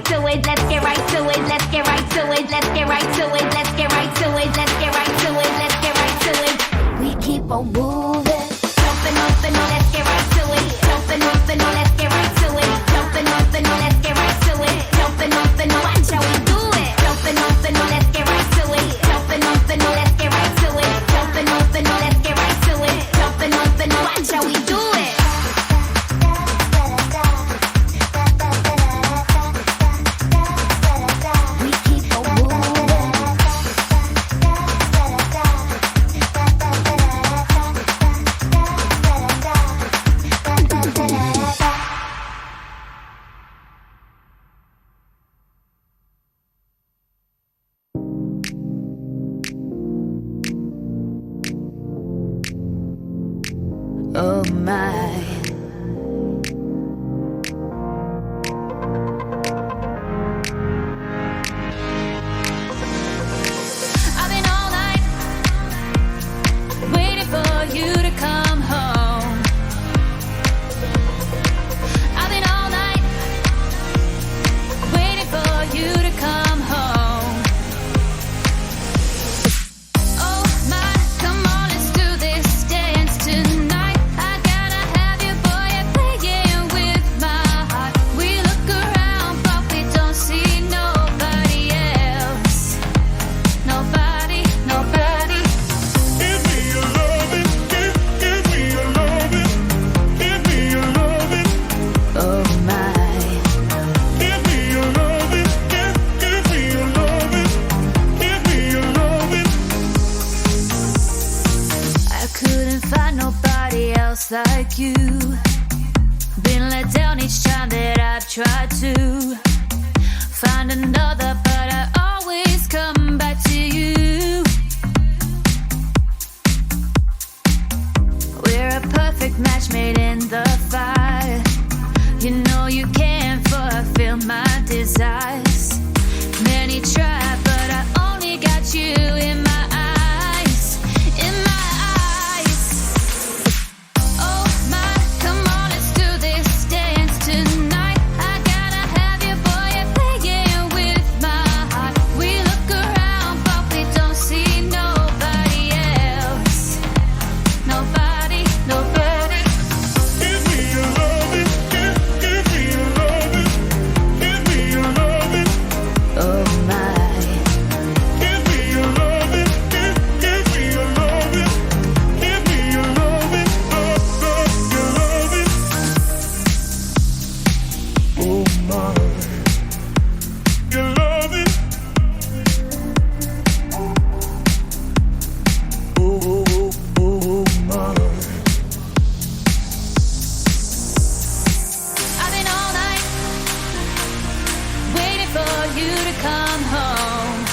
right to it. Let's get right to it. Let's get right to it. Let's get right to it. Let's get right to it. Let's get right to it. Let's get right to it. We keep on moving. Jumping up and on, let's get right to it. Jumping up and on, let's get right to it. Jumping up and on, let's get right to it. Jumping up and on, watch how we do it. Jumping up and on, let's get right to it. Jumping up and on, let's get right to it. Jumping up and on, let's get right to it. Jumping up and on, watch how we do it. We keep on moving. Oh my. I've been all night waiting for you to come home. I've been all night waiting for you to come home. Oh my, come on, let's do this dance tonight. I gotta have you, boy, you're playing with my heart. We look around, but we don't see nobody else. Nobody, nobody. Give me your loving, give me your loving, give me your loving, Oh my. give me your loving, give me your loving, give me your loving. I couldn't find nobody else like you. Been let down each time that I've tried to find another, but I always come back to you. We're a perfect match made in the fire. You know you can't fulfill my desires. Many try, but I only got you in my eyes. In my eyes. Oh my, come on, let's do this dance tonight. I gotta have you, boy, you're playing with my heart. We look around, but we don't see nobody else. Nobody, nobody. Give me your loving, give me your loving, give me your loving, Oh my. give me your loving, give me your loving, give me your loving, your loving. Oh my, your loving. Oh my. I've been all night waiting for you to come home.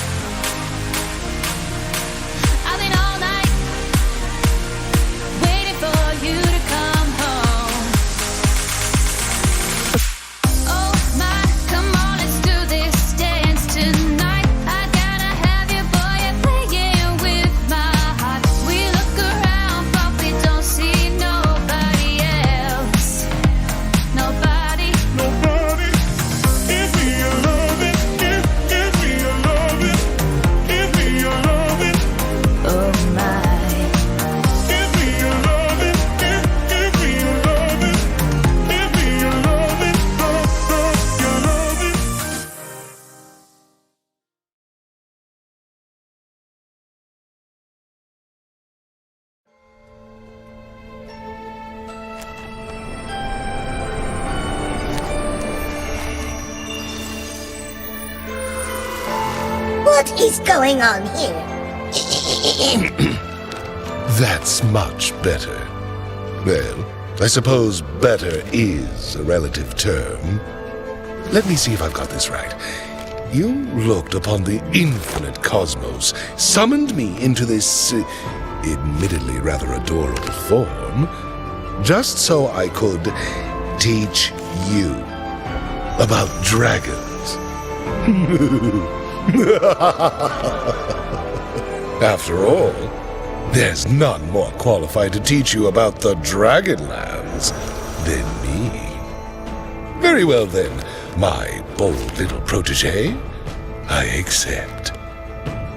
I've been all night waiting for you to come home. Oh my, come on, let's do this dance tonight. I gotta have you, boy, you're playing with my heart. We look around, but we don't see nobody else. Nobody. Nobody. Give me your loving, give me your loving, give me your loving, Oh my. give me your loving, give me your loving, give me your loving, your loving. What is going on here? That's much better. Well, I suppose better is a relative term. Let me see if I've got this right. You looked upon the infinite cosmos, summoned me into this, admittedly rather adorable form, just so I could teach you about dragons. After all, there's none more qualified to teach you about the Dragonlands than me. Very well then, my bold little protege, I accept.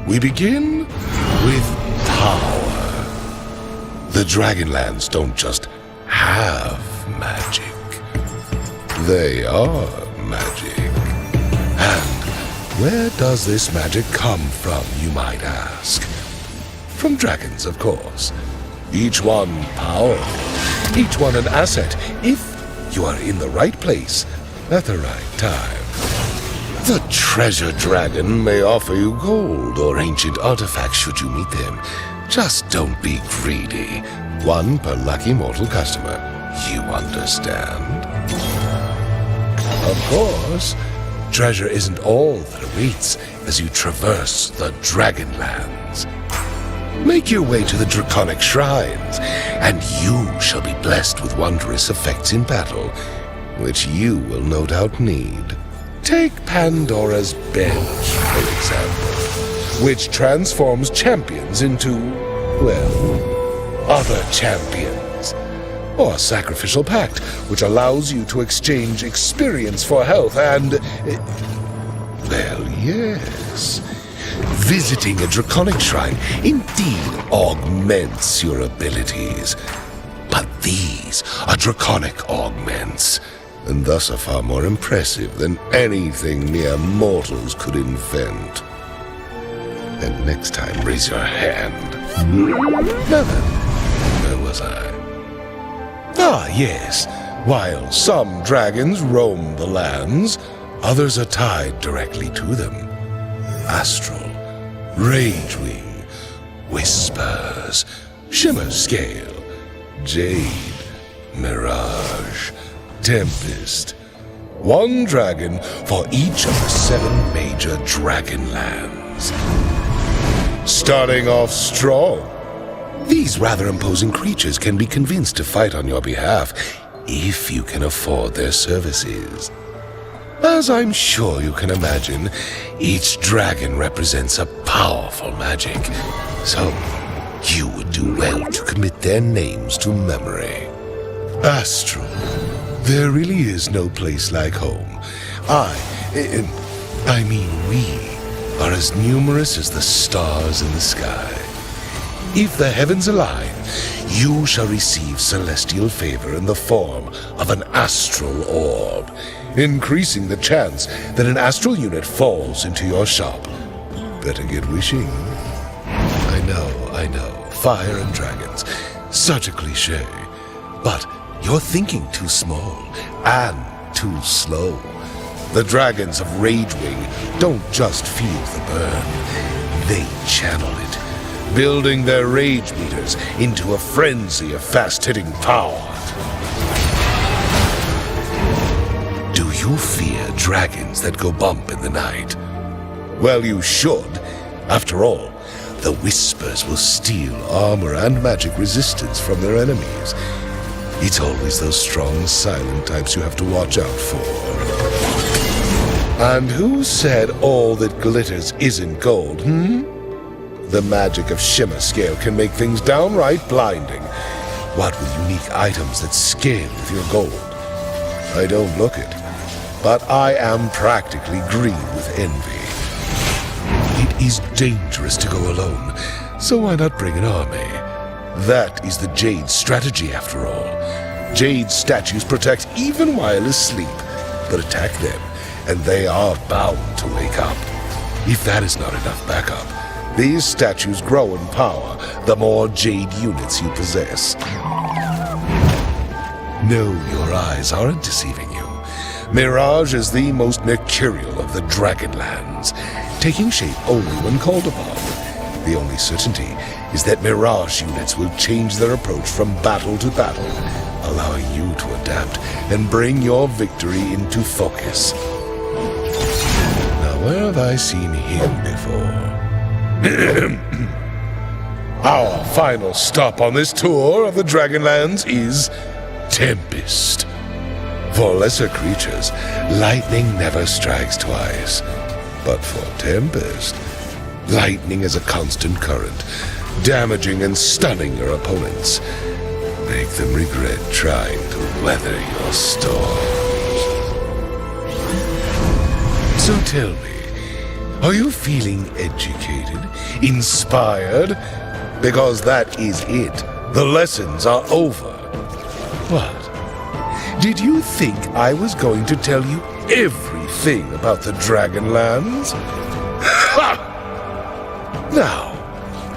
We begin with power. The Dragonlands don't just have magic. They are magic. And where does this magic come from, you might ask? From dragons, of course. Each one powerful, each one an asset, if you are in the right place at the right time. The treasure dragon may offer you gold or ancient artifacts should you meet them. Just don't be greedy. One per lucky mortal customer. You understand? Of course, treasure isn't all that awaits as you traverse the Dragonlands. Make your way to the draconic shrines, and you shall be blessed with wondrous effects in battle, which you will no doubt need. Take Pandora's Bench, for example, which transforms champions into, well, other champions. Or Sacrificial Pact, which allows you to exchange experience for health and... well, yes. Visiting a draconic shrine indeed augments your abilities. But these are draconic augments, and thus are far more impressive than anything mere mortals could invent. And next time, raise your hand. Now then, where was I? Ah, yes. While some dragons roam the lands, others are tied directly to them. Astral, Ragewing, Whispers, Shimmer Scale, Jade, Mirage, Tempest. One dragon for each of the 7 major Dragonlands. Starting off strong, these rather imposing creatures can be convinced to fight on your behalf if you can afford their services. As I'm sure you can imagine, each dragon represents a powerful magic, so you would do well to commit their names to memory. Astral. There really is no place like home. I mean we, are as numerous as the stars in the sky. If the heavens align, you shall receive celestial favor in the form of an astral orb, increasing the chance that an astral unit falls into your shop. Better get wishing. I know, fire and dragons, such a cliche. But you're thinking too small and too slow. The dragons of Ragewing don't just feel the burn, they channel it, building their rage meters into a frenzy of fast-hitting power. Do you fear dragons that go bump in the night? Well, you should. After all, the Whispers will steal armor and magic resistance from their enemies. It's always those strong, silent types you have to watch out for. And who said all that glitters isn't gold, The magic of Shimmer Scale can make things downright blinding. What with unique items that scale with your gold? I don't look it, but I am practically green with envy. It is dangerous to go alone, so why not bring an army? That is the Jade strategy, after all. Jade statues protect even while asleep, but attack them, and they are bound to wake up. If that is not enough backup, these statues grow in power the more Jade units you possess. No, your eyes aren't deceiving you. Mirage is the most mercurial of the Dragonlands, taking shape only when called upon. The only certainty is that Mirage units will change their approach from battle to battle, allowing you to adapt and bring your victory into focus. Now, where have I seen him before? Our final stop on this tour of the Dragonlands is Tempest. For lesser creatures, lightning never strikes twice. But for Tempest, lightning is a constant current, damaging and stunning your opponents. Make them regret trying to weather your storms. So tell me, are you feeling educated, inspired? Because that is it. The lessons are over. What? Did you think I was going to tell you everything about the Dragonlands? Ha! Now,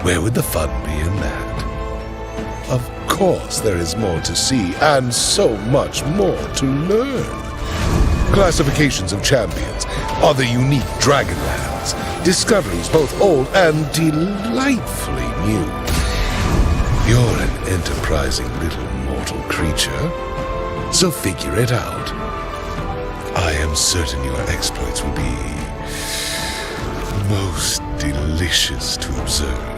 where would the fun be in that? Of course there is more to see and so much more to learn. Classifications of champions are the unique Dragonlands, discoveries both old and delightfully new. You're an enterprising little mortal creature, so figure it out. I am certain your exploits will be most delicious to observe.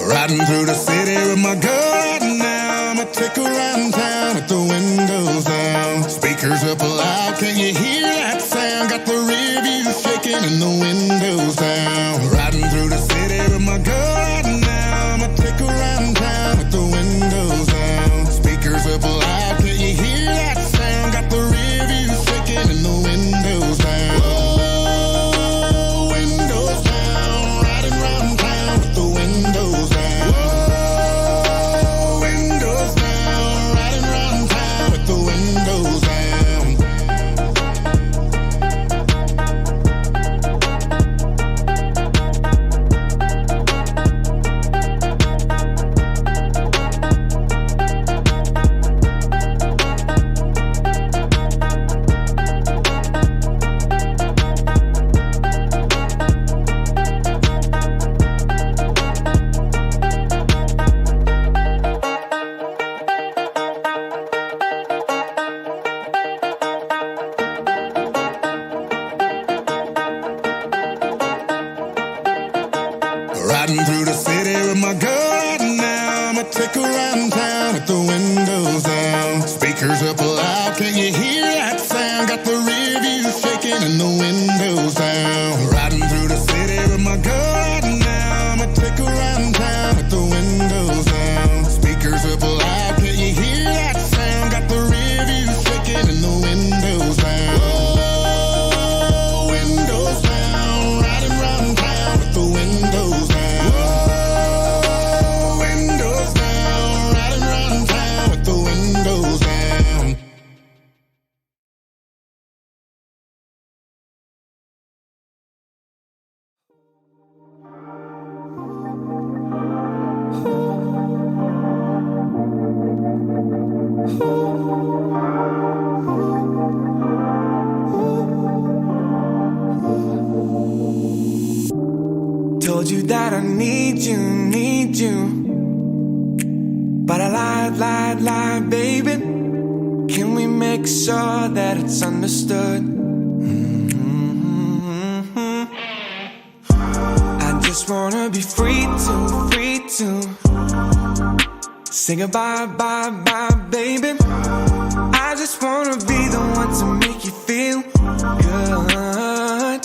Riding through the city with my girl right now. I'ma take her around town with the windows down. Speakers up loud, can you hear that sound? Got the rear view shaking and the windows down. Riding through the city with my girl right now. I'ma take her around town with the windows down. Speakers up loud, can you hear that sound? Got the rear view shaking and the windows down. Whoa, windows down. Riding round town with the windows down. Whoa, windows down. Riding round town with the windows down. Riding through the city with my girl right now. I'ma take her around town with the windows down. Speakers up loud, can you hear that sound? Got the rear view shaking and the windows down. Riding through the city with my girl right now. I'ma take her around town with the windows down. Speakers up loud, can you hear that sound? Got the rear view shaking and the windows down. Whoa, windows down. Riding round town with the windows down. Told you that I need you. But I lied, baby. Can we make sure that it's understood? I just wanna be free to say goodbye, bye, baby. I just wanna be the one to make you feel good.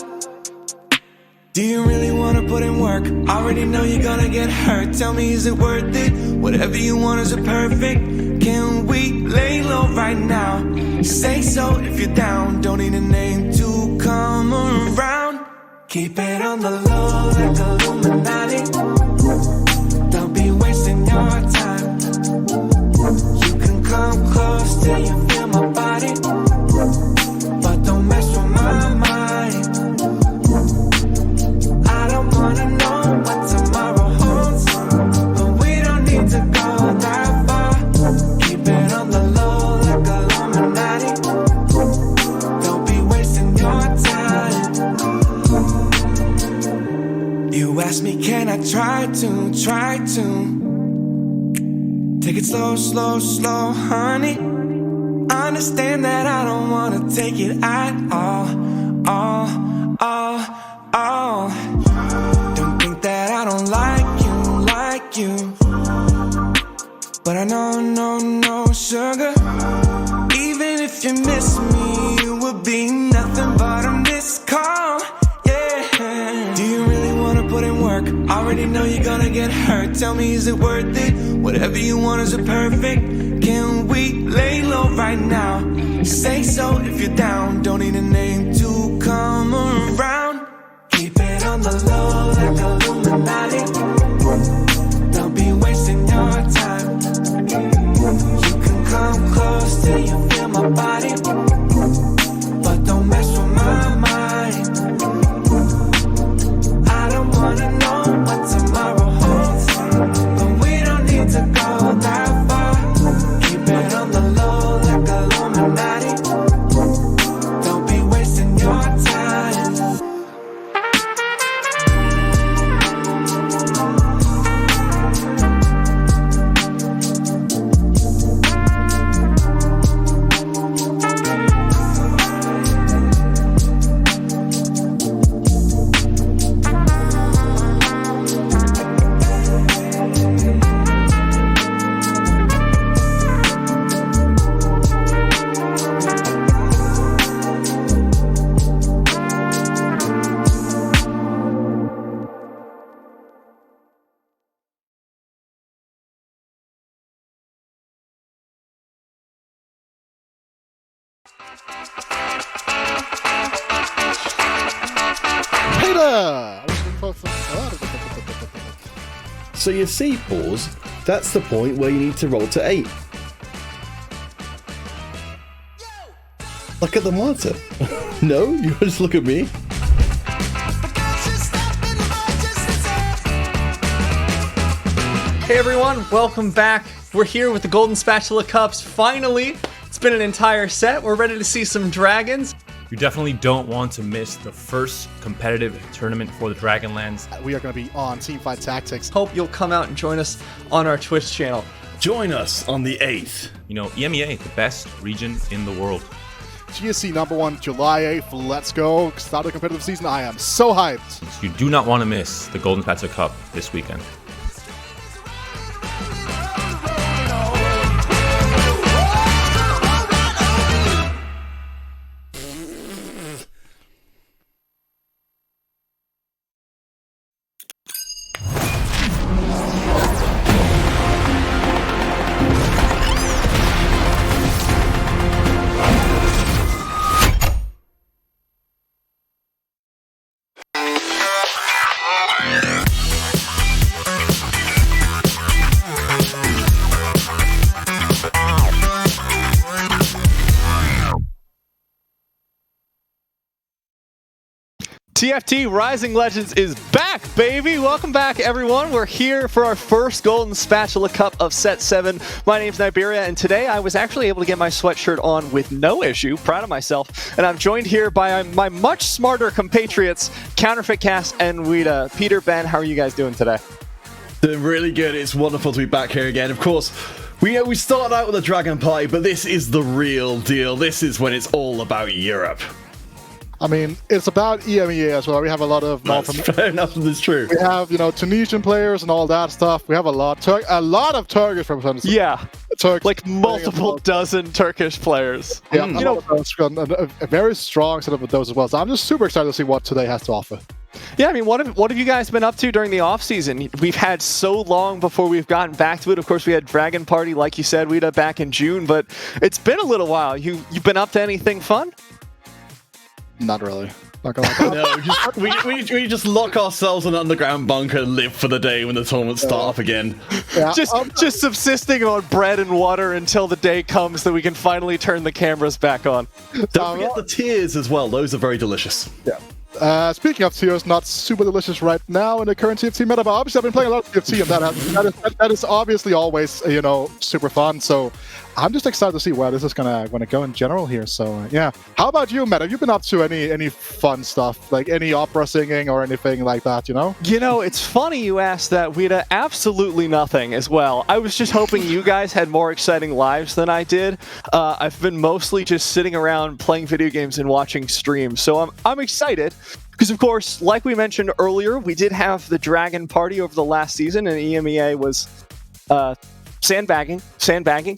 Do you really wanna put in work? Already know you're gonna get hurt. Tell me, is it worth it? Whatever you want, is it perfect? Can we lay low right now? Say so if you're down. Don't need a name to come around. Keep it on the low like Illuminati. Don't be wasting your time. You can come close till you feel my body, but don't mess with my mind. I don't wanna know what tomorrow holds, but we don't need to go that far. Keep it on the low like Illuminati. Don't be wasting your time. You ask me, can I try to take it slow, honey. Understand that I don't wanna take it at all. Don't think that I don't like you. But I know, no, sugar. Even if you miss me, you would be nothing but a missed call. Yeah. Do you really wanna put in work? Already know you're gonna get hurt. Tell me, is it worth it? Whatever you want, is it perfect? Can we lay low right now? Say so if you're down. Don't need a name to come around. Keep it on the low like Illuminati. Don't be wasting your time. You can come close till you feel my body, but don't mess with my mind. I don't wanna know what tomorrow holds, but we don't need to go that far. Keep it on the low like Illuminati. Don't be wasting your time. Peter! So you see, Paws, that's the point where you need to roll to 8. Look at the monitor. No? You just look at me? Hey everyone, welcome back. We're here with the Golden Spatula Cups. Finally, it's been an entire set. We're ready to see some dragons. You definitely don't want to miss the first competitive tournament for the Dragonlands. We are going to be on Teamfight Tactics. Hope you'll come out and join us on our Twitch channel. Join us on the 8th. You know, EMEA, the best region in the world. GSC #1, July 8th. Let's go. Start the competitive season. I am so hyped. You do not want to miss the Golden Spatula Cup this weekend. TFT Rising Legends is back, baby! Welcome back, everyone. We're here for our first Golden Spatula Cup of Set 7. My name's Niberia, and today I was actually able to get my sweatshirt on with no issue. Proud of myself. And I'm joined here by my much smarter compatriots, Counterfeit Cast and Weta. Peter, Ben, how are you guys doing today? Doing really good. It's wonderful to be back here again. Of course, we started out with a Dragon Party, but this is the real deal. This is when it's all about Europe. I mean, it's about EMEA as well. We have a lot of... Fair enough, that's true. We have, Tunisian players and all that stuff. We have a lot of Turkish representatives. Yeah, Turks like multiple dozen Turkish players. Yeah, a very strong set of those as well. So I'm just super excited to see what today has to offer. Yeah, I mean, what have you guys been up to during the off season? We've had so long before we've gotten back to it. Of course, we had Dragon Party, like you said, Weta, back in June, but it's been a little while. You've been up to anything fun? Not really. Not gonna lie. No, we just lock ourselves in an underground bunker and live for the day when the tournaments start up again. Yeah, just subsisting on bread and water until the day comes that we can finally turn the cameras back on. Don't forget the tears as well. Those are very delicious. Yeah. Speaking of tears, not super delicious right now in the current TFT meta, but obviously I've been playing a lot of TFT, and that is obviously always super fun. So I'm just excited to see where this is gonna go in general here. So yeah, how about you, Matt? Have you been up to any fun stuff, like any opera singing or anything like that? It's funny you asked that, Weta. Absolutely nothing as well. I was just hoping you guys had more exciting lives than I did. I've been mostly just sitting around playing video games and watching streams. So I'm excited. Because, of course, like we mentioned earlier, we did have the Dragon Party over the last season, and EMEA was sandbagging.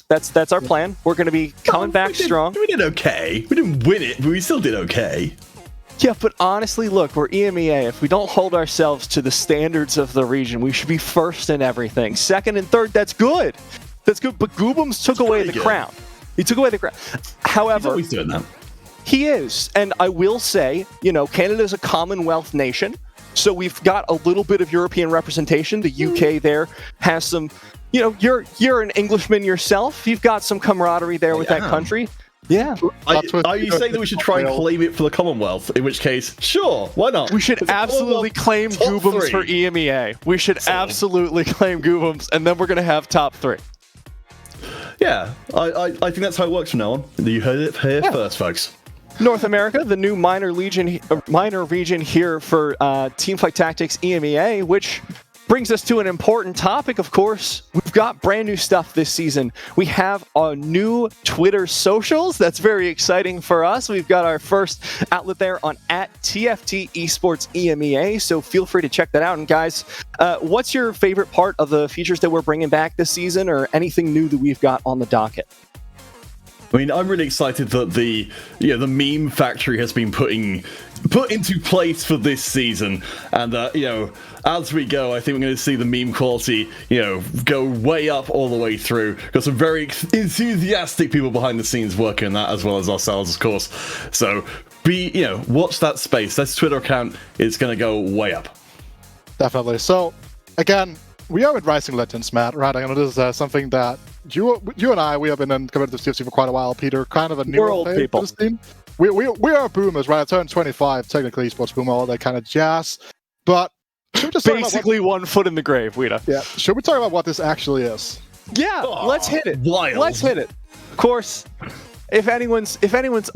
That's our plan. We're going to be coming back strong. We did okay. We didn't win it, but we still did okay. Yeah, but honestly, look, we're EMEA. If we don't hold ourselves to the standards of the region, we should be first in everything. Second and third, that's good. That's good. But Goobums took away the crown. He took away the crown. However, he's always doing that. He is, and I will say, Canada's a Commonwealth nation, so we've got a little bit of European representation. The UK there has some, you're an Englishman yourself. You've got some camaraderie there with that country. Yeah. Are you saying that we should try and claim it for the Commonwealth? In which case, sure, why not? We should absolutely claim Goobums for EMEA. We should absolutely claim Goobums, and then we're going to have top 3. Yeah, I think that's how it works from now on. You heard it here first, folks. North America, the new minor region here for Teamfight Tactics EMEA, which brings us to an important topic, of course. We've got brand new stuff this season. We have our new Twitter socials. That's very exciting for us. We've got our first outlet there on @TFT Esports EMEA, so feel free to check that out. And guys, what's your favorite part of the features that we're bringing back this season, or anything new that we've got on the docket? I mean, I'm really excited that the meme factory has been putting put into place for this season. And, as we go, I think we're going to see the meme quality, go way up all the way through. Got some very enthusiastic people behind the scenes working on that, as well as ourselves, of course. So watch that space. That's Twitter account. It's going to go way up. Definitely. So, again, we are with Rising Legends, Matt, right? I know this is something that you and I, we have been in competitive TFT for quite a while. Peter, kind of a new old people. For this team. We are boomers, right? I turned 25, technically esports boomer, all that kind of jazz. But should we just basically 1 foot in the grave, Wida. Yeah. Should we talk about what this actually is? Yeah, let's hit it. Wild. Let's hit it. Of course, if anyone's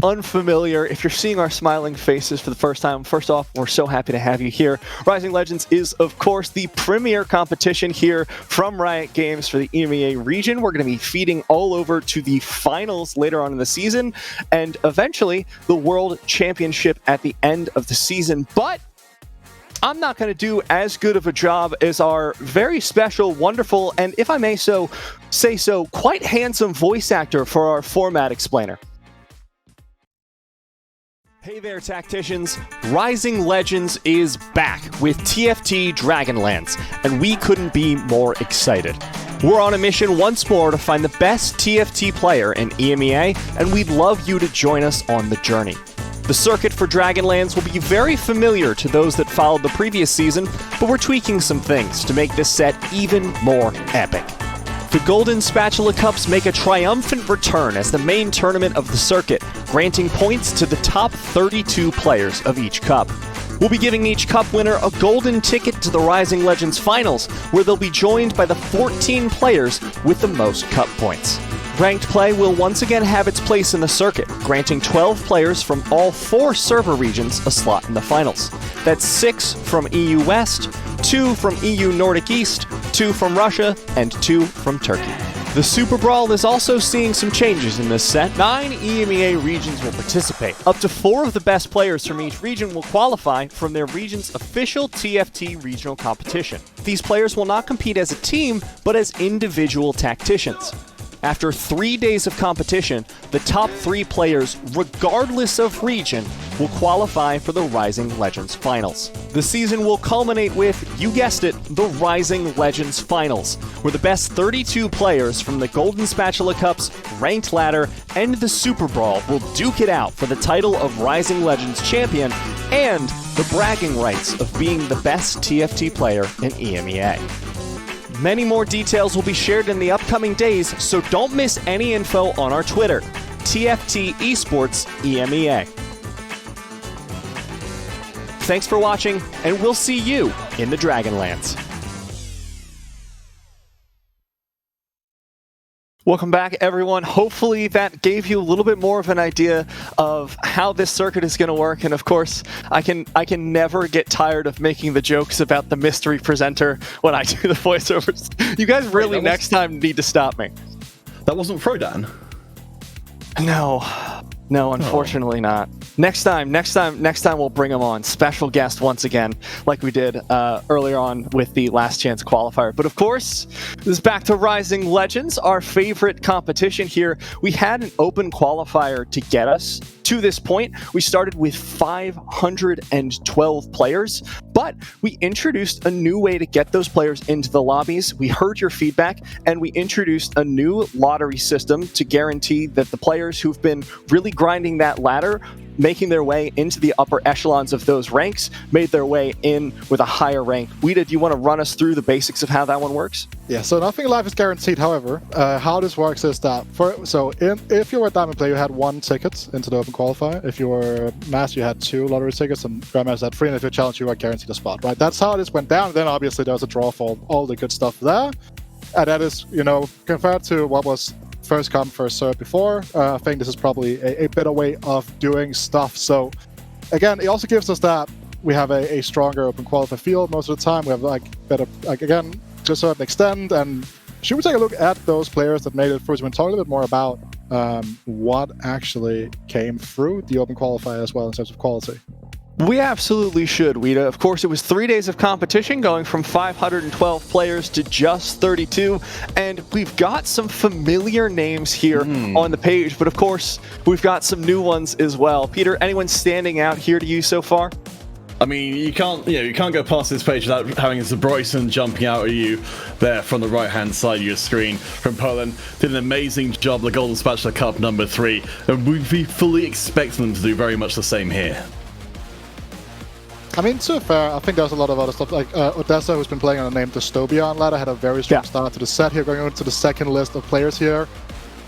unfamiliar, if you're seeing our smiling faces for the first time, first off, we're so happy to have you here. Rising Legends is, of course, the premier competition here from Riot Games for the EMEA region. We're going to be feeding all over to the finals later on in the season, and eventually the World Championship at the end of the season. But I'm not going to do as good of a job as our very special, wonderful, and if I may say so, quite handsome voice actor for our format explainer. Hey there, tacticians. Rising Legends is back with TFT Dragonlance, and we couldn't be more excited. We're on a mission once more to find the best TFT player in EMEA, and we'd love you to join us on the journey. The circuit for Dragonlance will be very familiar to those that followed the previous season, but we're tweaking some things to make this set even more epic. The Golden Spatula Cups make a triumphant return as the main tournament of the circuit, granting points to the top 32 players of each cup. We'll be giving each cup winner a golden ticket to the Rising Legends Finals, where they'll be joined by the 14 players with the most cup points. Ranked play will once again have its place in the circuit, granting 12 players from all 4 server regions a slot in the finals. That's 6 from EU West, 2 from EU Nordic East, 2 from Russia, and 2 from Turkey. The Super Brawl is also seeing some changes in this set. 9 EMEA regions will participate. Up to 4 of the best players from each region will qualify from their region's official TFT regional competition. These players will not compete as a team, but as individual tacticians. After 3 days of competition, the top 3 players, regardless of region, will qualify for the Rising Legends Finals. The season will culminate with, you guessed it, the Rising Legends Finals, where the best 32 players from the Golden Spatula Cups, Ranked Ladder, and the Super Brawl will duke it out for the title of Rising Legends Champion and the bragging rights of being the best TFT player in EMEA. Many more details will be shared in the upcoming days, so don't miss any info on our Twitter, TFT Esports EMEA. Thanks for watching, and we'll see you in the Dragonlance. Welcome back, everyone. Hopefully that gave you a little bit more of an idea of how this circuit is going to work. And of course, I can never get tired of making the jokes about the mystery presenter when I do the voiceovers. You guys really next time need to stop me. That wasn't Frodan? No, unfortunately not. Next time we'll bring him on. Special guest once again, like we did earlier on with the Last Chance qualifier. But of course, this is back to Rising Legends, our favorite competition here. We had an open qualifier to get us to this point. We started with 512 players, but we introduced a new way to get those players into the lobbies. We heard your feedback, and we introduced a new lottery system to guarantee that the players who've been really grinding that ladder, making their way into the upper echelons of those ranks, made their way in with a higher rank. Wida, do you want to run us through the basics of how that one works? Yeah, so nothing in life is guaranteed. However, how this works is that if you were a diamond player, you had 1 ticket into the open qualifier. If you were master, you had 2 lottery tickets, and grandmaster had 3. And if you're challenged, you were guaranteed a spot. Right? That's how this went down. Then obviously there's a draw for all the good stuff there, and that is, compared to what was first come, first served before. I think this is probably a better way of doing stuff. So again, it also gives us that we have a stronger open qualifier field most of the time. We have better, again, to a certain extent. And should we take a look at those players that made it through? So we can talk a little bit more about what actually came through the open qualifier as well in terms of quality. We absolutely should, Weta. Of course, it was 3 days of competition, going from 512 players to just 32, and we've got some familiar names here on the page, but of course, we've got some new ones as well. Peter, anyone standing out here to you so far? I mean, you can't go past this page without having Zabroyson jumping out at you there from the right-hand side of your screen from Poland. Did an amazing job, the Golden Spatula Cup number 3, and we fully expect them to do very much the same here. I mean, to be fair, I think there's a lot of other stuff, like Odessa, who's been playing on the name Dystopion ladder, had a very strong start to the set here, going into the second list of players here.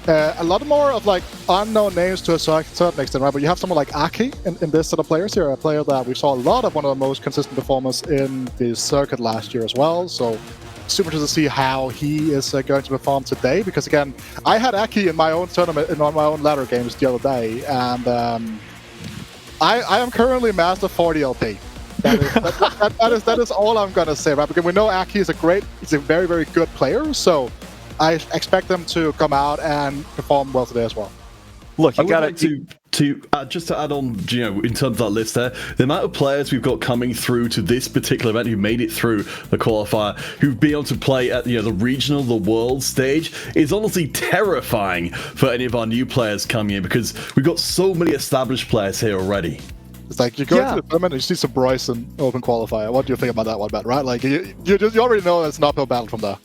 A lot more of like unknown names to a certain extent, right? But you have someone like Aki in this set of players here, a player that we saw a lot of, one of the most consistent performers in the circuit last year as well. So super interested to see how he is going to perform today, because again, I had Aki in my own tournament, in my own ladder games the other day, and I am currently Master 40 LP. That is all I'm gonna say, right? Because we know Aki is he's a very, very good player, so I expect them to come out and perform well today as well. Look, you got to just to add on, in terms of that list there, the amount of players we've got coming through to this particular event who made it through the qualifier, who've been able to play at the regional, the world stage, is honestly terrifying for any of our new players coming in, because we've got so many established players here already. It's like you go into the tournament and you see some Bryson open qualifier. What do you think about that one, Matt? Right? Like you already know it's an uphill battle from there.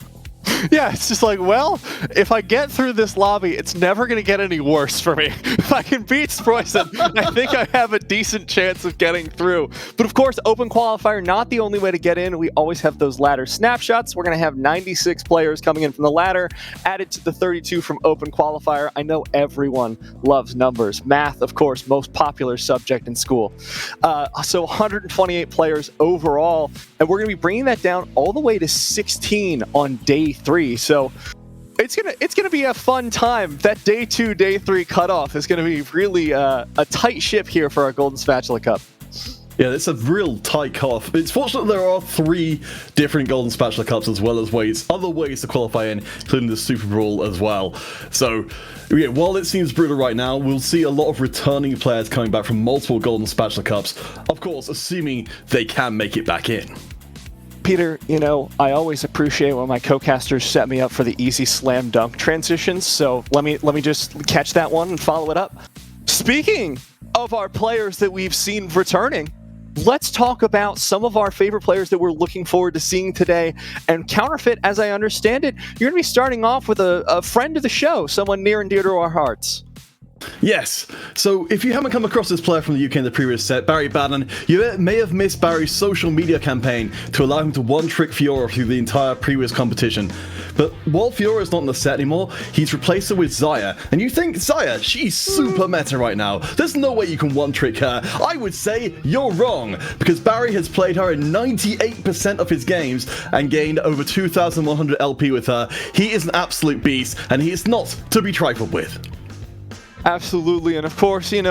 Yeah, it's just like, well, if I get through this lobby, it's never going to get any worse for me. If I can beat Sproyson, I think I have a decent chance of getting through. But of course, open qualifier, not the only way to get in. We always have those ladder snapshots. We're going to have 96 players coming in from the ladder, added to the 32 from open qualifier. I know everyone loves numbers. Math, of course, most popular subject in school. So 128 players overall, and we're going to be bringing that down all the way to 16 on day 3. So it's gonna be a fun time. That day 2, day 3 cutoff is gonna be really a tight ship here for our Golden Spatula Cup. Yeah, it's a real tight cutoff. It's fortunate there are 3 different Golden Spatula Cups, as well as other ways to qualify in, including the Super Brawl as well. So, yeah, while it seems brutal right now, we'll see a lot of returning players coming back from multiple Golden Spatula Cups, of course, assuming they can make it back in. Peter, I always appreciate when my co-casters set me up for the easy slam dunk transitions, so let me just catch that one and follow it up. Speaking of our players that we've seen returning, let's talk about some of our favorite players that we're looking forward to seeing today. And Counterfeit, as I understand it, you're going to be starting off with a friend of the show, someone near and dear to our hearts. Yes, so if you haven't come across this player from the UK in the previous set, Barry Bannon, you may have missed Barry's social media campaign to allow him to one-trick Fiora through the entire previous competition. But while Fiora is not in the set anymore, he's replaced her with Xayah, and you think, Xayah, she's super meta right now, there's no way you can one-trick her. I would say you're wrong, because Barry has played her in 98% of his games and gained over 2,100 LP with her. He is an absolute beast, and he is not to be trifled with. Absolutely, and of course, a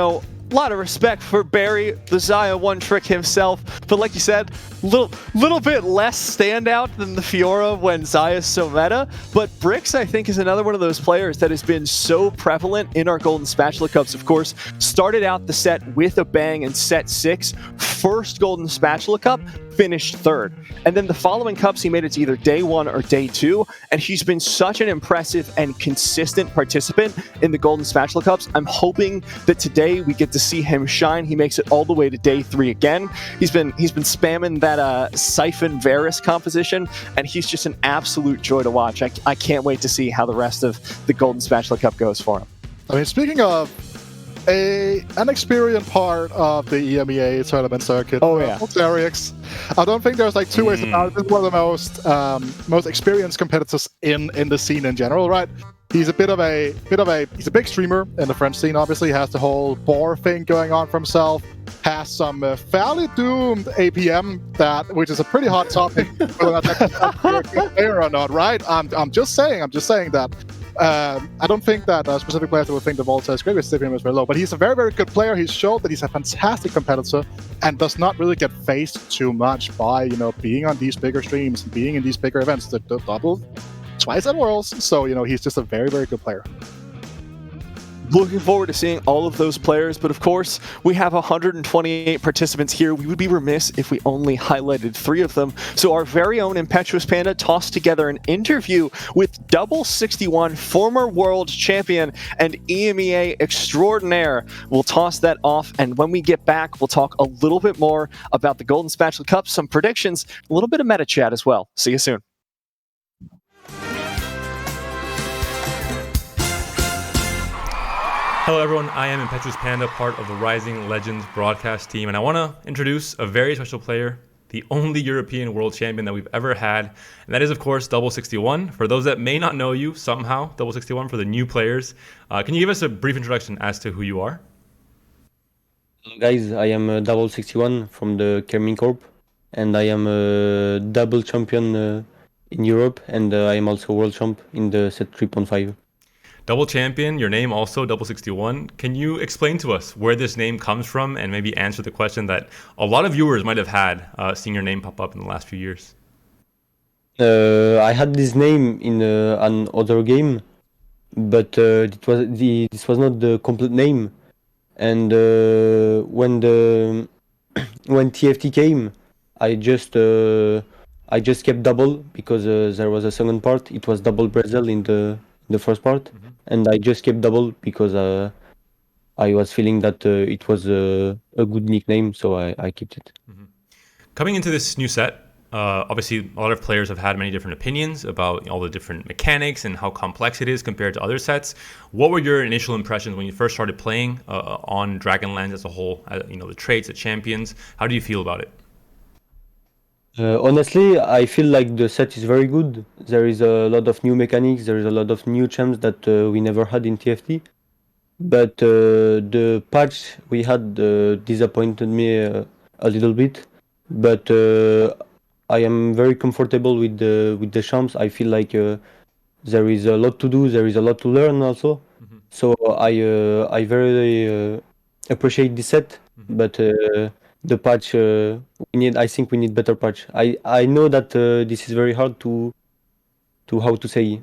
lot of respect for Barry, the Xayah one trick himself, but like you said, little bit less standout than the Fiora when Xayah's so meta. But Brix, I think, is another one of those players that has been so prevalent in our Golden Spatula Cups. Of course, started out the set with a bang in set 6, first Golden Spatula Cup, finished 3rd. And then the following cups, he made it to either day 1 or day 2, and he's been such an impressive and consistent participant in the Golden Spatula Cups. I'm hoping that today we get to see him shine. He makes it all the way to day 3 again. He's been spamming that Siphon Varus composition, and he's just an absolute joy to watch. I can't wait to see how the rest of the Golden Spatula Cup goes for him. I mean, speaking of an experienced part of the EMEA tournament circuit. Oh yeah, Xerix. I don't think there's like 2 ways about it. This is one of the most experienced competitors in the scene in general, right? He's he's a big streamer in the French scene. Obviously, he has the whole boar thing going on for himself. Has some fairly doomed APM which is a pretty hot topic, whether that's a good player or not, right? I'm just saying that. I don't think that specific players will think the Volta is great with Stipium is very low, but he's a very, very good player. He's showed that he's a fantastic competitor and does not really get faced too much by, being on these bigger streams, being in these bigger events, the double, twice at Worlds. So, he's just a very, very good player. Looking forward to seeing all of those players, but of course, we have 128 participants here. We would be remiss if we only highlighted 3 of them. So our very own Impetuous Panda tossed together an interview with Double 61, former world champion and EMEA extraordinaire. We'll toss that off, and when we get back, we'll talk a little bit more about the Golden Spatula Cup, some predictions, a little bit of meta chat as well. See you soon. Hello everyone, I am Impetuous Panda, part of the Rising Legends broadcast team, and I want to introduce a very special player, the only European world champion that we've ever had, and that is of course Double 61. For those that may not know you somehow, Double 61 for the new players, can you give us a brief introduction as to who you are? Hello guys, I am Double 61 from the Kermin Corp, and I am a double champion in Europe, and I am also world champ in the set 3.5. Double champion, your name also Double 61. Can you explain to us where this name comes from and maybe answer the question that a lot of viewers might have had seeing your name pop up in the last few years? I had this name in an other game, but this was not the complete name. And when TFT came, I just kept double because there was a second part. It was double Brazil in the first part, and I just kept double because I was feeling that it was a good nickname, so I kept it. Coming into this new set, obviously a lot of players have had many different opinions about all the different mechanics and how complex it is compared to other sets. What were your initial impressions when you first started playing on Dragonlance as a whole? The traits, the champions. How do you feel about it? Honestly, I feel like the set is very good. There is a lot of new mechanics, there is a lot of new champs that we never had in TFT. But the patch we had disappointed me a little bit. But I am very comfortable with the champs. I feel like there is a lot to do, there is a lot to learn also. So I very appreciate this set, but the patch I think we need better patch. I know that this is very hard to how to say.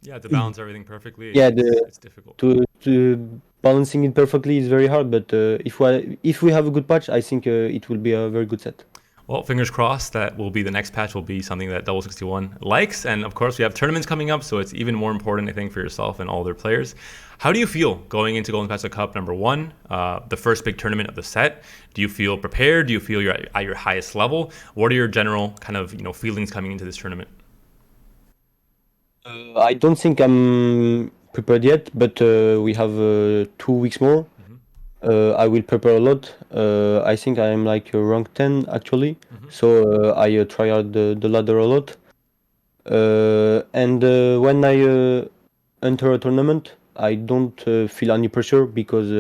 Yeah, to balance everything perfectly. Yeah, it's difficult. To balancing it perfectly is very hard. But if we have a good patch, I think it will be a very good set. Well, fingers crossed that will be the next patch will be something that Double 61 likes. And of course, we have tournaments coming up, so it's even more important, I think, for yourself and all their players. How do you feel going into Golden Spatula Cup #1, the first big tournament of the set? Do you feel prepared? Do you feel you're at your highest level? What are your general kind of feelings coming into this tournament? I don't think I'm prepared yet, but we have 2 weeks more. I will prepare a lot. I think I am like rank 10 actually, so I try out the ladder a lot. And when I enter a tournament, I don't feel any pressure because,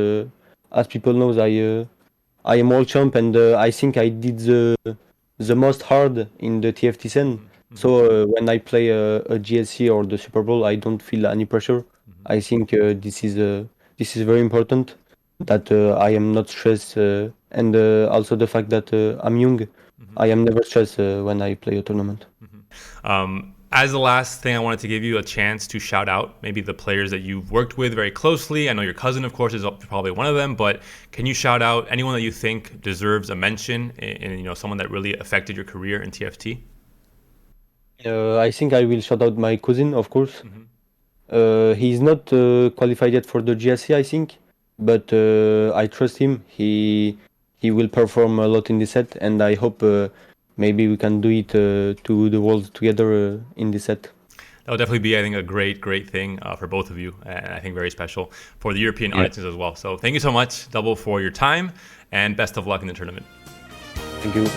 as people know, I am world champ, and I think I did the most hard in the TFT scene. So when I play a GSC or the Super Bowl, I don't feel any pressure. I think this is very important. That I am not stressed, and also the fact that I'm young, I am never stressed when I play a tournament. As the last thing, I wanted to give you a chance to shout out maybe the players that you've worked with very closely. I know your cousin, of course, is probably one of them, but can you shout out anyone that you think deserves a mention and someone that really affected your career in TFT? I think I will shout out my cousin, of course. He's not qualified yet for the GSC, I think. But I trust him. He will perform a lot in this set, and I hope maybe we can do it to the world together in this set. That will definitely be, I think, a great thing for both of you, and I think very special for the European audiences as well. So thank you so much, Double, for your time, and best of luck in the tournament. Thank you.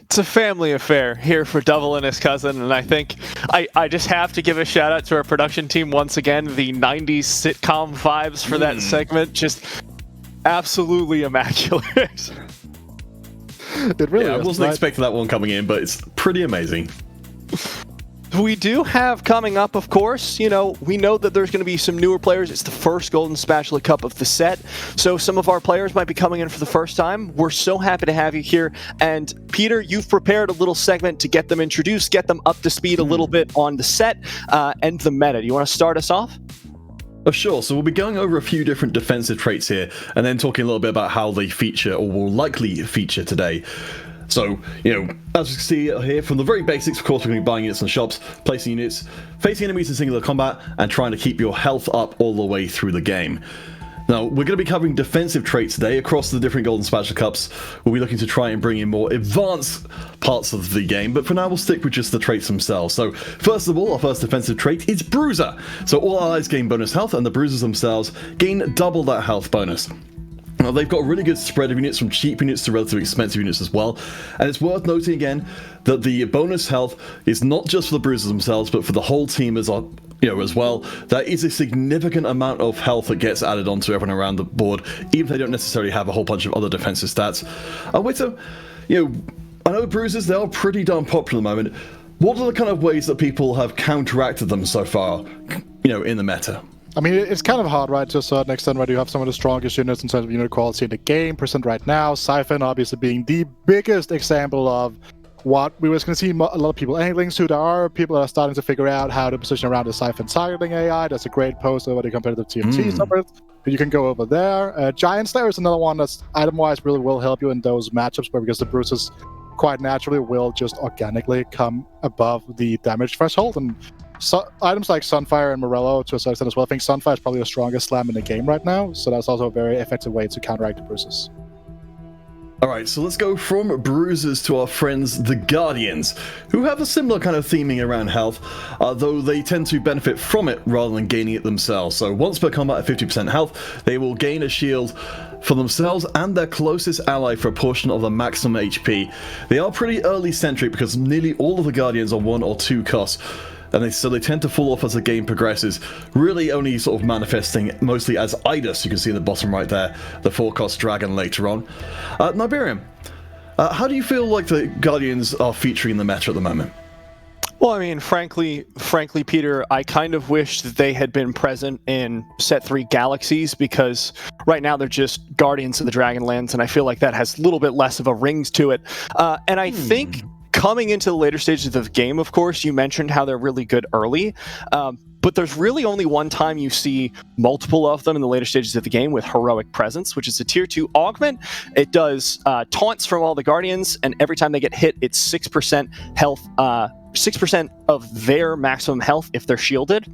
It's a family affair here for Double and his cousin, and I think I just have to give a shout out to our production team once again. The 90s sitcom vibes for that segment, just absolutely immaculate. It really is. I wasn't expecting that one coming in, but it's pretty amazing. We do have coming up, of course, we know that there's going to be some newer players. It's the first Golden Spatula Cup of the set, so some of our players might be coming in for the first time. We're so happy to have you here. And Peter, you've prepared a little segment to get them introduced, get them up to speed a little bit on the set and the meta. Do you want to start us off? Oh, sure. So we'll be going over a few different defensive traits here, and then talking a little bit about how they feature or will likely feature today. So, as you can see here, from the very basics, of course, we're going to be buying units in the shops, placing units, facing enemies in singular combat, and trying to keep your health up all the way through the game. Now, we're going to be covering defensive traits today across the different Golden Spatula Cups. We'll be looking to try and bring in more advanced parts of the game, but for now we'll stick with just the traits themselves. So, first of all, our first defensive trait is Bruiser. So all allies gain bonus health, and the Bruisers themselves gain double that health bonus. Now, they've got a really good spread of units, from cheap units to relatively expensive units as well, and it's worth noting again that the bonus health is not just for the Bruisers themselves, but for the whole team as well. That is a significant amount of health that gets added onto everyone around the board, even if they don't necessarily have a whole bunch of other defensive stats. I know Bruisers, they are pretty darn popular at the moment. What are the kind of ways that people have counteracted them so far, in the meta? I mean, it's kind of hard, right, to a certain extent, where you have some of the strongest units in terms of unit quality in the game, percent right now. Siphon obviously being the biggest example of what we were going to see a lot of people angling to. There are people that are starting to figure out how to position around the Siphon targeting AI. That's a great post over the competitive TFT subreddit. You can go over there. Giant Slayer is another one that's item-wise really will help you in those matchups, where because the Bruises quite naturally will just organically come above the damage threshold. And so, items like Sunfire and Morello to a certain extent as well. I think Sunfire is probably the strongest slam in the game right now, so that's also a very effective way to counteract the Bruises. Alright, so let's go from Bruisers to our friends the Guardians, who have a similar kind of theming around health, though they tend to benefit from it rather than gaining it themselves. So once per combat at 50% health, they will gain a shield for themselves and their closest ally for a portion of the maximum HP. They are pretty early centric because nearly all of the Guardians are 1 or 2 costs, and so they tend to fall off as the game progresses, really only sort of manifesting mostly as Idus. You can see in the bottom right there, the 4-cost dragon later on. Niberium, how do you feel like the Guardians are featuring in the meta at the moment? Well, I mean, frankly, Peter, I kind of wish that they had been present in Set 3 Galaxies, because right now they're just Guardians of the Dragonlands, and I feel like that has a little bit less of a rings to it. And I think coming into the later stages of the game, of course, you mentioned how they're really good early, but there's really only one time you see multiple of them in the later stages of the game with Heroic Presence, which is a Tier 2 augment. It does taunts from all the Guardians, and every time they get hit, it's 6% health, 6% of their maximum health if they're shielded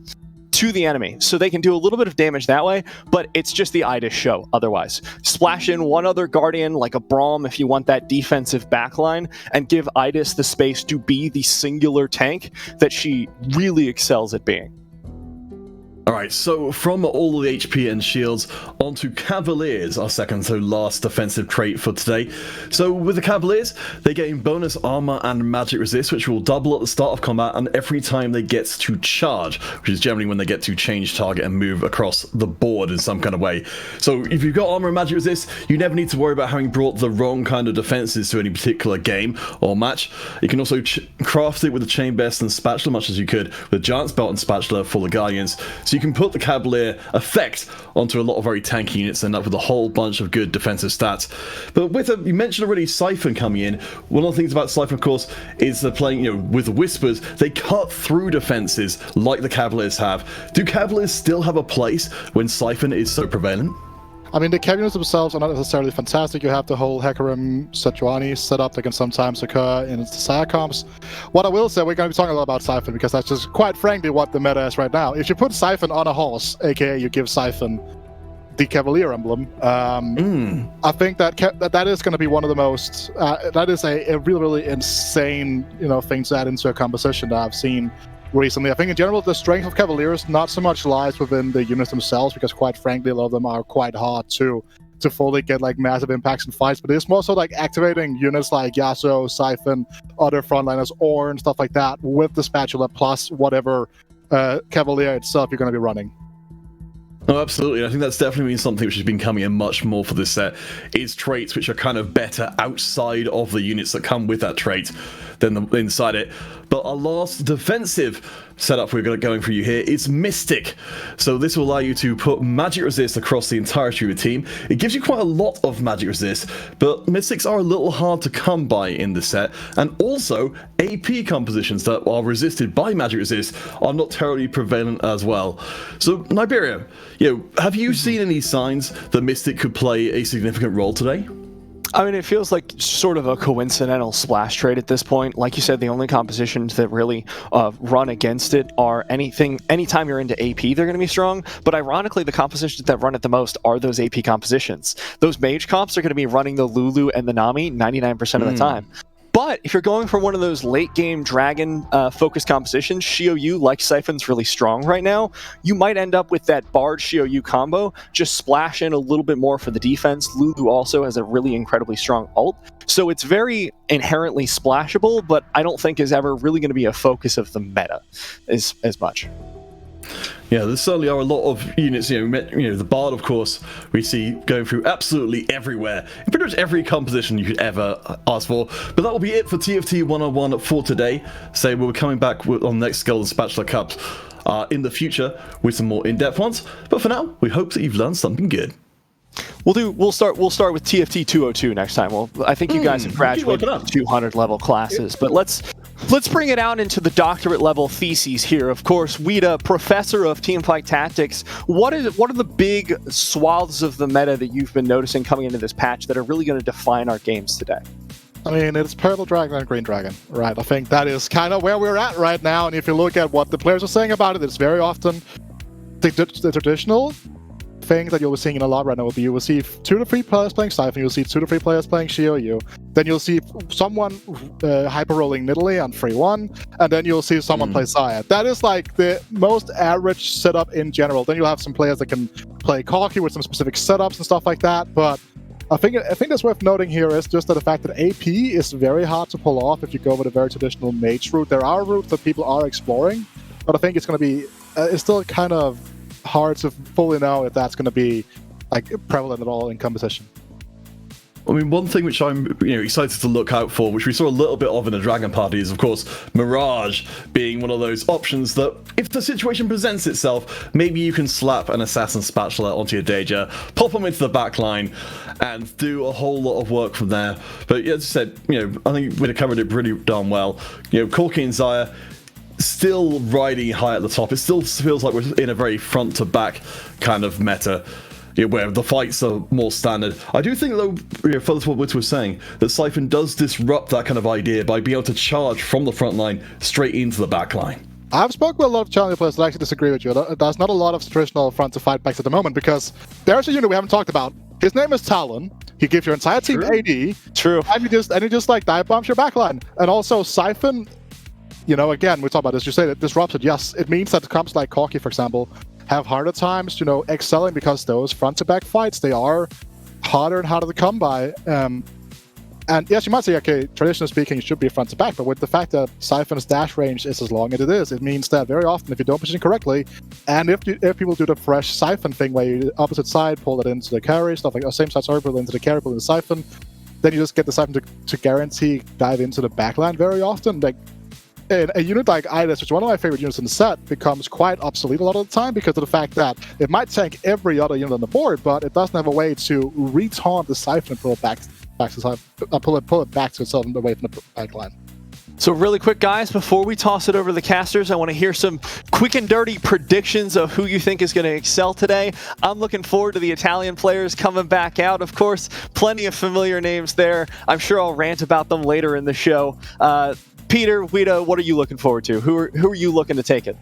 to the enemy. So they can do a little bit of damage that way, but it's just the Idus show otherwise. Splash in one other Guardian, like a Braum if you want that defensive backline, and give Idus the space to be the singular tank that she really excels at being. Alright, so from all of the HP and shields, onto Cavaliers, our second to last defensive trait for today. So with the Cavaliers, they gain bonus armor and magic resist, which will double at the start of combat and every time they get to charge, which is generally when they get to change target and move across the board in some kind of way. So if you've got armor and magic resist, you never need to worry about having brought the wrong kind of defenses to any particular game or match. You can also craft it with the Chain Best and Spatula, much as you could with Giant's Belt and Spatula for the Guardians. So you can put the Cavalier effect onto a lot of very tanky units and end up with a whole bunch of good defensive stats. But with you mentioned already Siphon coming in. One of the things about Siphon, of course, is they're playing, with the Whispers, they cut through defenses like the Cavaliers have. Do Cavaliers still have a place when Siphon is so prevalent? I mean, the Cav units themselves are not necessarily fantastic. You have the whole Hecarim Sejuani setup that can sometimes occur in the Sire comps. What I will say, we're going to be talking a lot about Siphon, because that's just, quite frankly, what the meta is right now. If you put Siphon on a horse, aka you give Siphon the Cavalier emblem, I think that is going to be one of the most, that is a really, really insane, thing to add into a composition that I've seen recently. I think in general the strength of Cavaliers not so much lies within the units themselves, because quite frankly a lot of them are quite hard to fully get like massive impacts in fights, but it's more so like activating units like Yasuo, Siphon, other frontliners, or and stuff like that with the Spatula plus whatever Cavalier itself you're going to be running. Oh, absolutely. I think that's definitely been something which has been coming in much more for this set, is traits which are kind of better outside of the units that come with that trait than inside it. But our last defensive setup we're going for you here is Mystic. So this will allow you to put magic resist across the entirety of your team. It gives you quite a lot of magic resist, but Mystics are a little hard to come by in this set, and also AP compositions that are resisted by magic resist are not terribly prevalent as well. So Niberia, have you seen any signs that Mystic could play a significant role today? I mean, it feels like sort of a coincidental splash trade at this point. Like you said, the only compositions that really run against it are anytime you're into AP, they're going to be strong. But ironically, the compositions that run it the most are those AP compositions. Those mage comps are going to be running the Lulu and the Nami 99% of the time. But if you're going for one of those late game dragon focused compositions, Shio-Yu, like Siphon's really strong right now, you might end up with that Bard Shio-Yu combo, just splash in a little bit more for the defense. Lulu also has a really incredibly strong ult. So it's very inherently splashable, but I don't think is ever really going to be a focus of the meta as much. Yeah, there certainly are a lot of units, the Bard, of course, we see going through absolutely everywhere, in pretty much every composition you could ever ask for. But that will be it for TFT 101 for today. So we'll be coming back on the next Golden Spatula Cups in the future with some more in-depth ones. But for now, we hope that you've learned something good. We'll start with TFT 202 next time. Well, I think you guys have graduated 200 level classes, but let's bring it out into the doctorate level theses here. Of course, Wida, professor of teamfight tactics, what are the big swaths of the meta that you've been noticing coming into this patch that are really going to define our games today? I mean, it's Purple Dragon and Green Dragon, right? I think that is kind of where we're at right now, and if you look at what the players are saying about it, it's very often the traditional thing that you'll be seeing in a lot right now will be you will see 2 to 3 players playing Siphon, you'll see 2 to 3 players playing Shio-Yu, then you'll see someone hyper-rolling Nidalee on 3-1, and then you'll see someone play Saya. That is like the most average setup in general. Then you'll have some players that can play Corki with some specific setups and stuff like that, but I think that's worth noting here is just that the fact that AP is very hard to pull off if you go with a very traditional mage route. There are routes that people are exploring, but I think it's going to be, it's still kind of hard to fully know if that's going to be like prevalent at all in composition. I mean, one thing which I'm excited to look out for, which we saw a little bit of in the Dragon Party, is of course Mirage being one of those options that, if the situation presents itself, maybe you can slap an Assassin Spatula onto your Deja, pop them into the back line, and do a whole lot of work from there. But as I said, I think we'd have covered it pretty darn well. Corki and Zaya still riding high at the top. It still feels like we're in a very front to back kind of meta, where the fights are more standard. I do think, though, further to what Witz was saying, that Siphon does disrupt that kind of idea by being able to charge from the front line straight into the back line. I've spoken with a lot of challenger players that actually disagree with you. There's not a lot of traditional front to fight backs at the moment, because there's a unit we haven't talked about. His name is Talon. He gives your entire team AD. True. And he just like dive bombs your backline. And also Siphon, again, we talk about this, you say that disrupts it. Yes, it means that comps like Corki, for example, have harder times, excelling, because those front-to-back fights, they are harder and harder to come by. And yes, you might say, okay, traditionally speaking, it should be front-to-back, but with the fact that Siphon's dash range is as long as it is, it means that very often, if you don't position correctly, and if people do the fresh Siphon thing, where you opposite side pull it into the carry, stuff like same side sorry, pull it into the carry, pull it into the Siphon, then you just get the Siphon to guarantee dive into the backline very often. Like, a unit like Idas, which is one of my favorite units in the set, becomes quite obsolete a lot of the time because of the fact that it might tank every other unit on the board, but it doesn't have a way to retaunt the Siphon and pull it back to itself and away from the back line. So really quick, guys, before we toss it over to the casters, I want to hear some quick and dirty predictions of who you think is going to excel today. I'm looking forward to the Italian players coming back out. Of course, plenty of familiar names there. I'm sure I'll rant about them later in the show. Peter, Wida, what are you looking forward to? Who are you looking to take it?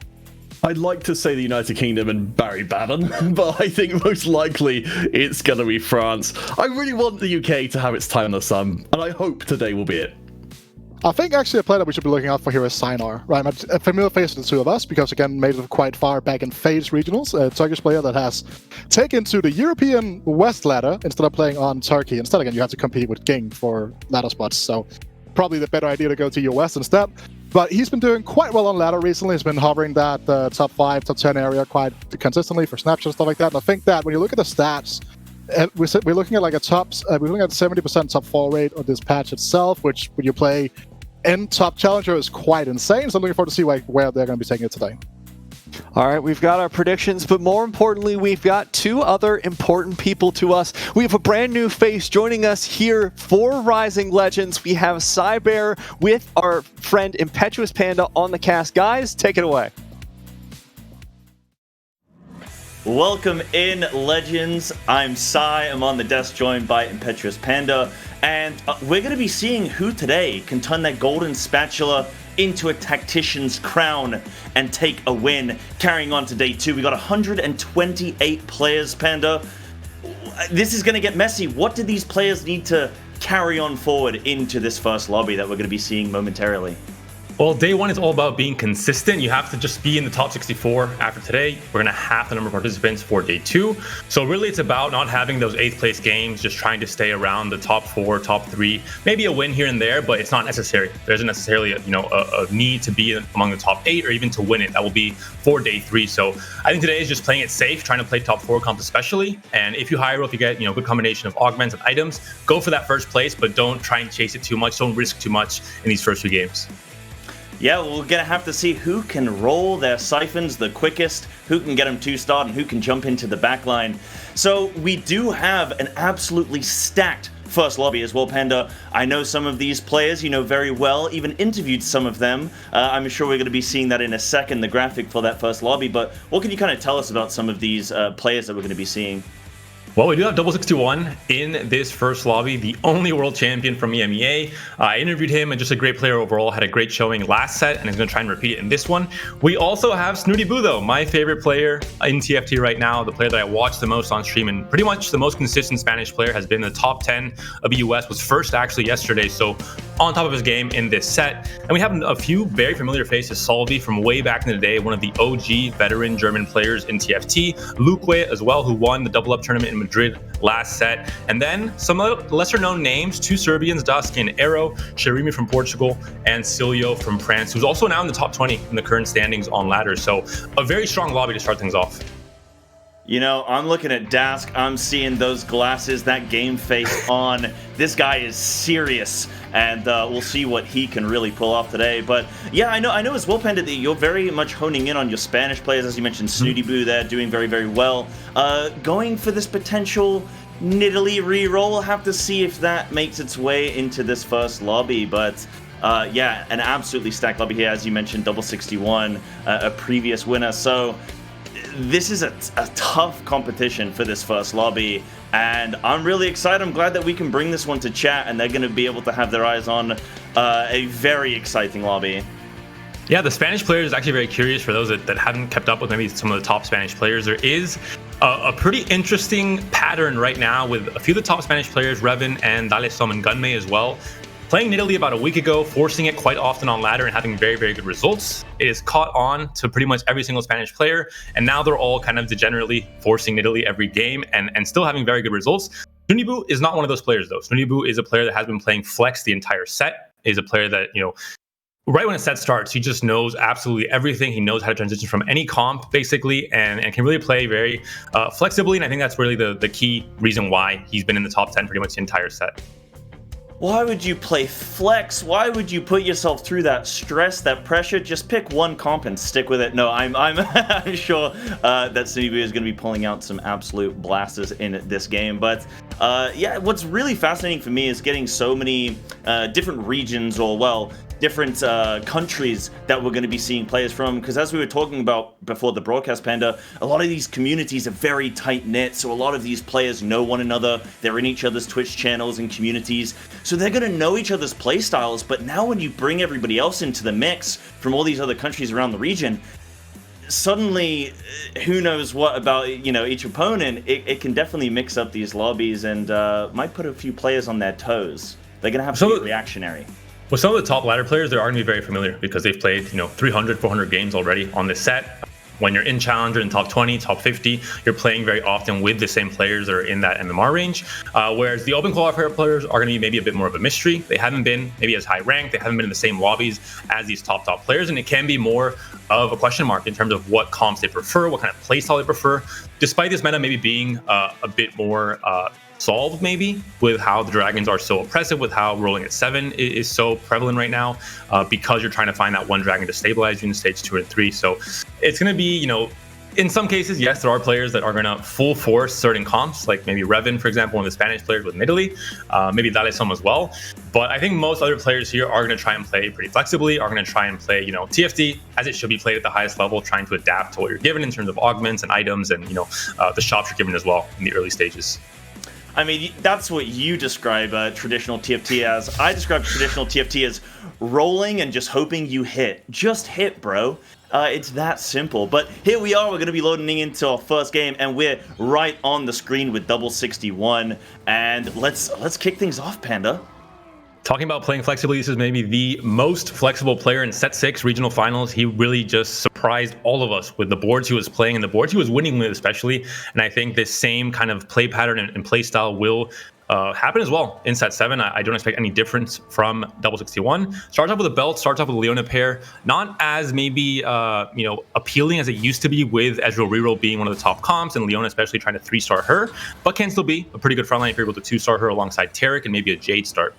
I'd like to say the United Kingdom and Barry Bannon, but I think most likely it's going to be France. I really want the UK to have its time in the sun, and I hope today will be it. I think actually a player that we should be looking out for here is Sinar, right? A familiar face to the two of us, because again, made it quite far back in FaZe regionals, a Turkish player that has taken to the European West ladder instead of playing on Turkey. Instead, again, you have to compete with Ging for ladder spots, so probably the better idea to go to US instead. But he's been doing quite well on ladder recently. He's been hovering that top 5, top 10 area quite consistently for snapshots and stuff like that. And I think that when you look at the stats, we're looking at like we're looking at 70% top fall rate of this patch itself, which when you play in top challenger is quite insane. So I'm looking forward to see where they're going to be taking it today. All right, we've got our predictions, but more importantly, we've got 2 other important people to us. We have a brand new face joining us here for Rising Legends. We have Cybear with our friend Impetuous Panda on the cast. Guys, take it away. Welcome in, Legends. I'm Cy. I'm on the desk joined by Impetuous Panda, and we're going to be seeing who today can turn that golden spatula into a tactician's crown and take a win. Carrying on to day 2, we got 128 players, Panda. This is going to get messy. What do these players need to carry on forward into this first lobby that we're going to be seeing momentarily? Well, day 1 is all about being consistent. You have to just be in the top 64 after today. We're going to half the number of participants for day 2. So really it's about not having those 8th place games, just trying to stay around the top 4, top 3, maybe a win here and there, but it's not necessary. There isn't necessarily a need to be among the top 8 or even to win it. That will be for day 3. So I think today is just playing it safe, trying to play top 4 comps especially. And if you high roll, if you get good combination of augments and items, go for that first place, but don't try and chase it too much. Don't risk too much in these first few games. Yeah, we're going to have to see who can roll their siphons the quickest, who can get them 2-star, and who can jump into the backline. So we do have an absolutely stacked first lobby as well, Panda. I know some of these players you know very well, even interviewed some of them. I'm sure we're going to be seeing that in a second, the graphic for that first lobby, but what can you kind of tell us about some of these players that we're going to be seeing? Well, we do have 61 in this first lobby, the only world champion from EMEA. I interviewed him, and just a great player overall, had a great showing last set, and is going to try and repeat it in this one. We also have Snooty Boo, though, my favorite player in TFT right now, the player that I watch the most on stream, and pretty much the most consistent Spanish player, has been in the top 10 of the US, was first actually yesterday, so on top of his game in this set. And we have a few very familiar faces. Salvi from way back in the day, one of the OG veteran German players in TFT. Luque as well, who won the double up tournament in Madrid last set. And then some lesser known names, 2 Serbians, Dusk and Arrow, Sharimi from Portugal, and Silio from France, who's also now in the top 20 in the current standings on ladder. So a very strong lobby to start things off. You know, I'm looking at Dask, I'm seeing those glasses, that game face on. This guy is serious, and we'll see what he can really pull off today. But yeah, I know as well, Panda, that you're very much honing in on your Spanish players, as you mentioned, Snooty Boo there, doing very, very well. Going for this potential Nidalee reroll, we'll have to see if that makes its way into this first lobby, but yeah, an absolutely stacked lobby here, as you mentioned, 61, a previous winner, so this is a tough competition for this first lobby, and I'm really excited. I'm glad that we can bring this one to chat, and they're going to be able to have their eyes on a very exciting lobby. Yeah, the Spanish players is actually very curious for those that haven't kept up with maybe some of the top Spanish players. There is a pretty interesting pattern right now with a few of the top Spanish players, Revan and Dale Som and Gunmei as well, playing Nidalee about a week ago, forcing it quite often on ladder and having very, very good results. It is caught on to pretty much every single Spanish player, and now they're all kind of degenerately forcing Nidalee every game and still having very good results. Snooty Boo is not one of those players, though. Snooty Boo is a player that has been playing Flex the entire set, is a player that, right when a set starts, he just knows absolutely everything. He knows how to transition from any comp, basically, and can really play very flexibly, and I think that's really the key reason why he's been in the top 10 pretty much the entire set. Why would you play Flex? Why would you put yourself through that stress, that pressure? Just pick one comp and stick with it. No, I'm I'm sure that Snooty Boo is going to be pulling out some absolute blasters in this game. But yeah, what's really fascinating for me is getting so many different regions, or well, different countries that we're going to be seeing players from, because as we were talking about before the broadcast, Panda, a lot of these communities are very tight-knit, so a lot of these players know one another, they're in each other's Twitch channels and communities, so they're going to know each other's playstyles. But now when you bring everybody else into the mix from all these other countries around the region, suddenly who knows what about each opponent. It can definitely mix up these lobbies and might put a few players on their toes. They're going to have to be reactionary. With some of the top ladder players, they are going to be very familiar because they've played 300, 400 games already on this set. when you're in Challenger in top 20, top 50, you're playing very often with the same players that are in that MMR range. Whereas the Open Qualifier players are going to be maybe a bit more of a mystery. They haven't been maybe as high ranked. They haven't been in the same lobbies as these top players. And it can be more of a question mark in terms of what comps they prefer, what kind of playstyle they prefer. Despite this meta maybe being a bit more solved maybe with how the dragons are so oppressive, with how rolling at 7 is so prevalent right now, because you're trying to find that one dragon to stabilize you in stage 2 and 3. So it's going to be, you know, in some cases, yes, there are players that are going to full force certain comps, like maybe Revan, for example, one of the Spanish players with Italy, maybe Dalesom as well. But I think most other players here are going to try and play pretty flexibly, are going to try and play, you know, TFT as it should be played at the highest level, trying to adapt to what you're given in terms of augments and items and, you know, the shops you're given as well in the early stages. I mean, that's what you describe traditional TFT as. I describe traditional TFT as rolling and just hoping you hit. Just hit, bro. It's that simple. But here we are. We're going to be loading into our first game, and we're right on the screen with Double 61. And let's kick things off, Panda. Talking about playing flexibly, this is maybe the most flexible player in Set 6 regional finals. He really just surprised all of us with the boards he was playing and the boards he was winning with especially. And I think this same kind of play pattern and play style will happen as well in Set 7. I don't expect any difference from Double 61. Starts off with a belt, starts off with a Leona pair. Not as maybe appealing as it used to be with Ezreal Reroll being one of the top comps and Leona especially trying to 3-star her, but can still be a pretty good frontline if you're able to 2-star her alongside Taric and maybe a Jade start.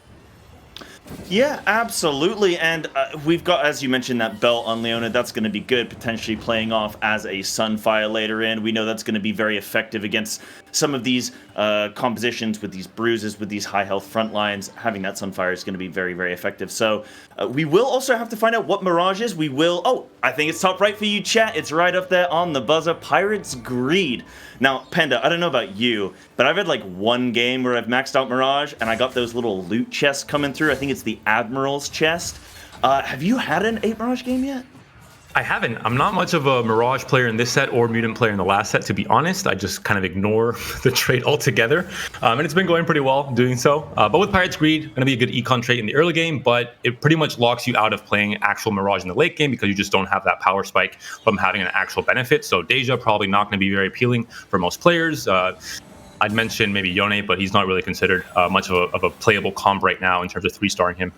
Yeah, absolutely. And we've got, as you mentioned, that belt on Leona. That's going to be good, potentially playing off as a Sunfire later in. We know that's going to be very effective against some of these compositions with these bruises, with these high health front lines. Having that Sunfire is going to be very, very effective. So we will also have to find out what Mirage is. We will... Oh, I think it's top right for you, chat. It's right up there on the buzzer. Pirate's Greed. Now, Panda, I don't know about you, but I've had like one game where I've maxed out Mirage and I got those little loot chests coming through. I think it's the Admiral's chest. Have you had an 8 Mirage game yet? I haven't. I'm not much of a Mirage player in this set or Mutant player in the last set, to be honest. I just kind of ignore the trait altogether. And it's been going pretty well doing so. But with Pirate's Greed, going to be a good econ trait in the early game, but it pretty much locks you out of playing actual Mirage in the late game because you just don't have that power spike from having an actual benefit. So Deja probably not going to be very appealing for most players. I'd mention maybe Yone, but he's not really considered much of a playable comp right now in terms of 3-starring him.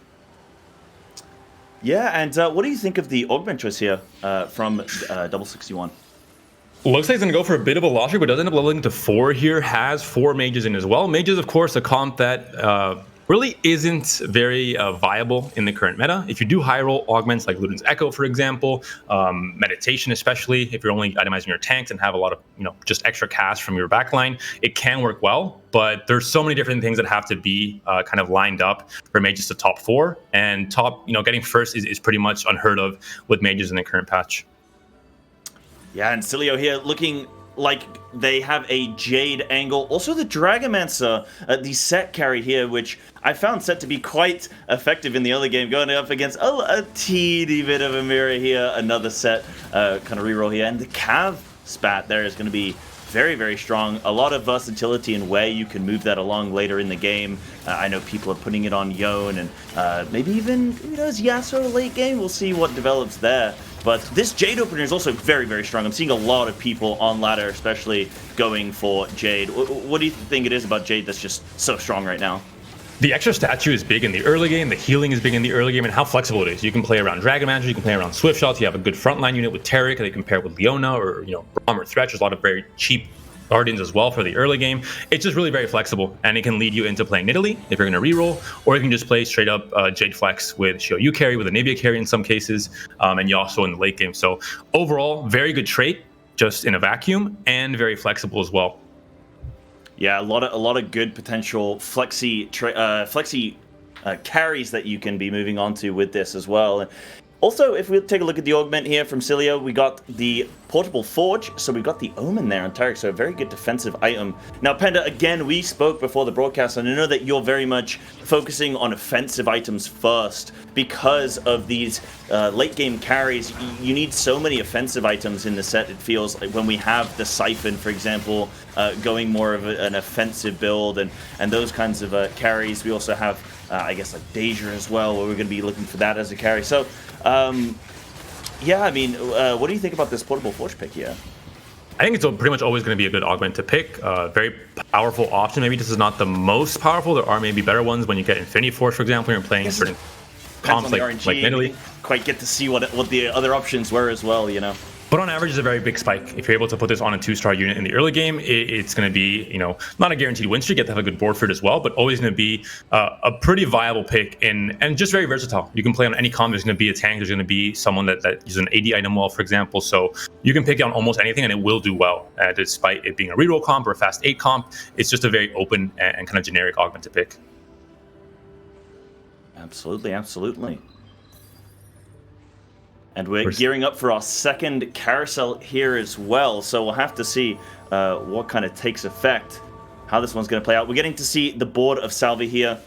Yeah, and what do you think of the augment choice here from Double 61? Looks like he's going to go for a bit of a lottery, but does end up leveling to 4 here. Has 4 mages in as well. Mages, of course, a comp that really isn't very viable in the current meta. If you do high roll augments like Luden's Echo, for example, meditation especially, if you're only itemizing your tanks and have a lot of just extra cast from your backline, it can work well. But there's so many different things that have to be kind of lined up for mages to top 4, and getting first is pretty much unheard of with mages in the current patch. Yeah, and Cilio here looking like they have a Jade angle. Also the Dragomancer, the set carry here, which I found set to be quite effective in the early game, going up against a teeny bit of a mirror here. Another set kind of reroll here. And the Cav spat there is going to be very, very strong. A lot of versatility in where you can move that along later in the game. I know people are putting it on Yone and maybe even, as Yasuo late game. We'll see what develops there. But this Jade opener is also very, very strong. I'm seeing a lot of people on ladder, especially going for Jade. What do you think it is about Jade that's just so strong right now? The extra statue is big in the early game, the healing is big in the early game, and how flexible it is. You can play around Dragon Manager, you can play around Swift Shots, you have a good frontline unit with Taric, they can pair with Leona or Braum or Thresh. There's a lot of very cheap Guardians as well for the early game. It's just really very flexible, and it can lead you into playing Nidalee if you're going to reroll, or you can just play straight up Jade Flex with Xiaoyu carry, with a Nibia carry in some cases, and Yasuo in the late game. So overall, very good trait, just in a vacuum, and very flexible as well. Yeah, a lot of good potential flexi carries that you can be moving on to with this as well. And also, if we take a look at the augment here from Cilio, we got the Portable Forge, so we got the Omen there on Taric, so a very good defensive item. Now, Panda, again, we spoke before the broadcast, and I know that you're very much focusing on offensive items first because of these late game carries. You need so many offensive items in the set, it feels like, when we have the Siphon, for example, going more of an offensive build and those kinds of carries. We also have, I guess, like Deja as well, where we're going to be looking for that as a carry. So, Yeah, I mean, what do you think about this Portable Forge pick here? I think it's pretty much always going to be a good augment to pick. Very powerful option. Maybe this is not the most powerful. There are maybe better ones when you get Infinity Force, for example. You're playing certain comps like Italy. Quite get to see what the other options were as well, you know. But on average, it's a very big spike. If you're able to put this on a 2-star unit in the early game, it's going to be, not a guaranteed win streak. You have to have a good board for it as well, but always going to be a pretty viable pick and just very versatile. You can play on any comp. There's going to be a tank. There's going to be someone that uses an AD item well, for example. So you can pick it on almost anything, and it will do well. Despite it being a reroll comp or a fast 8 comp, it's just a very open and kind of generic augment to pick. Absolutely, absolutely. And we're gearing up for our second carousel here as well, so we'll have to see what kind of takes effect, how this one's going to play out. We're getting to see the board of Salvi here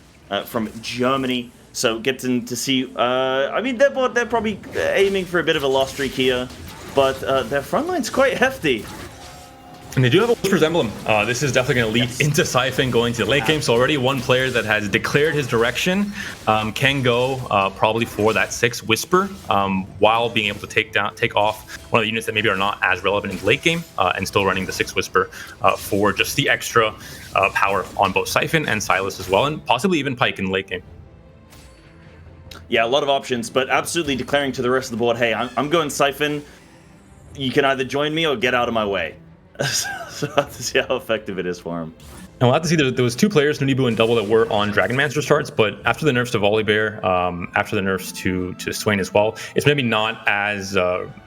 from Germany, so getting to see, I mean, they're probably aiming for a bit of a loss streak here, but their front line's quite hefty. And they do have a Whisper's Emblem. This is definitely going to lead into Siphon going to the late game. So already one player that has declared his direction can go probably for that 6 Whisper while being able to take off one of the units that maybe are not as relevant in the late game and still running the 6 Whisper for just the extra power on both Siphon and Silas as well, and possibly even Pike in the late game. Yeah, a lot of options, but absolutely declaring to the rest of the board, hey, I'm going Siphon. You can either join me or get out of my way. So we'll have to see how effective it is for him. And we'll have to see there was 2 players, Nunibu and Double, that were on Dragonmancer starts, but after the nerfs to Volibear, after the nerfs to Swain as well, it's maybe not as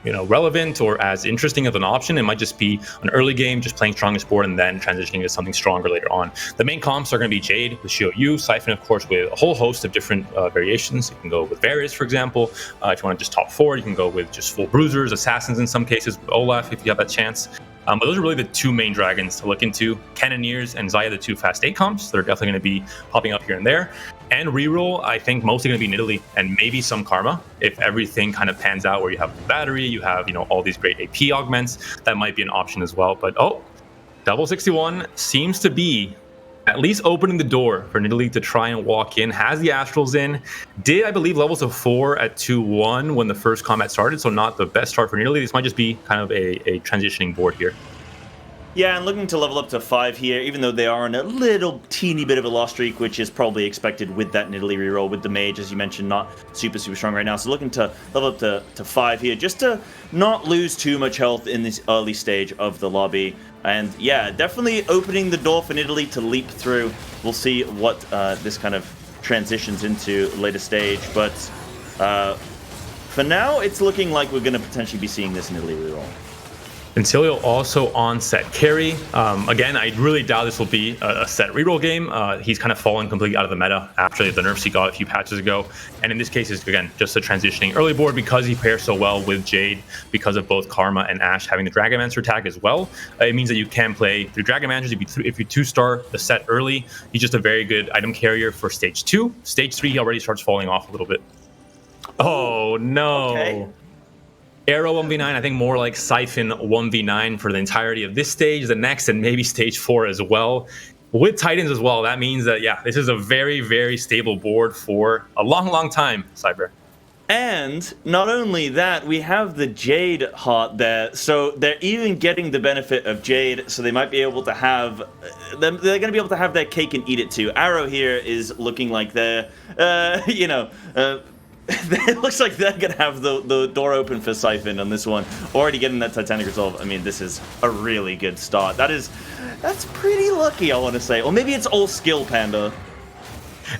relevant or as interesting of an option. It might just be an early game, just playing strongest board and then transitioning to something stronger later on. The main comps are going to be Jade with Shio-Yu, Siphon, of course, with a whole host of different variations. You can go with Varus, for example. If you want to just top 4, you can go with just full Bruisers, Assassins in some cases, with Olaf if you have that chance. But those are really the 2 main dragons to look into. Cannoneers and Zaya, the 2 fast 8 comps. They're definitely going to be popping up here and there. And reroll, I think mostly going to be Nidalee and maybe some Karma. If everything kind of pans out where you have the battery, you have all these great AP augments, that might be an option as well. But Double 61 seems to be at least opening the door for Nidalee to try and walk in. Has the Astrals in. Did, I believe, levels of 4 at 2-1 when the first combat started, so not the best start for Nidalee. This might just be kind of a transitioning board here. Yeah, and looking to level up to 5 here, even though they are on a little teeny bit of a loss streak, which is probably expected with that Nidalee reroll with the mage, as you mentioned, not super strong right now. So looking to level up to 5 here, just to not lose too much health in this early stage of the lobby. And yeah, definitely opening the door for Nidalee to leap through. We'll see what this kind of transitions into later stage. But for now, it's looking like we're going to potentially be seeing this Nidalee reroll. Concilio also on set carry. Again, I really doubt this will be a set reroll game. He's kind of fallen completely out of the meta after the nerfs he got a few patches ago. And in this case, it's, again, just a transitioning early board because he pairs so well with Jade, because of both Karma and Ashe having the Dragonmancer tag as well. It means that you can play through Dragonmancers if you 2-star the set early. He's just a very good item carrier for stage 2. Stage 3, he already starts falling off a little bit. Oh, no. Okay. Arrow 1v9, I think more like Siphon 1v9 for the entirety of this stage, the next, and maybe stage 4 as well. With Titans as well, that means that, yeah, this is a very, very stable board for a long, long time, Cyber. And not only that, we have the Jade heart there, so they're even getting the benefit of Jade, so they might be able to have, they're going to be able to have their cake and eat it too. Arrow here is looking like they're, it looks like they're going to have the door open for Siphon on this one. Already getting that Titanic Resolve. I mean, this is a really good start. That's pretty lucky, I want to say. Or maybe it's all skill, Panda.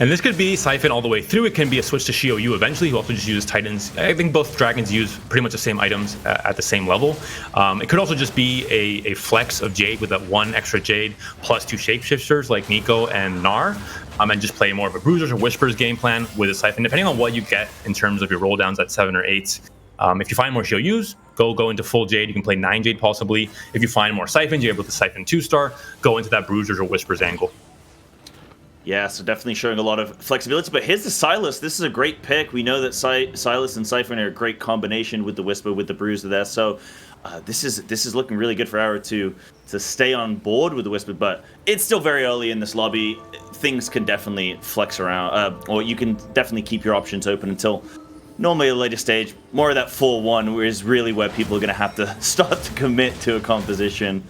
And this could be Siphon all the way through. It can be a switch to Shio-Yu eventually, who also just uses Titans. I think both dragons use pretty much the same items at the same level. It could also just be a flex of Jade with that 1 extra Jade plus 2 shapeshifters like Nico and Gnar. And just play more of a Bruisers or Whispers game plan with a Siphon, depending on what you get in terms of your roll downs at 7 or 8. If you find more Shio-Yus, go into full Jade. You can play 9 Jade possibly. If you find more Siphons, you're able to Siphon 2-star, go into that Bruisers or Whispers angle. Yeah, so definitely showing a lot of flexibility. But here's the Silas. This is a great pick. We know that Silas and Siphon are a great combination with the Whisper, with the Bruiser there. So this is looking really good for Arrow to stay on board with the Whisper. But it's still very early in this lobby. Things can definitely flex around, or you can definitely keep your options open until normally a later stage, more of that 4-1 is really where people are going to have to start to commit to a composition.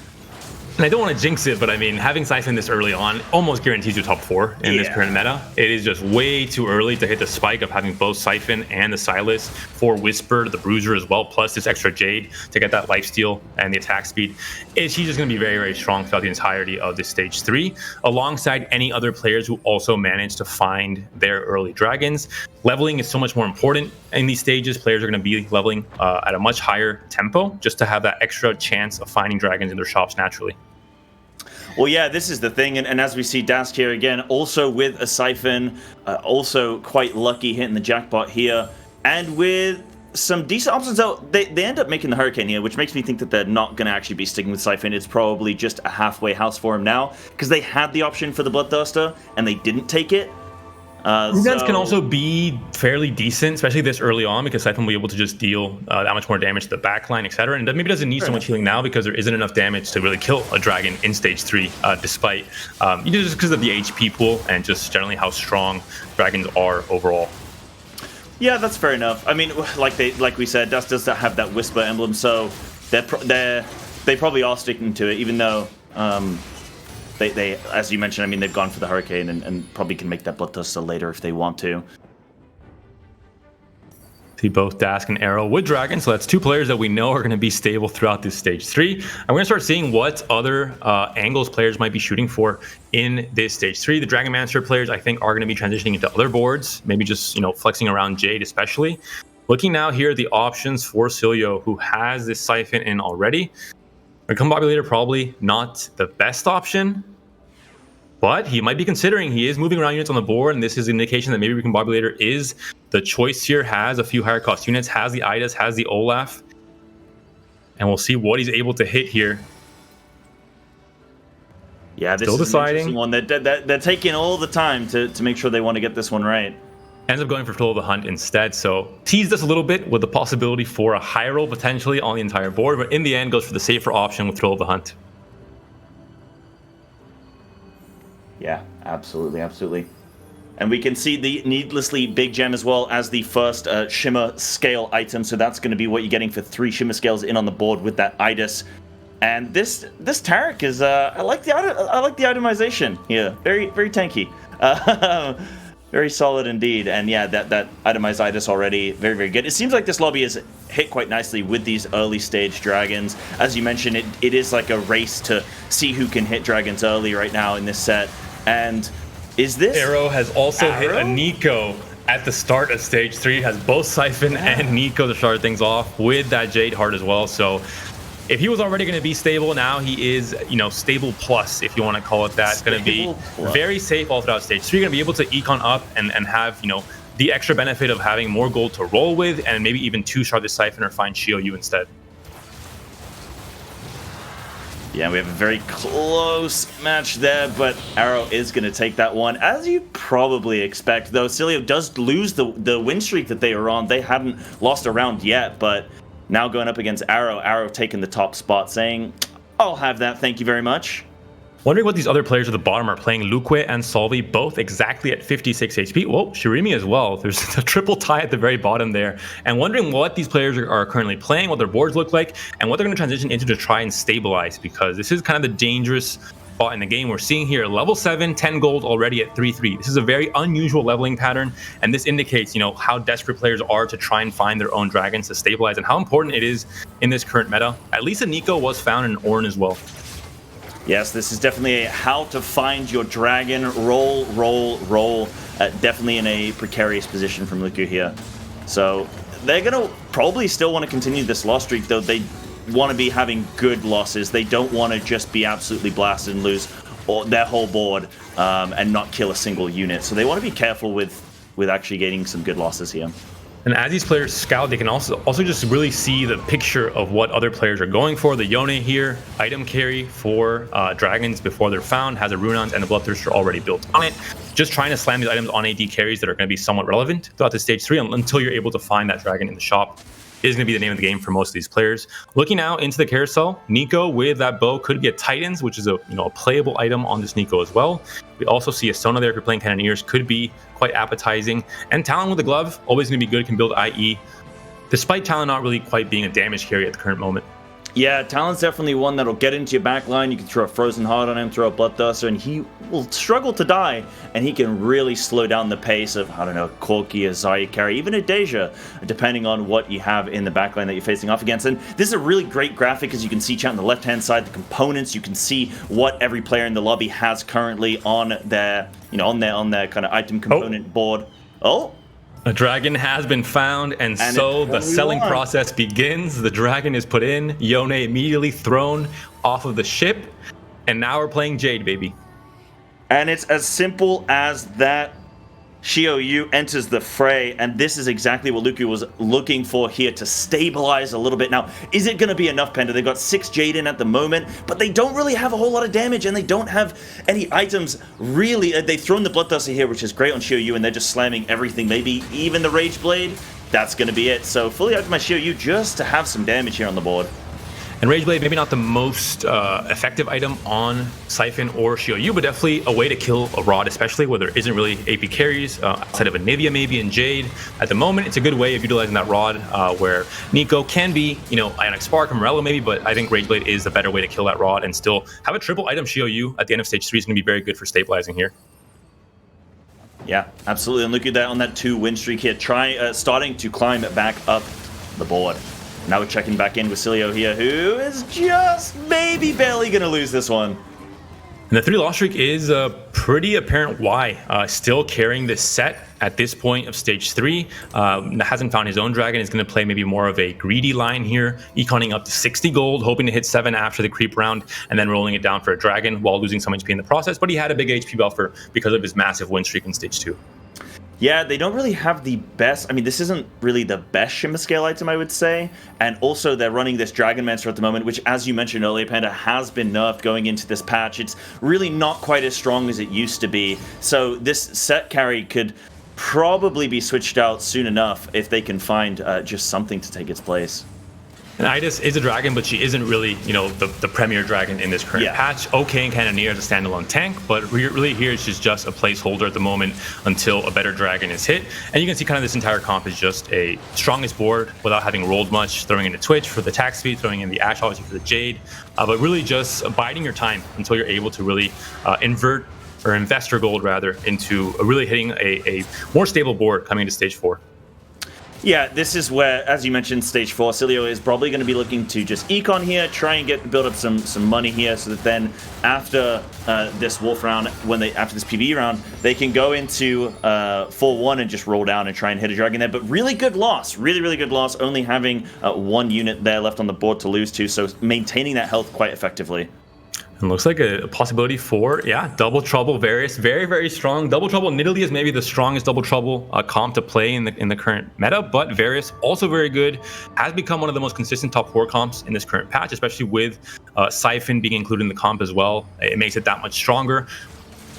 And I don't want to jinx it, but I mean, having Siphon this early on almost guarantees you top 4 in this current meta. It is just way too early to hit the spike of having both Siphon and the Silas for Whisper, the Bruiser as well, plus this extra Jade to get that lifesteal and the attack speed. She's just going to be very, very strong throughout the entirety of this stage 3, alongside any other players who also manage to find their early dragons. Leveling is so much more important in these stages. Players are going to be leveling at a much higher tempo just to have that extra chance of finding dragons in their shops naturally. Well, yeah, this is the thing, and as we see Dask here again, also with a Siphon, also quite lucky hitting the jackpot here, and with some decent options out, they end up making the Hurricane here, which makes me think that they're not going to actually be sticking with Siphon. It's probably just a halfway house for him now, because they had the option for the Bloodthirster, and they didn't take it. Runes can also be fairly decent, especially this early on, because Siphon will be able to just deal that much more damage to the backline, etc. And maybe doesn't need so much healing now because there isn't enough damage to really kill a dragon in stage 3, despite just because of the HP pool and just generally how strong dragons are overall. Yeah, that's fair enough. I mean, like we said, Dust does have that Whisper emblem, so they probably are sticking to it, even though they, as you mentioned, I mean, they've gone for the Hurricane and probably can make that Bloodthirster later if they want to. See both Dask and Arrow with Dragon, so that's 2 players that we know are going to be stable throughout this stage 3. And we're going to start seeing what other angles players might be shooting for in this stage 3. The Dragon Master players, I think, are going to be transitioning into other boards, maybe just flexing around Jade especially. Looking now here at the options for Cilio, who has this Siphon in already. Recombobulator probably not the best option, but he might be considering. He is moving around units on the board, and this is an indication that maybe Recombobulator is the choice here. Has a few higher cost units, has the Idas, has the Olaf, and we'll see what he's able to hit here. Yeah, this Still is deciding. An interesting one. They're taking all the time to make sure they want to get this one right. Ends up going for Thrill of the Hunt instead, so teased us a little bit with the possibility for a high roll potentially on the entire board, but in the end goes for the safer option with Thrill of the Hunt. Yeah, absolutely, absolutely. And we can see the needlessly big gem as well as the first Shimmer scale item, so that's going to be what you're getting for 3 Shimmer scales in on the board with that Idas. And this Taric is I like the itemization here, very tanky. Very solid indeed, and yeah, that itemized Idas already, very, very good. It seems like this lobby is hit quite nicely with these early stage dragons. As you mentioned, it is like a race to see who can hit dragons early right now in this set. And is this... Arrow has also hit a Nico at the start of stage 3, has both Siphon and Nico to start things off with that Jade Heart as well, so... If he was already going to be stable, now he is, stable plus, if you want to call it that. It's going to be very safe all throughout stage 3. You're going to be able to econ up and have, the extra benefit of having more gold to roll with, and maybe even 2-shard the Siphon or find Shio Yu instead. Yeah, we have a very close match there, but Arrow is going to take that one, as you probably expect. Though Cilio does lose the win streak that they were on. They hadn't lost a round yet, but... Now going up against Arrow. Arrow taking the top spot, saying, I'll have that, thank you very much. Wondering what these other players at the bottom are playing. Luque and Solvi both exactly at 56 HP. Whoa, Shirimi as well. There's a triple tie at the very bottom there. And wondering what these players are currently playing, what their boards look like, and what they're going to transition into to try and stabilize, because this is kind of the dangerous spot in the game. We're seeing here level 7, 10 gold already at 3-3. This is a very unusual leveling pattern, and this indicates, how desperate players are to try and find their own dragons to stabilize, and how important it is in this current meta. At least a Nico was found in Ornn as well. Yes, this is definitely a how to find your dragon. Roll. Definitely in a precarious position from Luku here. So they're going to probably still want to continue this loss streak, though. They want to be having good losses. They don't want to just be absolutely blasted and lose their whole board and not kill a single unit. So they want to be careful with actually getting some good losses here. And as these players scout, they can also just really see the picture of what other players are going for. The Yone here, item carry for dragons before they're found, has a Runons and a Bloodthirster already built on it. Just trying to slam these items on AD carries that are going to be somewhat relevant throughout the stage 3 until you're able to find that dragon in the shop. is going to be the name of the game for most of these players. Looking out into the carousel, Nico with that bow could get Titans, which is a playable item on this Nico as well. We also see a Sona there if you're playing Cannoneers, could be quite appetizing. And Talon with the glove, always going to be good, can build IE, despite Talon not really quite being a damage carry at the current moment. Yeah, Talon's definitely one that'll get into your back line. You can throw a Frozen Heart on him, throw a Bloodthirster, and he will struggle to die, and he can really slow down the pace of, I don't know, Corki, a Zarya carry, even a Deja, depending on what you have in the back line that you're facing off against. And this is a really great graphic, as you can see, chat on the left-hand side, the components. You can see what every player in the lobby has currently on their, on their kind of item component board. Oh! A dragon has been found, and so the selling process begins. The dragon is put in, Yone immediately thrown off of the ship, and now we're playing Jade, baby. And it's as simple as that. Xiao Yu enters the fray, and this is exactly what Luku was looking for here, to stabilize a little bit. Now, is it going to be enough, Panda? They've got 6 Jade in at the moment, but they don't really have a whole lot of damage, and they don't have any items, really. They've thrown the Bloodthirster here, which is great on Xiao Yu, and they're just slamming everything. Maybe even the Rage Blade. That's going to be it. So, fully optimized Xiao Yu just to have some damage here on the board. And Rage Blade, maybe not the most effective item on Siphon or Xiao Yu, but definitely a way to kill a Rod, especially where there isn't really AP carries outside of a Nivea maybe and Jade. At the moment, it's a good way of utilizing that Rod where Nico can be, Ionic Spark or Morello maybe, but I think Rage Blade is the better way to kill that Rod and still have a triple item Xiao Yu at the end of stage 3 is going to be very good for stabilizing here. Yeah, absolutely. And look at that on that 2-win streak here, starting to climb it back up the board. Now we're checking back in with Cilio here, who is just maybe barely going to lose this one. And the 3-loss streak is pretty apparent why. Still carrying this set at this point of stage 3. Hasn't found his own dragon. Is going to play maybe more of a greedy line here, econing up to 60 gold, hoping to hit 7 after the creep round, and then rolling it down for a dragon while losing some HP in the process. But he had a big HP buffer because of his massive win streak in stage 2. Yeah, they don't really have the best. I mean, this isn't really the best Shimmer Scale item, I would say. And also, they're running this Dragonmancer at the moment, which, as you mentioned earlier, Panda, has been nerfed going into this patch. It's really not quite as strong as it used to be. So this set carry could probably be switched out soon enough if they can find just something to take its place. And Idas is a dragon, but she isn't really, the premier dragon in this current patch. Okay in Cannoneer as a standalone tank, but really here she's just a placeholder at the moment until a better dragon is hit. And you can see kind of this entire comp is just a strongest board without having rolled much, throwing in a Twitch for the attack speed, throwing in the Ash obviously for the Jade, but really just biding your time until you're able to really invert or invest your gold rather into really hitting a more stable board coming into stage 4. Yeah, this is where, as you mentioned, stage 4, Cilio is probably going to be looking to just econ here, try and build up some money here, so that then after this Wolf round, after this PvE round, they can go into 4-1 and just roll down and try and hit a dragon there. But really good loss, really good loss, only having 1 unit there left on the board to lose to, so maintaining that health quite effectively. And looks like a possibility for, Double Trouble Varus. Very, very strong. Double Trouble Nidalee is maybe the strongest Double Trouble comp to play in the current meta, but Varus also very good. Has become one of the most consistent top 4 comps in this current patch, especially with Siphon being included in the comp as well. It makes it that much stronger.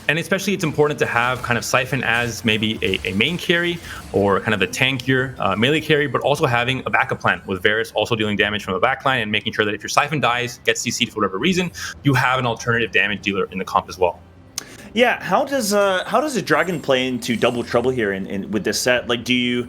And especially it's important to have kind of Siphon as maybe a main carry or kind of the tankier melee carry, but also having a backup plan with Varus also dealing damage from the backline and making sure that if your Siphon dies, gets CC'd for whatever reason, you have an alternative damage dealer in the comp as well. Yeah, how does a dragon play into Double Trouble here with this set? Like, do you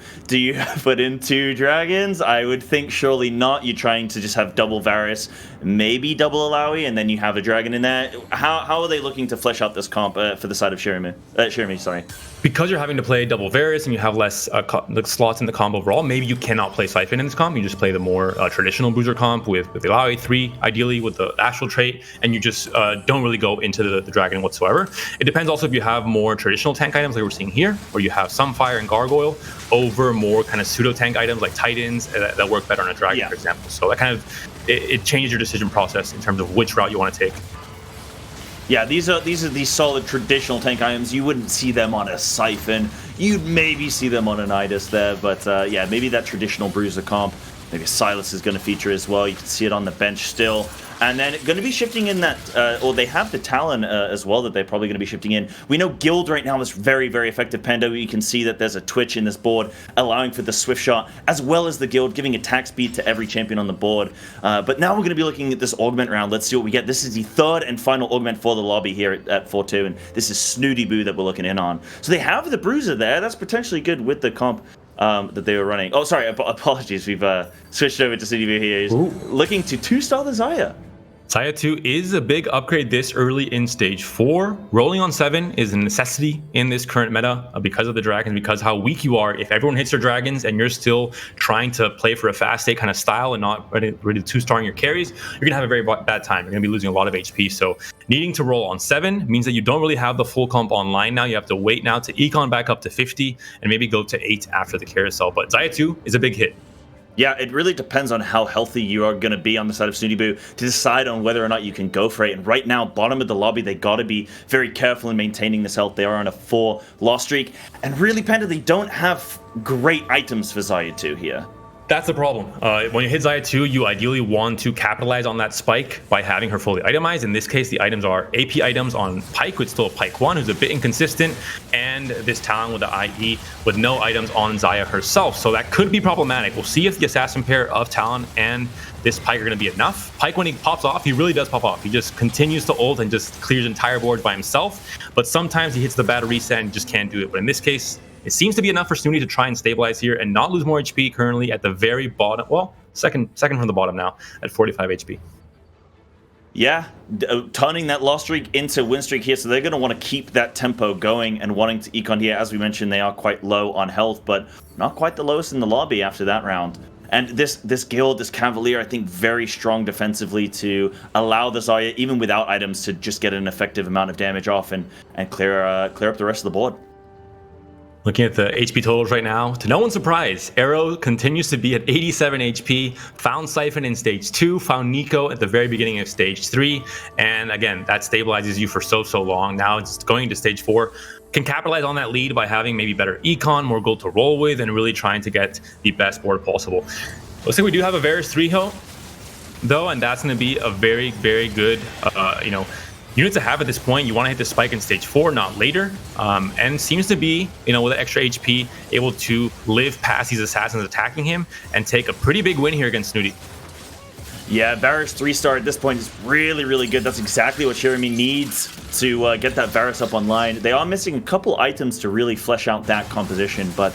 put in 2 dragons? I would think surely not. You're trying to just have double Varus, maybe double Alawi, and then you have a dragon in there. How are they looking to flesh out this comp for the side of Shirami? Sorry. Because you're having to play double Varus and you have less the slots in the comp overall, maybe you cannot play Siphon in this comp. You just play the more traditional Bruiser comp with the Alawi 3, ideally with the Astral trait, and you just don't really go into the dragon whatsoever. It depends also if you have more traditional tank items like we're seeing here, or you have Sunfire and Gargoyle over more kind of pseudo tank items like Titans that work better on a dragon, for example. So that kind of it changes your decision process in terms of which route you want to take. Yeah, these are these solid traditional tank items. You wouldn't see them on a Siphon. You'd maybe see them on an Idas there, but maybe that traditional Bruiser comp. Maybe Silas is going to feature as well. You can see it on the bench still. And then going to be shifting in that, or they have the Talon as well that they're probably going to be shifting in. We know Guild right now is very, very effective. Panda, you can see that there's a twitch in this board, allowing for the Swift Shot, as well as the Guild, giving attack speed to every champion on the board. But now we're going to be looking at this Augment round. Let's see what we get. This is the third and final Augment for the lobby here at 4-2, and this is Snooty Boo that we're looking in on. So they have the Bruiser there. That's potentially good with the comp that they were running. Oh, sorry, apologies. We've switched over to Snooty Boo here. He's looking to 2-star the Xayah. Xayah 2 is a big upgrade this early in stage 4. Rolling on 7 is a necessity in this current meta because of the dragons, because how weak you are. If everyone hits their dragons and you're still trying to play for a fast state kind of style and not ready to 2-starring your carries, you're going to have a very bad time. You're going to be losing a lot of HP. So needing to roll on 7 means that you don't really have the full comp online now. You have to wait now to econ back up to 50 and maybe go to 8 after the carousel. But Xayah 2 is a big hit. Yeah, it really depends on how healthy you are going to be on the side of Snooty Boo to decide on whether or not you can go for it. And right now, bottom of the lobby, they got to be very careful in maintaining this health. They are on a 4 loss streak. And really, Panda, they don't have great items for Xayah 2 here. That's the problem. When you hit Xayah 2, you ideally want to capitalize on that spike by having her fully itemized. In this case, the items are AP items on Pyke, with still a Pyke 1, who's a bit inconsistent, and this Talon with the IE with no items on Xayah herself. So that could be problematic. We'll see if the assassin pair of Talon and this Pyke are going to be enough. Pyke, when he pops off, he really does pop off. He just continues to ult and just clears entire boards by himself. But sometimes he hits the bad reset and just can't do it. But in this case, it seems to be enough for Snooty to try and stabilize here and not lose more HP currently at the very bottom. Well, second from the bottom now at 45 HP. Yeah, turning that loss streak into win streak here, so they're going to want to keep that tempo going and wanting to econ here. As we mentioned, they are quite low on health, but not quite the lowest in the lobby after that round. And this Guild, this Cavalier, I think very strong defensively to allow the Xayah, even without items, to just get an effective amount of damage off and clear up the rest of the board. Looking at the HP totals right now, to no one's surprise, Arrow continues to be at 87 HP, found Siphon in stage 2, found Nico at the very beginning of stage 3, and again, that stabilizes you for so long. Now it's going into stage 4. Can capitalize on that lead by having maybe better econ, more gold to roll with, and really trying to get the best board possible. Looks like we do have a Varus 3-ho, though, and that's going to be a very, very good, unit to have at this point. You want to hit the spike in stage 4, not later. And seems to be, with the extra HP, able to live past these assassins attacking him and take a pretty big win here against Snooty. Yeah, Varus 3-star at this point is really, really good. That's exactly what Jeremy needs to get that Varus up online. They are missing a couple items to really flesh out that composition, but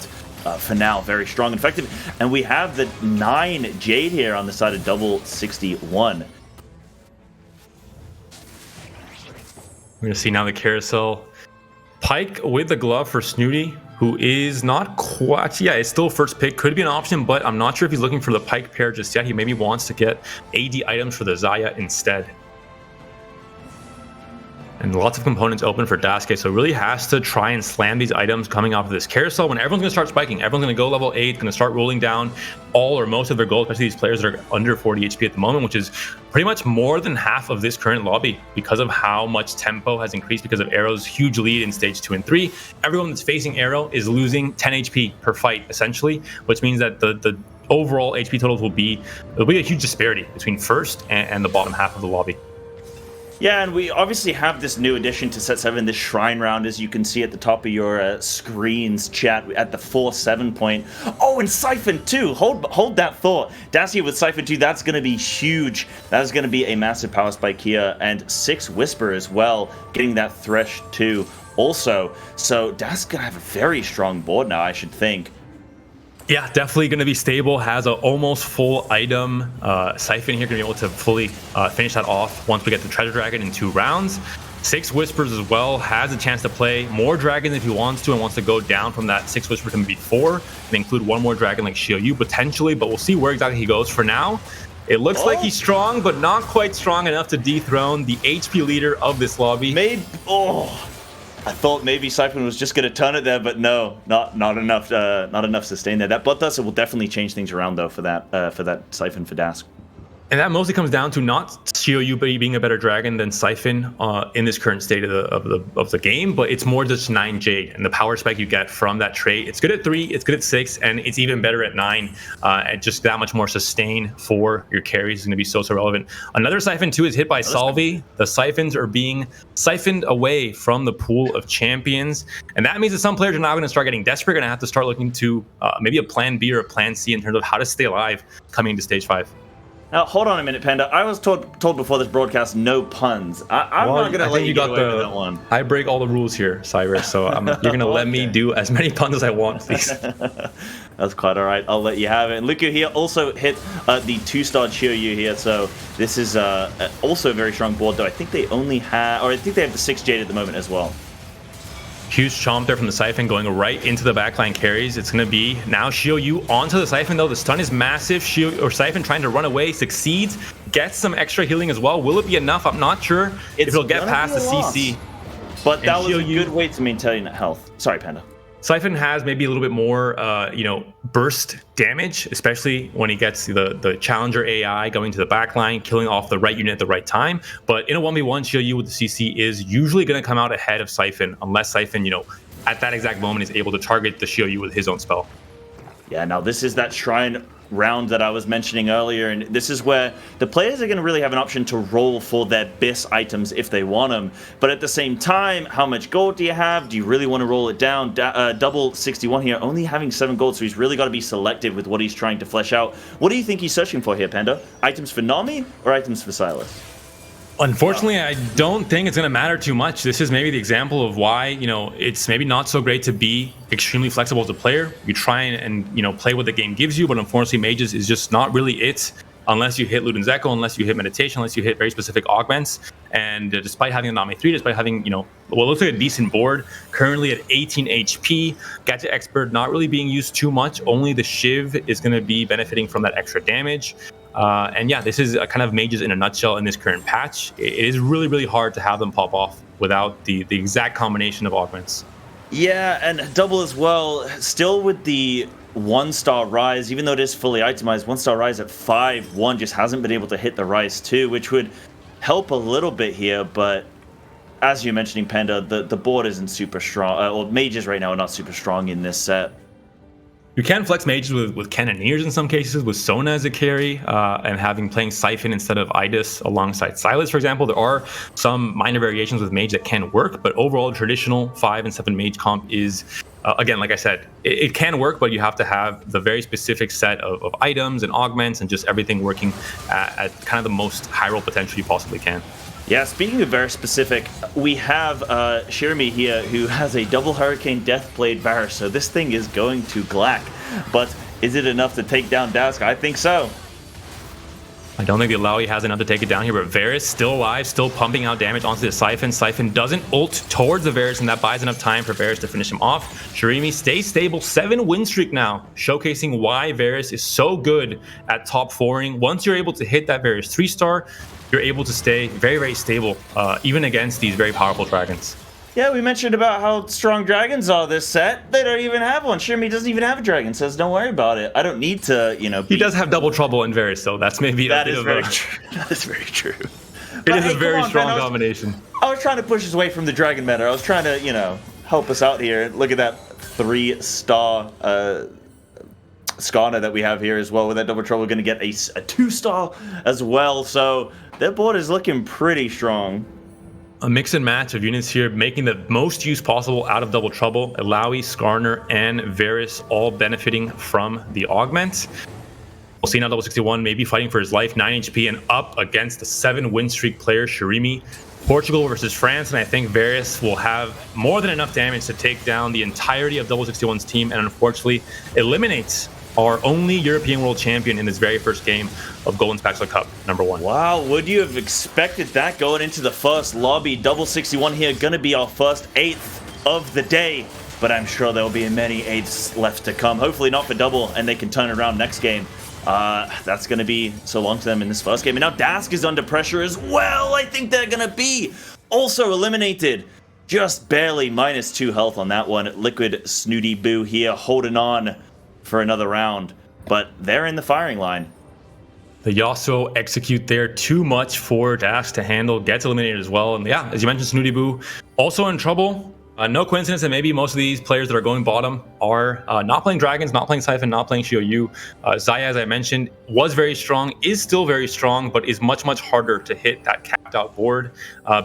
for now, very strong and effective. And we have the 9 Jade here on the side of double 61. We're going to see now the carousel. Pyke with the glove for Snooty, who is not quite... Yeah, it's still first pick. Could be an option, but I'm not sure if he's looking for the Pyke pair just yet. He maybe wants to get AD items for the Xayah instead. And lots of components open for Daisuke, so really has to try and slam these items coming off of this carousel. When everyone's going to start spiking, everyone's going to go level 8, going to start rolling down all or most of their gold, especially these players that are under 40 HP at the moment, which is pretty much more than half of this current lobby because of how much tempo has increased because of Arrow's huge lead in stage 2 and 3. Everyone that's facing Arrow is losing 10 HP per fight, essentially, which means that the overall HP totals will be a huge disparity between first and the bottom half of the lobby. Yeah, and we obviously have this new addition to Set 7, this Shrine round, as you can see at the top of your screens, chat, at the 4-7 point. Oh, and Siphon 2! Hold that thought. Dacia with Siphon 2, that's going to be huge. That is going to be a massive power spike here. And 6 Whisper as well, getting that Thresh 2 also. So Dacia's going to have a very strong board now, I should think. Yeah, definitely going to be stable. Has a almost full item. Siphon here going to be able to fully finish that off once we get the Treasure Dragon in 2 rounds. 6 Whispers as well. Has a chance to play more dragons if he wants to and wants to go down from that 6 Whispers to maybe 4 and include one more dragon like Xiaoyu potentially, but we'll see where exactly he goes. For now, it looks like he's strong, but not quite strong enough to dethrone the HP leader of this lobby. I thought maybe Siphon was just going to turn it there, but no, not enough sustain there. That Bloodthirster will definitely change things around though for that Siphon for Dask. And that mostly comes down to not Shiryu being a better dragon than Siphon in this current state of the game, but it's more just 9 Jade and the power spike you get from that trait. It's good at 3, it's good at 6, and it's even better at 9. And just that much more sustain for your carries is going to be so relevant. Another Siphon too is hit by Salvi. The Siphons are being siphoned away from the pool of champions, and that means that some players are now going to start getting desperate, going to have to start looking to maybe a plan B or a plan C in terms of how to stay alive coming into stage 5. Now, hold on a minute, Panda. I was told before this broadcast, no puns. I'm not going to let you get away with that one. I break all the rules here, Cyrus, so you're going to let me do as many puns as I want, please. That's quite all right. I'll let you have it. And Liku here also hit the 2-star Shiryu here, so this is also a very strong board, though I think they only have, or I think they have the 6 Jade at the moment as well. Huge chomp there from the Siphon going right into the backline carries. It's going to be now Shiryu onto the Siphon, though. The stun is massive. Siphon trying to run away, succeeds, gets some extra healing as well. Will it be enough? I'm not sure if it'll get past the CC. But that was a good way to maintain health. Sorry, Panda. Siphon has maybe a little bit more, burst damage, especially when he gets the challenger AI going to the backline, killing off the right unit at the right time. But in a 1v1, Shiryu with the CC is usually going to come out ahead of Siphon, unless Siphon, at that exact moment is able to target the Shiryu with his own spell. Yeah, now this is that Shrine round that I was mentioning earlier, and this is where the players are going to really have an option to roll for their BIS items if they want them. But at the same time, how much gold do you have? Do you really want to roll it down? Double 61 here, only having 7 gold, so he's really got to be selective with what he's trying to flesh out. What do you think he's searching for here, Panda? Items for Nami or items for Silas? Unfortunately, I don't think it's going to matter too much. This is maybe the example of why, it's maybe not so great to be extremely flexible as a player. You try and play what the game gives you, but unfortunately, Mages is just not really it unless you hit Luden's Echo, unless you hit Meditation, unless you hit very specific augments. And despite having a Nami 3, despite having, what looks like a decent board, currently at 18 HP, Gadget Expert not really being used too much. Only the Shiv is going to be benefiting from that extra damage. And yeah, this is a kind of Mages in a nutshell in this current patch. It is really, really hard to have them pop off without the exact combination of augments. Yeah, and double as well. Still with the 1-star rise, even though it is fully itemized, 1-star rise at 5-1 just hasn't been able to hit the rise 2, which would help a little bit here. But as you're mentioning, Panda, the board isn't super strong. Or Mages right now are not super strong in this set. You can flex Mages with Cannoneers in some cases, with Sona as a carry, and playing Siphon instead of Idis alongside Silas, for example. There are some minor variations with Mage that can work, but overall, traditional 5 and 7 Mage comp is, again, like I said, it can work, but you have to have the very specific set of items and augments and just everything working at kind of the most high roll potential you possibly can. Yeah, speaking of very specific, we have Shirmi here who has a double Hurricane Deathblade Varus, so this thing is going to Glack. But is it enough to take down Dask? I think so. I don't think the Alawi has enough to take it down here, but Varus still alive, still pumping out damage onto the Siphon. Siphon doesn't ult towards the Varus, and that buys enough time for Varus to finish him off. Shirimi stays stable, 7 win streak now, showcasing why Varus is so good at top 4ing. Once you're able to hit that Varus 3-star, you're able to stay very, very stable, even against these very powerful dragons. Yeah, we mentioned about how strong dragons are this set. They don't even have one. Shirmi doesn't even have a dragon, says don't worry about it. I don't need to, He does have double trouble in Varus, though. That's maybe that is very true. That is very true. It is a very strong combination. I was trying to push us away from the dragon meta. I was trying to, help us out here. Look at that 3-star Skarner that we have here as well. With that double trouble, going to get a 2-star as well. So their board is looking pretty strong. A mix and match of units here, making the most use possible out of Double Trouble. Alawi, Skarner, and Varus all benefiting from the augment. We'll see now Double 61 maybe fighting for his life, 9 HP and up against the 7 win streak player Shirimi. Portugal versus France, and I think Varus will have more than enough damage to take down the entirety of Double 61's team and unfortunately eliminates our only European World Champion in this very first game of Golden Spatula Cup, #1. Wow, would you have expected that going into the first lobby? Double 61 here, gonna be our first 8th of the day, but I'm sure there will be many 8ths left to come. Hopefully not for Double, and they can turn it around next game. That's gonna be so long to them in this first game. And now Dask is under pressure as well. I think they're gonna be also eliminated. Just barely, -2 health on that one. Liquid Snooty Boo here holding on for another round, but they're in the firing line. The Yasuo execute there, too much for Dash to handle, gets eliminated as well. And yeah, as you mentioned, Snooty Boo also in trouble. No coincidence that maybe most of these players that are going bottom are not playing Dragons, not playing Siphon, not playing Xiaoyu. Xayah, as I mentioned, was very strong, is still very strong, but is much, much harder to hit that capped out board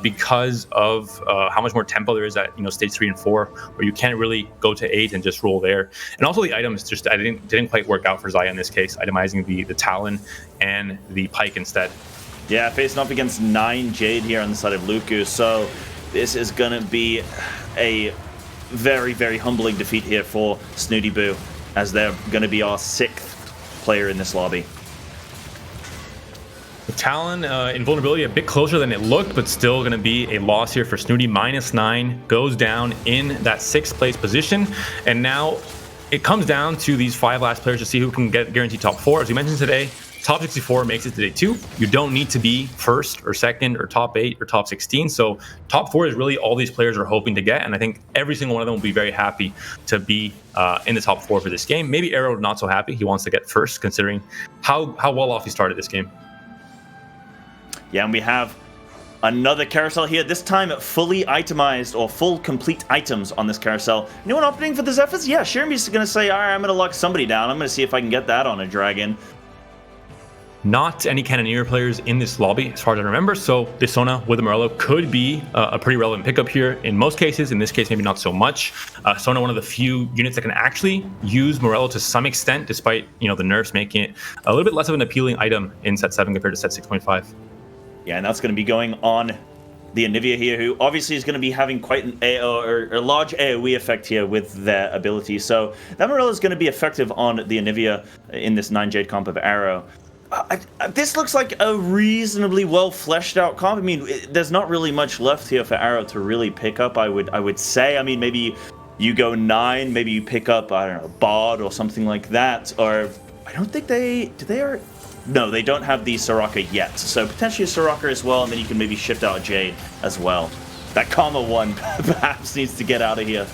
because of how much more tempo there is at stage 3 and 4, where you can't really go to 8 and just roll there. And also the items just didn't quite work out for Xayah in this case, itemizing the Talon and the Pike instead. Yeah, facing up against 9 Jade here on the side of Luku, so this is going to be a very, very humbling defeat here for Snooty Boo, as they're going to be our 6th player in this lobby. The Talon invulnerability a bit closer than it looked, but still going to be a loss here for Snooty. -9 goes down in that 6th place position, and now it comes down to these 5 last players to see who can get guaranteed top 4. As we mentioned today, top 64 makes it to day 2. You don't need to be 1st or 2nd or top 8 or top 16. So top 4 is really all these players are hoping to get. And I think every single one of them will be very happy to be in the top 4 for this game. Maybe Arrow not so happy. He wants to get 1st considering how well off he started this game. Yeah, and we have another carousel here, this time fully itemized or full complete items on this carousel. Anyone opting for the Zephyrs? Yeah, Shermie's going to say, all right, I'm going to lock somebody down. I'm going to see if I can get that on a dragon. Not any Cannoneer players in this lobby, as far as I remember, so this Sona with the Morello could be a pretty relevant pickup here in most cases. In this case, maybe not so much. Sona, one of the few units that can actually use Morello to some extent, despite the nerfs making it a little bit less of an appealing item in set 7 compared to set 6.5. Yeah, and that's going to be going on the Anivia here, who obviously is going to be having quite an a large AoE effect here with their ability. So that Morello is going to be effective on the Anivia in this 9 Jade comp of Arrow. This looks like a reasonably well fleshed out comp. I mean, there's not really much left here for Arrow to really pick up, I would say. I mean, maybe you go 9, maybe you pick up, I don't know, Bod or something like that. Or I don't think no, they don't have the Soraka yet. So potentially a Soraka as well, and then you can maybe shift out a Jade as well. That Karma one perhaps needs to get out of here.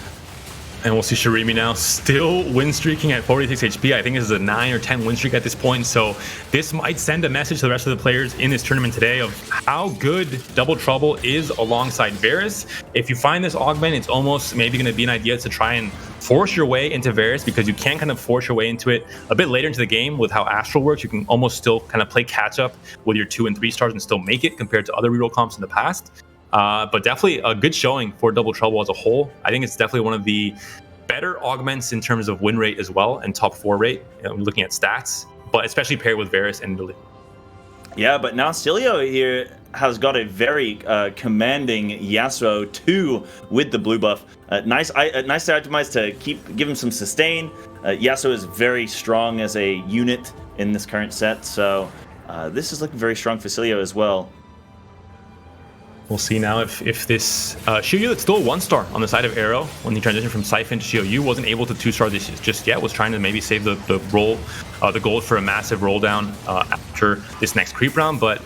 And we'll see Shirimi now still win streaking at 46 HP. I think this is a 9 or 10 win streak at this point. So this might send a message to the rest of the players in this tournament today of how good Double Trouble is alongside Varus. If you find this augment, it's almost maybe going to be an idea to try and force your way into Varus, because you can kind of force your way into it a bit later into the game with how Astral works. You can almost still kind of play catch up with your 2 and 3 stars and still make it compared to other reroll comps in the past. But definitely a good showing for Double Trouble as a whole. I think it's definitely one of the better augments in terms of win rate as well and top 4 rate, looking at stats, but especially paired with Varus and Lily. Yeah, but now Cilio here has got a very commanding Yasuo 2 with the blue buff. Nice to optimize to give him some sustain. Yasuo is very strong as a unit in this current set, so this is looking very strong for Cilio as well. We'll see now if this Xiaoyu that's still a 1-star on the side of Arrow when he transitioned from Siphon to Xiaoyu wasn't able to 2-star this just yet, was trying to maybe save the gold for a massive roll down after this next creep round, but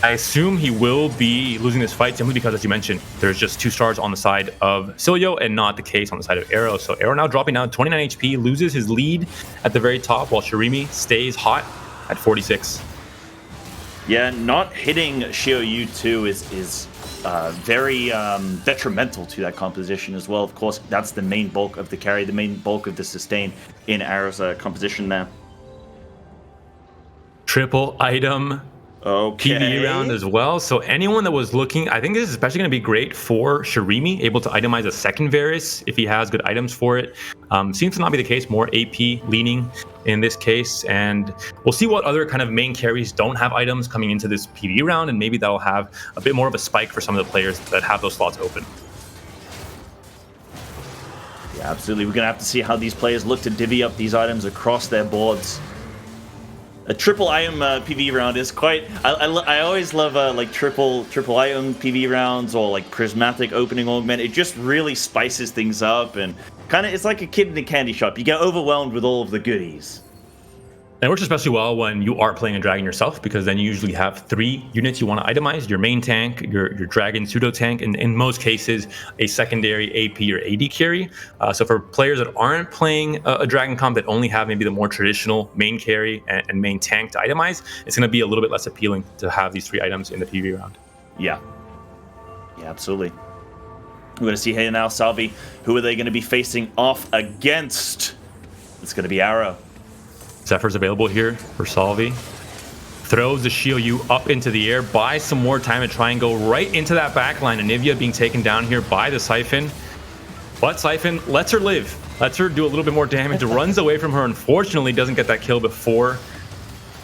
I assume he will be losing this fight simply because, as you mentioned, there's just 2 stars on the side of Cilio and not the case on the side of Arrow. So Arrow now dropping down 29 HP, loses his lead at the very top, while Shirimi stays hot at 46. Yeah, not hitting Xiaoyu 2 is very detrimental to that composition as well. Of course, that's the main bulk of the carry, the main bulk of the sustain in Arrow's composition there. Triple item PvE round as well. So anyone that was looking, I think this is especially going to be great for Shirimi, able to itemize a second Varus if he has good items for it. Seems to not be the case, more AP leaning in this case, and we'll see what other kind of main carries don't have items coming into this PvE round, and maybe that'll have a bit more of a spike for some of the players that have those slots open. Yeah, absolutely. We're going to have to see how these players look to divvy up these items across their boards. A triple item PvE round is quite. I always love like triple item PvE rounds, or like prismatic opening augment. It just really spices things up, and kind of it's like a kid in a candy shop. You get overwhelmed with all of the goodies. And it works especially well when you are playing a dragon yourself, because then you usually have 3 units you want to itemize: your main tank, your dragon pseudo tank, and in most cases a secondary AP or AD carry. So for players that aren't playing a dragon comp, that only have maybe the more traditional main carry and main tank to itemize, it's going to be a little bit less appealing to have these 3 items in the PvE round. Yeah, absolutely. We're going to see here now, Salvi. Who are they going to be facing off against? It's going to be Arrow. Zephyr's available here for Salvi. Throws the Shiou up into the air, buys some more time to try and go right into that backline. Anivia being taken down here by the Siphon. But Siphon lets her live. Lets her do a little bit more damage. Runs away from her. Unfortunately, doesn't get that kill before.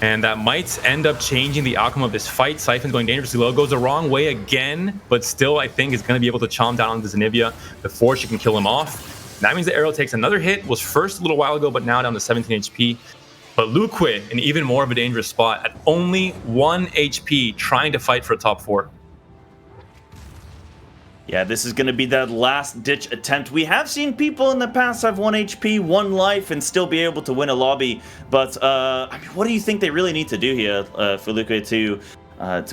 And that might end up changing the outcome of this fight. Siphon's going dangerously low. Goes the wrong way again. But still, I think is going to be able to chomp down on this Anivia before she can kill him off. That means the Arrow takes another hit. Was first a little while ago, but now down to 17 HP. But Luque in even more of a dangerous spot at only 1 HP, trying to fight for a top 4. Yeah, this is going to be that last-ditch attempt. We have seen people in the past have 1 HP, 1 life, and still be able to win a lobby. But, I mean, what do you think they really need to do here for Luque to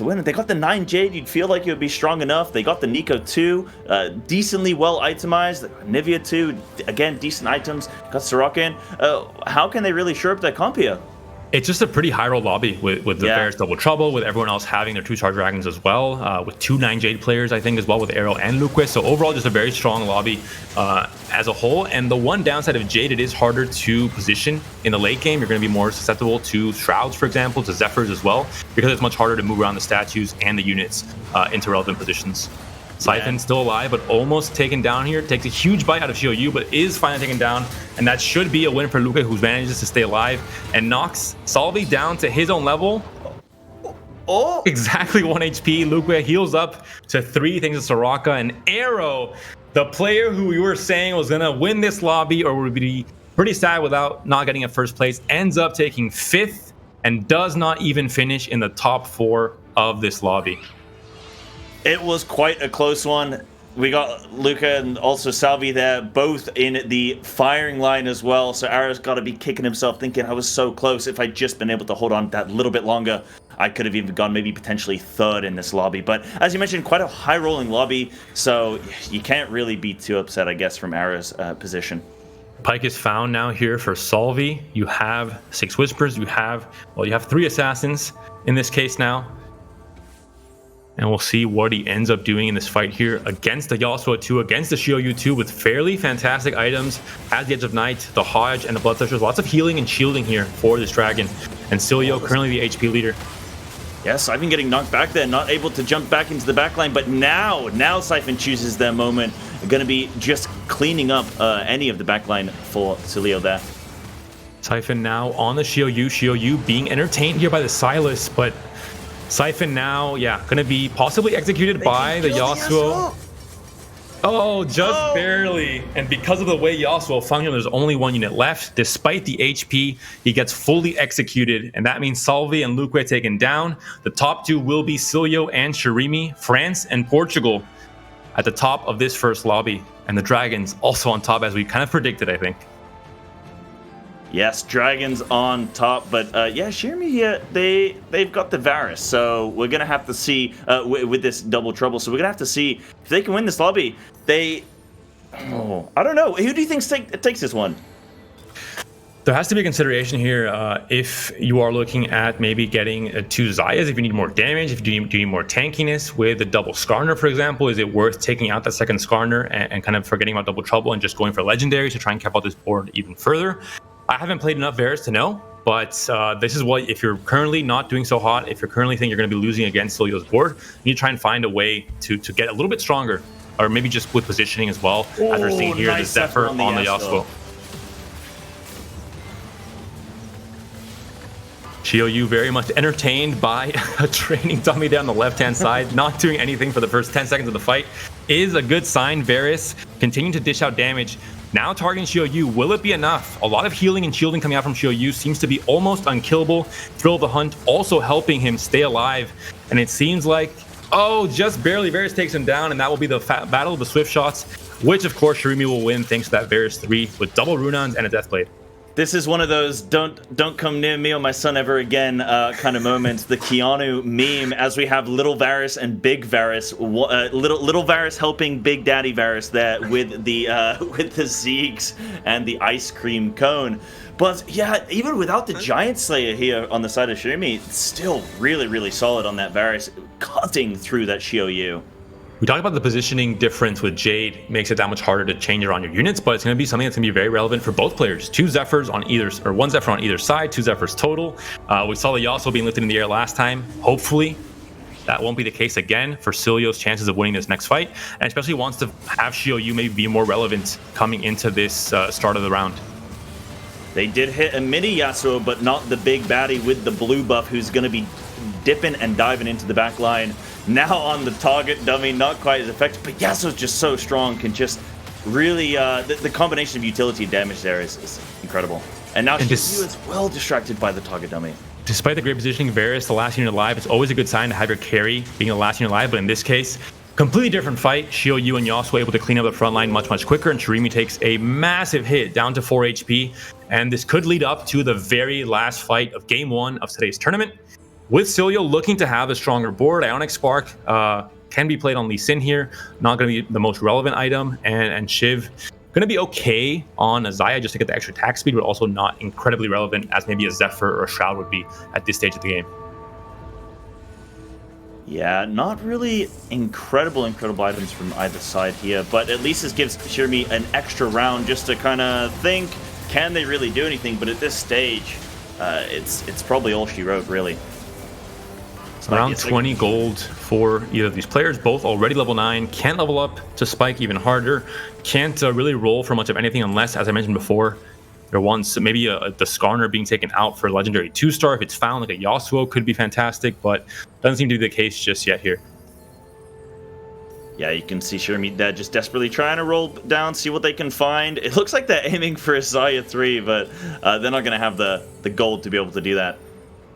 win? They got the 9 Jade. You'd feel like it would be strong enough. They got the Nico 2, decently well itemized. Nivea 2, again, decent items. Got Soraka in. How can they really shore up that comp here? It's just a pretty high roll lobby with the Varus Double Trouble, with everyone else having their 2-star dragons as well, with 2 9 Jade players, I think, as well, with Arrow and Luque. So overall, just a very strong lobby as a whole. And the one downside of Jade, it is harder to position in the late game. You're going to be more susceptible to Shrouds, for example, to Zephyrs as well, because it's much harder to move around the statues and the units into relevant positions. Siphon still alive, but almost taken down here. Takes a huge bite out of Shiou, but is finally taken down. And that should be a win for Luque, who manages to stay alive and knocks Salvi down to his own level. Oh! Exactly 1 HP. Luque heals up to 3 thanks to Soraka. And Arrow, the player who we were saying was going to win this lobby or would be pretty sad without not getting a first place, ends up taking 5th and does not even finish in the top 4 of this lobby. It was quite a close one. We got Luca and also Salvi there, both in the firing line as well. So Arrow's got to be kicking himself, thinking, I was so close. If I'd just been able to hold on that little bit longer, I could have even gone maybe potentially 3rd in this lobby. But as you mentioned, quite a high-rolling lobby, so you can't really be too upset, I guess, from Arrow's position. Pike is found now here for Salvi. You have 6 Whispers. You have 3 Assassins in this case now. And we'll see what he ends up doing in this fight here against the Yasuo 2, against the Shiou 2, with fairly fantastic items. Has the Edge of Night, the Hodge, and the Bloodthirsters. Lots of healing and shielding here for this dragon. And Silio, currently the HP leader. Yes, I've been getting knocked back there, not able to jump back into the backline, but now Siphon chooses their moment. Going to be just cleaning up any of the backline for Silio there. Siphon now on the Shiou being entertained here by the Silas, but Siphon now, going to be possibly executed by the Yasuo. Oh, just barely. And because of the way Yasuo found him, there's only 1 unit left. Despite the HP, he gets fully executed. And that means Salvi and Luque taken down. The top 2 will be Silio and Shirimi, France and Portugal at the top of this first lobby. And the Dragons also on top, as we kind of predicted, I think. Yes, Dragons on top, but Shirimi here, they've got the Varus, so we're gonna have to see with this double trouble. So we're gonna have to see if they can win this lobby. I don't know. Who do you think takes this one? There has to be a consideration here if you are looking at maybe getting 2 Zayas, if you need more damage, if you need more tankiness with the double Skarner, for example. Is it worth taking out that second Skarner and kind of forgetting about double trouble and just going for legendaries to try and cap out this board even further? I haven't played enough Varus to know, but this is what, if you're currently not doing so hot, if you're currently thinking you're going to be losing against Silio's board, you need to try and find a way to get a little bit stronger, or maybe just with positioning as well, as we're seeing here, nice the Zephyr on the Yasuo. Shiou very much entertained by a training dummy down the left-hand side, not doing anything for the first 10 seconds of the fight, is a good sign. Varus continuing to dish out damage. Now targeting Shiou, will it be enough? A lot of healing and shielding coming out from Shiou, seems to be almost unkillable. Thrill of the Hunt also helping him stay alive. And it seems like, just barely, Varus takes him down, and that will be the battle of the Swift Shots, which of course Shirimi will win thanks to that Varus 3 with double Runons and a Deathblade. This is one of those don't come near me or my son ever again kind of moments. The Keanu meme, as we have little Varus and big Varus, little Varus helping Big Daddy Varus there with the Zeeks and the ice cream cone. But yeah, even without the Giant Slayer here on the side of Shirumi, it's still really solid on that Varus, cutting through that Xiaoyu. We talked about the positioning difference with Jade makes it that much harder to change around your units, but it's going to be something that's going to be very relevant for both players. 2 Zephyrs on either, or 1 Zephyr on either side, 2 Zephyrs total. We saw the Yasuo being lifted in the air last time. Hopefully, that won't be the case again for Cilio's chances of winning this next fight, and especially wants to have Xiaoyu maybe be more relevant coming into this start of the round. They did hit a mini Yasuo, but not the big baddie with the blue buff, who's going to be dipping and diving into the back line. Now on the target dummy, not quite as effective, but Yasuo's just so strong, can just really, the combination of utility and damage there is incredible. And now Xiaoyu is well distracted by the target dummy. Despite the great positioning, Varus, the last unit alive, it's always a good sign to have your carry being the last unit alive, but in this case, completely different fight. Xiaoyu and Yasuo able to clean up the front line much quicker, and Shirumi takes a massive hit down to 4 HP, and this could lead up to the very last fight of Game 1 of today's tournament. With Cilio looking to have a stronger board, Ionic Spark can be played on Lee Sin here. Not going to be the most relevant item, and Shiv going to be okay on a Xayah just to get the extra attack speed, but also not incredibly relevant as maybe a Zephyr or a Shroud would be at this stage of the game. Yeah, not really incredible items from either side here, but at least this gives Shirumi an extra round just to kind of think, can they really do anything? But at this stage, it's probably all she wrote, really. Around 20 gold for either of these players, both already level 9, can't level up to spike even harder, can't really roll for much of anything unless, as I mentioned before, there wants maybe the Skarner being taken out for legendary 2-star. If it's found, like a Yasuo could be fantastic, but doesn't seem to be the case just yet here. Yeah, you can see Shirumi there just desperately trying to roll down, see what they can find. It looks like they're aiming for a Xayah 3, but they're not going to have the gold to be able to do that.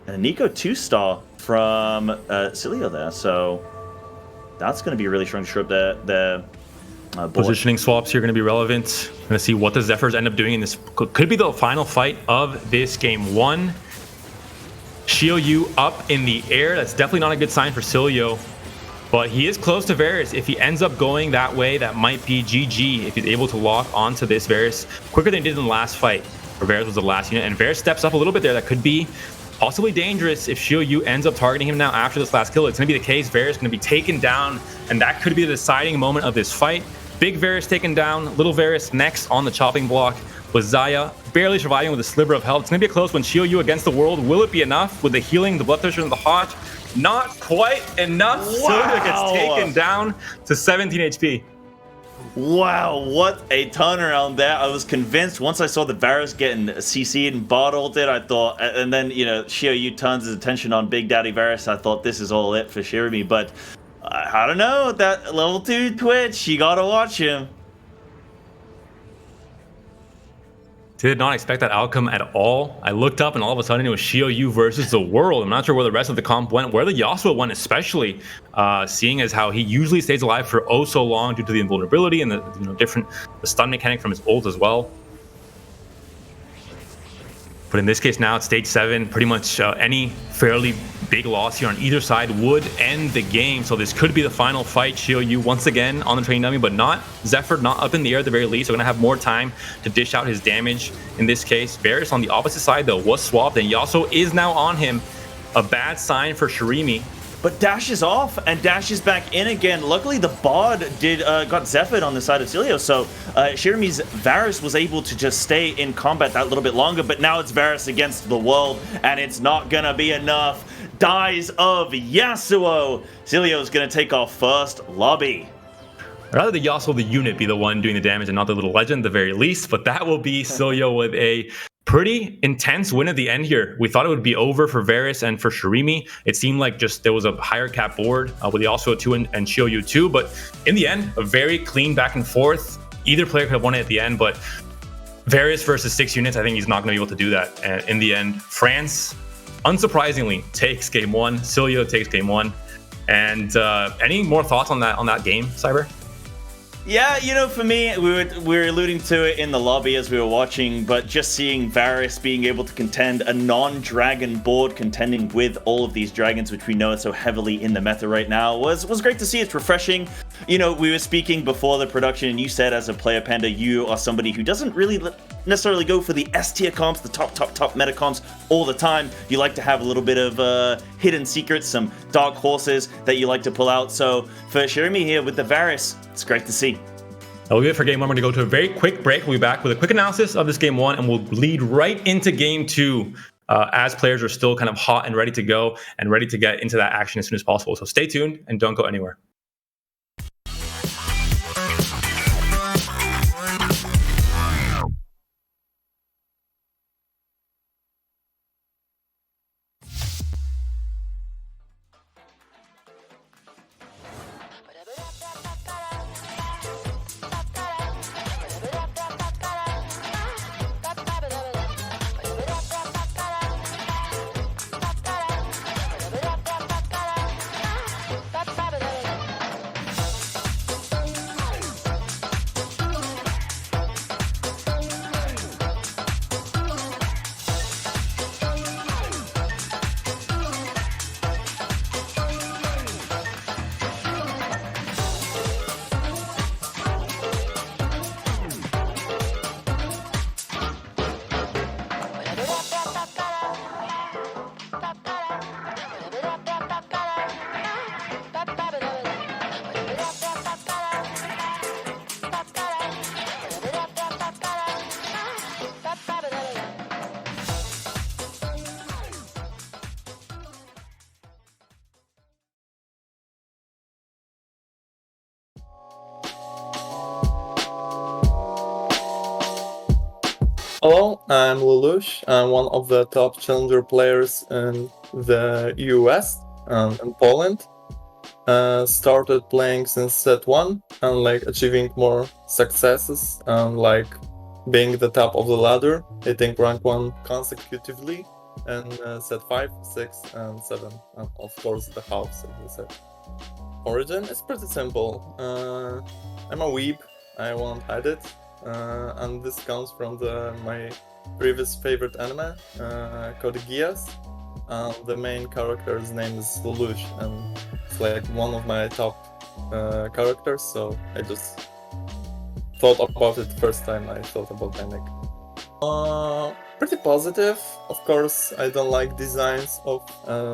And a Nico 2-star from Cilio there, so that's going to be a really strong disrupt there. Positioning swaps here are going to be relevant. Going to see what the Zephyrs end up doing in this. Could be the final fight of this Game 1. Xiaoyu up in the air. That's definitely not a good sign for Cilio, but he is close to Varus. If he ends up going that way, that might be GG if he's able to lock onto this Varus quicker than he did in the last fight, where Varus was the last unit. And Varus steps up a little bit there. That could be possibly dangerous if Xiaoyu ends up targeting him now after this last kill. It's going to be the case. Varus going to be taken down, and that could be the deciding moment of this fight. Big Varus taken down, little Varus next on the chopping block with Xayah barely surviving with a sliver of health. It's going to be a close one. Xiaoyu against the world. Will it be enough with the healing, the bloodthirster, and the hot? Not quite enough. Wow. Xiaoyu gets taken down to 17 HP. Wow, what a turnaround there. I was convinced once I saw the Varus getting CC'd and bottled it, I thought, and then, you know, Xiaoyu turns his attention on Big Daddy Varus, I thought this is all it for Shirumi, but I don't know, that level 2 Twitch, you gotta watch him. Did not expect that outcome at all. I looked up and all of a sudden it was Xiaoyu versus the world. I'm not sure where the rest of the comp went, where the Yasuo went especially, seeing as how he usually stays alive for oh so long due to the invulnerability and the the stun mechanic from his ult as well. But in this case now it's stage 7, pretty much any fairly big loss here on either side would end the game. So this could be the final fight. Xiaoyu once again on the training dummy, but not Zephyr, not up in the air at the very least. So gonna have more time to dish out his damage in this case. Varus on the opposite side though was swapped, and Yasuo is now on him. A bad sign for Shirumi. But dashes off and dashes back in again. Luckily, the Bard got Zephyred on the side of Cilio, so Shirumi's Varus was able to just stay in combat that little bit longer, but now it's Varus against the world, and it's not gonna be enough. Dies of Yasuo. Cilio's gonna take our first lobby. Rather the Yasuo, the unit, be the one doing the damage and not the little legend at the very least, but that will be Cilio with a pretty intense win at the end here. We thought it would be over for Varus and for Shirumi. It seemed like just there was a higher cap board with Yasuo 2 and Xiaoyu 2, but in the end, a very clean back and forth. Either player could have won it at the end, but Varus versus 6 units, I think he's not going to be able to do that. And in the end, France, unsurprisingly, takes game 1. Cilio takes game 1. And any more thoughts on that game, Cyber? Yeah, you know, for me, we were alluding to it in the lobby as we were watching, but just seeing Varys being able to contend a non-dragon board, contending with all of these dragons, which we know are so heavily in the meta right now, was great to see. It's refreshing. You know, we were speaking before the production, and you said as a player, Panda, you are somebody who doesn't really necessarily go for the S tier comps, the top meta comps all the time. You like to have a little bit of hidden secrets, some dark horses that you like to pull out. So for Shirimi here with the Varys, it's great to see. That will be it for game one. We're going to go to a very quick break. We'll be back with a quick analysis of this game one, and we'll lead right into game two as players are still kind of hot and ready to go and ready to get into that action as soon as possible. So stay tuned and don't go anywhere. Hello, I'm Lelouch. I'm one of the top challenger players in the US and in Poland. Started playing since set 1 and achieving more successes and being the top of the ladder, hitting rank 1 consecutively in set 5, 6 and 7, and of course the house of the set. Origin is pretty simple. I'm a weeb, I won't hide it. And this comes from my previous favorite anime, Code Geass. The main character's name is Lelouch, and it's one of my top characters, so I just thought about it first time I thought about my nick. Pretty positive. Of course, I don't like designs of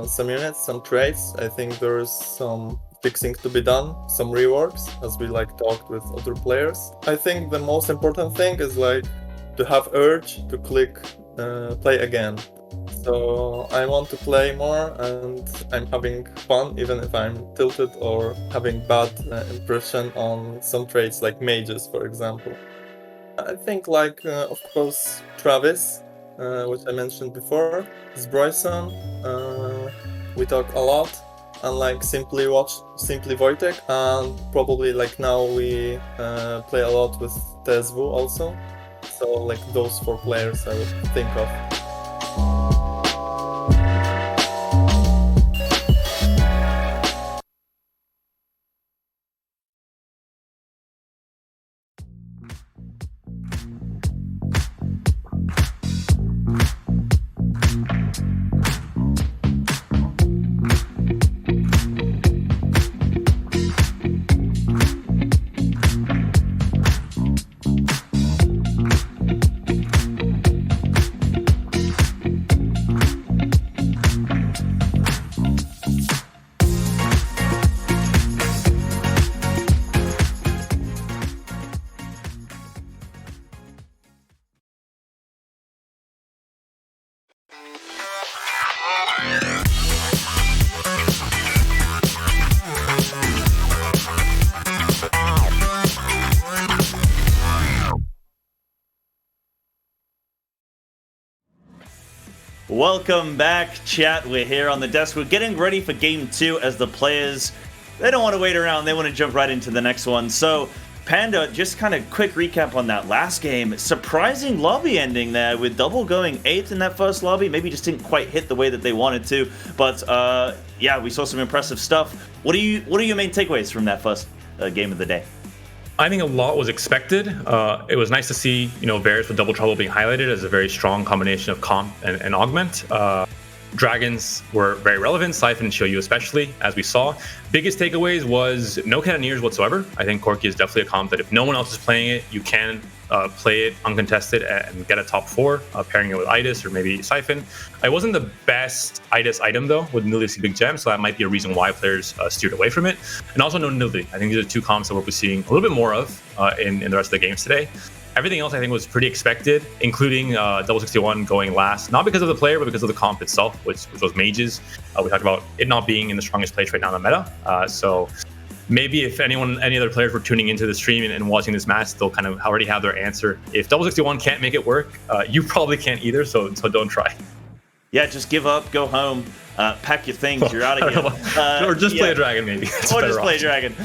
some units, some traits. I think there's some fixing to be done, some reworks, as we talked with other players. I think the most important thing is to have urge to click play again. So I want to play more, and I'm having fun even if I'm tilted or having bad impression on some traits like mages, for example. I think of course Travis, which I mentioned before, Bryson. We talk a lot. And Simply Wojtek, and probably now we play a lot with TSW also. So those 4 players I would think of. Welcome back, chat. We're here on the desk. We're getting ready for game 2 as the players, they don't want to wait around. They want to jump right into the next one. So, Panda, just kind of quick recap on that last game. Surprising lobby ending there with Double going 8th in that first lobby. Maybe just didn't quite hit the way that they wanted to. But yeah, we saw some impressive stuff. What are your main takeaways from that first game of the day? I think a lot was expected. It was nice to see, Varus with Double Trouble being highlighted as a very strong combination of comp and augment. Dragons were very relevant, Siphon and Shou especially, as we saw. Biggest takeaways was no Cannoneers whatsoever. I think Corki is definitely a comp that if no one else is playing it, you can play it uncontested and get a top 4, pairing it with Idis or maybe Siphon. It wasn't the best Idis item though, with Nilisi Big Gem, so that might be a reason why players steered away from it. And also no Nilli. I think these are 2 comps that we'll be seeing a little bit more of in the rest of the games today. Everything else I think was pretty expected, including Double 61 going last, not because of the player, but because of the comp itself, which was mages. We talked about it not being in the strongest place right now in the meta. So maybe if any other players were tuning into the stream and watching this match, they'll kind of already have their answer. If Double 61 can't make it work, you probably can't either, so don't try. Yeah, just give up, go home, pack your things, you're out of here. Or just play a dragon, maybe. Or just play a dragon.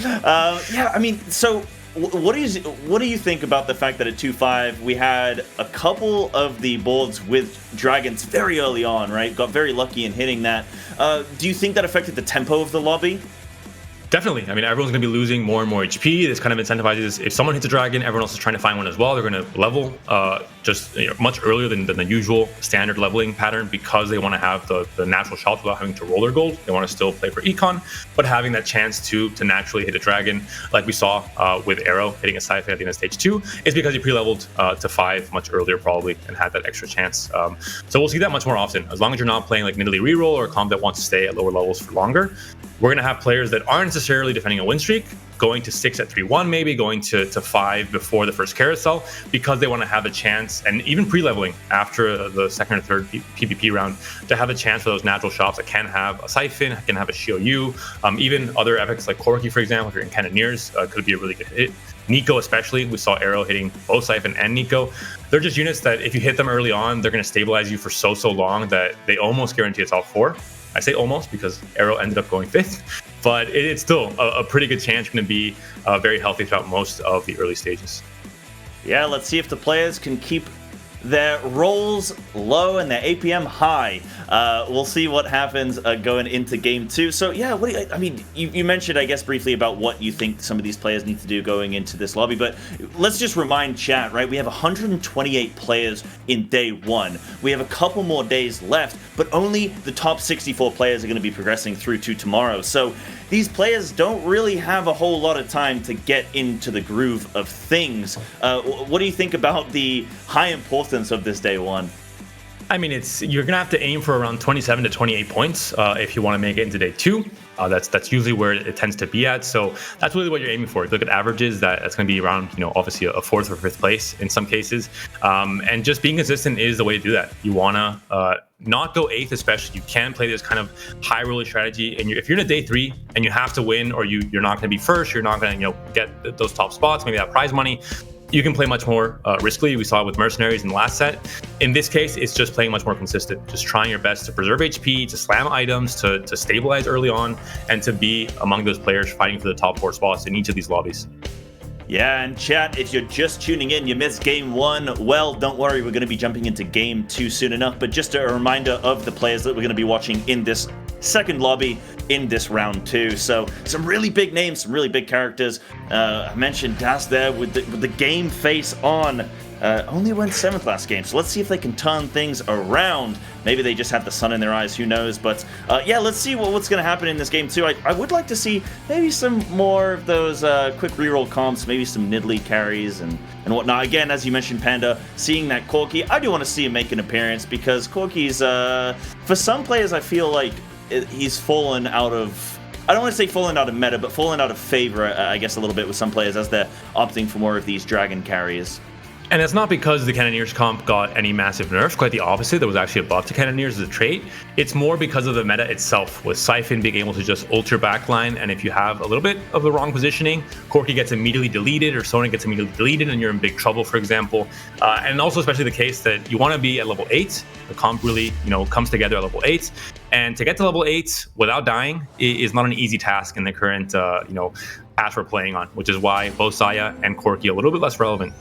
So what do you think about the fact that at 2-5 we had a couple of the boards with dragons very early on, right? Got very lucky in hitting that. Do you think that affected the tempo of the lobby? Definitely. I mean, everyone's going to be losing more and more HP. This kind of incentivizes, if someone hits a dragon, everyone else is trying to find one as well. They're going to level just much earlier than the usual standard leveling pattern, because they want to have the natural shots without having to roll their gold. They want to still play for econ, but having that chance to naturally hit a dragon, like we saw with Arrow hitting a Siphon at the end of stage 2, is because he pre-leveled to 5 much earlier probably and had that extra chance. So we'll see that much more often. As long as you're not playing like Nidalee reroll or a comp that wants to stay at lower levels for longer, we're going to have players that aren't necessarily defending a win streak, going to 6 at 3-1 maybe, going to 5 before the first carousel, because they want to have a chance, and even pre-leveling after the second or third PvP round, to have a chance for those natural shots that can have a Siphon, can have a Shou, even other epics like Corki, for example, if you're in Cannoneers, could be a really good hit. Nico especially, we saw Arrow hitting both Siphon and Nico. They're just units that if you hit them early on, they're going to stabilize you for so long that they almost guarantee a top 4. I say almost because Arrow ended up going 5th, but it's still a pretty good chance you're going to be very healthy throughout most of the early stages. Yeah, let's see if the players can keep their rolls low and their APM high. We'll see what happens going into game 2. So yeah, you mentioned, I guess, briefly about what you think some of these players need to do going into this lobby, but let's just remind chat, right? We have 128 players in day 1. We have a couple more days left, but only the top 64 players are going to be progressing through to tomorrow. So these players don't really have a whole lot of time to get into the groove of things. What do you think about the high importance of this day 1? I mean, you're gonna have to aim for around 27 to 28 points if you want to make it into day 2. That's usually where it tends to be at. So that's really what you're aiming for. If you look at averages, that's going to be around, obviously a 4th or 5th place in some cases. And just being consistent is the way to do that. You want to not go 8th, especially. You can play this kind of high roller strategy. And if you're in a day 3 and you have to win, or you're not going to be first, you're not going to get those top spots, maybe that prize money, you can play much more riskily. We saw it with Mercenaries in the last set. In this case, it's just playing much more consistent, just trying your best to preserve HP, to slam items, to stabilize early on, and to be among those players fighting for the top 4 spots in each of these lobbies. Yeah, and chat, if you're just tuning in, you missed game 1, well, don't worry, we're going to be jumping into game 2 soon enough, but just a reminder of the players that we're going to be watching in this second lobby in this round 2. So some really big names, some really big characters. I mentioned Das there with the game face on. Only went 7th last game, so let's see if they can turn things around. Maybe they just have the sun in their eyes, who knows. But yeah, let's see what's going to happen in this game too. I would like to see maybe some more of those quick reroll comps, maybe some Nidalee carries and whatnot. Again, as you mentioned, Panda, seeing that Corki, I do want to see him make an appearance, because Corki's, for some players, I feel like he's fallen out of, I don't want to say fallen out of meta, but fallen out of favor, I guess, a little bit with some players as they're opting for more of these dragon carriers. And it's not because the Cannoneers comp got any massive nerfs, quite the opposite. There was actually a buff to Cannoneers as a trait. It's more because of the meta itself, with Siphon being able to just ult your backline, and if you have a little bit of the wrong positioning, Corki gets immediately deleted, or Sona gets immediately deleted, and you're in big trouble, for example. And also especially the case that you want to be at level 8. The comp really, comes together at level 8. And to get to level 8 without dying is not an easy task in the current, path we're playing on, which is why both Saya and Corki are a little bit less relevant.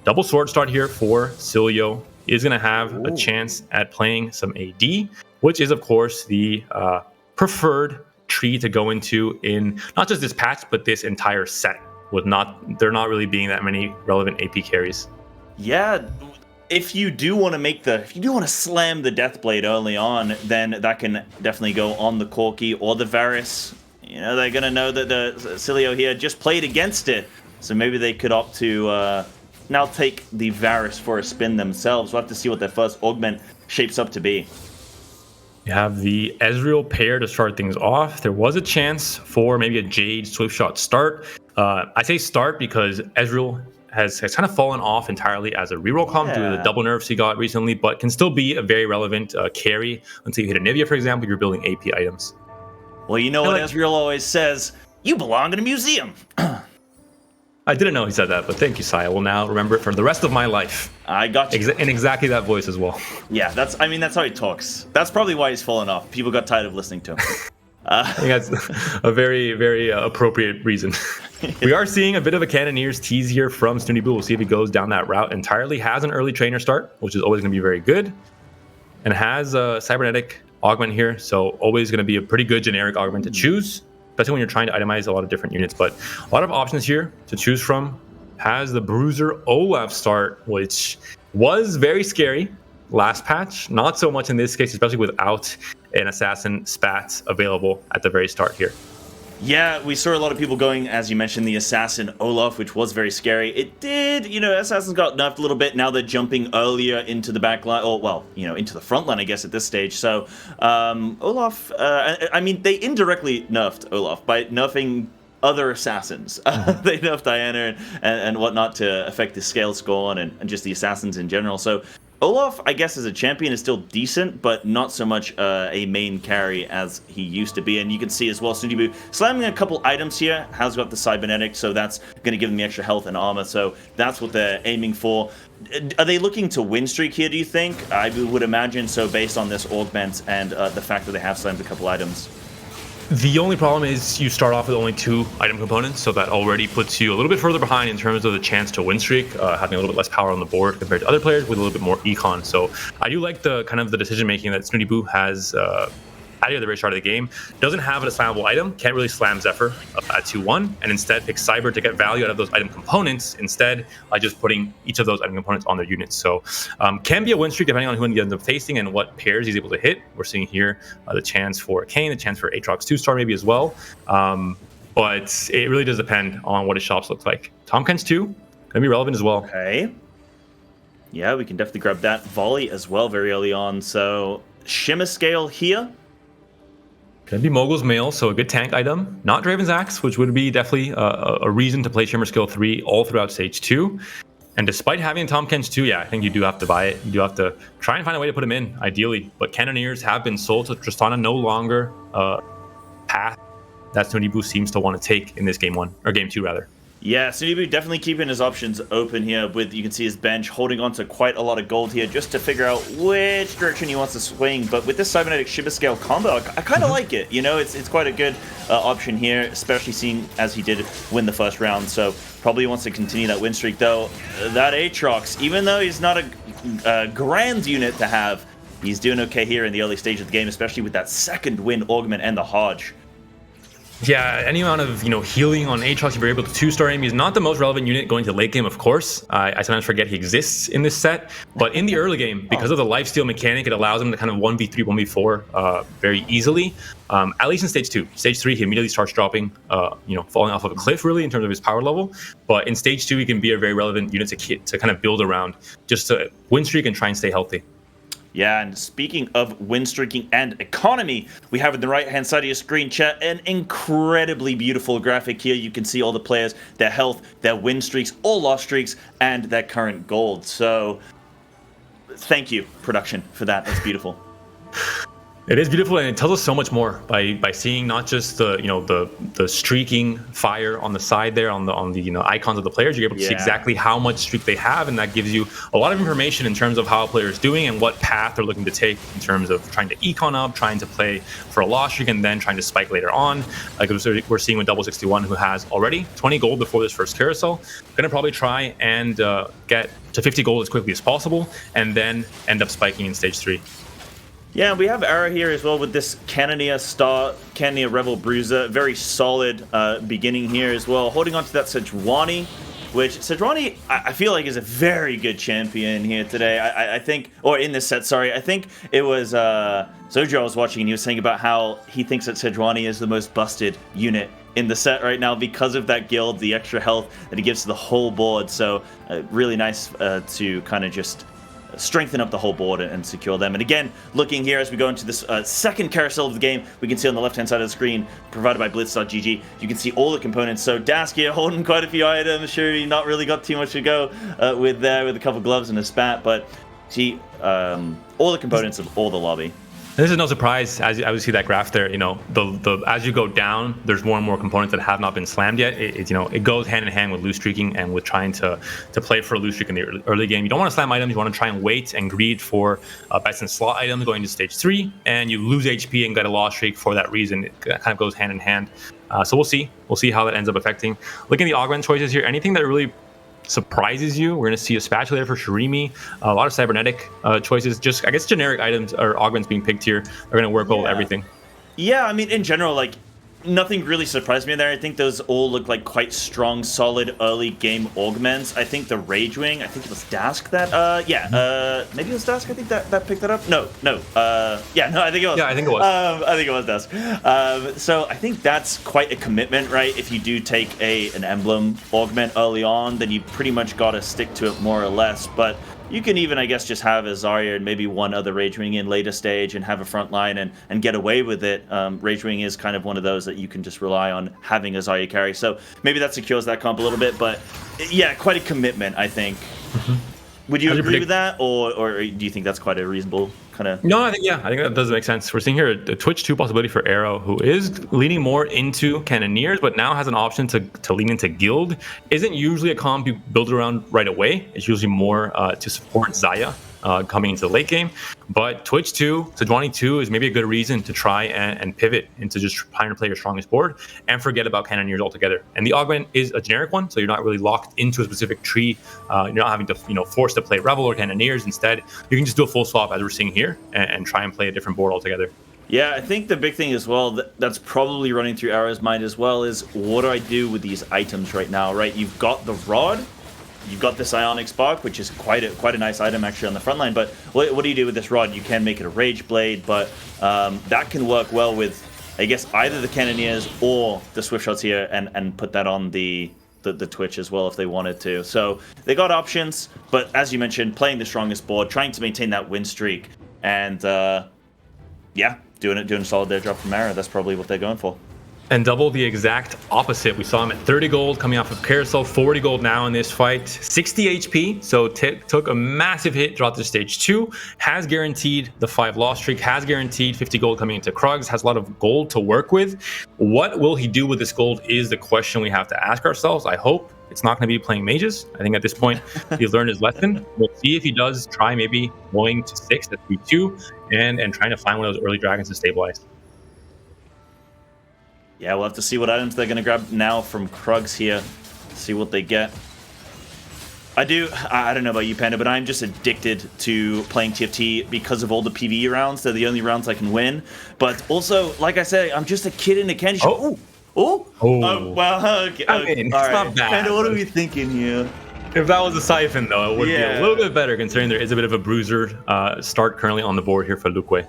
Double sword start here for Cilio. Is going to have a chance at playing some AD, which is, of course, the preferred tree to go into in not just this patch, but this entire set. with there not really being that many relevant AP carries. Yeah, if you do want to slam the Deathblade early on, then that can definitely go on the Corki or the Varus. You know, they're gonna know that the Cilio here just played against it, so maybe they could opt to now take the Varus for a spin themselves. We'll have to see what their first augment shapes up to be. You have the Ezreal pair to start things off. There was a chance for maybe a Jade Swift Shot start. I say start because Ezreal has kind of fallen off entirely as a reroll comp due to the double nerfs he got recently, but can still be a very relevant carry until you hit a Nivea, for example, you're building AP items. Well, you know what Ezreal always says, you belong in a museum. I didn't know he said that, but thank you, Sai. I will now remember it for the rest of my life. I got you. In exactly that voice as well. Yeah, that's how he talks. That's probably why he's fallen off. People got tired of listening to him. I think that's a very, very appropriate reason. We are seeing a bit of a Cannoneers tease here from Snooty Boo. We'll see if he goes down that route entirely. Has an early trainer start, which is always going to be very good. And has a cybernetic augment here, so always going to be a pretty good generic augment to choose, especially when you're trying to itemize a lot of different units. But a lot of options here to choose from. Has the Bruiser Olaf start, which was very scary last patch. Not so much in this case, especially without an Assassin Spats available at the very start here. Yeah, we saw a lot of people going, as you mentioned, the Assassin Olaf, which was very scary. It did, Assassins got nerfed a little bit. Now they're jumping earlier into the back line, or, well, into the front line, I guess, at this stage. So, Olaf, they indirectly nerfed Olaf by nerfing other assassins. They nerfed Diana and whatnot to affect the scale scorn and just the assassins in general. So, Olaf, I guess, as a champion is still decent, but not so much a main carry as he used to be. And you can see as well, Snooty Boo slamming a couple items here. Has got the cybernetic, so that's going to give him the extra health and armor. So that's what they're aiming for. Are they looking to win streak here, do you think? I would imagine so, based on this augment and the fact that they have slammed a couple items. The only problem is you start off with only 2 item components, so that already puts you a little bit further behind in terms of the chance to win streak, having a little bit less power on the board compared to other players with a little bit more econ. So I do like the kind of the decision making that Snooty Boo has at the very start of the game. Doesn't have a slammable item, can't really slam Zephyr at 2-1, and instead picks Cyber to get value out of those item components instead by just putting each of those item components on their units. So can be a win streak depending on who he ends up facing and what pairs he's able to hit. We're seeing here the chance for Kane, the chance for Aatrox 2-star maybe as well. But it really does depend on what his shops look like. Tahm Kench 2 going to be relevant as well. Okay. Yeah, we can definitely grab that volley as well very early on. So Shimmer Scale here. Gonna be Mogul's Mail, so a good tank item. Not Draven's Axe, which would be definitely a reason to play Shimmer Skill 3 all throughout Stage 2. And despite having Tahm Kench 2, I think you do have to buy it. You do have to try and find a way to put him in, ideally. But Cannoneers have been sold to Tristana, no longer path that Snooty Boo seems to want to take in this Game 1, or Game 2 rather. Yeah, Snooty Boo definitely keeping his options open here with, you can see his bench holding on to quite a lot of gold here just to figure out which direction he wants to swing. But with this Cybernetic Shimmer Scale combo, I kind of like it. It's quite a good option here, especially seeing as he did win the first round. So probably wants to continue that win streak, though. That Aatrox, even though he's not a grand unit to have, he's doing okay here in the early stage of the game, especially with that second win augment and the Hodge. Yeah, any amount of healing on Aatrox, you're able to 2-star him. He's not the most relevant unit going to late game, of course. I sometimes forget he exists in this set. But in the early game, because of the lifesteal mechanic, it allows him to kind of 1v3, 1v4 very easily. At least in Stage 2. Stage 3, he immediately starts dropping, falling off of a cliff, really, in terms of his power level. But in Stage 2, he can be a very relevant unit to kind of build around, just to win streak and try and stay healthy. Yeah, and speaking of win streaking and economy, we have on the right-hand side of your screen, chat, an incredibly beautiful graphic here. You can see all the players, their health, their win streaks, all loss streaks, and their current gold. So, thank you, production, for that. That's beautiful. It is beautiful, and it tells us so much more by seeing not just the streaking fire on the side there on the icons of the players. You're able to see exactly how much streak they have, and that gives you a lot of information in terms of how a player is doing and what path they're looking to take in terms of trying to econ up, trying to play for a loss streak, and then trying to spike later on. Like we're seeing with Double 61, who has already 20 gold before this first carousel. Going to probably try and get to 50 gold as quickly as possible, and then end up spiking in Stage 3. Yeah, we have Arrow here as well with this Cannoneer Rebel Bruiser. Very solid beginning here as well. Holding on to that Sejuani, which Sejuani, I feel like, is a very good champion here today. I think, or in this set, sorry. I think it was Sojo I was watching, and he was saying about how he thinks that Sejuani is the most busted unit in the set right now because of that guild, the extra health that he gives to the whole board. So really nice to kind of just strengthen up the whole board and secure them. And again, looking here as we go into this second carousel of the game, we can see on the left-hand side of the screen, provided by Blitz.gg, you can see all the components. So Dask here holding quite a few items. Sure, he not really got too much to go with a couple gloves and a spat, but see all the components of all the lobby. This is no surprise, as you see that graph there. You know, as you go down, there's more and more components that have not been slammed yet. It goes hand in hand with loose streaking and with trying to play for a loose streak in the early game. You don't want to slam items. You want to try and wait and greed for best in slot items going to stage 3, and you lose HP and get a loss streak for that reason. It kind of goes hand in hand. So we'll see how that ends up affecting. Looking at the augment choices here, anything that really surprises you. We're going to see a Spatula for Shirimi, a lot of cybernetic choices. Just, I guess, generic items or augments being picked here are going to work well with everything. Yeah, I mean, in general, like, nothing really surprised me there. I think those all look like quite strong, solid early game augments. I think the Rage Wing, I think it was Dask that, maybe it was Dask, I think that picked that up. No, I think it was. Yeah, I think it was. I think it was Dask. So I think that's quite a commitment, right? If you do take an emblem augment early on, then you pretty much got to stick to it more or less. But you can even, I guess, just have a Zarya and maybe one other Rage Wing in later stage and have a front line and get away with it. Rage Wing is kind of one of those that you can just rely on having a Zarya carry. So maybe that secures that comp a little bit. But yeah, quite a commitment, I think. Would you agree with that? Or do you think that's quite a reasonable kind of... No, I think that does make sense. We're seeing here a Twitch 2 possibility for Arrow, who is leaning more into Cannoneers, but now has an option to lean into Guild. Isn't usually a comp you build around right away. It's usually more to support Xayah coming into the late game. But Twitch 2, Sejuani 2 is maybe a good reason to try and pivot into just trying to play your strongest board and forget about Cannoneers altogether. And the augment is a generic one, so you're not really locked into a specific tree. You're not having to force to play Revel or Cannoneers. Instead, you can just do a full swap as we're seeing here and try and play a different board altogether. Yeah, I think the big thing as well that's probably running through Arrow's mind as well is, what do I do with these items right now, right? You've got the Rod, you've got this Ionic Spark, which is quite a nice item actually on the front line, but what do you do with this Rod? You can make it a Rage Blade, but that can work well with, I guess, either the Cannoneers or the Swift Shots here and put that on the Twitch as well if they wanted to. So they got options, but as you mentioned, playing the strongest board, trying to maintain that win streak, and doing a solid there drop from Arrow. That's probably what they're going for. And double the exact opposite. We saw him at 30 gold coming off of Carousel, 40 gold now in this fight, 60 HP, so took a massive hit, dropped to stage 2, has guaranteed the 5 loss streak, has guaranteed 50 gold coming into Krugs, has a lot of gold to work with. What will he do with this gold is the question we have to ask ourselves. I hope it's not going to be playing mages. I think at this point, he's learned his lesson. We'll see if he does try maybe going to 6 at 3-2 and trying to find one of those early dragons to stabilize. Yeah, we'll have to see what items they're going to grab now from Krugs here. See what they get. I don't know about you, Panda, but I'm just addicted to playing TFT because of all the PvE rounds. They're the only rounds I can win. But also, like I said, I'm just a kid in a candy shop. Oh, well, okay. I mean, it's not bad. Panda, what are we thinking here? If that was a Siphon, though, it would be a little bit better, considering there is a bit of a bruiser start currently on the board here for Luque.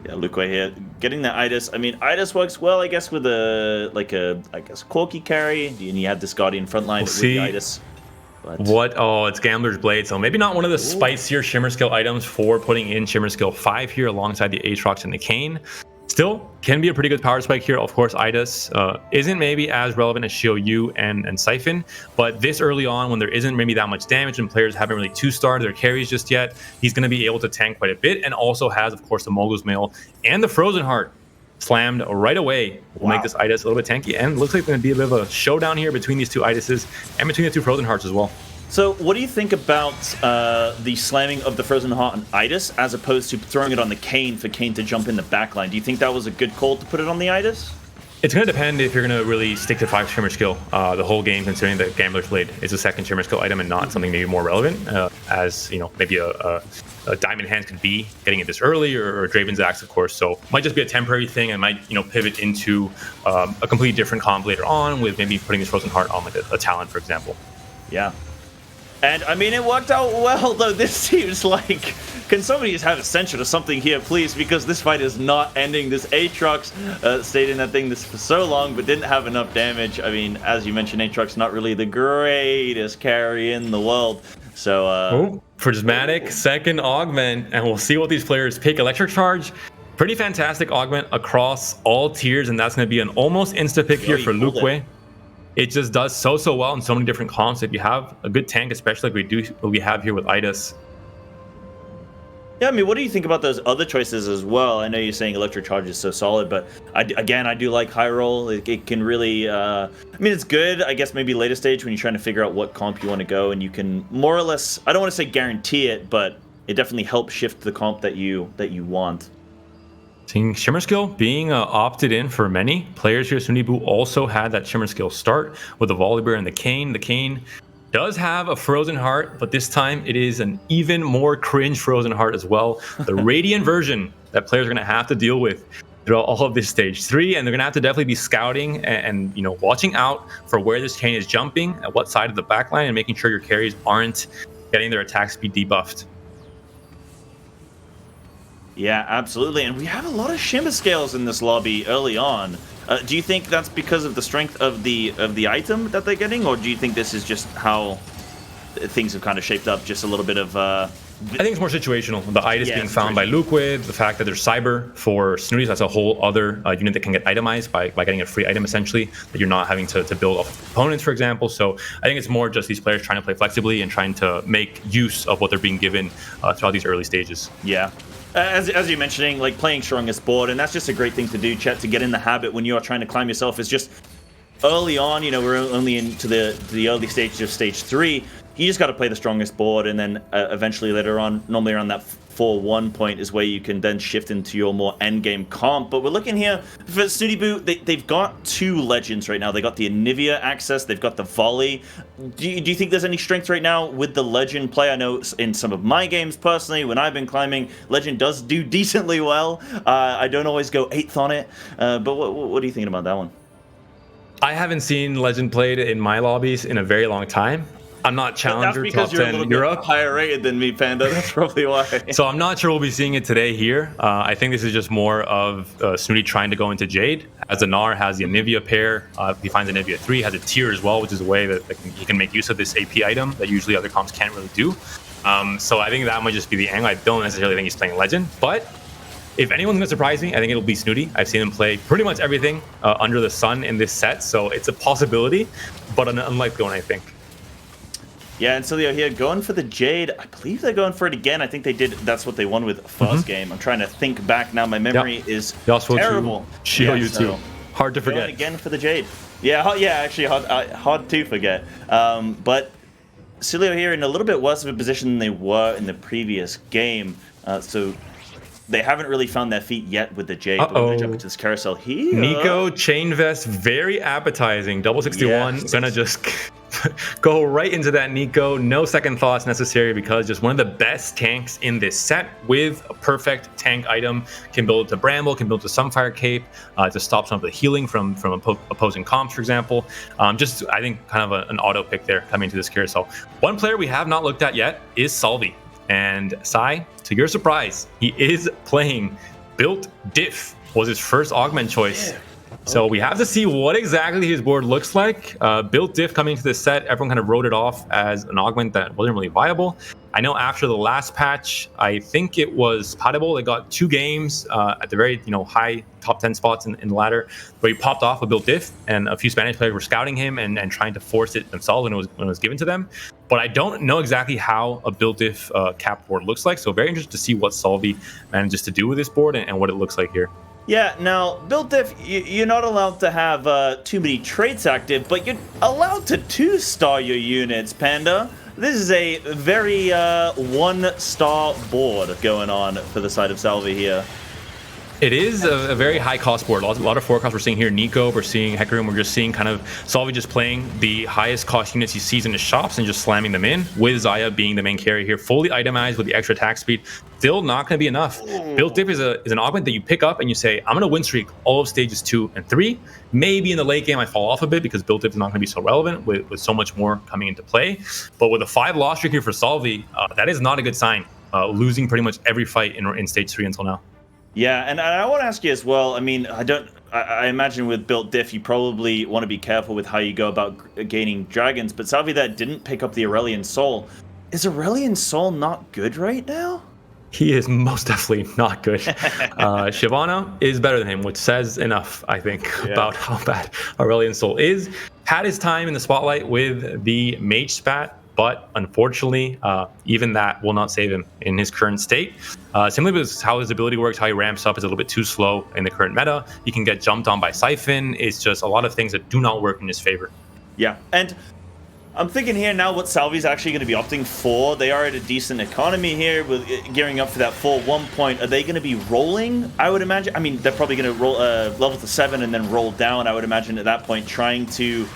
Yeah, Luque here. Getting the Idis. I mean, Idis works well, I guess, with I guess, Corky carry. And you have this Guardian frontline with the Idis. But... it's Gambler's Blade. So maybe not one of the spicier Shimmer Skill items for putting in Shimmer Skill 5 here alongside the Aatrox and the Kayn. Still, can be a pretty good power spike here. Of course, Idis isn't maybe as relevant as Shio-Yu and Siphon, but this early on, when there isn't maybe that much damage and players haven't really 2-starred their carries just yet, he's going to be able to tank quite a bit, and also has, of course, the Mogul's Mail and the Frozen Heart slammed right away. Will make this Idis a little bit tanky, and looks like it's going to be a bit of a showdown here between these two Idises and between the two Frozen Hearts as well. So what do you think about the slamming of the Frozen Heart on Idis as opposed to throwing it on the Kayn for Kayn to jump in the backline? Do you think that was a good call to put it on the Idis? It's going to depend if you're going to really stick to 5 Shimmer Skill the whole game, considering that Gambler's Blade is a second Shimmer Skill item and not something maybe more relevant. as maybe a Diamond Hands could be getting it this early, or Draven's Axe, of course. So it might just be a temporary thing, and might pivot into a completely different comp later on, with maybe putting this Frozen Heart on like a Talon, for example. Yeah. And I mean, it worked out well, though. This seems like, can somebody just have a censure or something here, please? Because this fight is not ending. This Aatrox stayed in that thing for so long, but didn't have enough damage. I mean, as you mentioned, Aatrox not really the greatest carry in the world. So, Prismatic, second augment, and we'll see what these players pick. Electric Charge, pretty fantastic augment across all tiers, and that's going to be an almost insta-pick here for Luke Wei. It just does so well in so many different comps. If you have a good tank, especially like we have here with Idas. Yeah, I mean, what do you think about those other choices as well? I know you're saying Electric Charge is so solid, but I do like High Roll. It can really, I mean, it's good, I guess, maybe later stage when you're trying to figure out what comp you want to go, and you can more or less, I don't want to say guarantee it, but it definitely helps shift the comp that you want. Seeing Shimmer Skill being opted in for many players here. Sunibu also had that Shimmer Skill start with the Volibear and the Kayn. The Kayn does have a Frozen Heart, but this time it is an even more cringe Frozen Heart as well. The Radiant version that players are going to have to deal with throughout all of this stage 3, and they're going to have to definitely be scouting and watching out for where this Kayn is jumping, at what side of the backline, and making sure your carries aren't getting their attack speed debuffed. Yeah, absolutely. And we have a lot of Shimmer Scales in this lobby early on. Do you think that's because of the strength of the item that they're getting, or do you think this is just how things have kind of shaped up? Just a little bit of... I think it's more situational. The Idas being found by Luke with the fact that there's Cyber for Snooty. That's a whole other unit that can get itemized by getting a free item, essentially, that you're not having to build off of opponents, for example. So I think it's more just these players trying to play flexibly and trying to make use of what they're being given throughout these early stages. Yeah. As you're mentioning, like playing strongest board, and that's just a great thing to do, Chet, to get in the habit when you are trying to climb yourself. Is just early on, we're only into the early stages of stage 3. You just got to play the strongest board, and then eventually later on, normally around that 4-1 point is where you can then shift into your more endgame comp. But we're looking here for Sunibu. They've got 2 legends right now. They got the Anivia access. They've got the Volley. Do you think there's any strength right now with the legend play? I know in some of my games personally, when I've been climbing, legend does do decently well. I don't always go 8th on it. But what are you thinking about that one? I haven't seen legend played in my lobbies in a very long time. I'm not challenger top 10 Europe. That's because you're a little bit higher rated than me, Panda. That's probably why. So I'm not sure we'll be seeing it today here. I think this is just more of Snooty trying to go into Jade. As the Gnar has the Anivia pair. He finds Anivia 3, has a tier as well, which is a way that he can make use of this AP item that usually other comps can't really do. So I think that might just be the angle. I don't necessarily think he's playing Legend, but if anyone's going to surprise me, I think it'll be Snooty. I've seen him play pretty much everything under the sun in this set, so it's a possibility, but an unlikely one, I think. Yeah, and Cilio here going for the Jade. I believe they're going for it again. I think they did. That's what they won with the first game. I'm trying to think back now. My memory is terrible. You too. Hard to forget. Going again for the Jade. Yeah, actually hard to forget. But Cilio here in a little bit worse of a position than they were in the previous game. So they haven't really found their feet yet with the Jade. But we're going to jump into this carousel here. Neeko, Chain Vest, very appetizing. Double 61, gonna just go right into that Neeko. No second thoughts necessary, because just one of the best tanks in this set with a perfect tank item. Can build it to Bramble, can build it to Sunfire Cape to stop some of the healing from opposing comps, for example. Just, I think, kind of an auto pick there coming to this carousel. One player we have not looked at yet is Salvi. And Sai, to your surprise, he is playing Built Diff, was his first augment choice. Yeah. So we have to see what exactly his board looks like. Built Diff coming into this set, everyone kind of wrote it off as an augment that wasn't really viable. I know after the last patch, I think it was Potable. They got 2 games at the very high top 10 spots in the ladder, where he popped off a Built Diff, and a few Spanish players were scouting him and trying to force it themselves when it was given to them. But I don't know exactly how a Built Diff cap board looks like, so very interested to see what Salvi manages to do with this board and what it looks like here. Yeah, now, Built Diff, you're not allowed to have too many traits active, but you're allowed to 2-star your units, Panda. This is a very 1-star board going on for the side of Salvi here. It is a very high cost board. A lot of forecasts we're seeing here. Nico, we're seeing Hecarim, we're just seeing kind of Salvi just playing the highest cost units he sees in his shops and just slamming them in, with Xayah being the main carry here, fully itemized with the extra attack speed. Still not going to be enough. Built Dip is an augment that you pick up and you say, I'm going to win streak all of stages 2 and 3. Maybe in the late game I fall off a bit because Built Dip is not going to be so relevant with so much more coming into play. But with a 5 loss streak here for Salvi, that is not a good sign. Losing pretty much every fight in stage 3 until now. Yeah, and I want to ask you as well. I mean, I imagine with Built Diff, you probably want to be careful with how you go about gaining dragons. But Salvi that didn't pick up the Aurelion Soul. Is Aurelion Soul not good right now? He is most definitely not good. Shyvana is better than him, which says enough, I think, about how bad Aurelion Soul is. Had his time in the spotlight with the Mage Spat, but unfortunately, even that will not save him in his current state. Simply because how his ability works, how he ramps up is a little bit too slow in the current meta. He can get jumped on by Siphon. It's just a lot of things that do not work in his favor. Yeah, and I'm thinking here now what Salvi's actually going to be opting for. They are at a decent economy here, with gearing up for that full 1 point. Are they going to be rolling, I would imagine? I mean, they're probably going to roll level to 7 and then roll down, I would imagine, at that point, trying to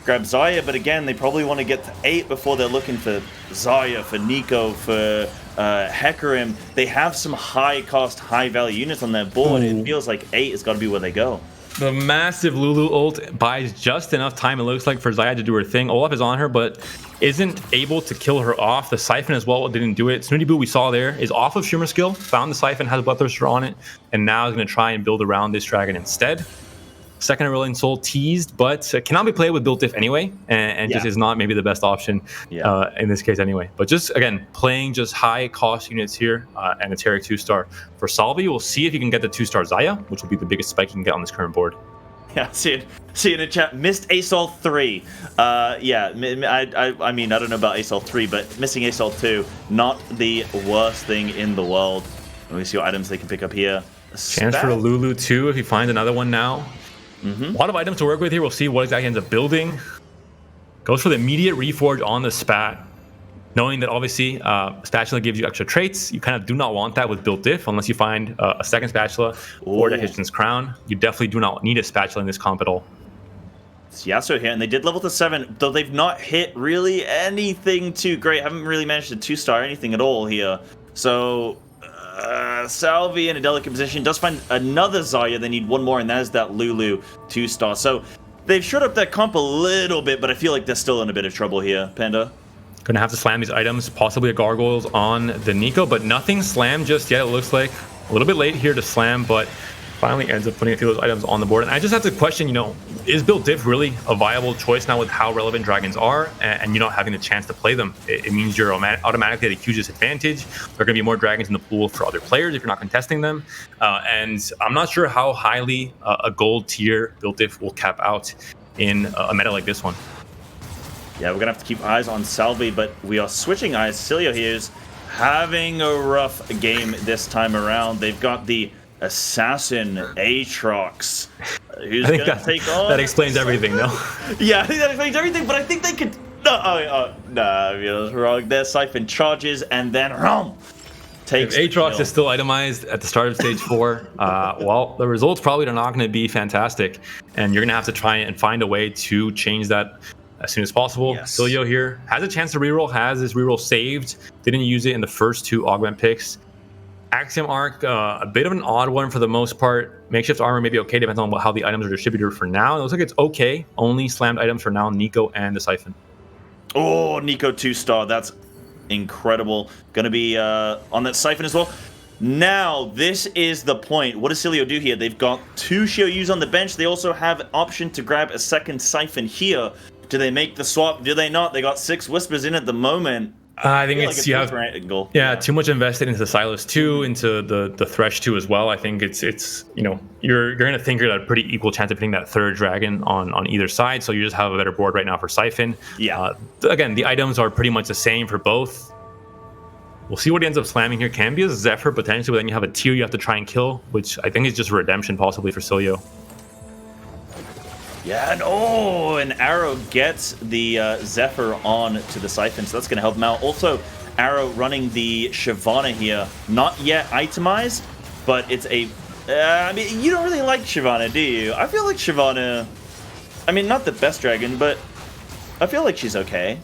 grab Xayah, but again, they probably want to get to 8 before they're looking for Xayah, for Nico, for Hecarim. They have some high-cost, high-value units on their board. It feels like 8 has got to be where they go. The massive Lulu ult buys just enough time, it looks like, for Xayah to do her thing. Olaf is on her, but isn't able to kill her off. The Siphon as well didn't do it. Snooty Boo, we saw there, is off of Shimmer skill, found the Siphon, has Bloodthirster on it, and now is going to try and build around this dragon instead. Second Aurelion Soul teased, but cannot be played with Built Diff anyway, and just is not maybe the best option in this case anyway. But just, again, playing just high cost units here and a Taric 2-star. For Salvi, we'll see if you can get the 2-star Xayah, which will be the biggest spike you can get on this current board. Yeah, see it in the chat. Missed ASOL 3. Yeah, I mean, I don't know about ASOL 3, but missing ASOL 2, not the worst thing in the world. Let me see what items they can pick up here. Chance for the Lulu too if he finds another one now. A lot of items to work with here. We'll see what exactly ends up building. Goes for the immediate reforge on the Spat, knowing that obviously Spatula gives you extra traits. You kind of do not want that with Built Diff unless you find a second Spatula or the Hitchin's Crown. You definitely do not need a Spatula in this comp at all. It's Yasuo here, and they did level to 7, though they've not hit really anything too great. Haven't really managed to 2-star anything at all here. So Salvi in a delicate position, does find another Xayah. They need one more, and that is that Lulu 2-star. So they've shot up their comp a little bit, but I feel like they're still in a bit of trouble here, Panda. Gonna have to slam these items, possibly a Gargoyles on the Nico, but nothing slammed just yet. It looks like a little bit late here to slam, but finally ends up putting a few of those items on the board. And I just have to question, is Built Diff really a viable choice now with how relevant dragons are and you not having the chance to play them? It means you're automatically at a huge disadvantage. There are going to be more dragons in the pool for other players if you're not contesting them. And I'm not sure how highly a gold tier Built Diff will cap out in a meta like this one. Yeah, we're going to have to keep eyes on Salvi, but we are switching eyes. Cilio here is having a rough game this time around. They've got the Assassin Aatrox, who's going to take on... That explains everything, no? Yeah, I think that explains everything, but I think they could... No, I was wrong. Their Siphon charges, and then takes... If Aatrox is still itemized at the start of stage 4, well, the results probably are not going to be fantastic, and you're going to have to try and find a way to change that as soon as possible. Yes. Cilio here has a chance to reroll, has his reroll saved, didn't use it in the first 2 augment picks. Axiom Arc, a bit of an odd one for the most part. Makeshift Armor may be okay, depends on how the items are distributed for now. It looks like it's okay. Only slammed items for now, Nico and the Siphon. Oh, Nico 2-star. That's incredible. Gonna be on that Siphon as well. Now, this is the point. What does Cilio do here? They've got 2 Shionyus on the bench. They also have an option to grab a second Siphon here. Do they make the swap? Do they not? They got 6 Whispers in at the moment. I think it's like you have too much invested into the Silas 2, into the Thresh 2 as well. I think it's you're gonna think you're at a pretty equal chance of hitting that 3rd dragon on either side. So you just have a better board right now for Siphon. Yeah. Again, the items are pretty much the same for both. We'll see what he ends up slamming here. Can be a Zephyr potentially, but then you have a tier you have to try and kill, which I think is just a redemption possibly for Cilio. Yeah, and an Arrow gets the Zephyr on to the Siphon, so that's going to help him out. Also, Arrow running the Shyvana here. Not yet itemized, but it's a I mean, you don't really like Shyvana, do you? I feel like Shyvana, I mean, not the best dragon, but I feel like she's okay.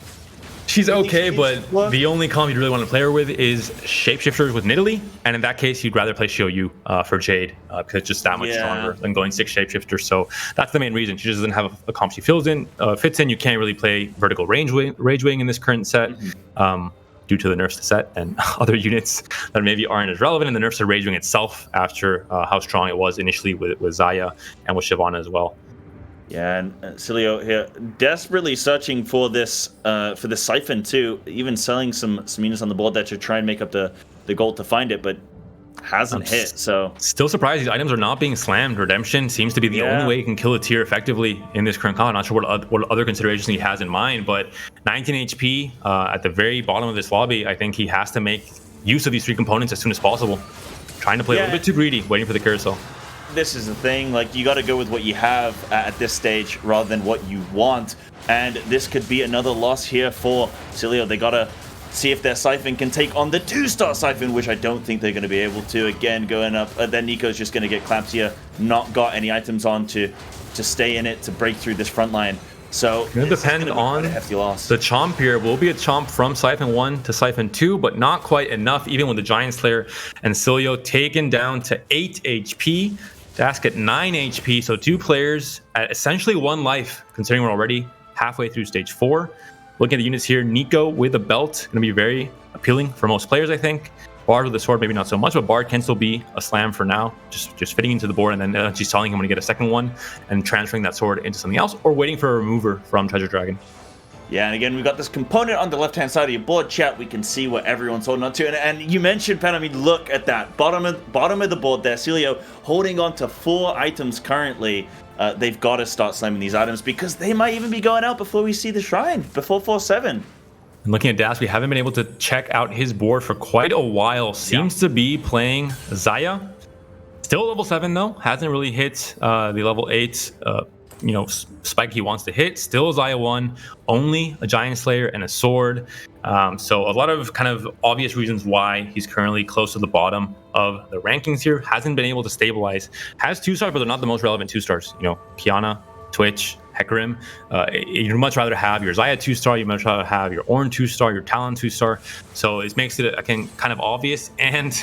She's okay, but the only comp you'd really want to play her with is Shapeshifters with Nidalee, and in that case, you'd rather play Xiaoyu for Jade, because it's just that much stronger than going 6 Shapeshifters. So that's the main reason. She just doesn't have a comp she fits in. You can't really play Vertical Rage Wing in this current set, due to the nerfs to set and other units that maybe aren't as relevant, and the nerfs to Rage Wing itself after how strong it was initially with Xayah and with Shyvana as well. Yeah, and Cilio here desperately searching for this Siphon too, even selling some units on the board that should try and make up the gold to find it, but hasn't hit. So still surprised these items are not being slammed. Redemption seems to be the only way you can kill a tier effectively in this current comp. Not sure what other considerations he has in mind, but 19 HP at the very bottom of this lobby. I think he has to make use of these 3 components as soon as possible. Trying to play a little bit too greedy, waiting for the carousel. This is the thing, like, you got to go with what you have at this stage rather than what you want, and this could be another loss here for Cilio. They got to see if their Siphon can take on the 2-star Siphon, which I don't think they're going to be able to. Again, going up, then Nico's just going to get clapped here, not got any items on to stay in it, to break through this front line. So it's going to depend on the chomp here. Will be a chomp from Siphon 1 to Siphon 2, but not quite enough, even with the Giant Slayer and Cilio taken down to 8 HP. Dask at 9 HP, so 2 players at essentially 1 life, considering we're already halfway through stage 4. Looking at the units here, Nico with a belt, going to be very appealing for most players, I think. Bard with a sword, maybe not so much, but Bard can still be a slam for now, just fitting into the board and then just telling him when to get a second one and transferring that sword into something else, or waiting for a remover from Treasure Dragon. Yeah, and again, we've got this component on the left-hand side of your board, chat. We can see what everyone's holding on to. And you mentioned, Pen, I mean, look at that. Bottom of the board there. Cilio holding on to 4 items currently. They've got to start slamming these items because they might even be going out before we see the shrine, before 4-7. And looking at Das, we haven't been able to check out his board for quite a while. Seems to be playing Xayah. Still level 7, though. Hasn't really hit the level 8 spike he wants to hit. Still Xayah 1, only a Giant Slayer and a sword. So a lot of kind of obvious reasons why he's currently close to the bottom of the rankings here. Hasn't been able to stabilize. Has 2-stars, but they're not the most relevant 2-stars. Kiana, Twitch, Hecarim. You'd much rather have your Xayah 2-star. You'd much rather have your Ornn 2-star, your Talon 2-star. So it makes it again kind of obvious. And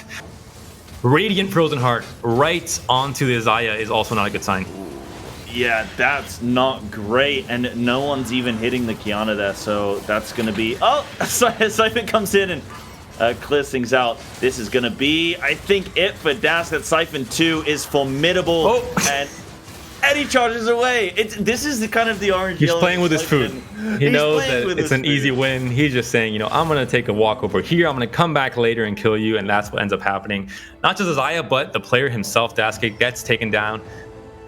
Radiant Frozen Heart right onto the Xayah is also not a good sign. Yeah, that's not great, and no one's even hitting the Kiana there, so that's going to be... Oh, Siphon comes in and clears things out. This is going to be, I think, it for Dask. That Siphon 2 is formidable, and he charges away. This is the kind of the orange. He's playing with his food. He knows that it's an easy win. He's just saying, I'm going to take a walk over here. I'm going to come back later and kill you, and that's what ends up happening. Not just Xayah, but the player himself, Dask, gets taken down.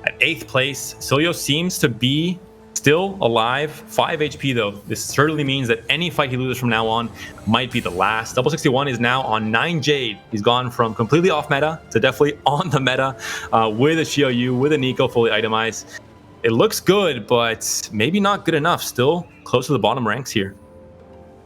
At 8th place, Cilio seems to be still alive. 5 HP though. This certainly means that any fight he loses from now on might be the last. 61 is now on 9 Jade. He's gone from completely off meta to definitely on the meta with a Xiaoyu, with a Nico fully itemized. It looks good, but maybe not good enough. Still close to the bottom ranks here.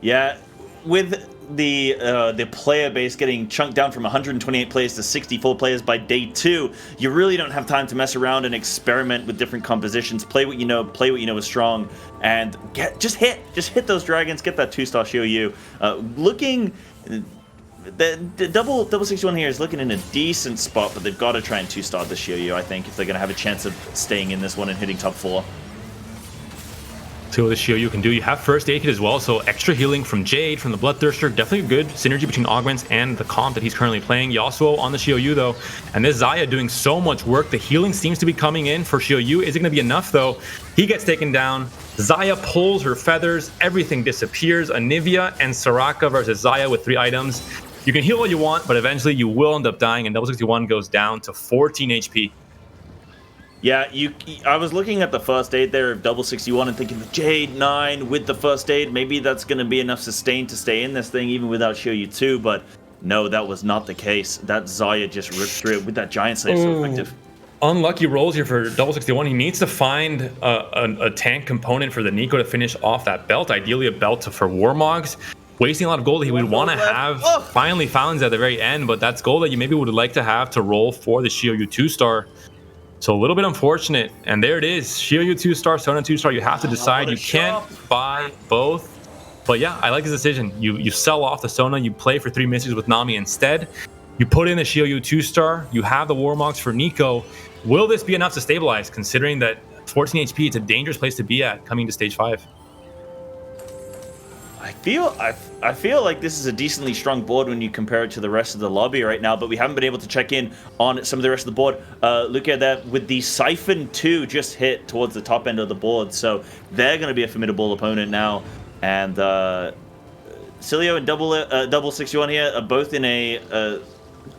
Yeah, with the player base getting chunked down from 128 players to 64 players by day 2, you really don't have time to mess around and experiment with different compositions. Play what you know is strong, and just hit those dragons. Get that 2-star Xiaoyu. Looking, the double 61 here is looking in a decent spot, but they've got to try and 2-star the Xiaoyu, I think, if they're going to have a chance of staying in this one and hitting top 4. See what the Xiaoyu can do. You have first aid kit as well, so extra healing from Jade, from the Bloodthirster. Definitely a good synergy between augments and the comp that he's currently playing. Yasuo on the Xiaoyu though, and this Xayah doing so much work. The healing seems to be coming in for Xiaoyu. Is it going to be enough though? He gets taken down. Xayah pulls her feathers. Everything disappears. Anivia and Soraka versus Xayah with 3 items. You can heal all you want, but eventually you will end up dying, and 61 goes down to 14 HP. Yeah, I was looking at the first aid there of 61 and thinking the Jade 9 with the first aid, maybe that's going to be enough sustain to stay in this thing even without Xiaoyu 2, but no, that was not the case. That Xayah just ripped through it with that Giant Slayer, so effective. Unlucky rolls here for 61. He needs to find a tank component for the Nico to finish off that belt, ideally a belt for Warmogs. wasting a lot of gold that he would want to have finally found at the very end, but that's gold that you maybe would like to have to roll for the Shioyu 2-star. So a little bit unfortunate, and there it is. Shioyu 2-star, Sona 2-star. You have to decide. You can't buy both. But yeah, I like his decision. You sell off the Sona, you play for 3 misses with Nami instead. You put in the Shioyu 2-star. You have the Warmogs for Nico. Will this be enough to stabilize, considering that 14 HP, it's a dangerous place to be at coming to stage 5? I feel like this is a decently strong board when you compare it to the rest of the lobby right now, but we haven't been able to check in on some of the rest of the board. Look at that, with the Siphon 2 just hit towards the top end of the board, so they're going to be a formidable opponent now. And Cilio and Double 61 here are both in a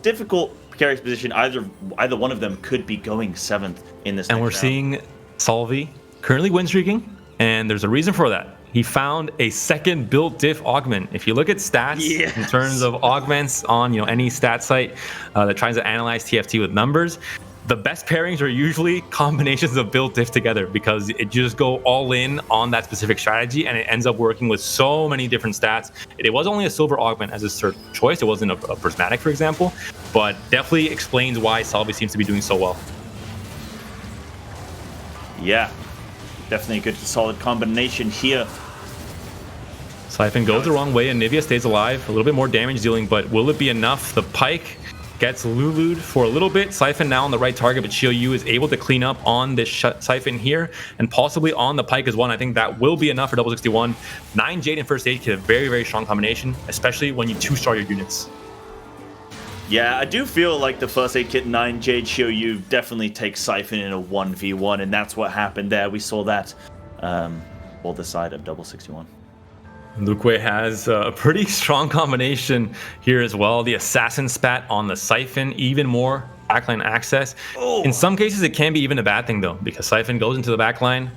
difficult, precarious position. Either one of them could be going 7th in this. And we're seeing Salvi currently win streaking, and there's a reason for that. He found a second built diff augment. If you look at stats in terms of augments on any stat site that tries to analyze TFT with numbers, the best pairings are usually combinations of built diff together, because it just go all in on that specific strategy, and it ends up working with so many different stats. It was only a silver augment as his third choice. It wasn't a prismatic, for example, but definitely explains why Salvi seems to be doing so well. Yeah, definitely a good solid combination here. Siphon goes the wrong way and Nivea stays alive. A little bit more damage dealing, but will it be enough? The Pike gets Lulu'd for a little bit. Siphon now on the right target, but Shioyu is able to clean up on this Siphon here, and possibly on the Pike as well. And I think that will be enough for Double 61. 9 Jade and First Aid Kit, a very, very strong combination, especially when you 2-star your units. Yeah, I do feel like the First Aid Kit 9 Jade Shioyu definitely takes Siphon in a 1v1, and that's what happened there. We saw that for the side of Double 61. Luque has a pretty strong combination here as well. The Assassin Spat on the Siphon, even more backline access. In some cases, it can be even a bad thing, though, because Siphon goes into the backline,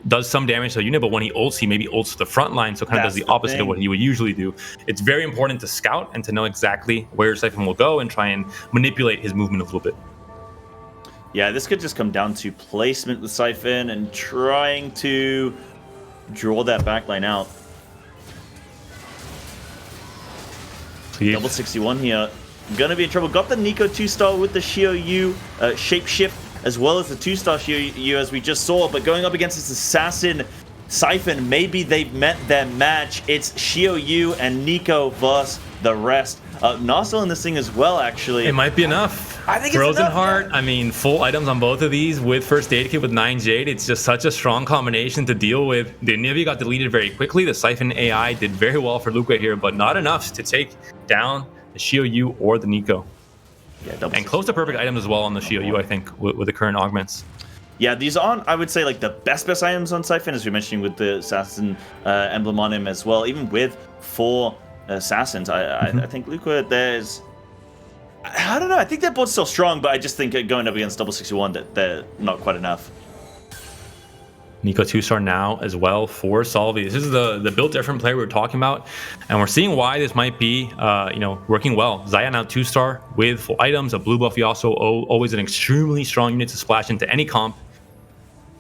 does some damage to the unit, but when he ults, he maybe ults to the front line, so kind of does the opposite of what he would usually do. It's very important to scout and to know exactly where Siphon will go and try and manipulate his movement a little bit. Yeah, this could just come down to placement with Siphon and trying to draw that backline out. Double 61 here, gonna be in trouble. Got the Nico 2-star with the Shioyu shapeshift, as well as the 2-star Shioyu, as we just saw. But going up against this Assassin Siphon, maybe they've met their match. It's Shioyu and Nico versus the rest. Nozzle in this thing as well, actually. It might be enough. I think Frozen it's enough, Heart, I mean, full items on both of these with First Aid Kit with 9 Jade. It's just such a strong combination to deal with. The Nivea got deleted very quickly. The Siphon AI did very well for Luque here, but not enough to take down the Shioyu or the Nico. Yeah, and close to perfect items as well on the Shioyu, I think, with the current augments. Yeah, these aren't, I would say, like the best items on Siphon, as we mentioned, with the Assassin emblem on him as well. Even with 4 Assassins, I think Luque, there's... I don't know, I think they're both still strong, but I just think going up against Double 61, that they're not quite enough. Nico 2-star now as well for Salvi. This is the built different player we were talking about, and we're seeing why this might be working well. Xayah now 2-star with full items, a blue buff Yasuo, always an extremely strong unit to splash into any comp,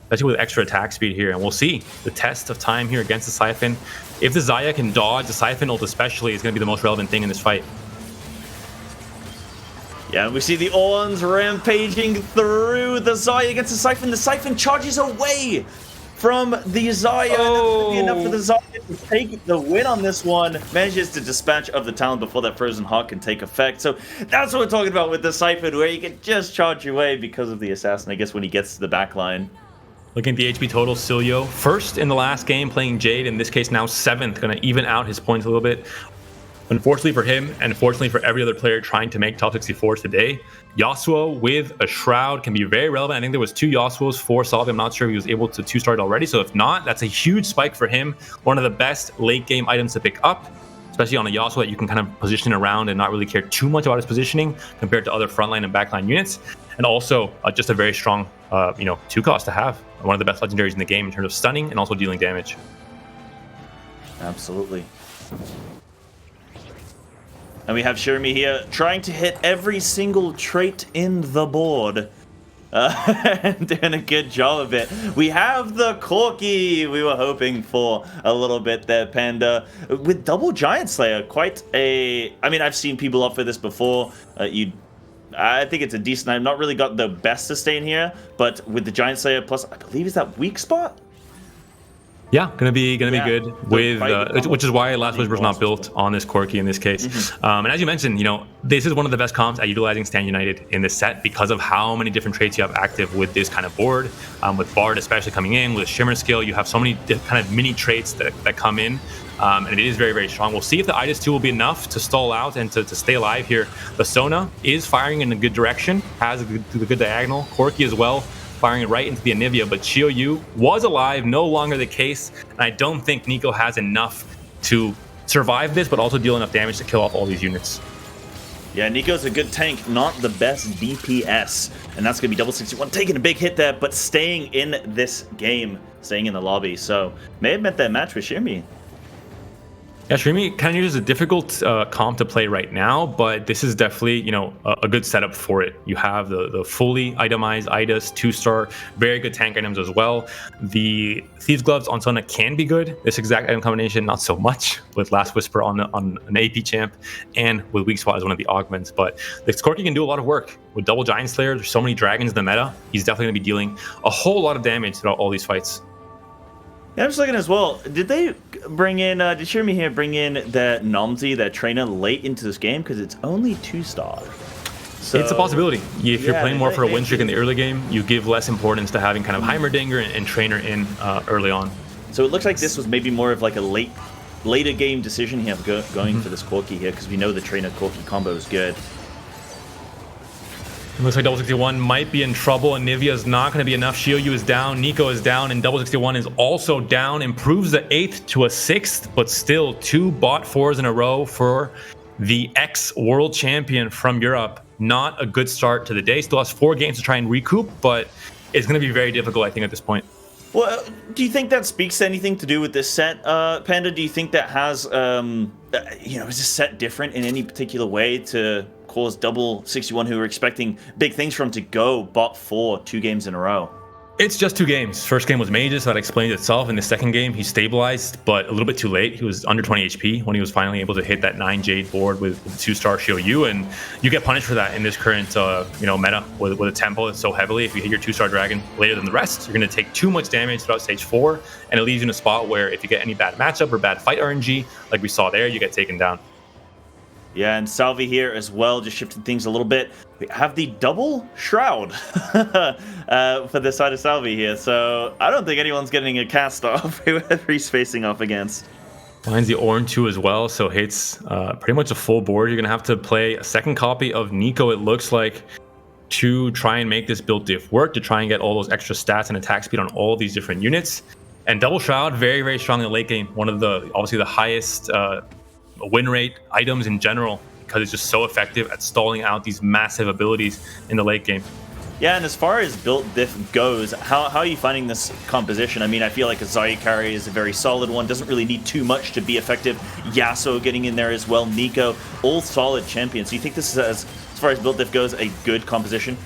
especially with extra attack speed here. And we'll see the test of time here against the Siphon. If the Xayah can dodge, the Siphon ult especially is going to be the most relevant thing in this fight. Yeah, we see the Orns rampaging through the Xayah against the Siphon. The Siphon charges away from the Xayah. That's going to be enough for the Xayah to take the win on this one. Manages to dispatch of the talent before that Frozen Heart can take effect. So that's what we're talking about with the Siphon, where you can just charge away because of the Assassin, I guess, when he gets to the back line. Looking at the HP total, Cilio first in the last game playing Jade, in this case now 7th, going to even out his points a little bit. Unfortunately for him, and unfortunately for every other player trying to make top 64 today, Yasuo with a Shroud can be very relevant. I think there was 2 Yasuos for Salvi. I'm not sure if he was able to 2-star it already. So if not, that's a huge spike for him. One of the best late game items to pick up, especially on a Yasuo that you can kind of position around and not really care too much about his positioning compared to other frontline and backline units. And also just a very strong 2 cost to have. One of the best legendaries in the game in terms of stunning and also dealing damage. Absolutely. And we have Shirmi here trying to hit every single trait in the board. Doing a good job of it. We have the Corki we were hoping for a little bit there, Panda. With double Giant Slayer, quite a... I mean, I've seen people opt for this before. I think it's a decent... I've not really got the best sustain here, but with the Giant Slayer plus, I believe, is that weak spot? Yeah, gonna be good with which is why Last Whisper's not built on this Corki in this case. And as you mentioned, this is one of the best comps at utilizing Stand United in this set because of how many different traits you have active with this kind of board. With Bard especially coming in, with Shimmer Skill, you have so many kind of mini traits that come in. And it is very, very strong. We'll see if the Idas 2 will be enough to stall out and to stay alive here. The Sona is firing in a good direction, has a good diagonal. Corki as well, firing right into the Anivia, but Chiyo was alive, no longer the case, and I don't think Nico has enough to survive this, but also deal enough damage to kill off all these units. Yeah, Nico's a good tank, not the best DPS, and that's going to be double 61, taking a big hit there, but staying in this game, staying in the lobby, so may have meant that match with Shirmi. Yeah, Shrimi Cannoneers is a difficult comp to play right now, but this is definitely, a good setup for it. You have the fully itemized Idas 2-star, very good tank items as well. The Thieves Gloves on Sona can be good. This exact item combination, not so much, with Last Whisper on an AP champ, and with Weak Spot as one of the augments. But this Corki can do a lot of work. With double Giant Slayer, there's so many dragons in the meta, he's definitely going to be dealing a whole lot of damage throughout all these fights. Yeah, I'm just looking as well. Did they bring in, did Shirmi here bring in that Nomzi, that trainer, late into this game? Because it's only 2-star. So, it's a possibility. If you're playing more for a win streak in the early game, you give less importance to having kind of Heimerdinger and trainer in early on. So it looks like this was maybe more of like a later game decision here going for this Corki here, because we know the trainer Corki combo is good. It looks like Double 61 might be in trouble, and Nivea is not going to be enough. Shioyu is down, Nico is down, and Double 61 is also down. Improves the 8th to a 6th, but still 2 bot 4s in a row for the ex-world champion from Europe. Not a good start to the day. Still has 4 games to try and recoup, but it's going to be very difficult, I think, at this point. Well, do you think that speaks to anything to do with this set, Panda? Do you think that has, is this set different in any particular way to cause Double 61, who were expecting big things from him, to go bot 4 2 games in a row? It's just 2 games. First game was Mages, so that explains itself. In the second game, he stabilized, but a little bit too late. He was under 20 HP when he was finally able to hit that 9 Jade board with 2-star Shioyu, and you get punished for that in this current meta with a tempo that's so heavily. If you hit your 2-star dragon later than the rest, you're going to take too much damage throughout stage 4, and it leaves you in a spot where if you get any bad matchup or bad fight RNG, like we saw there, you get taken down. Yeah, and Salvi here as well, just shifting things a little bit. We have the double shroud for the side of Salvi here, so I don't think anyone's getting a cast off whoever he's facing off against. Finds the Ornn 2 as well, so hits pretty much a full board. You're going to have to play a second copy of Nico, it looks like, to try and make this build diff work, to try and get all those extra stats and attack speed on all these different units. And double shroud, very, very strong in the late game. One of the, obviously, the highest win rate items in general, because it's just so effective at stalling out these massive abilities in the late game. Yeah, and as far as build diff goes, how are you finding this composition? I mean, I far like a Zarya carry is a very solid one, doesn't really need too much to be effective. Yasuo getting in there as well, Nico, all solid champions. So you think this is, as far as build diff goes, a good composition?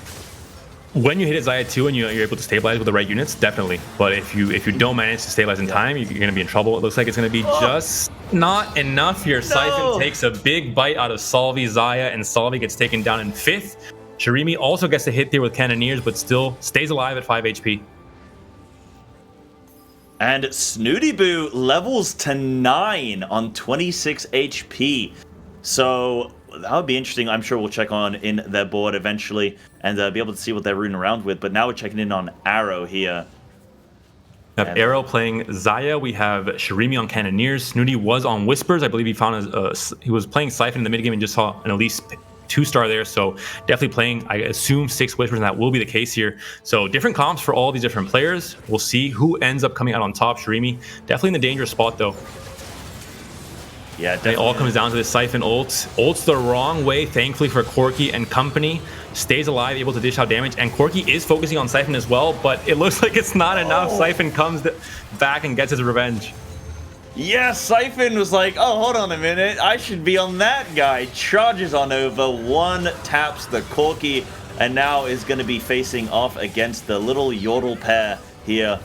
When you hit it Zarya 2 and you're able to stabilize with the right units, definitely. But if you don't manage to stabilize in time, you're going to be in trouble. It looks like it's going to be just not enough here. No. Siphon takes a big bite out of Salvi, Zarya, and Salvi gets taken down in 5th. Shirimi also gets a hit there with Cannoneers, but still stays alive at 5 HP. And Snooty Boo levels to 9 on 26 HP. So that would be interesting. I'm sure we'll check on in their board eventually and be able to see what they're rooting around with. But now we're checking in on Arrow here. We have Arrow playing Zarya. We have Shirimi on Cannoneers. Snooty was on Whispers. I believe he found he was playing Siphon in the mid game and just saw an Elise 2-star there. So definitely playing, I assume, 6 Whispers, and that will be the case here. So different comps for all these different players. We'll see who ends up coming out on top. Shirimi definitely in the dangerous spot though. Yeah, definitely. It all comes down to the Siphon ult. Ult's the wrong way, thankfully, for Corki and company. Stays alive, able to dish out damage. And Corki is focusing on Siphon as well, but it looks like it's not enough. Siphon comes back and gets his revenge. Yeah, Siphon was like, oh, hold on a minute. I should be on that guy. Charges on over, 1 taps the Corki. and now is going to be facing off against the little Yordle pair here.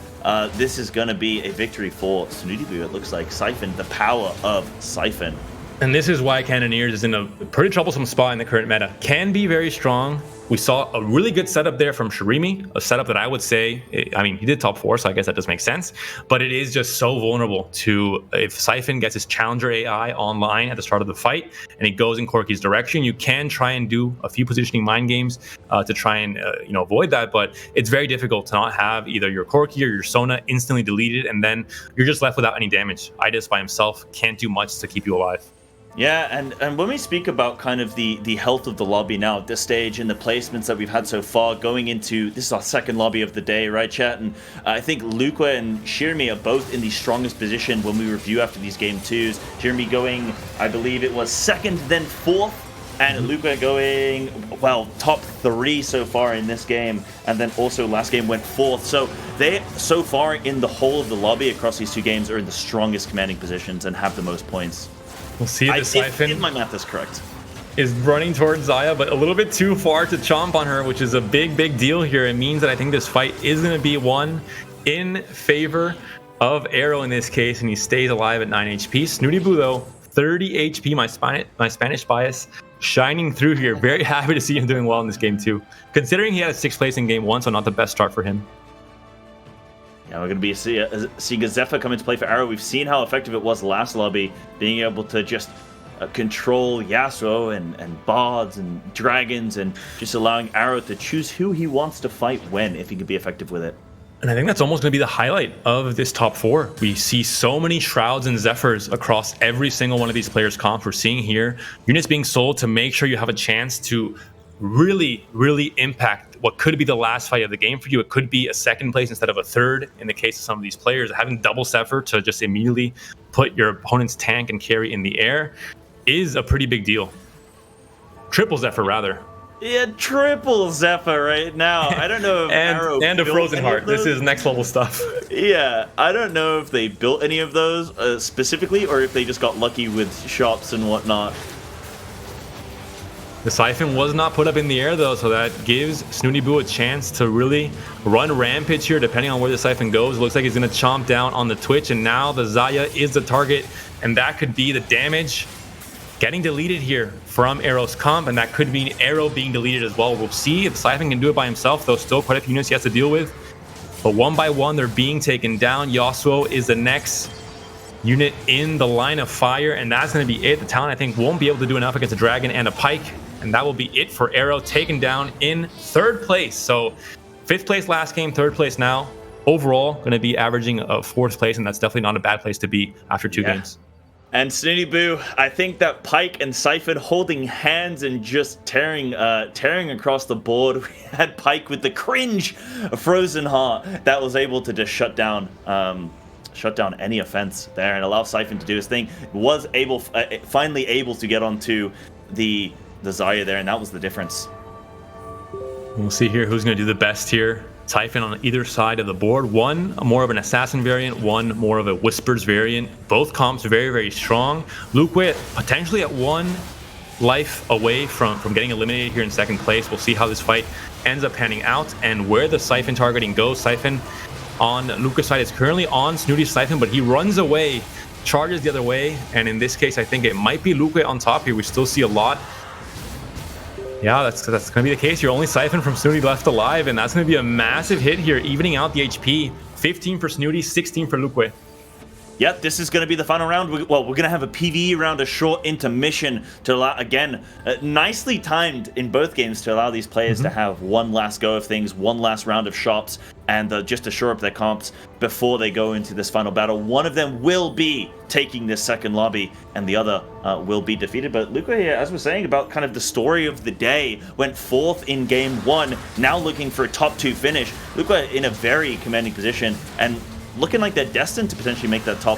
This is going to be a victory for Snooty, it looks like. Siphon, the power of Siphon. And this is why Cannoneers is in a pretty troublesome spot in the current meta. Can be very strong. We saw a really good setup there from Shirimi, a setup that I would say, I mean, he did top 4, so I guess that does make sense, but it is just so vulnerable to, if Siphon gets his challenger AI online at the start of the fight and he goes in Corki's direction, you can try and do a few positioning mind games to try and avoid that, but it's very difficult to not have either your Corki or your Sona instantly deleted, and then you're just left without any damage. Idis by himself can't do much to keep you alive. Yeah, and when we speak about kind of the health of the lobby now at this stage and the placements that we've had so far going into, this is our second lobby of the day, right, chat? And I think Luqua and Shirmi are both in the strongest position when we review after these game 2s. Shirmi going, I believe it was 2nd, then 4th, and Luqua going, well, top 3 so far in this game, and then also last game went 4th. So they, so far in the whole of the lobby across these 2 games, are in the strongest commanding positions and have the most points. We'll see the Siphon. If my math is correct. Is running towards Xayah, but a little bit too far to chomp on her, which is a big deal here. It means that I think this fight is going to be won in favor of Arrow in this case, and he stays alive at 9 HP. Snooty Boo, though, 30 HP, my Spanish bias, shining through here. Very happy to see him doing well in this game, too. Considering he had a 6th place in game 1, so not the best start for him. Yeah, we're going to be seeing a Zephyr come into play for Arrow. We've seen how effective it was last lobby, being able to just control Yasuo and Bards and Dragons, and just allowing Arrow to choose who he wants to fight when, if he can be effective with it. And I think that's almost going to be the highlight of this top 4. We see so many Shrouds and Zephyrs across every single one of these players' comps. We're seeing here units being sold to make sure you have a chance to really impact what could be the last fight of the game for you. It could be a 2nd place instead of a 3rd in the case of some of these players. Having double Zephyr to just immediately put your opponent's tank and carry in the air is a pretty big deal. Triple Zephyr, rather. Yeah, triple Zephyr right now. I don't know if Arrow and a built Frozen any Heart. of those. This is next level stuff. Yeah, I don't know if they built any of those specifically, or if they just got lucky with shops and whatnot. The Siphon was not put up in the air, though, so that gives Snooty Boo a chance to really run rampage here, depending on where the Siphon goes. Looks like he's going to chomp down on the Twitch, and now the Xayah is the target, and that could be the damage getting deleted here from Arrow's comp, and that could mean Arrow being deleted as well. We'll see if Siphon can do it by himself, though still quite a few units he has to deal with. But one by one, they're being taken down. Yasuo is the next unit in the line of fire, and that's going to be it. The Talon, I think, won't be able to do enough against a Dragon and a Pike, and that will be it for Arrow, taken down in 3rd place. So 5th place last game, 3rd place now. Overall, going to be averaging a 4th place, and that's definitely not a bad place to be after 2 games. And Snooty Boo, I think that Pike and Siphon holding hands and just tearing across the board. We had Pike with the cringe Frozen Heart that was able to just shut down any offense there and allow Siphon to do his thing. Was able, finally able to get onto the Xayah there, and that was the difference. We'll see here who's going to do the best here. Siphon on either side of the board. One more of an assassin variant, one more of a whispers variant. Both comps very strong. Luqua potentially at 1 life away from getting eliminated here in 2nd place. We'll see how this fight ends up panning out and where the Siphon targeting goes. Siphon on Luca's side is currently on Snooty's Siphon, but he runs away, charges the other way, and in this case I think it might be Luqua on top here. We still see a lot. Yeah, that's going to be the case. You're only Siphon from Snooty left alive, and that's going to be a massive hit here, evening out the HP. 15 for Snooty, 16 for Luqua. Yep, this is going to be the final round. We're going to have a PvE round, a short intermission to allow, again, nicely timed in both games to allow these players to have one last go of things, one last round of shops, and just to shore up their comps before they go into this final battle. One of them will be taking this 2nd lobby, and the other will be defeated. But Luqua here, as we're saying about kind of the story of the day, went 4th in game 1, now looking for a top 2 finish. Luqua in a very commanding position, and looking like they're destined to potentially make that top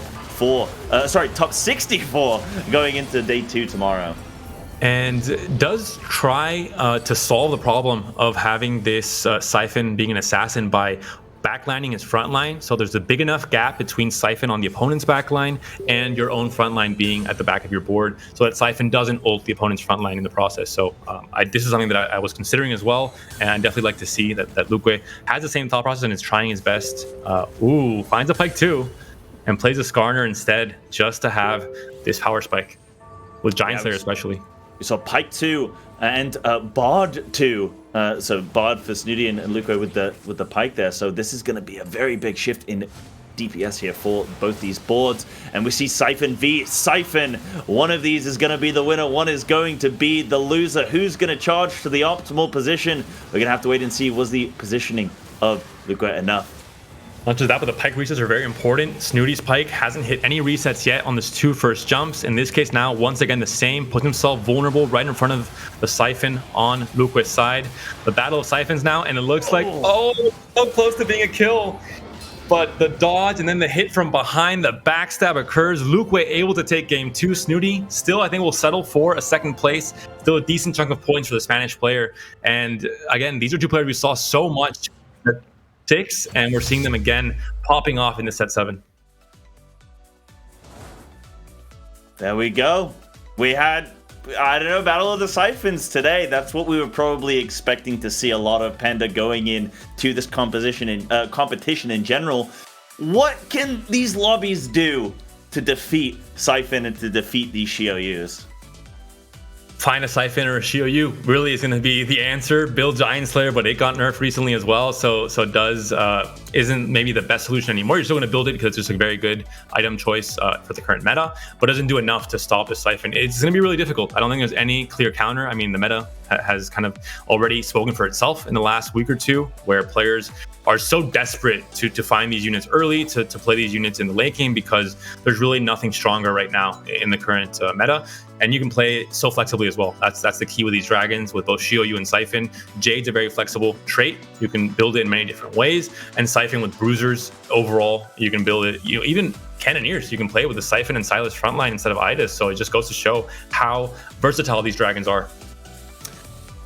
64 going into day 2 tomorrow. And does try to solve the problem of having this Siphon being an assassin by backlining his front line. So there's a big enough gap between Siphon on the opponent's backline and your own front line being at the back of your board, so that Siphon doesn't ult the opponent's front line in the process. So this is something that I was considering as well, and I'd definitely like to see that Luque has the same thought process and is trying his best. Finds a Pike 2 and plays a Skarner instead, just to have this power spike with Giant Slayer especially. We saw Pike 2 and Bard 2. So Bard for Snooty and Luque with the Pike there. So this is going to be a very big shift in DPS here for both these boards. And we see Siphon v Siphon. One of these is going to be the winner. One is going to be the loser. Who's going to charge to the optimal position? We're going to have to wait and see. Was the positioning of Luque enough? Not just that, but the Pike resets are very important. Snooty's Pike hasn't hit any resets yet on his 2 first jumps. In this case now, once again, the same. Putting himself vulnerable right in front of the Siphon on Luque's side. The battle of Siphons now, and it looks like, so close to being a kill. But the dodge and then the hit from behind, the backstab occurs. Luque able to take game 2. Snooty still, I think, will settle for a second place. Still a decent chunk of points for the Spanish player. And again, these are 2 players we saw so much 6, and we're seeing them again popping off into set 7. There we go. We had, I don't know, Battle of the Siphons today. That's what we were probably expecting to see a lot of Panda going in to this competition in general. What can these lobbies do to defeat Siphon and to defeat these Xiaoyus? Find a Siphon or a Xiaoyu really is going to be the answer. Build Giant Slayer, but it got nerfed recently as well, so does isn't maybe the best solution anymore. You're still going to build it because it's just a very good item choice for the current meta, but doesn't do enough to stop the Siphon. It's going to be really difficult. I don't think there's any clear counter. I mean, the meta has kind of already spoken for itself in the last week or two, where players are so desperate to find these units early, to play these units in the late game, because there's really nothing stronger right now in the current meta. And you can play so flexibly as well. That's the key with these dragons, with both Xiaoyu and Siphon. Jade's a very flexible trait. You can build it in many different ways. And Siphon with Bruisers, overall, you can build it. Even Cannoneers, you can play with the Siphon and Silas frontline instead of Idas. So it just goes to show how versatile these dragons are.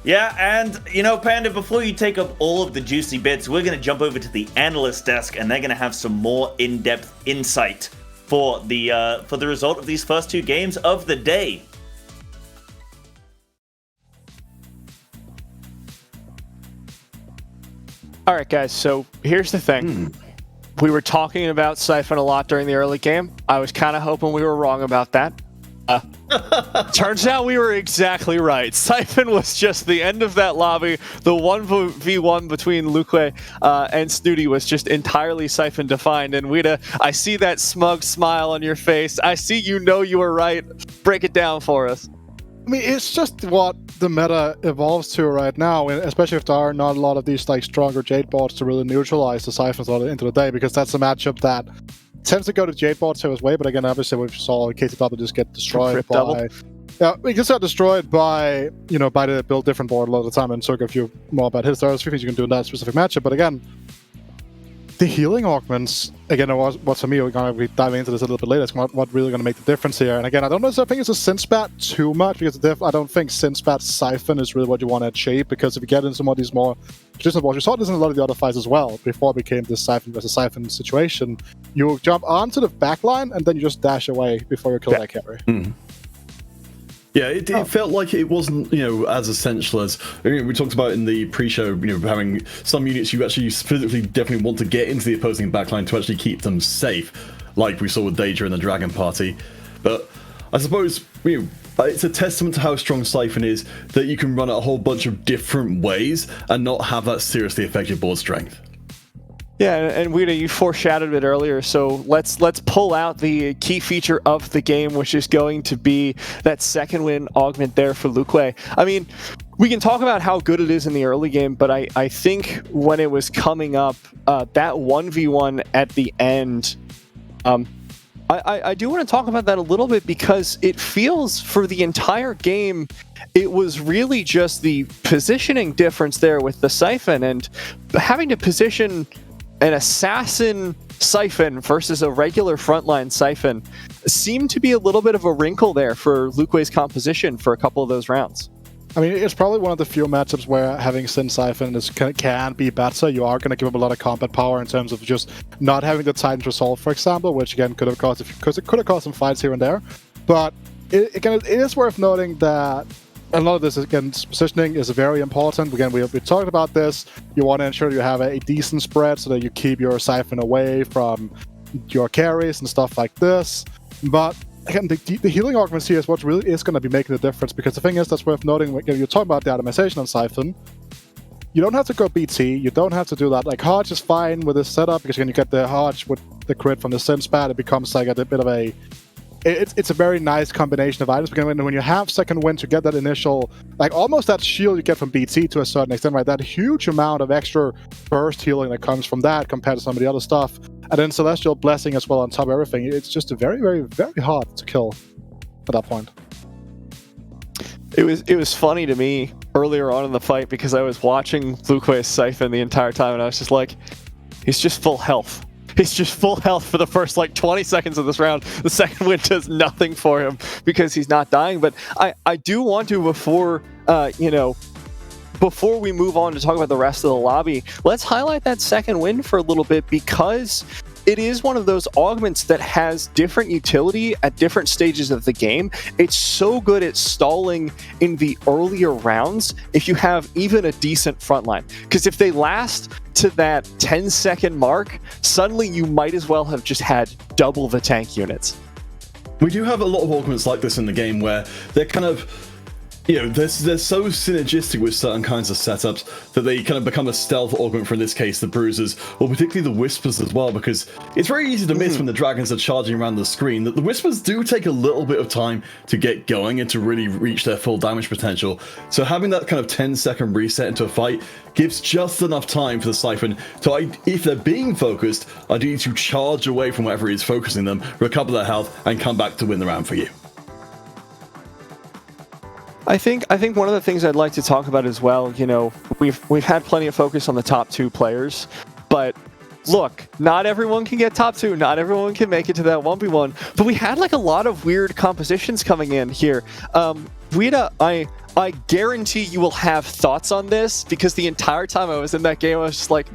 Yeah, and Panda, before you take up all of the juicy bits, we're going to jump over to the analyst desk, and they're going to have some more in-depth insight for the result of these first 2 games of the day. All right, guys, so here's the thing. We were talking about Siphon a lot during the early game. I was kind of hoping we were wrong about that. Turns out we were exactly right. Siphon was just the end of that lobby. The 1v1 between Luque and Snooty was just entirely Siphon defined. And Wida, I see that smug smile on your face. I see you were right. Break it down for us. I mean, it's just what the meta evolves to right now, especially if there are not a lot of these stronger Jade bots to really neutralize the Siphons into the day, because that's a matchup that tends to go to Jade bots his way. But again, obviously we saw KTW just get destroyed by... Yeah, we just got destroyed by, by the build different board a lot of the time, and talk a few more about his. There are a few things you can do in that specific matchup, but again, the healing augments, again, what's for me, we're going to be diving into this a little bit later, it's what really going to make the difference here. And again, I don't necessarily think it's a Sinspat too much, because I don't think Sinspat Siphon is really what you want to achieve, because if you get into some of these more traditional boards, we saw this in a lot of the other fights as well, before it became this Siphon versus Siphon situation. You jump onto the backline, and then you just dash away before you kill that carry. Yeah, it felt like it wasn't, as essential as we talked about in the pre-show. Having some units you actually physically definitely want to get into the opposing backline to actually keep them safe, like we saw with Daedra and the Dragon Party. But I suppose it's a testament to how strong Siphon is that you can run it a whole bunch of different ways and not have that seriously affect your board strength. Yeah, and Wida, you foreshadowed it earlier, so let's pull out the key feature of the game, which is going to be that second win augment there for Luque. I mean, we can talk about how good it is in the early game, but I think when it was coming up, that 1v1 at the end, I do want to talk about that a little bit, because it feels for the entire game, it was really just the positioning difference there with the Siphon, and having to position an assassin Siphon versus a regular frontline Siphon seemed to be a little bit of a wrinkle there for Luque's composition for a couple of those rounds. I mean, it's probably one of the few matchups where having Sin Siphon can be better. You are going to give up a lot of combat power in terms of just not having the Titans resolve, for example, which again could have caused some fights here and there. But it is worth noting that a lot of this, again, positioning is very important. Again, we talked about this. You want to ensure you have a decent spread so that you keep your Siphon away from your carries and stuff like this. But again, the healing augments here is what really is going to be making the difference, because the thing is that's worth noting, when you're talking about the atomization on Siphon, you don't have to go BT, you don't have to do that. Like, Hodge is fine with this setup, because when you get the Hodge with the crit from the Sin Spat, it becomes like a bit of a... It's a very nice combination of items, because when you have second wind to get that initial, like almost that shield you get from BT to a certain extent, right? That huge amount of extra burst healing that comes from that compared to some of the other stuff. And then Celestial Blessing as well on top of everything. It's just very, very, very hard to kill at that point. It was funny to me earlier on in the fight, because I was watching Luque's Siphon the entire time, and I was just like, he's just full health. He's just full health for the first like 20 seconds of this round. The second wind does nothing for him because he's not dying. But I do want to, before we move on to talk about the rest of the lobby, let's highlight that second wind for a little bit, because it is one of those augments that has different utility at different stages of the game. It's so good at stalling in the earlier rounds if you have even a decent frontline. Because if they last to that 10-second mark, suddenly you might as well have just had double the tank units. We do have a lot of augments like this in the game where they're kind of, they're so synergistic with certain kinds of setups that they kind of become a stealth augment for, in this case, the Bruisers, or particularly the Whispers as well, because it's very easy to miss when the Dragons are charging around the screen, that the Whispers do take a little bit of time to get going and to really reach their full damage potential. So having that kind of 10-second reset into a fight gives just enough time for the Siphon to, if they're being focused, ideally to charge away from whatever is focusing them, recover their health, and come back to win the round for you. I think one of the things I'd like to talk about as well, we've had plenty of focus on the top two players, but look, not everyone can get top two, not everyone can make it to that 1v1, but we had like a lot of weird compositions coming in here. Vita, I guarantee you will have thoughts on this, because the entire time I was in that game, I was just like,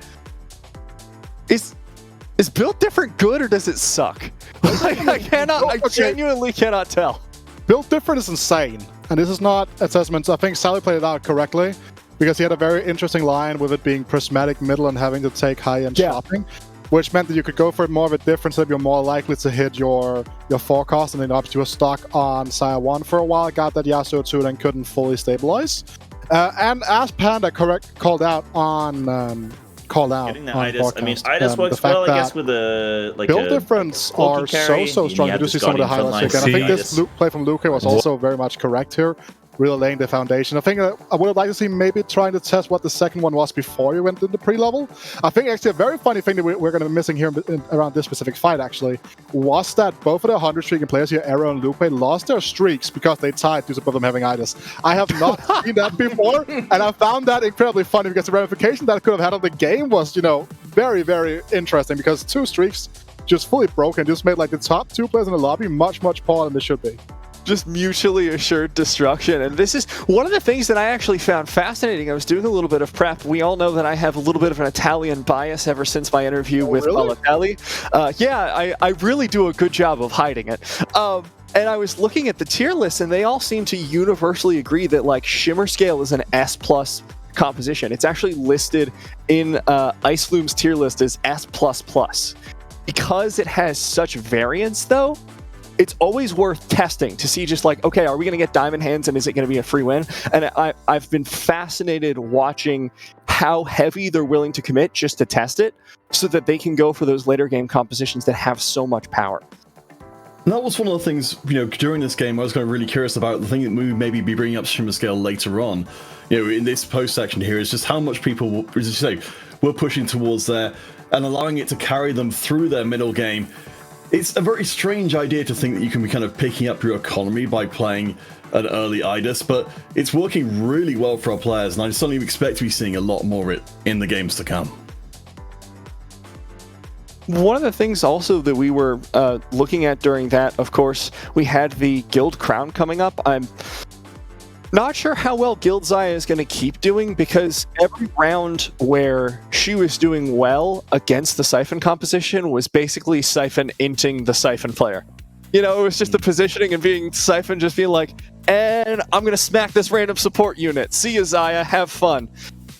is Build Different good or does it suck? I genuinely cannot tell. Build Different is insane. And this is not assessments. I think Sally played it out correctly, because he had a very interesting line with it being prismatic middle and having to take high-end shopping, which meant that you could go for more of a difference, that you're more likely to hit your forecast, and then up to a stock on Sire 1 for a while, got that Yasuo 2, and couldn't fully stabilize. And as Panda called out on... Getting the Idis, I mean, Idis works well, I guess, with a build difference are so strong. You do see some of the highlights again. I think this play from Luque was also very much correct here, really laying the foundation. I think I would have liked to see maybe trying to test what the second one was before you went to the pre-level. I think actually a very funny thing that we're going to be missing here around this specific fight, actually, was that both of the 100 streaking players here, Arrow and Luque, lost their streaks because they tied due to both of them having Idis. I have not seen that before, and I found that incredibly funny, because the ramification that could have had on the game was, very, very interesting, because 2 streaks just fully broken, just made like the top 2 players in the lobby much, much poorer than they should be. Just mutually assured destruction. And this is one of the things that I actually found fascinating. I was doing a little bit of prep. We all know that I have a little bit of an Italian bias ever since my interview with Balotelli. I really do a good job of hiding it. And I was looking at the tier list, and they all seem to universally agree that like Shimmer Scale is an S+ composition. It's actually listed in Ice Loom's tier list as S++. Because it has such variance, though, it's always worth testing to see just like, okay, are we going to get Diamond Hands, and is it going to be a free win? And I've been fascinated watching how heavy they're willing to commit just to test it, so that they can go for those later game compositions that have so much power. And that was one of the things, during this game I was kind of really curious about. The thing that we maybe be bringing up Shimmer Scale later on, in this post section here, is just how much people, as you say, were pushing towards there and allowing it to carry them through their middle game. It's a very strange idea to think that you can be kind of picking up your economy by playing an early Idis, but it's working really well for our players, and I certainly expect to be seeing a lot more of it in the games to come. One of the things also that we were looking at during that, of course, we had the Guild Crown coming up. Not sure how well Guildzaya is going to keep doing, because every round where she was doing well against the Siphon composition was basically Siphon inting the Siphon player. You know, it was just the positioning and being Siphon just being like, and I'm going to smack this random support unit. See ya, Zaya, have fun.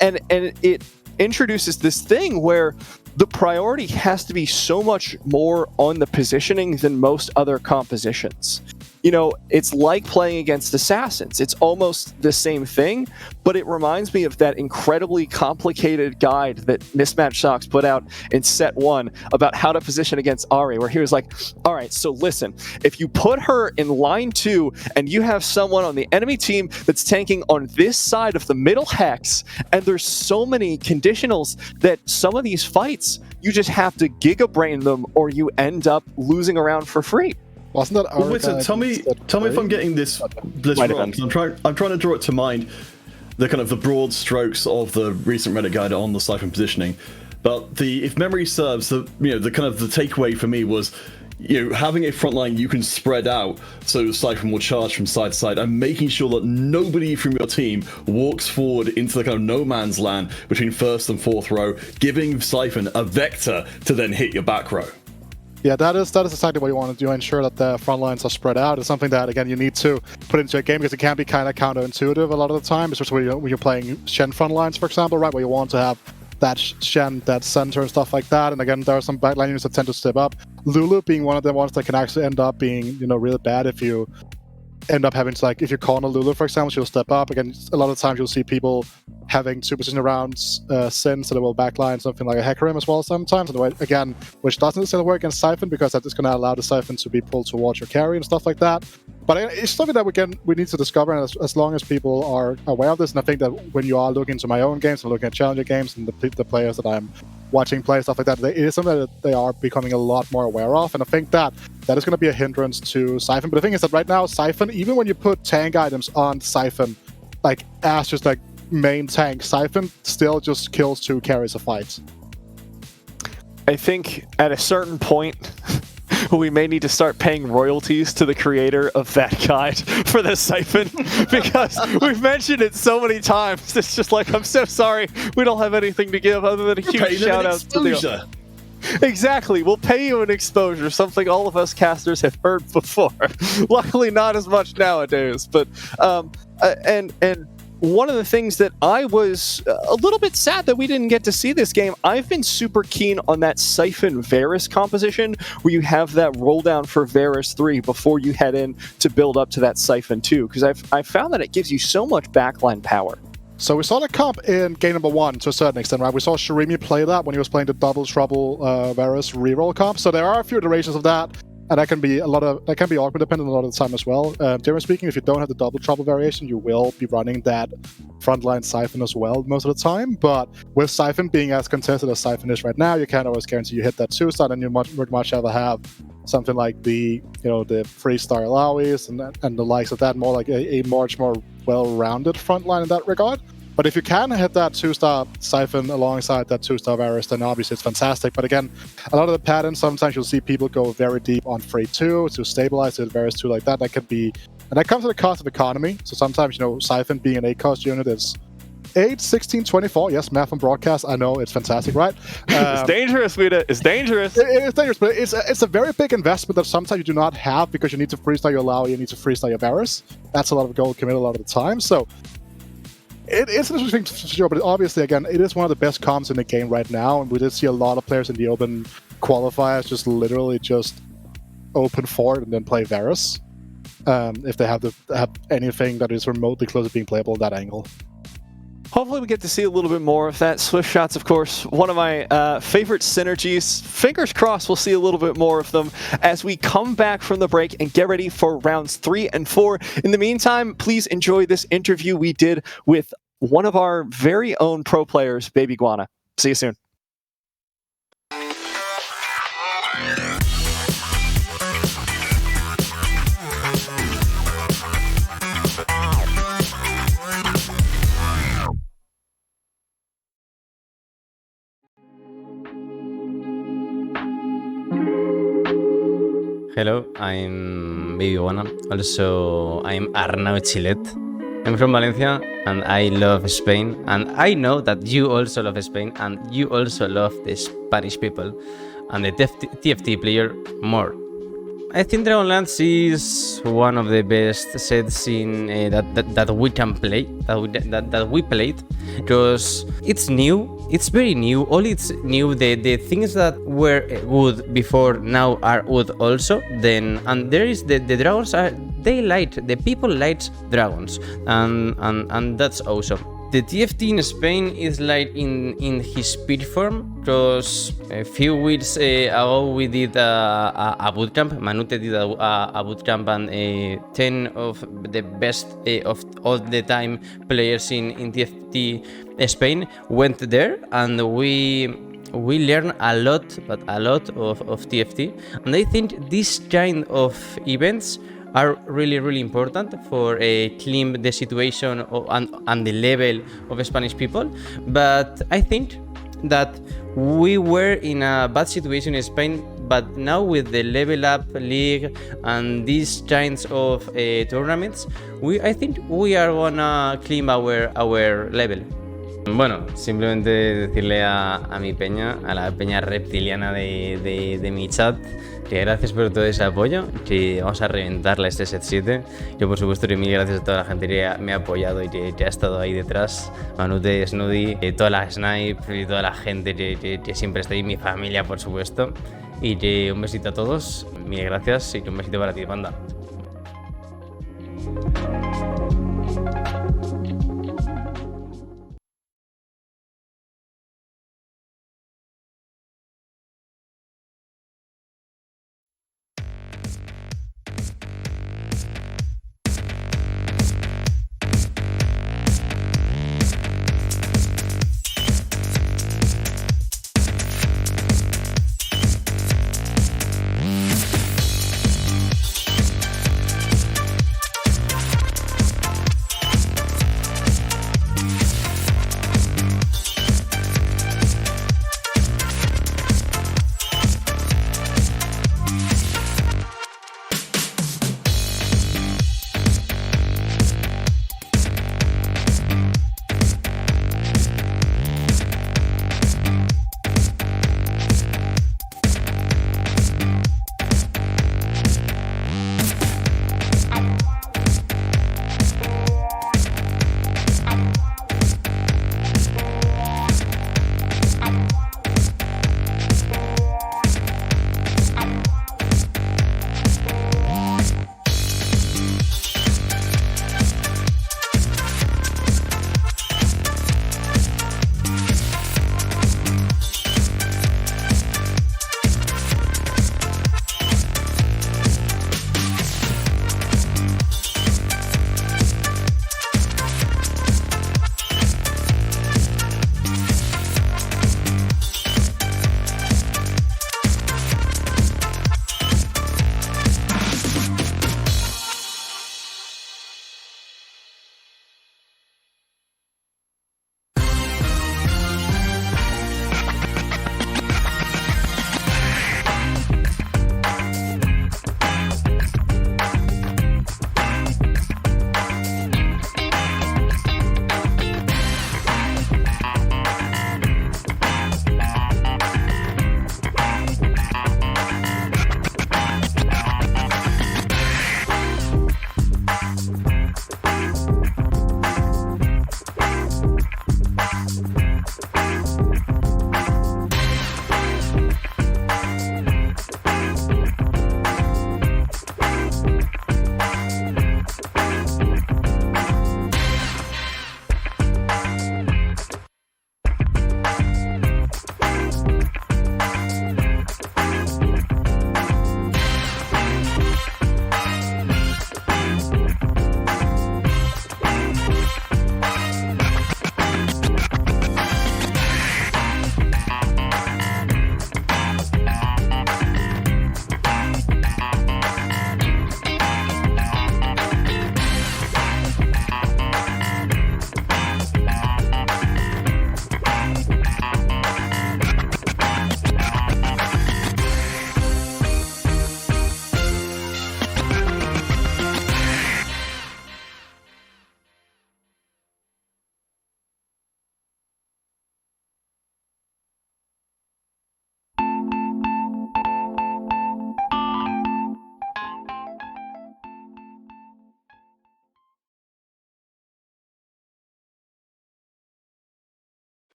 And it introduces this thing where the priority has to be so much more on the positioning than most other compositions. You know, it's like playing against assassins. It's almost the same thing, but it reminds me of that incredibly complicated guide that Mismatch Socks put out in set 1 about how to position against Ahri, where he was like, all right, so listen, if you put her in line 2 and you have someone on the enemy team that's tanking on this side of the middle hex, and there's so many conditionals that some of these fights, you just have to giga-brain them or you end up losing around for free. Wasn't that our Witter, tell me if I'm getting this wrong. I'm trying to draw it to mind the kind of the broad strokes of the recent Reddit guide on the Siphon positioning. But if memory serves, the kind of the takeaway for me was, having a front line you can spread out so Siphon will charge from side to side, and making sure that nobody from your team walks forward into the kind of no man's land between first and fourth row, giving Siphon a vector to then hit your back row. Yeah, that is exactly what you want to do. Ensure that the front lines are spread out. It's something that, again, you need to put into a game, because it can be kind of counterintuitive a lot of the time, especially when you're playing Shen front lines, for example, right, where you want to have that Shen, that center, and stuff like that. And again, there are some backline units that tend to step up. Lulu being one of the ones that can actually end up being, really bad if you end up having to, like, if you call on a Lulu, for example, she'll step up. Again, a lot of times you'll see people having two position around Sin, so they will backline something like a Hecarim as well sometimes. And again, which doesn't necessarily work against Siphon, because that is going to allow the Siphon to be pulled towards your carry and stuff like that. But it's something that we need to discover, and as long as people are aware of this, and I think that when you are looking into my own games and looking at challenger games and the players that I'm watching play, stuff like that, it is something that they are becoming a lot more aware of, and I think that is going to be a hindrance to Siphon. But the thing is that right now, Siphon, even when you put tank items on Siphon, like as just like main tank, Siphon still just kills 2 carries a fight. I think at a certain point, we may need to start paying royalties to the creator of that guide for the Siphon, because we've mentioned it so many times. It's just like, I'm so sorry, we don't have anything to give other than a huge shout out to the... Exactly, we'll pay you an exposure, something all of us casters have heard before. Luckily not as much nowadays, but and one of the things that I was a little bit sad that we didn't get to see this game, I've been super keen on that Siphon Varus composition, where you have that roll down for Varus 3 before you head in to build up to that Siphon 2, because I've found that it gives you so much backline power. So we saw the comp in game number 1 to a certain extent, right? We saw Shirimi play that when he was playing the Double Trouble Varus reroll comp. So there are a few iterations of that, and that can be augment dependent a lot of the time as well. Generally speaking, if you don't have the Double Trouble variation, you will be running that frontline Siphon as well most of the time. But with Siphon being as contested as Siphon is right now, you can't always guarantee you hit that 2-star, and you would much rather have something like the 3-star Alawi's and the likes of that, more like a much more well-rounded frontline in that regard. But if you can hit that 2-star Siphon alongside that 2-star Varus, then obviously it's fantastic. But again, a lot of the patterns, sometimes you'll see people go very deep on Freight 2 to stabilize it, Varus 2 like that. That could be, and that comes at the cost of economy. So sometimes, Siphon being an 8-cost unit is 8, 16, 24. Yes, math and broadcast. I know, it's fantastic, right? It's dangerous, Vita. It's dangerous. It is dangerous, but it's a very big investment that sometimes you do not have, because you need to freestyle your Alawi, you need to freestyle your Varus. That's a lot of gold commit a lot of the time. So it's an interesting for sure, but obviously, again, it is one of the best comps in the game right now, and we did see a lot of players in the open qualifiers just literally just open forward and then play Varus if they have anything that is remotely close to being playable at that angle. Hopefully we get to see a little bit more of that. Swift shots, of course, one of my favorite synergies. Fingers crossed we'll see a little bit more of them as we come back from the break and get ready for rounds 3 and 4. In the meantime, please enjoy this interview we did with one of our very own pro players, Baby Guana. See you soon. Hello, I'm Baby Guana. Also, I'm Arnau Chilet. I'm from Valencia and I love Spain, and I know that you also love Spain and you also love the Spanish people and the TFT player more. I think Dragonlance is one of the best sets in that we can play, that we played, because it's new. It's very new. All it's new. The things that were good before now are good also. Then and there is the dragons are the people like dragons, and that's awesome. The TFT in Spain is like in his peak form, because a few weeks ago we did a bootcamp. Manute did a bootcamp, and 10 of the best of all the time players in TFT Spain went there, and we learn a lot, but a lot of TFT. And I think this kind of events are really important for clean the situation and the level of Spanish people. But I think that we were in a bad situation in Spain, but now with the level up league and these kinds of tournaments, I think we are gonna clean our level. Bueno, simplemente decirle a mi peña, a la peña reptiliana de mi chat, que gracias por todo ese apoyo, que vamos a reventarla este set 7. Yo por supuesto y mil gracias a toda la gente que me ha apoyado y que ha estado ahí detrás, Manute, Snuddy, toda la Snipe y toda la gente que siempre está ahí, mi familia por supuesto, y que un besito a todos, mil gracias y un besito para ti, Panda.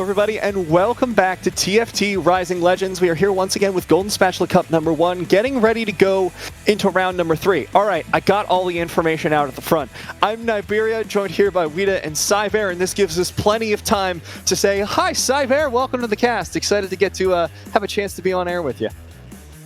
everybody, and welcome back to TFT Rising Legends. We are here once again with Golden Spatula Cup number 1, getting ready to go into round number 3. All right, I got all the information out at the front. I'm Niberia, joined here by Wida and Cyber, and this gives us plenty of time to say, hi, Cyber, welcome to the cast. Excited to get to have a chance to be on air with you.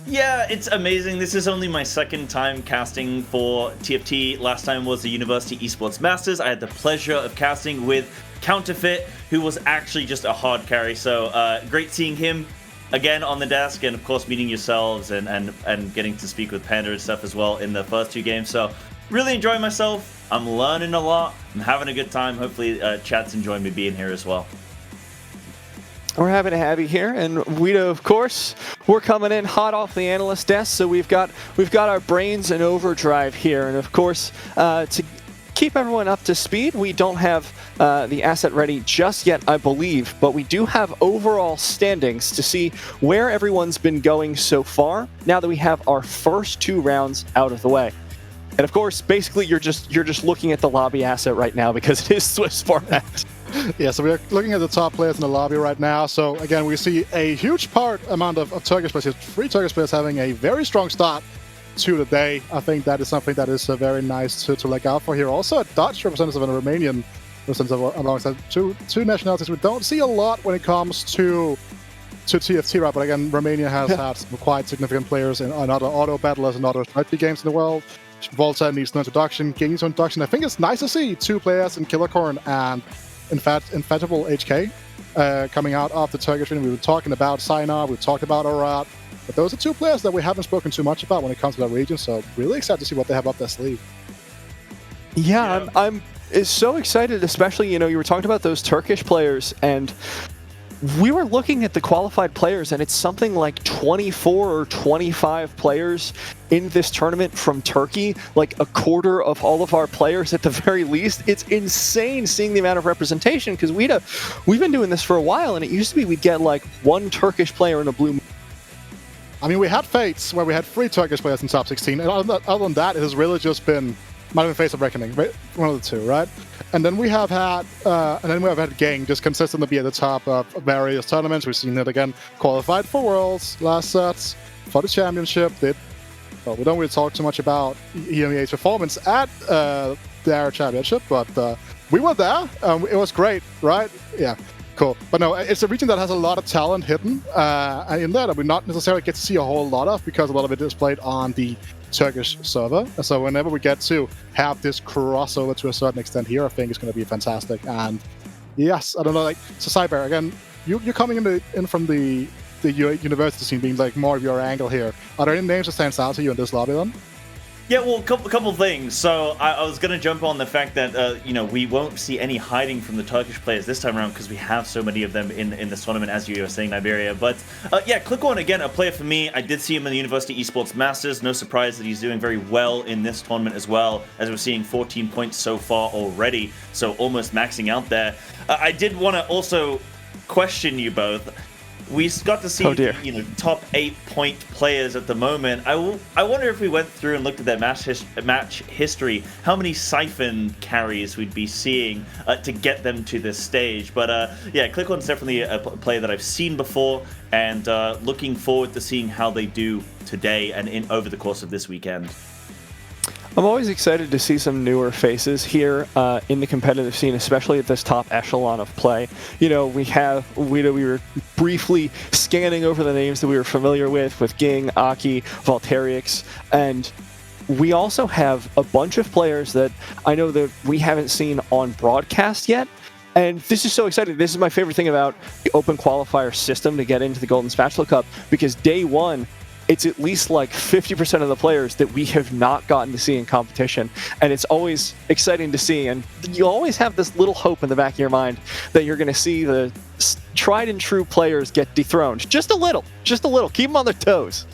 Yeah, it's amazing. This is only my second time casting for TFT. Last time was the University Esports Masters. I had the pleasure of casting with Counterfeit, who was actually just a hard carry. So great seeing him again on the desk, and of course meeting yourselves and getting to speak with Panda and stuff as well in the first 2 games. So really enjoying myself. I'm learning a lot. I'm having a good time. Hopefully chat's enjoying me being here as well. We're happy to have you here, and Wida, of course, we're coming in hot off the analyst desk, so we've got our brains in overdrive here, and of course, to keep everyone up to speed, we don't have the asset ready just yet, I believe, but we do have overall standings to see where everyone's been going so far. Now that we have our first 2 rounds out of the way. And of course, basically, you're just looking at the lobby asset right now because it is Swiss format. Yeah, so we're looking at the top players in the lobby right now. So again, we see a huge amount of Turkish players, 3 Turkish players having a very strong start to the day. I think that is something that is very nice to look out for here. Also, a Dutch representative and a Romanian representative alongside two nationalities we don't see a lot when it comes to TFT, right? But again, Romania has had some quite significant players in other auto battlers and other strategy games in the world. Volta needs no introduction, King needs no introduction. I think it's nice to see 2 players in Killercorn and Inflatable HK coming out of the Turkish region. We were talking about Sainar, we talked about Arat, but those are 2 players that we haven't spoken too much about when it comes to that region, so really excited to see what they have up their sleeve. Yeah, I'm so excited, especially, you were talking about those Turkish players, and we were looking at the qualified players, and it's something like 24 or 25 players in this tournament from Turkey, like a quarter of all of our players at the very least. It's insane seeing the amount of representation, because we've been doing this for a while, and it used to be we'd get like 1 Turkish player in a blue. I mean, we had Fates where we had 3 Turkish players in top 16, and other than that, it has really just been not even Face of Reckoning, one of the 2, right? And then we have had, Gang just consistently be at the top of various tournaments. We've seen it again, qualified for Worlds, last sets, for the championship. We don't really talk too much about EMEA's performance at their championship, but we were there. It was great, right? Yeah, cool. But no, it's a region that has a lot of talent hidden in there that we not necessarily get to see a whole lot of, because a lot of it is played on the Turkish server. So whenever we get to have this crossover to a certain extent here, I think it's going to be fantastic. And yes, I don't know, so Cyber, again, you're coming in from the university scene, being like more of your angle here. Are there any names that stands out to you in this lobby then? Yeah, well, a couple things. So I was going to jump on the fact that, we won't see any hiding from the Turkish players this time around, because we have so many of them in this tournament, as you were saying, Niberia. But yeah, Click-On, again, a player for me. I did see him in the University Esports Masters. No surprise that he's doing very well in this tournament as well, as we're seeing 14 points so far already. So almost maxing out there. I did want to also question you both. We got to see top 8-point players at the moment. I wonder if we went through and looked at that match history, how many Siphon carries we'd be seeing to get them to this stage. But yeah, Click-On's definitely a player that I've seen before, and looking forward to seeing how they do today and over the course of this weekend. I'm always excited to see some newer faces here in the competitive scene, especially at this top echelon of play. We were briefly scanning over the names that we were familiar with Ging, Aki, Volterix, and we also have a bunch of players that I know that we haven't seen on broadcast yet. And this is so exciting. This is my favorite thing about the open qualifier system to get into the Golden Spatula Cup, because day one, it's at least like 50% of the players that we have not gotten to see in competition. And it's always exciting to see. And you always have this little hope in the back of your mind that you're going to see the tried and true players get dethroned. Just a little. Keep them on their toes.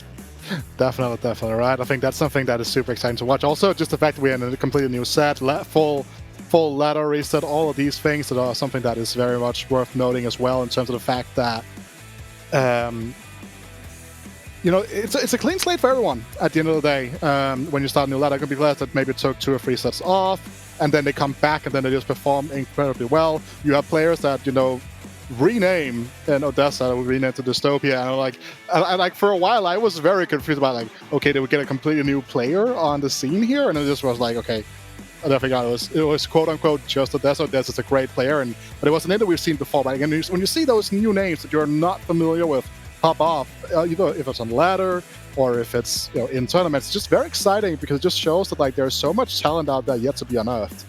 Definitely, right? I think that's something that is super exciting to watch. Also, just the fact that we're in a completely new set, full ladder reset, all of these things that are something that is very much worth noting as well, in terms of the fact that it's a clean slate for everyone at the end of the day. When you start a new ladder, there can be players that maybe took 2 or 3 sets off, and then they come back and then they just perform incredibly well. You have players that, rename in Odessa, we renamed to Dystopia, and like for a while I was very confused about like, okay, did we get a completely new player on the scene here? And it just was like, okay, I definitely got it was quote unquote just Odessa. Odessa's a great player, but it was an name that we've seen before. But again, when you see those new names that you're not familiar with pop off, either if it's on ladder or if it's in tournaments, it's just very exciting because it just shows that like there's so much talent out there yet to be unearthed.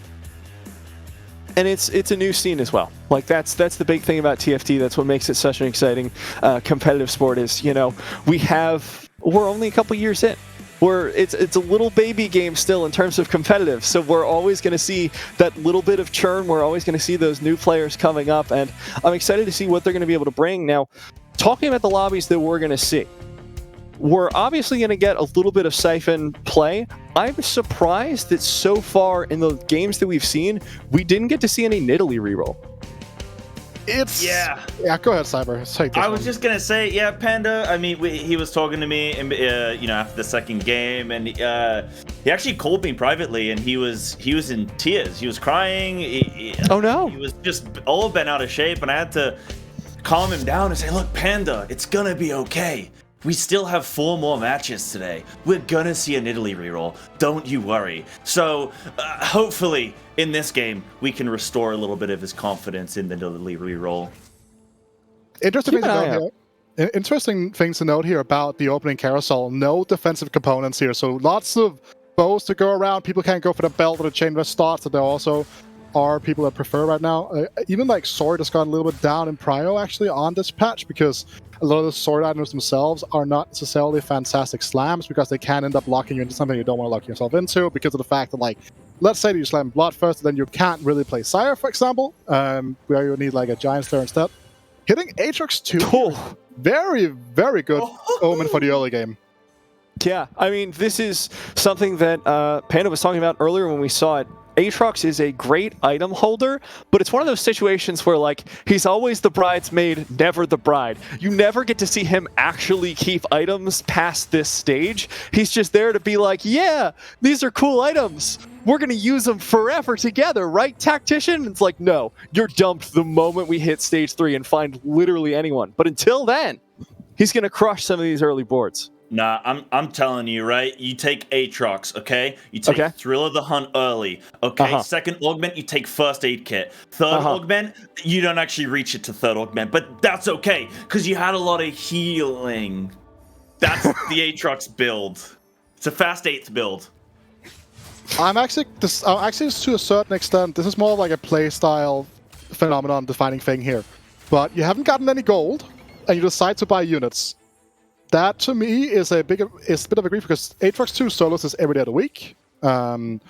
And it's a new scene as well. Like that's the big thing about TFT. That's what makes it such an exciting competitive sport. Is we're only a couple years in. It's a little baby game still in terms of competitive. So we're always going to see that little bit of churn. We're always going to see those new players coming up, and I'm excited to see what they're going to be able to bring. Now, talking about the lobbies that we're going to see. We're obviously going to get a little bit of Siphon play. I'm surprised that so far in the games that we've seen, we didn't get to see any Nidalee reroll. Yeah. Go ahead, Cyber. I was just gonna say, yeah, Panda. I mean, he was talking to me, after the second game, and he actually called me privately, and he was in tears. He was crying. Oh no! He was just all bent out of shape, and I had to calm him down and say, "Look, Panda, it's gonna be okay. We still have 4 more matches today. We're gonna see a Nidalee reroll. Don't you worry." So, hopefully, in this game, we can restore a little bit of his confidence in the Nidalee reroll. Interesting things to note here about the opening carousel. No defensive components here, so lots of bows to go around. People can't go for the belt or the chain vest starts, that there also are people that prefer right now. Even like Sword has gone a little bit down in prio actually on this patch, because a lot of the sword items themselves are not necessarily fantastic slams, because they can end up locking you into something you don't want to lock yourself into, because of the fact that, like, let's say that you slam Blood first, then you can't really play Sire, for example, where you need like a Giant Slayer instead. Hitting Aatrox 2, very, very good omen for the early game. Yeah, I mean, this is something that Panda was talking about earlier when we saw it. Aatrox is a great item holder, but it's one of those situations where, like, he's always the bridesmaid, never the bride. You never get to see him actually keep items past this stage. He's just there to be like, yeah, these are cool items. We're going to use them forever together, right, Tactician? It's like, no, you're dumped the moment we hit stage 3 and find literally anyone. But until then, he's going to crush some of these early boards. Nah, I'm telling you, right? You take Aatrox, okay? You take Thrill of the Hunt early, okay? Second augment, you take first aid kit. Third augment, you don't actually reach it to third augment, but that's okay, because you had a lot of healing. That's the Aatrox build. It's a fast 8th build. I'm actually to a certain extent, this is more like a playstyle phenomenon defining thing here. But you haven't gotten any gold, and you decide to buy units. That to me is a bit of a grief, because Aatrox 2 solos is every day of the week. Again,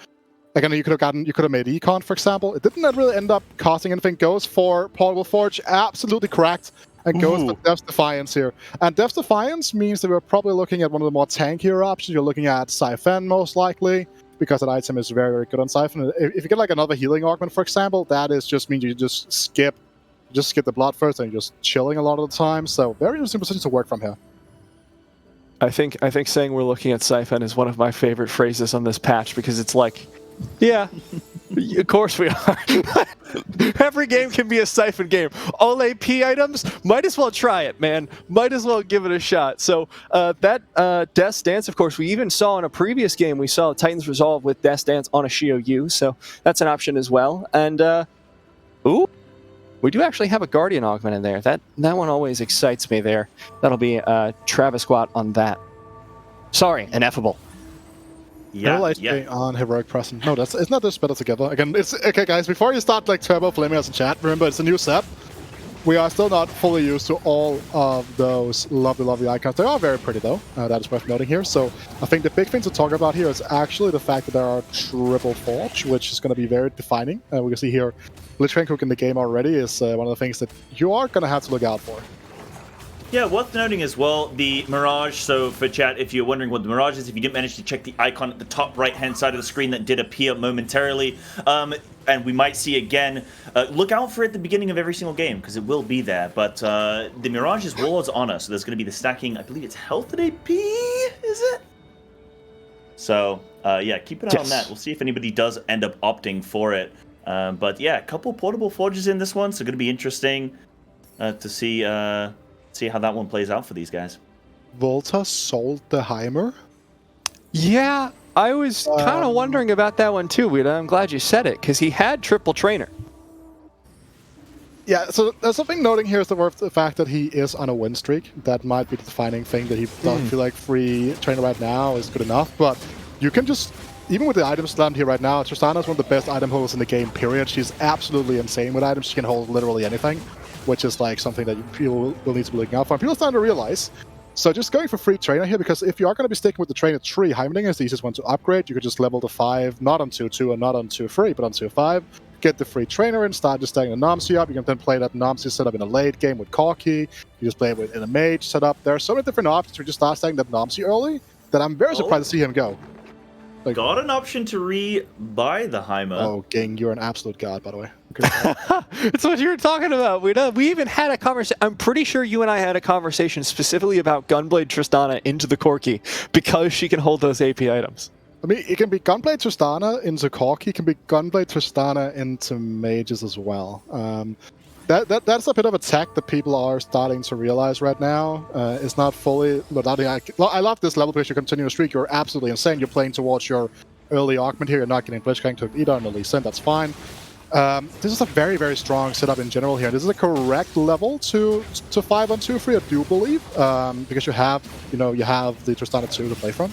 you could have made Econ, for example. It didn't really end up costing anything. Goes for Portable Forge, absolutely correct, and goes for Death's Defiance here. And Death's Defiance means that we're probably looking at one of the more tankier options. You're looking at Siphon most likely, because that item is very, very good on Siphon. If you get like another healing augment, for example, that is just means you just skip the blood first and you're just chilling a lot of the time. So very interesting position to work from here. I think saying we're looking at Siphon is one of my favorite phrases on this patch, because it's like, yeah, of course we are. Every game can be a Siphon game. All AP items, might as well try it, man. Might as well give it a shot. So that Death's Dance, of course, we even saw in a previous game, we saw Titan's Resolve with Death's Dance on a Shio Yu, so that's an option as well. And, we do actually have a Guardian Augment in there. That one always excites me there. That'll be Travis Squat on that. Sorry, Ineffable. Yeah, on Heroic Present. No, it's not this better together. Again, it's okay, guys. Before you start like turbo flaming us in chat, remember it's a new set. We are still not fully used to all of those lovely icons. They are very pretty though. That is worth noting here. So I think the big thing to talk about here is actually the fact that there are triple forge, which is going to be very defining. We can see here, Lich King Cook in the game already is one of the things that you are going to have to look out for. Yeah, worth noting as well, the Mirage. So for chat, if you're wondering what the Mirage is, if you didn't manage to check the icon at the top right-hand side of the screen that did appear momentarily, and we might see again, look out for it at the beginning of every single game, because it will be there. But the Mirage is Warlord's Honor, so there's going to be the stacking, I believe it's health and AP, is it? So, yeah, keep an eye on that. We'll see if anybody does end up opting for it. But yeah, a couple portable forges in this one, so going to be interesting. to see how that one plays out for these guys. Volta sold the Heimer. Yeah, I was kind of wondering about that one too, Wida. I'm glad you said it, because he had triple trainer. Yeah, so there's something noting here is the fact that he is on a win streak. That might be the defining thing, that he doesn't feel like free trainer right now is good enough. But you can just, even with the items slammed here right now, Tristana is one of the best item holders in the game, period. She's absolutely insane with items. She can hold literally anything, which is like something that people will need to be looking out for. And people are starting to realize. So just going for free trainer here, because if you are going to be sticking with the trainer tree, Heimerdinger is the easiest one to upgrade. You could just level to 5, not on 2-2 and not on 2-3, but on 2-5. Get the free trainer and start just stacking the Nomsy up. You can then play that Nomsy setup in a late game with Corki. You just play it in a mage setup. There are so many different options to just start stacking that Nomsy early that I'm very surprised to see him go. Like, got an option to re-buy the Heimer. Oh, Ging, you're an absolute god, by the way. It's what you were talking about. We even had a conversation. I'm pretty sure you and I had a conversation specifically about Gunblade Tristana into the Corki because she can hold those AP items. I mean, it can be Gunblade Tristana into Corki, it can be Gunblade Tristana into mages as well. That's a bit of a tech that people are starting to realize right now. It's not fully... I love this level because you continue to streak. You're absolutely insane. You're playing towards your early augment here. You're not getting Blitzcrank to either on the Lee Sin. That's fine. This is a very, very strong setup in general here. This is a correct level to 5 on 2-3, I do believe, because you have the Tristana 2 to play from.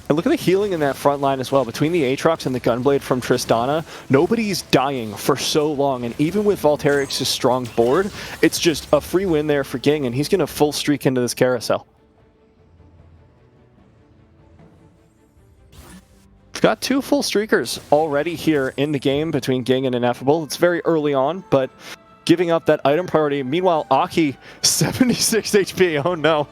And look at the healing in that front line as well. Between the Aatrox and the Gunblade from Tristana, nobody's dying for so long. And even with Volterix's strong board, it's just a free win there for Ging, and he's going to full streak into this carousel. We've got 2 full streakers already here in the game between Ging and Ineffable. It's very early on, but giving up that item priority. Meanwhile, Aki, 76 HP. Oh no.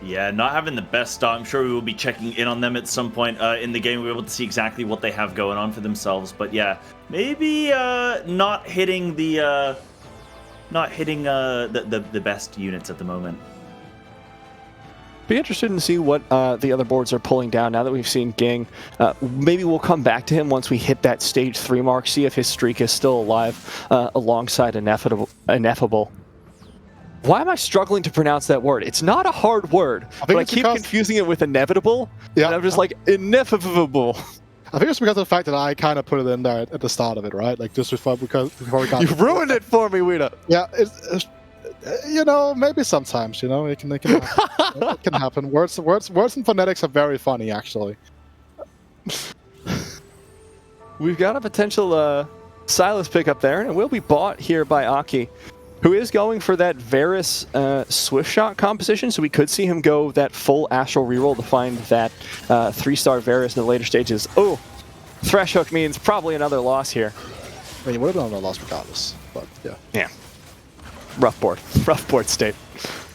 Yeah, not having the best start. I'm sure we will be checking in on them at some point in the game. We'll be able to see exactly what they have going on for themselves. But yeah, maybe not hitting the best units at the moment. Be interested in see what the other boards are pulling down now that we've seen Ging. Maybe we'll come back to him once we hit that stage 3 mark, see if his streak is still alive alongside Ineffable. Why am I struggling to pronounce that word? It's not a hard word, but I keep confusing it with inevitable, and I'm just like, ineffable. I think it's because of the fact that I kind of put it in there at the start of it, right? Like, just before we got... You ruined it for me, Wida! Yeah, it's maybe sometimes, it can happen. It can happen. Words and phonetics are very funny, actually. We've got a potential Silas pickup there, and it will be bought here by Aki, who is going for that Varus Swift Shot composition, so we could see him go that full Astral reroll to find that 3-star Varus in the later stages. Oh, Thresh Hook means probably another loss here. I mean, it would have been another loss regardless, but yeah. Yeah. Rough board state.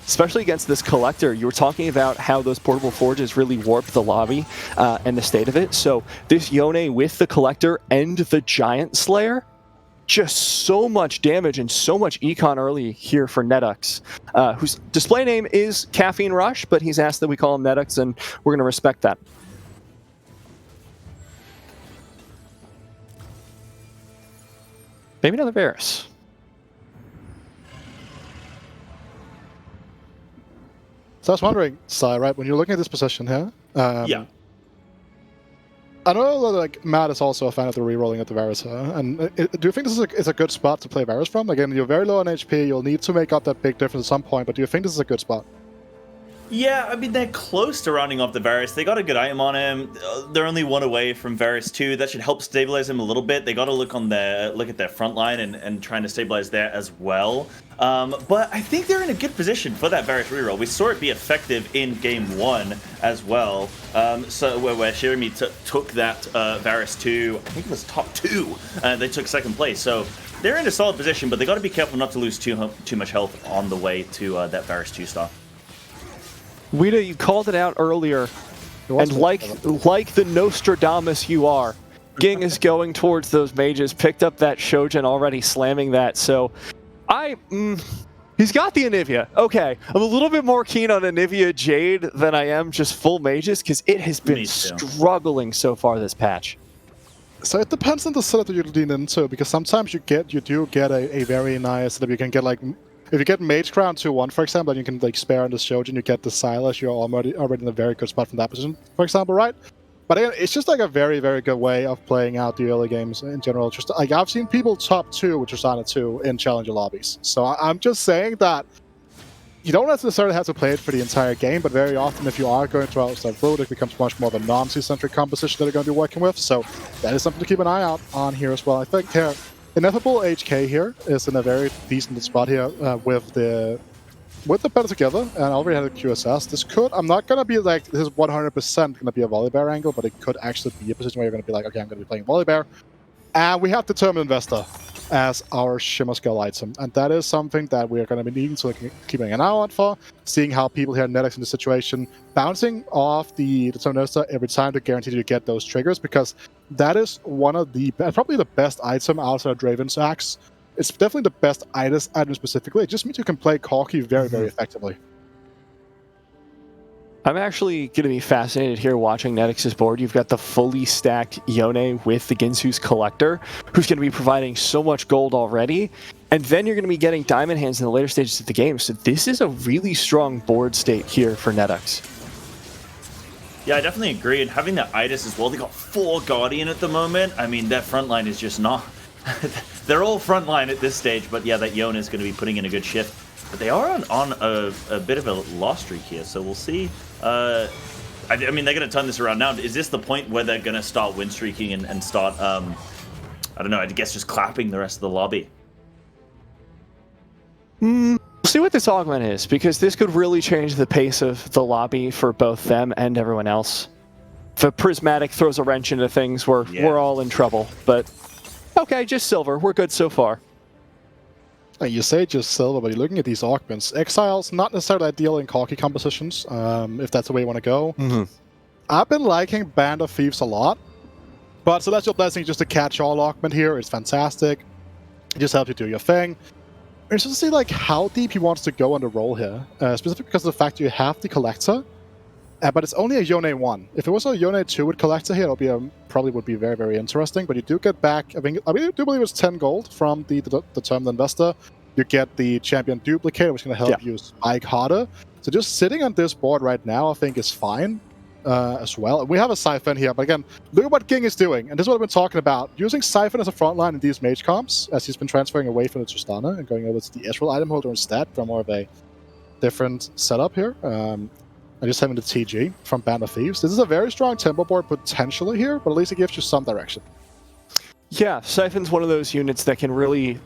Especially against this Collector. You were talking about how those portable forges really warped the lobby and the state of it. So this Yone with the Collector and the Giant Slayer, just so much damage and so much econ early here for Netux, whose display name is Caffeine Rush, but he's asked that we call him Netux, and we're going to respect that. Maybe another Varus. So I was wondering, Sai, right, when you're looking at this position here, yeah. I know that Matt is also a fan of the rerolling at the Varus, and do you think this is a good spot to play Varus from? Again, you're very low on HP, you'll need to make up that big difference at some point, but do you think this is a good spot? Yeah, I mean, they're close to rounding off the Varus. They got a good item on him. They're only 1 away from Varus 2. That should help stabilize him a little bit. They got to look at their front line and trying to stabilize there as well. But I think they're in a good position for that Varus reroll. We saw it be effective in Game 1 as well. So where Shirimi took that Varus 2, I think it was top 2. They took 2nd place. So they're in a solid position, but they got to be careful not to lose too much health on the way to that Varus 2 star. Wida, you called it out earlier, and like the Nostradamus you are, Ging is going towards those mages, picked up that Shojin already, slamming that, so he's got the Anivia. Okay, I'm a little bit more keen on Anivia Jade than I am just full mages, because it has been struggling so far this patch. So it depends on the setup that you lean into, because sometimes you do get a very nice setup. You can get like, if you get Mage Crown 2-1, for example, and you can like spare on the Shojin, you get the Silas, you're already in a very good spot from that position, for example, right? But again, it's just like a very, very good way of playing out the early games in general. Just like I've seen people top 2 with Tristana 2 in Challenger lobbies. So I'm just saying that you don't necessarily have to play it for the entire game, but very often if you are going to outside road, it becomes much more of a non-C-centric composition that you're going to be working with. So that is something to keep an eye out on here as well. I think Ineffable HK here is in a very decent spot here with the better together, and I already had a QSS. This could, I'm not going to be like, this is 100% going to be a Volibear angle, but it could actually be a position where you're going to be like, okay, I'm going to be playing Volibear. And we have Determined Investor as our Shimmer Skull item, and that is something that we are going to be needing to keeping an eye out for, seeing how people here Netix in the situation, bouncing off the Determined Investor every time to guarantee you get those triggers, because that is one of the, probably the best item outside of Draven's Axe. It's definitely the best item specifically. It just means you can play Corki very, very effectively. I'm actually going to be fascinated here watching Netix's board. You've got the fully stacked Yone with the Ginsu's Collector, who's going to be providing so much gold already. And then you're going to be getting Diamond Hands in the later stages of the game. So this is a really strong board state here for Netix. Yeah, I definitely agree. And having the Idis as well, they got 4 Guardian at the moment. I mean, their front line is just not... They're all front line at this stage, but yeah, that Yone is going to be putting in a good shift. But they are on a bit of a loss streak here, so we'll see. I mean, they're going to turn this around now. Is this the point where they're going to start win streaking and start, I don't know, I guess just clapping the rest of the lobby? We'll see what this augment is, because this could really change the pace of the lobby for both them and everyone else. If a Prismatic throws a wrench into things, we're all in trouble. But okay, just silver. We're good so far. You say just silver, but you're looking at these augments. Exiles, not necessarily ideal in Corki compositions, if that's the way you want to go. I've been liking Band of Thieves a lot, but Celestial Blessing just a catch-all augment here. It's fantastic. It just helps you do your thing. It's just to see like how deep he wants to go on the roll here, specifically because of the fact you have the Collector, but it's only a Yone 1. If it was a Yone 2 with Collector here, it would be probably would be very, very interesting. But you do get back, I do believe it's 10 gold from the Determined Investor. You get the Champion Duplicator, which is going to help you spike harder. So just sitting on this board right now, I think is fine as well. We have a Siphon here, but again, look at what Ging is doing. And this is what I've been talking about. Using Siphon as a front line in these mage comps, as he's been transferring away from the Tristana and going over to the Ezreal item holder instead for more of a different setup here. And just having the TG from Band of Thieves. This is a very strong tempo board potentially here, but at least it gives you some direction. Yeah, Siphon's one of those units that can really,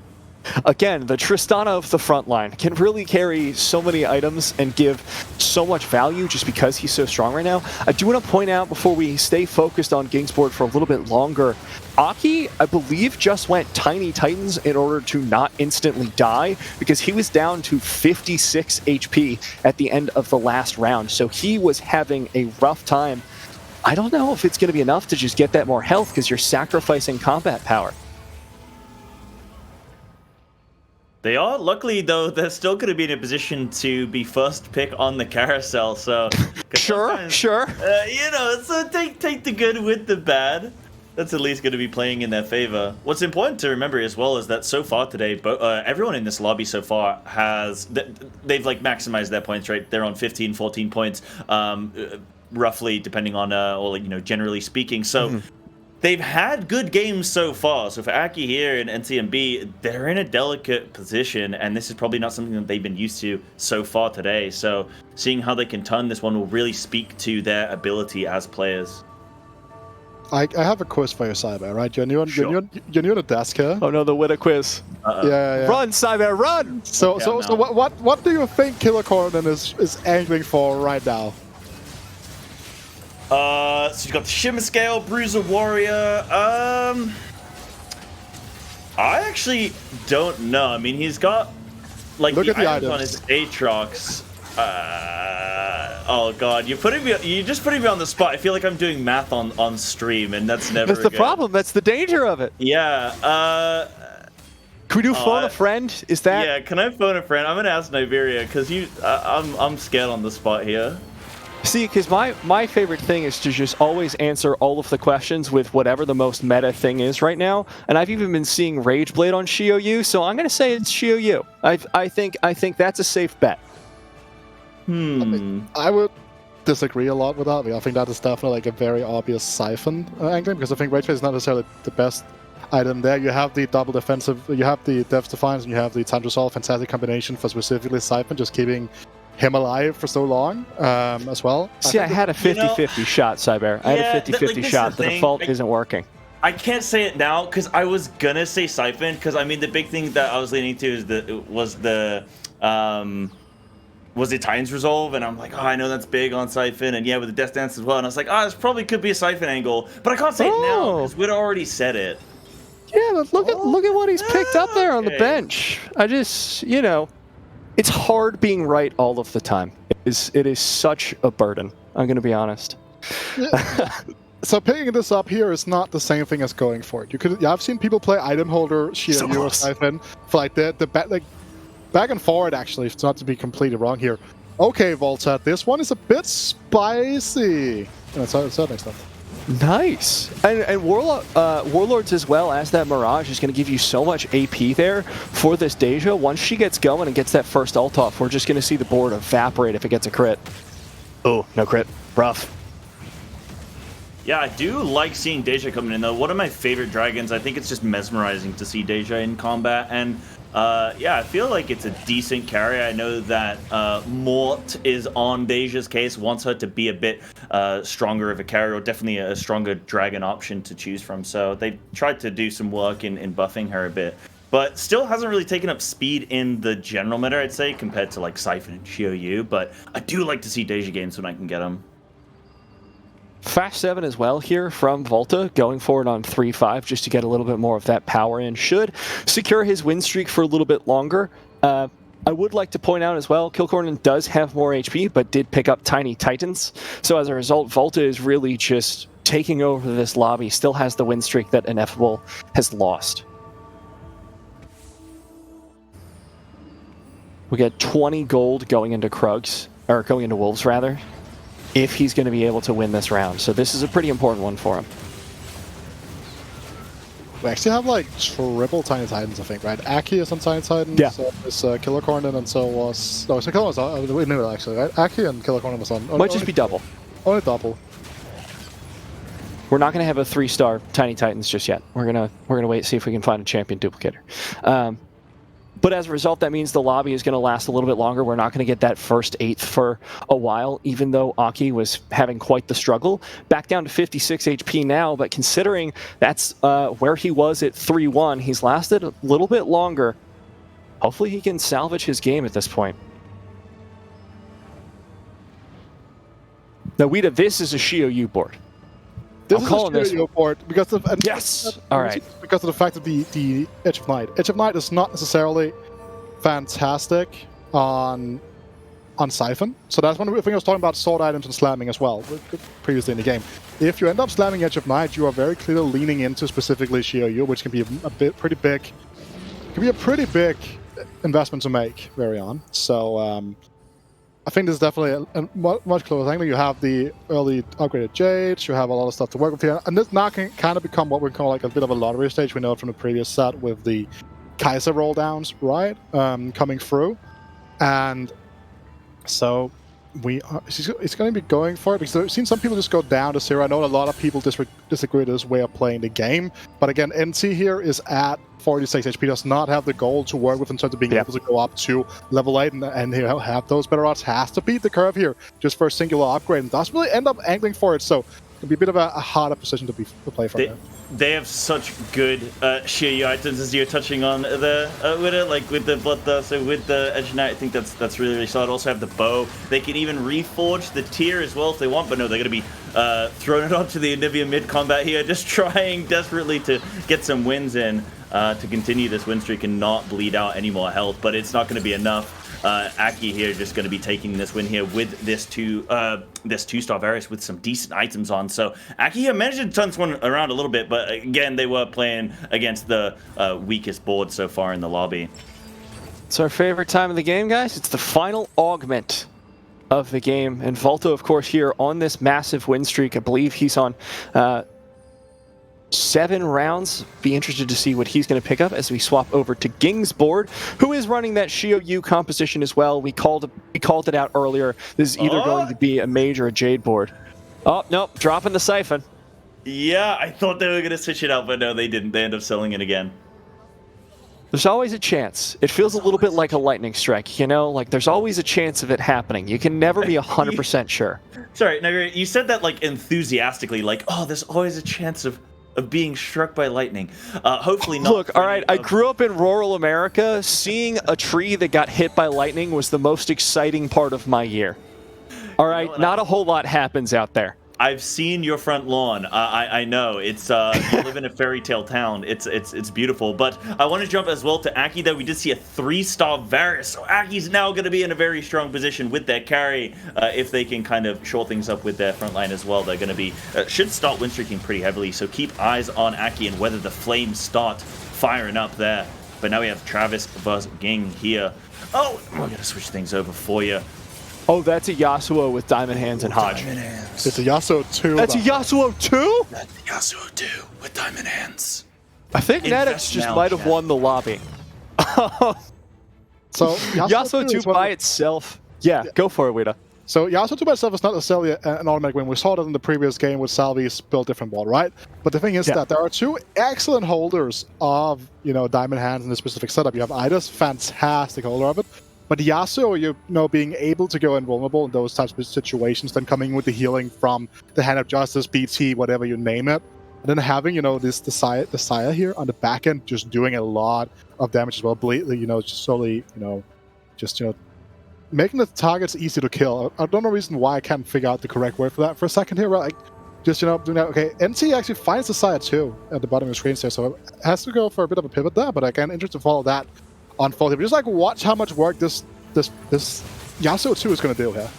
again, the Tristana of the front line can really carry so many items and give so much value just because he's so strong right now. I do want to point out before we stay focused on Ging's board for a little bit longer, Aki, I believe, just went Tiny Titans in order to not instantly die because he was down to 56 HP at the end of the last round. So he was having a rough time. I don't know if it's going to be enough to just get that more health because you're sacrificing combat power. They are. Luckily, though, they're still going to be in a position to be first pick on the carousel. So, sure. You know, so take the good with the bad. That's at least going to be playing in their favor. What's important to remember as well is that so far today, everyone in this lobby so far they've like maximized their points, right? They're on 15, 14 points, roughly, depending on, or like, you know, generally speaking. So. They've had good games so far. So for Aki here and NCMB, they're in a delicate position, and this is probably not something that they've been used to so far today. So seeing how they can turn this one will really speak to their ability as players. I have a quiz for you, Cyber, right? You're new on the desk here. Oh no, the Witta quiz. Yeah. Run, Cyber, run! So what do you think Killer Corridon is angling for right now? So you've got the Shimmer Scale, Bruiser Warrior. I actually don't know. I mean, he's got like the items on his Aatrox. Oh god, you're just putting me on the spot. I feel like I'm doing math on stream, and that's never. That's the problem. That's the danger of it. Yeah. Can we do phone a friend? Is that? Yeah. Can I phone a friend? I'm gonna ask Niberia because I'm scared on the spot here. See, because my favorite thing is to just always answer all of the questions with whatever the most meta thing is right now. And I've even been seeing Rage Blade on Xiaoyu, so I'm going to say it's Xiaoyu. I think that's a safe bet. I would disagree a lot with that. I think that is definitely like a very obvious Siphon angling, because I think Rage Blade is not necessarily the best item there. You have the double defensive, you have the Depth Defiance, and you have the Time to Solve. Fantastic combination for specifically Siphon, just keeping him alive for so long as well. See, I had a 50-50 shot, Cyber. I had a 50-50 shot. The default isn't working. I can't say it now because I was gonna say Siphon, because I mean the big thing that I was leaning to is was the Titan's Resolve, and I'm like, oh, I know that's big on Siphon, and yeah, with the Death Dance as well, and I was like, oh, this probably could be a Siphon angle, but I can't say it now because we'd already said it. Yeah, but look at what he's picked up there on the bench. I just, it's hard being right all of the time. It is such a burden. I'm going to be honest. So picking this up here is not the same thing as going for it. I've seen people play item holder, Xiaoyu, or Siphon for like the back and forward. Actually, it's not to be completely wrong here. Okay, Volta, this one is a bit spicy. That's next up. Nice. And Warlords as well as that Mirage is going to give you so much AP there for this Deja. Once she gets going and gets that first ult off, we're just going to see the board evaporate if it gets a crit. Oh, no crit. Rough. Yeah, I do like seeing Deja coming in, though. One of my favorite dragons. I think it's just mesmerizing to see Deja in combat. And yeah, I feel like it's a decent carry. I know that Mort is on Deja's case, wants her to be a bit stronger of a carry, or definitely a stronger dragon option to choose from. So they tried to do some work in buffing her a bit. But still hasn't really taken up speed in the general meta, I'd say, compared to like Siphon and Xiaoyu. But I do like to see Deja gains when I can get them. Fast 7 as well here from Volta, going forward on 3-5 just to get a little bit more of that power in. Should secure his win streak for a little bit longer. I would like to point out as well, Kilcornan does have more HP, but did pick up Tiny Titans. So as a result, Volta is really just taking over this lobby, still has the win streak that Ineffable has lost. We get 20 gold going into Krugs, or going into Wolves rather, if he's going to be able to win this round. So this is a pretty important one for him. We actually have like triple Tiny Titans, I think, right? Aki is on Tiny Titan, yeah. So is Killer Cornin, and so was... No, so Killer was on... We knew it actually, right? Aki and Killer Cornin was on... Might just be double. Only double. We're not going to have a 3-star Tiny Titans just yet. We're gonna wait and see if we can find a champion duplicator. But as a result, that means the lobby is going to last a little bit longer. We're not going to get that first 8th for a while, even though Aki was having quite the struggle. Back down to 56 HP now, but considering that's where he was at 3-1, he's lasted a little bit longer. Hopefully he can salvage his game at this point. Now, Wida, this is a Xiaoyu board. This is a Xiaoyu board because of all right. Because of the fact that the Edge of Night. Edge of Night is not necessarily fantastic on Siphon. So that's one thing I was talking about sword items and slamming as well previously in the game. If you end up slamming Edge of Night, you are very clearly leaning into specifically Xiaoyu, which can be pretty big investment to make very on. So I think this is definitely a much closer angle. You have the early upgraded Jades, you have a lot of stuff to work with here, and this now can kind of become what we call like a bit of a lottery stage. We know it from the previous set with the Kaiser roll downs, right, coming through, and so it's going to be going for it, because I've seen some people just go down to 0. I know a lot of people disagree with this way of playing the game, but again, NC here is at 46 HP, does not have the goal to work with in terms of being able to go up to level 8 and have those better odds. Has to beat the curve here just for a singular upgrade, and does really end up angling for it, so it'll be a bit of a harder position to play from there. They have such good Xiaoyu items, as you're touching on the with it, like with the Bloodthirst, so with the Edge Knight. I think that's really solid. Also have the bow. They can even reforge the tier as well if they want, but no, they're going to be throwing it onto the Anivia mid combat here, just trying desperately to get some wins in to continue this win streak and not bleed out any more health. But it's not going to be enough. Aki here just going to be taking this win here with this two-star Varus with some decent items on. So Aki here managed to turn this one around a little bit, but again, they were playing against the weakest board so far in the lobby. It's our favorite time of the game, guys. It's the final augment. of the game. And Volto, of course, here on this massive win streak. I believe he's on 7 rounds. Be interested to see what he's going to pick up as we swap over to Ging's board, who is running that Shio Yu composition as well. We called it out earlier. This is either going to be a Mage or a Jade board. Oh, nope, dropping the Siphon. Yeah, I thought they were going to switch it out, but no, they didn't. They end up selling it again. There's always a chance. It feels a little bit like a lightning strike, you know? Like, there's always a chance of it happening. You can never be 100% sure. Sorry, no, you said that, like, enthusiastically, like, oh, there's always a chance of being struck by lightning. Hopefully not. Look, all right, I grew up in rural America. Seeing a tree that got hit by lightning was the most exciting part of my year. All right, not a whole lot happens out there. I've seen your front lawn. I know it's you live in a fairy tale town. It's beautiful. But I want to jump as well to Aki. Though we did see a 3-star Varus, so Aki's now going to be in a very strong position with their carry. If they can kind of shore things up with their front line as well, they're going to be should start win streaking pretty heavily. So keep eyes on Aki and whether the flames start firing up there. But now we have Travis versus Ging here. Oh, we're going to switch things over for you. Oh, that's a Yasuo with Diamond Hands and Hodge. It's a Yasuo 2. That's a Yasuo 2? That's a Yasuo 2 with Diamond Hands. I think Netix just might have won the lobby. So Yasuo 2 by itself. Yeah, go for it, Wida. So Yasuo 2 by itself is not necessarily an automatic win. We saw that in the previous game with Salvi's built different wall, right? But the thing is that there are 2 excellent holders of, Diamond Hands in this specific setup. You have Idas, fantastic holder of it. But Yasuo, being able to go invulnerable in those types of situations, then coming with the healing from the Hand of Justice, BT, whatever you name it, and then having, the Saya here on the back end just doing a lot of damage as well, just slowly, making the targets easy to kill. I don't know the reason why I can't figure out the correct word for that for a second here, right? Like, just, doing that. Okay, NT actually finds the Saya too at the bottom of the screen there, so it has to go for a bit of a pivot there, but again, interested to follow that unfold here. But just watch how much work this Yasuo 2 is going to do here.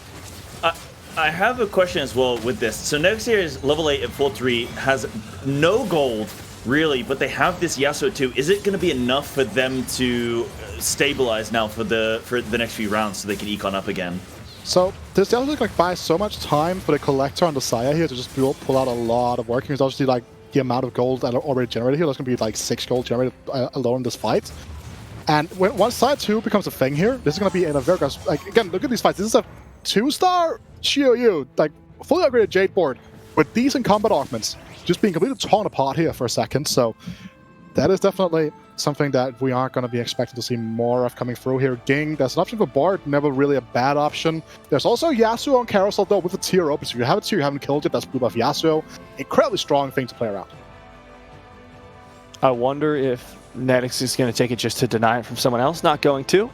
I have a question as well with this. So next year is level 8 at 4-3, has no gold really, but they have this Yasuo 2. Is it going to be enough for them to stabilize now for the next few rounds so they can econ up again? So this Yasuo buys so much time for the collector on the Saya here to just pull out a lot of work. Because obviously the amount of gold that are already generated here, there's going to be 6 gold generated alone in this fight. And once Side 2 becomes a thing here, this is going to be in a very... again, look at these fights. This is a 2-star Shio Yu, fully upgraded Jade board with decent combat augments, just being completely torn apart here for a second. So that is definitely something that we aren't going to be expecting to see more of coming through here. Ging, there's an option for Bard, never really a bad option. There's also Yasuo on Carousel, though, with a tier open. So if you have a tier you haven't killed yet, that's blue buff Yasuo. Incredibly strong thing to play around. I wonder if Netix is going to take it just to deny it from someone else. Not going to.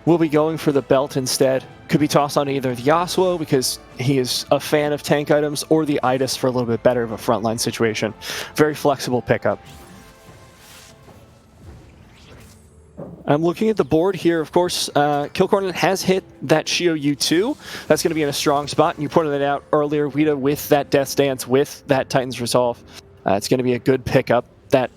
We'll be going for the belt instead. Could be tossed on either the Yasuo because he is a fan of tank items, or the Idas for a little bit better of a frontline situation. Very flexible pickup. I'm looking at the board here. Of course, Kilcorn has hit that Shio Yu2. That's going to be in a strong spot. And you pointed that out earlier, Wida, with that Death's Dance, with that Titan's Resolve. It's going to be a good pickup. That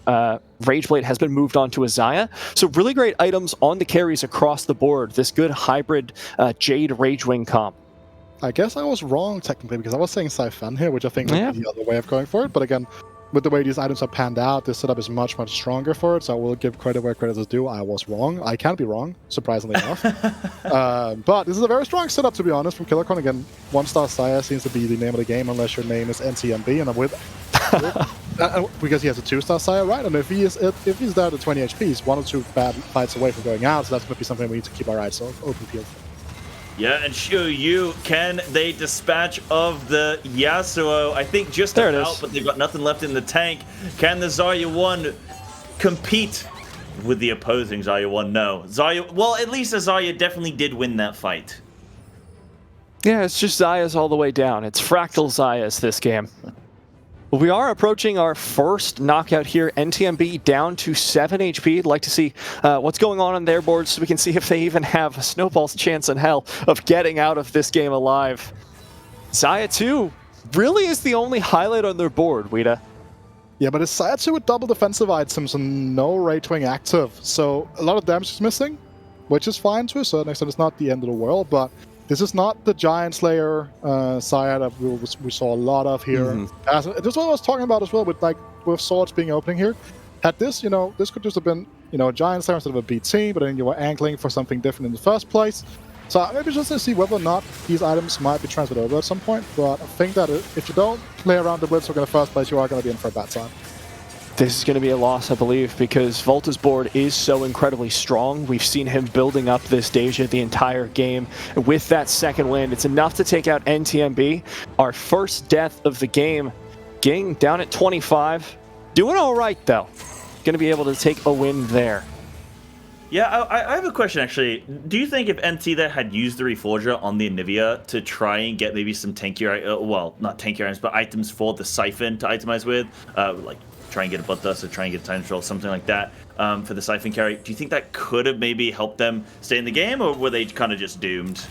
Rageblade has been moved on to a Xayah. So really great items on the carries across the board. This good hybrid Jade Ragewing comp. I guess I was wrong technically because I was saying Siphon here, which I think would be the other way of going for it. But again, with the way these items are panned out, this setup is much, much stronger for it. So I will give credit where credit is due. I was wrong. I can't be wrong, surprisingly enough. But this is a very strong setup, to be honest, from Killercon. Again, 1-star Saya seems to be the name of the game unless your name is NCMB, and I'm with because he has a 2-star Saya, right? And if he's down to 20 HP, he's 1 or 2 bad fights away from going out. So that's going to be something we need to keep our eyes open peeled for. Yeah, and Shio Yu, can they dispatch of the Yasuo? I think just about, but they've got nothing left in the tank. Can the Zarya 1 compete with the opposing Zarya 1? No. Zarya, well, at least the Zarya definitely did win that fight. Yeah, it's just Xayahs all the way down. It's fractal Xayahs this game. We are approaching our first knockout here. NTMB down to 7 HP. I'd like to see what's going on their board so we can see if they even have a snowball's chance in hell of getting out of this game alive. Xayah 2 really is the only highlight on their board, Wida. Yeah, but it's Xayah 2 with double defensive items and no Ragewing active. So a lot of damage is missing, which is fine to a certain extent. It's not the end of the world, but this is not the Giant Slayer side that we saw a lot of here. This is what I was talking about as well with swords being opening here. Had this, this could just have been, a Giant Slayer instead of a BT, but then you were angling for something different in the first place. So maybe just to see whether or not these items might be transferred over at some point. But I think that if you don't play around the Blitzcrank in the first place, you are going to be in for a bad time. This is going to be a loss, I believe, because Volta's board is so incredibly strong. We've seen him building up this Deja the entire game. With that second wind, it's enough to take out NTMB. Our first death of the game. Ging down at 25. Doing all right, though. Going to be able to take a win there. Yeah, I have a question, actually. Do you think if NT there had used the Reforger on the Anivia to try and get maybe some tankier, well, not tankier items, but items for the Siphon to itemize with, like try and get a Bloodthirst or try and get a Time Control, something like that, for the Siphon carry, do you think that could have maybe helped them stay in the game, or were they kind of just doomed?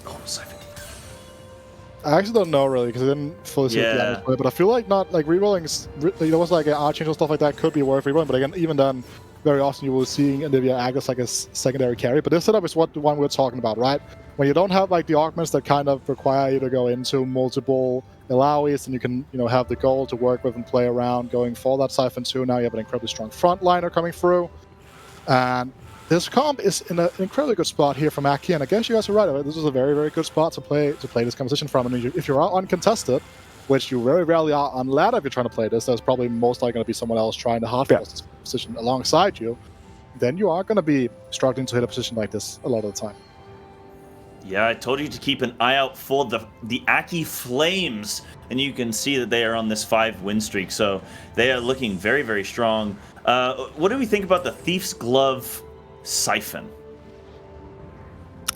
Oh, Siphon. I actually don't know really because I didn't fully see the damage play, but I feel like not like rerolling. There was like an Archangel or stuff like that could be worth rerolling, but again, even then, very often you will see Anivia act as like a secondary carry. But this setup is the one we're talking about, right? When you don't have like the augments that kind of require you to go into multiple Ilaois, and you can have the goal to work with and play around going for that Siphon 2. Now you have an incredibly strong frontliner coming through, and this comp is in an incredibly good spot here from Aki, and I guess you guys are right. This is a very, very good spot to play this composition from. I mean, if you're out uncontested, which you very rarely are on ladder if you're trying to play this, there's probably most likely going to be someone else trying to hard force this position alongside you, then you are going to be struggling to hit a position like this a lot of the time. Yeah, I told you to keep an eye out for the Aki Flames, and you can see that they are on this 5-win streak, so they are looking very, very strong. What do we think about the Thief's Glove Siphon?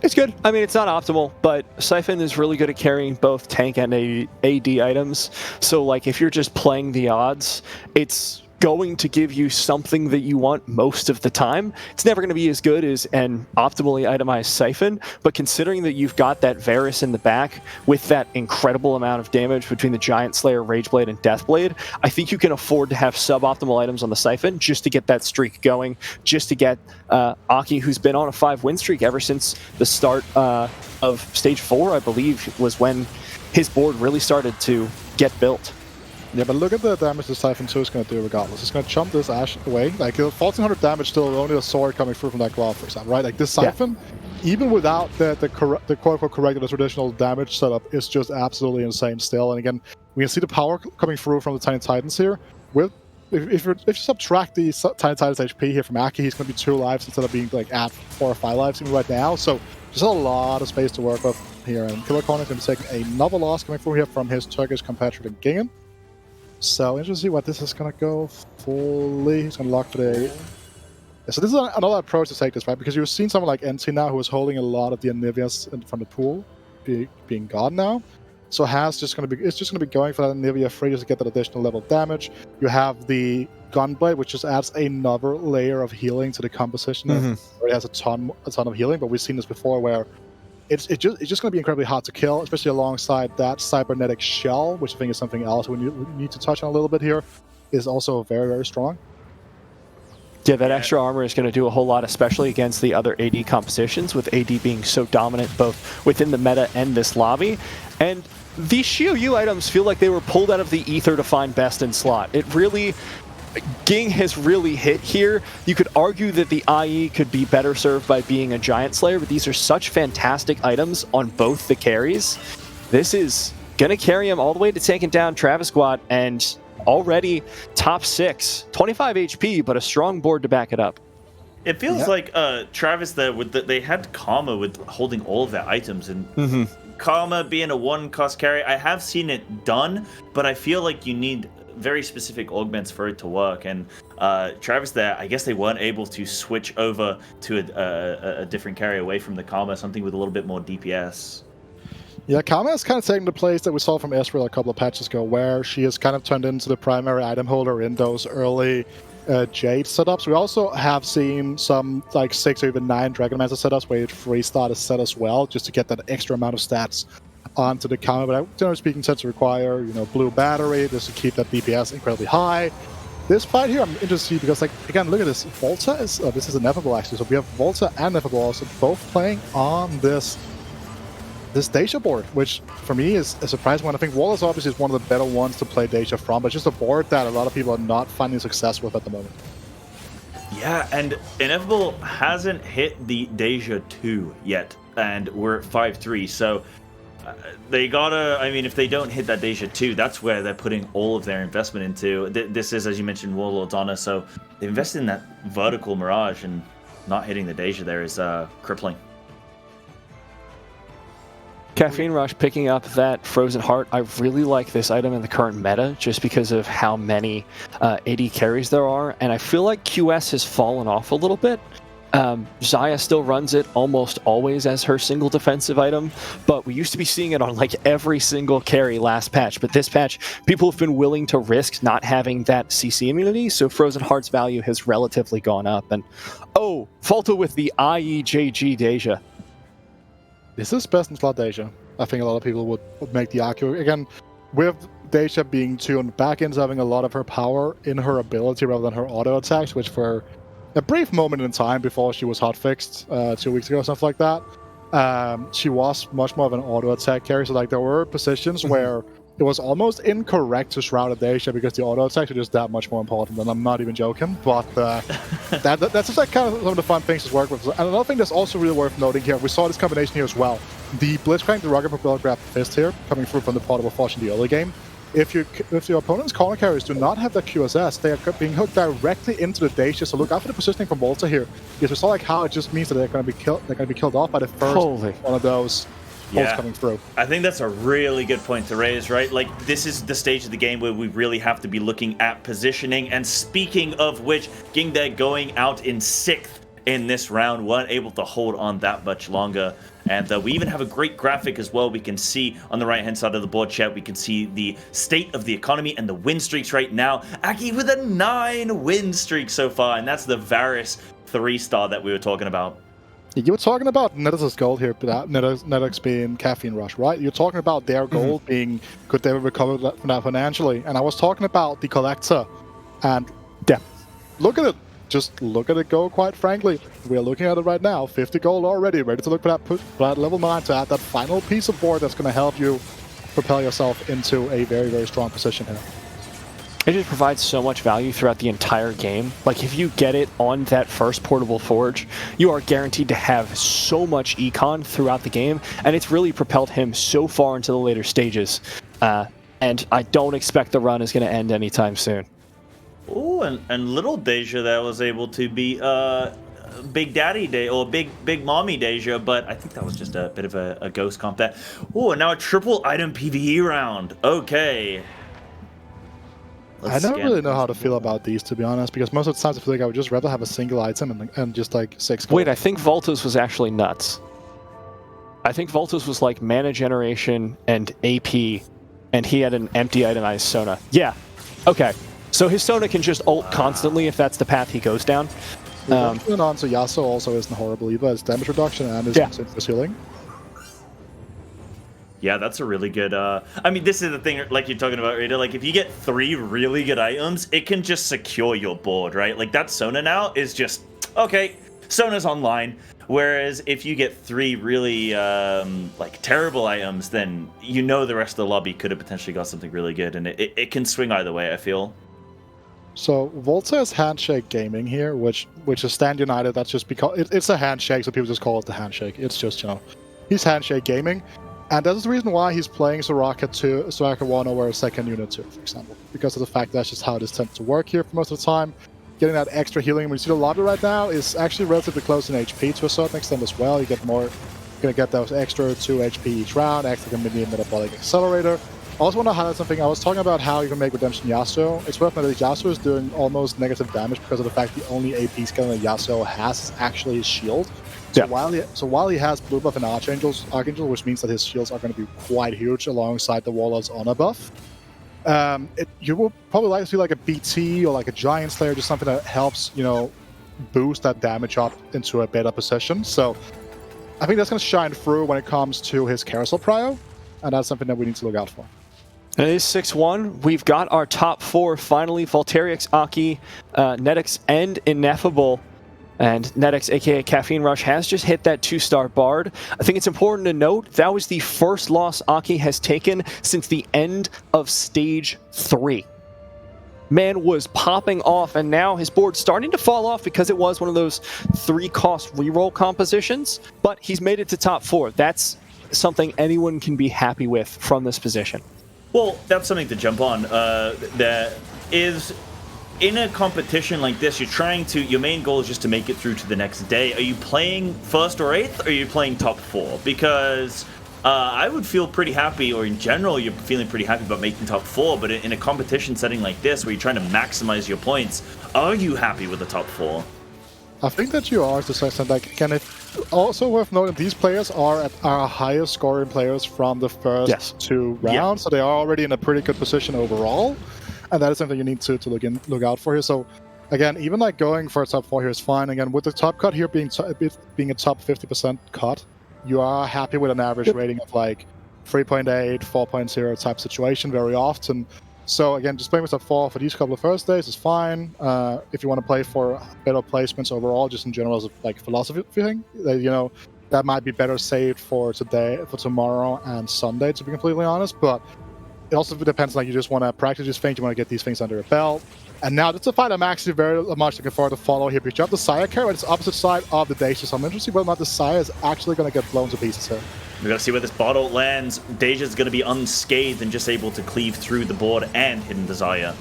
It's good. I mean, it's not optimal, but Siphon is really good at carrying both tank and AD items. So, like, if you're just playing the odds, it's going to give you something that you want most of the time. It's never going to be as good as an optimally itemized Siphon, but considering that you've got that Varus in the back with that incredible amount of damage between the Giant Slayer, Rageblade, and Deathblade, I think you can afford to have suboptimal items on the Siphon just to get that streak going, just to get Aki, who's been on a 5-win streak ever since the start of Stage 4, I believe, was when his board really started to get built. Yeah, but look at the damage the Siphon 2 is going to do regardless. It's going to chump this Ashe away. Like, 1400 damage still, only a sword coming through from that glove, for example, right? Like, this Siphon, even without the quote-unquote correct or traditional damage setup, is just absolutely insane still. And again, we can see the power coming through from the Tiny Titans here. If you subtract the Tiny Titans HP here from Aki, he's going to be 2 lives instead of being, like, at 4 or 5 lives even right now. So, just a lot of space to work with here. And Killer Corner is going to be taking another loss coming through here from his Turkish compatriot Gingen. So interesting to see what this is going to go fully. He's going to lock for the... Yeah, so this is another approach to take this, right? Because you've seen someone like NT now who is holding a lot of the Anivias from the pool being gone now. So it's just going to be going for that Anivia free just to get that additional level of damage. You have the Gunblade, which just adds another layer of healing to the composition. It already has a ton of healing, but we've seen this before where it's just going to be incredibly hard to kill, especially alongside that cybernetic shell, which I think is something else we need to touch on a little bit here, is also very, very strong. Yeah, that extra armor is going to do a whole lot, especially against the other AD compositions, with AD being so dominant both within the meta and this lobby. And these Shiou items feel like they were pulled out of the ether to find best in slot. It really... Ging has really hit here. You could argue that the IE could be better served by being a Giant Slayer, but these are such fantastic items on both the carries. This is going to carry him all the way to taking down Travis Squad, and already top 6. 25 HP, but a strong board to back it up. It feels like Travis there, they had Karma with holding all of their items, and Karma being a 1-cost carry, I have seen it done, but I feel like you need very specific augments for it to work, and Travis there, I guess they weren't able to switch over to a different carry away from the Karma, something with a little bit more DPS. Yeah, Karma is kind of taking the place that we saw from Ezreal a couple of patches ago, where she has kind of turned into the primary item holder in those early Jade setups. We also have seen some like 6 or even 9 Dragonmancer setups where you restart a set as well, just to get that extra amount of stats onto the Karma, but generally speaking tends to require, blue battery just to keep that DPS incredibly high. This fight here I'm interested to see because, like, again, look at this. Volta is, this is ineffable actually, so we have Volta and Ineffable also both playing on this this Deja board, which for me is a surprising one. I think Wallace obviously is one of the better ones to play Deja from, but it's just a board that a lot of people are not finding success with at the moment. Yeah, and Ineffable hasn't hit the Deja 2 yet, and we're at 5-3, so they gotta, I mean, if they don't hit that Deja 2, that's where they're putting all of their investment into. This is, as you mentioned, Warlord's Honor, so they invested in that vertical Mirage, and not hitting the Deja there is crippling. Caffeine Rush picking up that Frozen Heart. I really like this item in the current meta just because of how many AD carries there are, and I feel like QS has fallen off a little bit. Xayah still runs it almost always as her single defensive item, but we used to be seeing it on like every single carry last patch, but this patch, people have been willing to risk not having that CC immunity, so Frozen Heart's value has relatively gone up. And oh, Falta with the IEJG Deja. This is best in slot Deja. I think a lot of people would make the argument. Again, with Deja being tuned back into having a lot of her power in her ability rather than her auto attacks, which for a brief moment in time before she was hotfixed 2 weeks ago or something like that, she was much more of an auto attack carry. So like there were positions where it was almost incorrect to shroud a Deja because the auto attacks are just that much more important, and I'm not even joking. But that's just like kind of some of the fun things to work with. And another thing that's also really worth noting here, we saw this combination here as well. The Blitzcrank, the Rugged Propel Grab Fist here, coming through from the Portable Forge in the early game. If your opponent's corner carriers do not have that QSS, they are being hooked directly into the Deja. So look out for the positioning from Volta here, because we saw like how it just means that they're going to be killed. They're going to be killed off by the first one of those. Coming through. I think that's a really good point to raise, right? Like, this is the stage of the game where we really have to be looking at positioning. And speaking of which, Gingde going out in 6th in this round, weren't able to hold on that much longer. And we even have a great graphic as well. We can see on the right-hand side of the board chat, we can see the state of the economy and the win streaks right now. Aki with a 9 win streak so far, and that's the Varus 3-star that we were talking about. You were talking about Netex's goal here, Netex being Caffeine Rush, right? You're talking about their goal being, could they recover from that financially? And I was talking about the Collector. And yeah, look at it. Just look at it go, quite frankly. We're looking at it right now. 50 gold already, ready to look for that level 9 to add that final piece of board that's going to help you propel yourself into a very, very strong position here. It just provides so much value throughout the entire game. Like, if you get it on that first Portable Forge, you are guaranteed to have so much econ throughout the game, and it's really propelled him so far into the later stages. And I don't expect the run is going to end anytime soon. Oh, and little Deja that was able to be Big Daddy Day or Big Mommy Deja, but I think that was just a bit of a ghost comp there. Oh, and now a triple item PvE round. Okay. I don't really know how to feel about these, to be honest, because most of the times I feel like I would just rather have a single item and just like 6 gold. Wait, I think Volta's was actually nuts. I think Volta's was like mana generation and AP, and he had an empty itemized Sona. Yeah, okay. So his Sona can just ult constantly if that's the path he goes down. Moving on to Yasuo also isn't horrible either. It's damage reduction and his healing. Yeah, that's a really good... I mean, this is the thing, like you're talking about, Rita. Like, if you get 3 really good items, it can just secure your board, right? Like, that Sona now is just, okay, Sona's online. Whereas if you get 3 really, like, terrible items, then you know the rest of the lobby could have potentially got something really good. And it can swing either way, I feel. So, Volta is Handshake Gaming here, which is Stand United. That's just because... It's a handshake, so people just call it the handshake. It's just, you know, he's Handshake Gaming. And that's the reason why he's playing Soraka 1 over a second unit 2, for example. Because of the fact that's just how this tends to work here for most of the time. Getting that extra healing when you see the lobby right now is actually relatively close in HP to a certain extent as well. You get more, you're going to get those extra 2 HP each round, extra mini metabolic accelerator. I also want to highlight something. I was talking about how you can make Redemption Yasuo. It's worth noting that Yasuo is doing almost negative damage because of the fact the only AP skill that Yasuo has is actually his shield. So while he has blue buff and Archangel, which means that his shields are going to be quite huge alongside the Warlord's Honor buff, you will probably like to see like a BT or like a Giant Slayer, just something that helps, you know, boost that damage up into a better position. So I think that's going to shine through when it comes to his Carousel Prio, and that's something that we need to look out for. It is 6-1. We've got our top 4 finally. Volterix, Aki, Netex, and Ineffable And Netix, aka Caffeine Rush, has just hit that 2-star Bard. I think it's important to note that was the first loss Aki has taken since the end of Stage 3. Man was popping off, and now his board's starting to fall off because it was one of those 3-cost reroll compositions, but he's made it to top 4. That's something anyone can be happy with from this position. Well, that's something to jump on. That is, in a competition like this, your main goal is just to make it through to the next day. Are you playing 1st or 8th, or are you playing top 4? Because I would feel pretty happy, or in general, you're feeling pretty happy about making top 4, but in a competition setting like this, where you're trying to maximize your points, are you happy with the top 4? I think that you are to some extent. Like, can it also worth noting these players are at our highest scoring players from the first 2 rounds, so they are already in a pretty good position overall, and that is something you need to look out for here. So again, even like going for a top 4 here is fine. Again, with the top cut here being a top 50% cut, you are happy with an average rating of like 3.8, 4.0 type situation very often. So again, just playing with top 4 for these couple of first days is fine. If you want to play for better placements overall, just in general as a like philosophy thing, that might be better saved for today, for tomorrow and Sunday, to be completely honest. But it also depends, like, you just want to practice these things, you want to get these things under your belt. And now that's a fight I'm actually very much looking forward to follow here, because you have the Saya carry, it's opposite side of the Deja, so I'm interested whether or not the Saya is actually going to get blown to pieces here. We gotta see where this bottle lands. Deja's gonna be unscathed and just able to cleave through the board and Hidden Desire.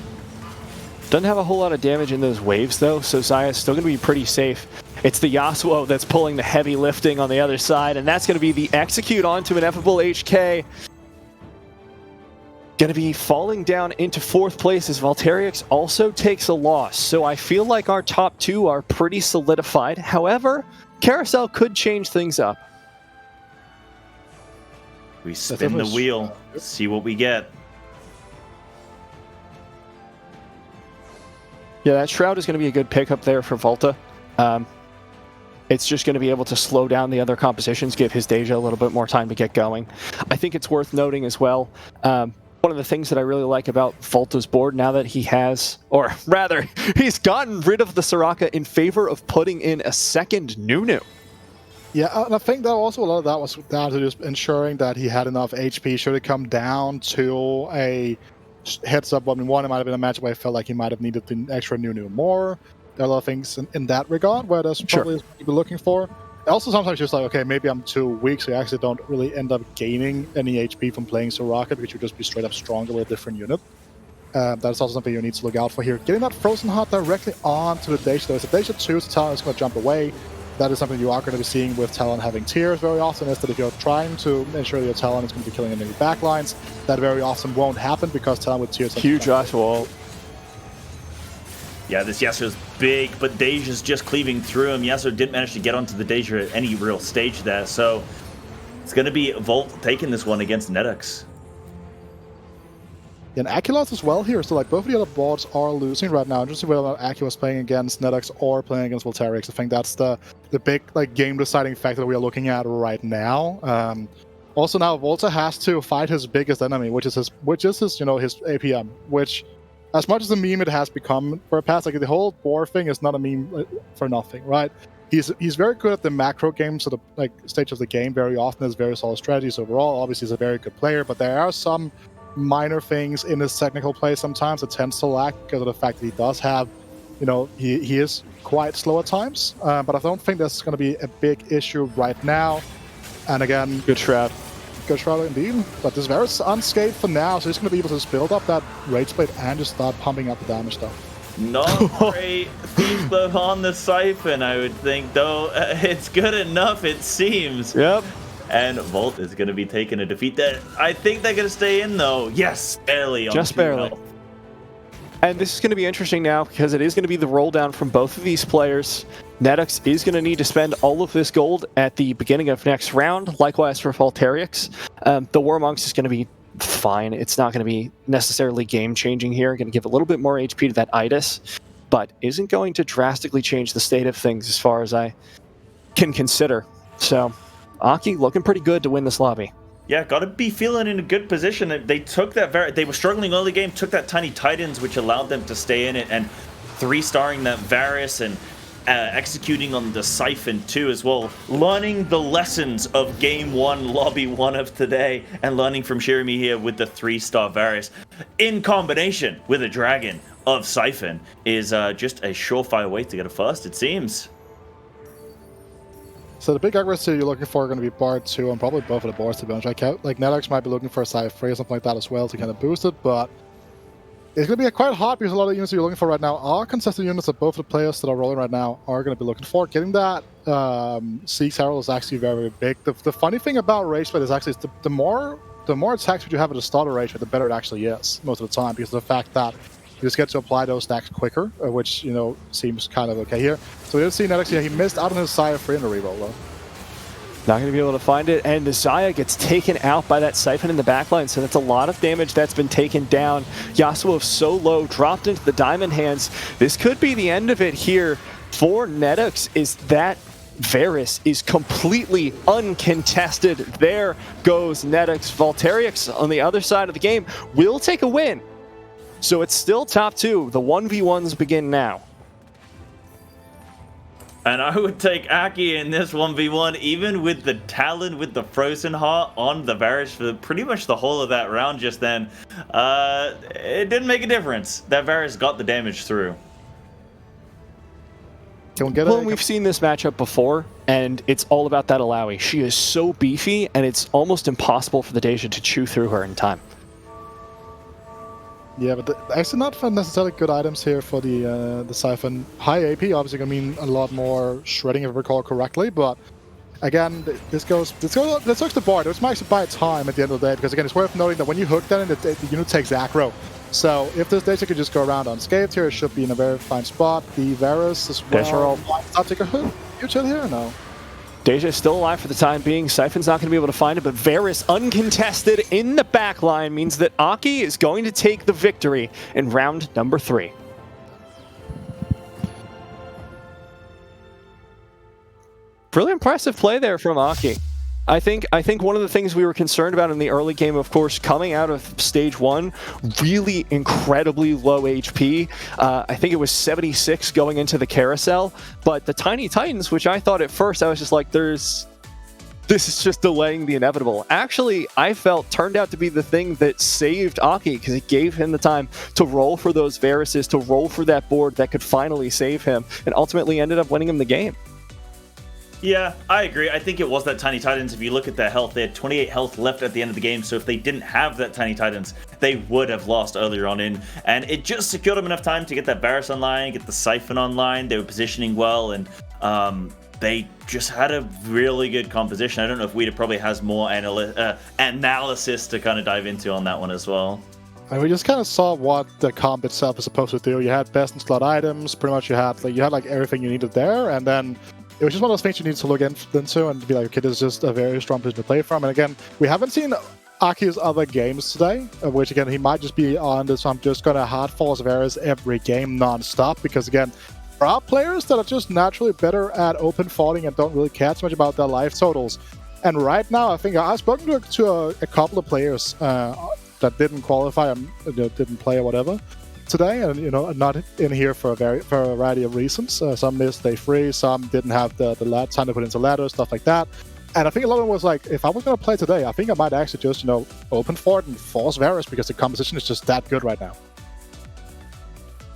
Doesn't have a whole lot of damage in those waves, though, so Zaya's still gonna be pretty safe. It's the Yasuo that's pulling the heavy lifting on the other side, and that's gonna be the execute onto Ineffable HK. Going to be falling down into 4th place as Valteriux also takes a loss. So I feel like our top 2 are pretty solidified. However, Carousel could change things up. We spin the wheel, see what we get. Yeah, that Shroud is going to be a good pickup there for Volta. It's just going to be able to slow down the other compositions, give his Deja a little bit more time to get going. I think it's worth noting as well, one of the things that I really like about Volta's board now that he has, or rather, he's gotten rid of the Soraka in favor of putting in a second Nunu. Yeah, and I think that also a lot of that was down to just ensuring that he had enough HP should it come down to a heads up. I mean, one, it might have been a match where I felt like he might have needed the extra Nunu more. There are a lot of things in that regard where there's probably people looking for. Also, sometimes just like, okay, maybe I'm too weak, so you actually don't really end up gaining any HP from playing Soraka, because you just be straight up stronger with a different unit. That's also something you need to look out for here. Getting that Frozen Heart directly onto the Deja, though. If the Deja 2 is Talon is going to jump away, that is something you are going to be seeing with Talon having tears very often, is that if you're trying to ensure that your Talon is going to be killing enemy backlines, that very often won't happen, because Talon with tears... Huge Yasuo. Yeah, this Yasuo's big, but Deja's just cleaving through him. Yasuo didn't manage to get onto the Deja at any real stage there, so it's going to be Volt taking this one against Netix. And Aculos as well here, so like both of the other boards are losing right now. Interesting whether or not Aculos playing against Netix or playing against Volterix. I think that's the big like game deciding factor that we are looking at right now. Also now Volta has to fight his biggest enemy, which is his APM, which, as much as a meme it has become for a past, like the whole board thing is not a meme for nothing, right? He's very good at the macro games, so the like stage of the game very often has very solid strategies overall. Obviously he's a very good player, but there are some minor things in his technical play sometimes that tends to lack because of the fact that he does have, he is quite slow at times, but I don't think that's going to be a big issue right now. And again, good Shroud indeed, but this Varus unscathed for now, so he's going to be able to just build up that Rage Blade and just start pumping up the damage stuff. Not great Thieves Glove on the Siphon, I would think, though. It's good enough, it seems. Yep. And Volt is going to be taking a defeat there. I think they're going to stay in, though. Yes, barely. Just barely. And this is going to be interesting now, because it is going to be the roll down from both of these players. Netix is going to need to spend all of this gold at the beginning of next round. Likewise for Volterix. The War Monks is going to be fine. It's not going to be necessarily game-changing here. Going to give a little bit more HP to that Itis, but isn't going to drastically change the state of things as far as I can consider. So Aki looking pretty good to win this lobby. Yeah, gotta be feeling in a good position. They took that they were struggling early game, took that Tiny Titans, which allowed them to stay in it, and 3-starring that Varus, and executing on the Siphon too as well, learning the lessons of Game 1, Lobby 1 of today, and learning from Shirimi here with the 3-star Varus, in combination with a Dragon of Siphon, is just a surefire way to get a first, it seems. So the big aggressive you're looking for are going to be Bard 2 and probably both of the boards, to be honest. Like Netherx might be looking for a Side 3 or something like that as well to kind of boost it, but it's going to be quite hard because a lot of the units you're looking for right now are consistent units that both of the players that are rolling right now are going to be looking for. Getting that Seek's Herald is actually very, very big. The funny thing about Rage Fight is actually the more attacks you have at the start of Rage Fight, the better it actually is most of the time, because of the fact that you just get to apply those stacks quicker, which, you know, seems kind of okay here. So we did see Netherx here. He missed out on his Sire 3 in the reroll, though. Not going to be able to find it, and the Xayah gets taken out by that Siphon in the backline, so that's a lot of damage that's been taken down. Yasuo so low, dropped into the Diamond Hands. This could be the end of it here for Netherx, is that Varus is completely uncontested. There goes Netherx. Volterix on the other side of the game will take a win. So it's still top 2. The 1v1s begin now. And I would take Aki in this 1v1, even with the Talon with the Frozen Heart on the Varus for pretty much the whole of that round just then. It didn't make a difference. That Varus got the damage through. Well, we've seen this matchup before, and it's all about that Alawi. She is so beefy, and it's almost impossible for the Deja to chew through her in time. Yeah, but actually not necessarily good items here for the Siphon. High AP obviously going to mean a lot more shredding, if I recall correctly, but again, this goes the board. It's actually by time at the end of the day, because again, it's worth noting that when you hook that in, the unit takes aggro. So if this Deja could just go around unscathed here, it should be in a very fine spot. The Varus as well. I'll take a huge hit here or no? Deja is still alive for the time being. Siphon's not going to be able to find it, but Varus uncontested in the backline means that Aki is going to take the victory in round number 3. Really impressive play there from Aki. I think one of the things we were concerned about in the early game, of course, coming out of stage 1, really incredibly low HP. I think it was 76 going into the carousel, but the Tiny Titans, which I thought at first, I was just like, this is just delaying the inevitable. Actually, I felt turned out to be the thing that saved Aki, because it gave him the time to roll for those Varuses, to roll for that board that could finally save him, and ultimately ended up winning him the game. Yeah, I agree. I think it was that Tiny Titans. If you look at their health, they had 28 health left at the end of the game, so if they didn't have that Tiny Titans, they would have lost earlier on in, and it just secured them enough time to get that Varus online, get the Siphon online. They were positioning well, and they just had a really good composition. I don't know if Weeda probably has more analysis to kind of dive into on that one as well. And we just kind of saw what the comp itself is supposed to do. You had best in slot items, pretty much you had like everything you needed there, and then it was just one of those things you need to look into and be like, okay, this is just a very strong position to play from. And again, we haven't seen Aki's other games today, which again, he might just be on this, I'm just going to hard force Varus every game non-stop, because again, there are players that are just naturally better at open falling and don't really care too much about their life totals. And right now, I think I've spoken to a couple of players that didn't qualify and didn't play or whatever today, and not in here for a variety of reasons. Some missed day 3, some didn't have the time to put into ladder, stuff like that. And I think a lot of them was like, if I was going to play today, I think I might actually just open for it and force Varus, because the composition is just that good right now.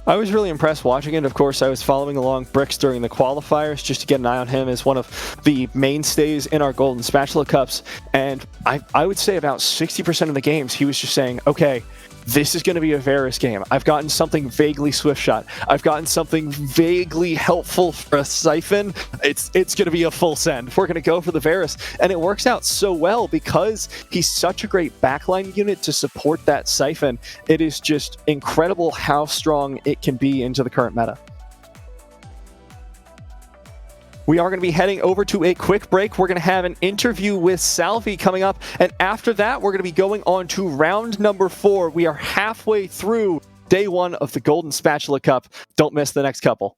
I was really impressed watching it. Of course, I was following along Bricks during the qualifiers just to get an eye on him as one of the mainstays in our Golden Spatula Cups. And I would say about 60% of the games, he was just saying, okay, this is going to be a Varus game. I've gotten something vaguely Swift Shot. I've gotten something vaguely helpful for a Siphon. It's going to be a full send. We're going to go for the Varus. And it works out so well because he's such a great backline unit to support that Siphon. It is just incredible how strong it can be into the current meta. We are going to be heading over to a quick break. We're going to have an interview with Salvi coming up. And after that, we're going to be going on to round number 4. We are halfway through day 1 of the Golden Spatula Cup. Don't miss the next couple.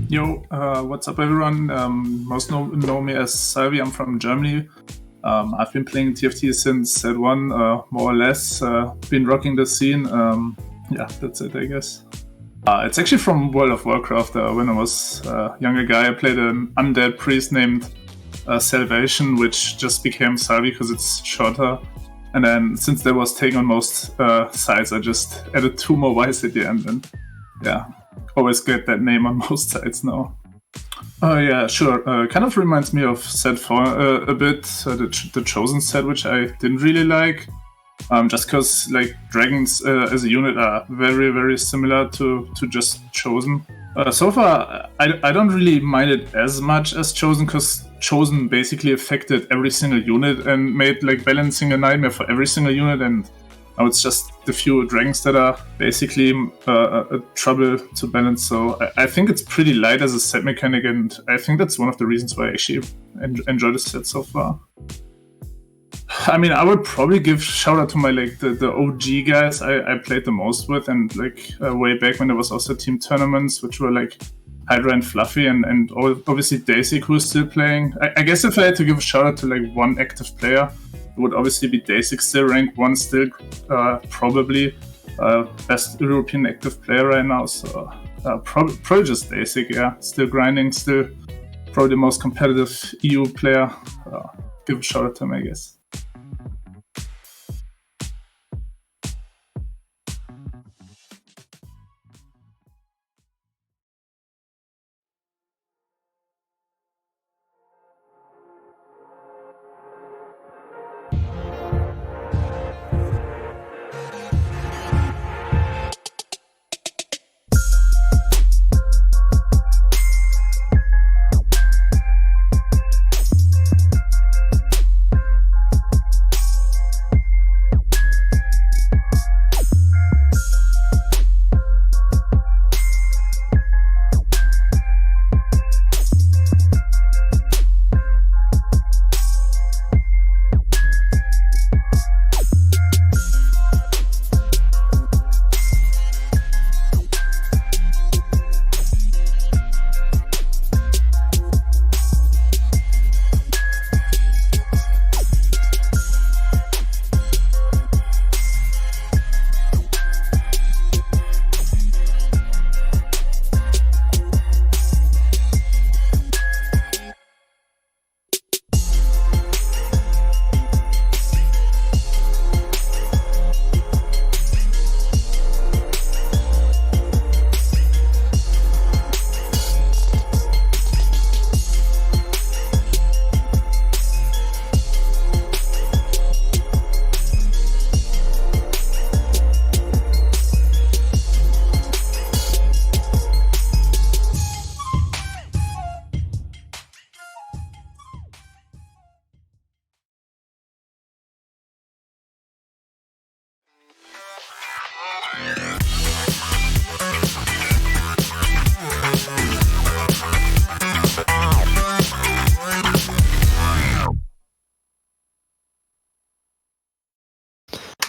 Yo, what's up, everyone? Most know me as Salvi. I'm from Germany. I've been playing TFT since set 1, more or less. Been rocking the scene. Yeah, that's it, I guess. It's actually from World of Warcraft. When I was a younger guy, I played an undead priest named Salvation, which just became Salvi because it's shorter. And then since that was taken on most sides, I just added 2 more Ys at the end. And yeah, always get that name on most sites now. Yeah, sure. Kind of reminds me of set 4 a bit, the Chosen set, which I didn't really like. Just because like dragons as a unit are very, very similar to just Chosen. So far, I don't really mind it as much as Chosen, because Chosen basically affected every single unit and made like balancing a nightmare for every single unit, and now it's just the few dragons that are basically a trouble to balance. So I think it's pretty light as a set mechanic, and I think that's one of the reasons why I actually enjoy the set so far. I mean, I would probably give shout out to my like the OG guys I played the most with, and like way back when there was also team tournaments, which were like Hydra and Fluffy, and obviously Daisy, who's still playing. I guess if I had to give a shout out to like one active player, it would obviously be Daisy, still rank 1, still probably best European active player right now. So probably just Daisy, yeah, still grinding, still probably the most competitive EU player. Give a shout out to him, I guess.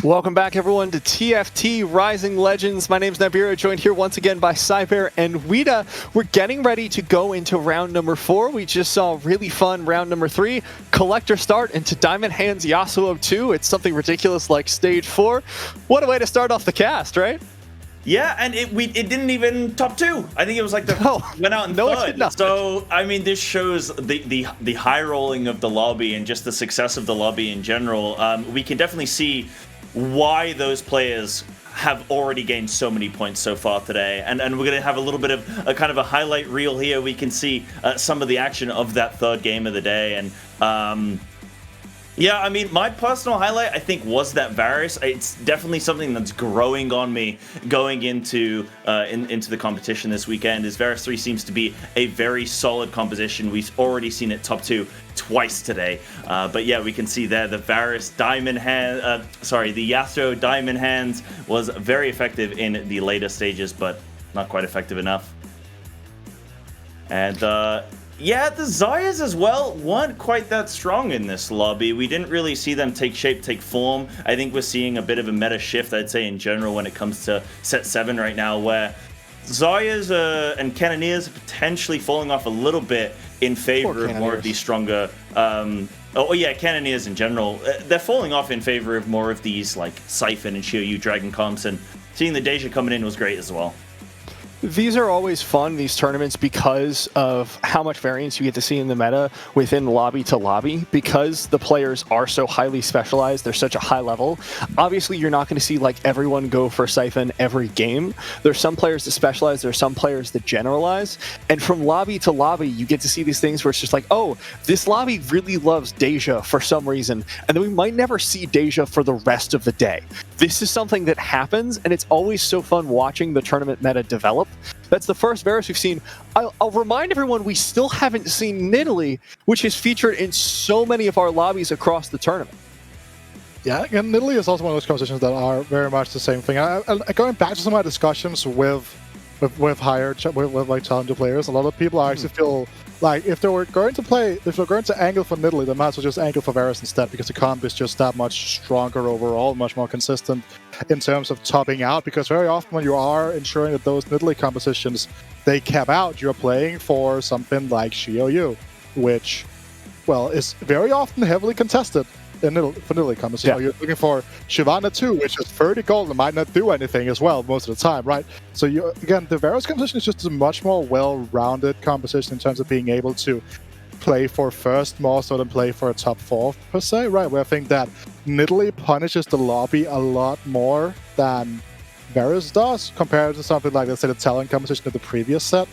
Welcome back, everyone, to TFT Rising Legends. My name's Nabira, joined here once again by Cyber and Wida. We're getting ready to go into round number 4. We just saw a really fun round number 3. Collector start into Diamond Hands Yasuo 2. It's something ridiculous like stage 4. What a way to start off the cast, right? Yeah, and it didn't even top 2. I think it was like went out in third. It did not. So I mean, this shows the high rolling of the lobby and just the success of the lobby in general. We can definitely see why those players have already gained so many points so far today, and we're going to have a little bit of a kind of a highlight reel here. We can see some of the action of that third game of the day, and yeah, I mean, my personal highlight, I think, was that Varus. It's definitely something that's growing on me going into into the competition this weekend. Is Varus 3 seems to be a very solid composition. We've already seen it top 2 twice today. But yeah, we can see there the Varus Diamond Hand, the Yasuo Diamond Hands was very effective in the later stages, but not quite effective enough. And yeah, the Zaya's as well weren't quite that strong in this lobby. We didn't really see them take shape, take form. I think we're seeing a bit of a meta shift, I'd say, in general when it comes to set 7 right now, where Zarya's and Cannoneers are potentially falling off a little bit in favor of more of these stronger. Cannoneers in general. They're falling off in favor of more of these like Siphon and Shiryu Dragon comps, and seeing the Deja coming in was great as well. These are always fun, these tournaments, because of how much variance you get to see in the meta within lobby to lobby, because the players are so highly specialized, they're such a high level. Obviously, you're not going to see like everyone go for Siphon every game. There's some players that specialize, there's some players that generalize, and from lobby to lobby, you get to see these things where it's just like, oh, this lobby really loves Deja for some reason, and then we might never see Deja for the rest of the day. This is something that happens, and it's always so fun watching the tournament meta develop. That's the first Varus we've seen. I'll remind everyone we still haven't seen Nidalee, which is featured in so many of our lobbies across the tournament. Yeah, and Nidalee is also one of those compositions that are very much the same thing. Going back to some of my discussions with like challenger players, a lot of people actually feel like if they're going to angle for Nidalee, they might as well just angle for Varus instead, because the comp is just that much stronger overall, much more consistent in terms of topping out, because very often when you are ensuring that those Nidalee compositions, they cap out, you're playing for something like Shiryu, which, well, is very often heavily contested for Nidalee composition. Yeah. You're looking for Shyvana 2, which is 30 gold and might not do anything as well most of the time, right? So again, the Varus composition is just a much more well-rounded composition in terms of being able to play for first more so than play for a top 4 per se, right? Where I think that Nidalee punishes the lobby a lot more than Varus does compared to something like, let's say, the Talon composition of the previous set,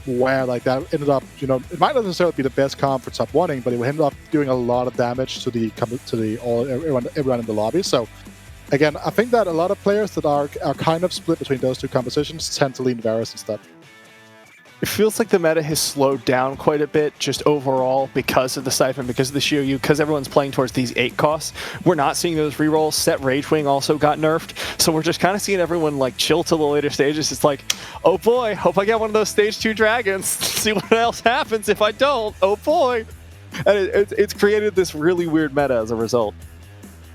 where like that ended up, it might not necessarily be the best comp for top 1ing, but it ended up doing a lot of damage to everyone in the lobby. So again, I think that a lot of players that are kind of split between those two compositions tend to lean Varus instead. It feels like the meta has slowed down quite a bit just overall because of the Siphon, because of the Shiryu, because everyone's playing towards these 8 costs. We're not seeing those rerolls. Set Ragewing also got nerfed, so we're just kind of seeing everyone like chill to the later stages. It's like, oh boy, hope I get one of those stage 2 dragons. See what else happens if I don't. Oh boy. And it's created this really weird meta as a result.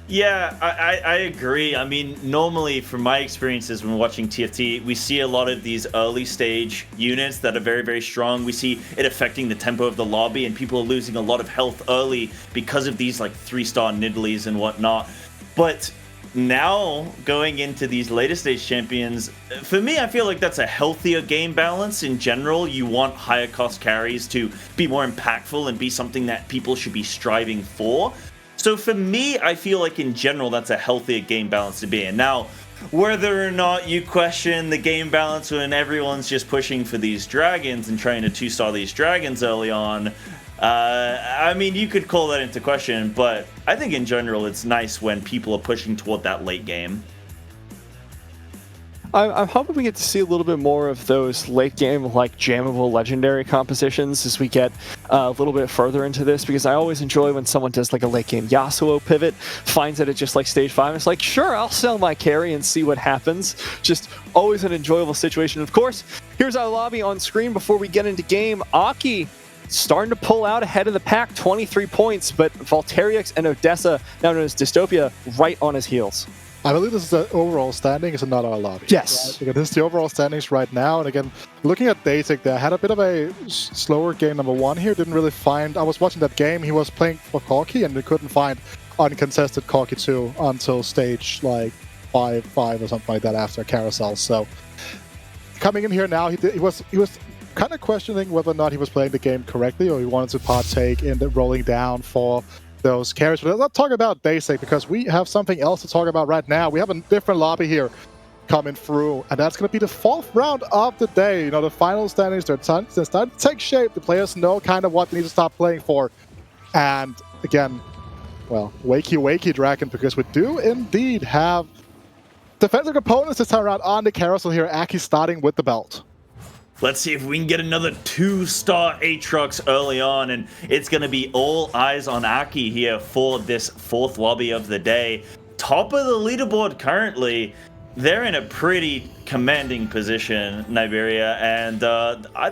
Yeah, I agree. I mean, normally from my experiences when watching TFT, we see a lot of these early stage units that are very, very strong. We see it affecting the tempo of the lobby, and people are losing a lot of health early because of these like 3-star Nidalees and whatnot. But now going into these later stage champions, for me, I feel like that's a healthier game balance in general. You want higher cost carries to be more impactful and be something that people should be striving for. So for me, I feel like in general, that's a healthier game balance to be in. Now, whether or not you question the game balance when everyone's just pushing for these dragons and trying to 2-star these dragons early on, I mean, you could call that into question, but I think in general, it's nice when people are pushing toward that late game. I'm hoping we get to see a little bit more of those late game like jammable legendary compositions as we get a little bit further into this, because I always enjoy when someone does like a late game Yasuo pivot, finds it at just like stage 5, and it's like, sure, I'll sell my carry and see what happens. Just always an enjoyable situation. Of course, here's our lobby on screen before we get into game. Aki starting to pull out ahead of the pack, 23 points, but Valteriax and Odessa, now known as Dystopia, right on his heels. I believe this is the overall standings and not our lobby. Yes. Right? Because this is the overall standings right now. And again, looking at Basic, they had a bit of a slower game number 1 here. Didn't really find... I was watching that game. He was playing for Corki, and they couldn't find uncontested Corki 2 until stage like 5 or something like that after Carousel. So coming in here now, he was kind of questioning whether or not he was playing the game correctly, or he wanted to partake in the rolling down for those carries. But let's not talk about Basic, because we have something else to talk about right now. We have a different lobby here coming through, and that's going to be the 4th round of the day. The final standings, they're starting to take shape. The players know kind of what they need to start playing for. And again, well, wakey Dragon, because we do indeed have defensive components this time around on the carousel here. Aki starting with the belt. Let's see if we can get another 2-star Aatrox early on, and it's going to be all eyes on Aki here for this 4th lobby of the day. Top of the leaderboard currently. They're in a pretty commanding position, Niberia, and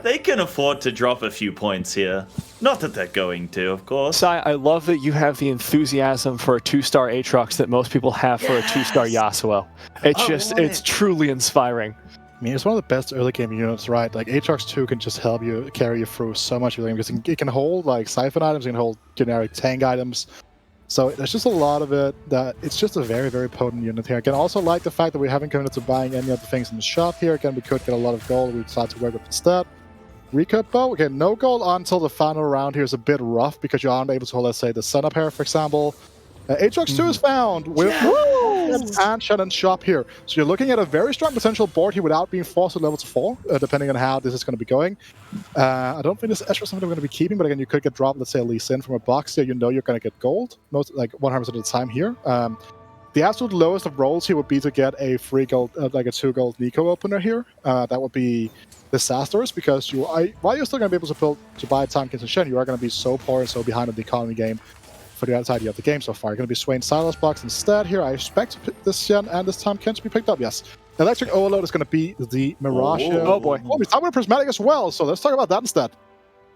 they can afford to drop a few points here. Not that they're going to, of course. Sai, I love that you have the enthusiasm for a 2-star Aatrox that most people have for a 2-star Yasuo. It's truly inspiring. mean, it's one of the best early game units, right? Like Aatrox 2 can just help you carry you through so much of the game because it can hold like Siphon items, it can hold generic tank items. So there's just a lot of it that it's just a very, very potent unit here. I can also like the fact that we haven't committed to buying any of the things in the shop here. Again, we could get a lot of gold we decide to work with instead. Recurve bow, again, no gold until the final round here is a bit rough because you aren't able to hold, let's say, the Sun Up here, for example. Aatrox 2 is found with and Shannon shop here. So you're looking at a very strong potential board here without being forced to level to 4, depending on how this is going to be going. I don't think this Escher is something we're going to be keeping, but again, you could get dropped, let's say, a Lee Sin from a box here. You know you're going to get gold, most like 100% of the time here. The absolute lowest of rolls here would be to get a free gold, like a 2 gold Nico opener here. That would be disastrous because while you're still going to be able to buy Timekins and Shen, you are going to be so poor and so behind on the economy game for the outside of the game so far. You're going to be Swain Silas box instead here. I expect this Shen and this Timekins to be picked up, yes. Electric Overload is going to be the Mirage. Oh boy. Oh, we're talking about Prismatic as well, so let's talk about that instead.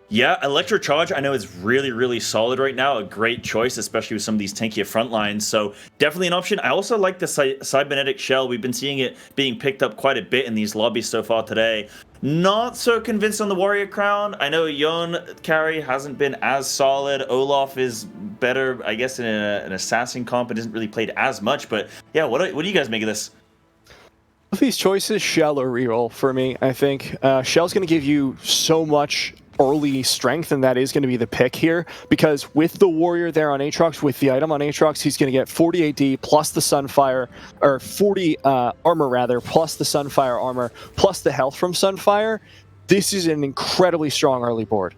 Yeah, Electrocharge I know is really, really solid right now. A great choice, especially with some of these tankier front lines. So definitely an option. I also like the Cybernetic Shell. We've been seeing it being picked up quite a bit in these lobbies so far today. Not so convinced on the Warrior Crown. I know Yon carry hasn't been as solid. Olaf is better, I guess, in an assassin comp. It isn't really played as much. But yeah, what do you guys make of this? With these choices, Shell or reroll for me, I think. Shell's going to give you so much early strength, and that is going to be the pick here, because with the Warrior there on Aatrox, with the item on Aatrox, he's going to get 40 AD plus the Sunfire, or 40 armor rather, plus the Sunfire armor, plus the health from Sunfire. This is an incredibly strong early board.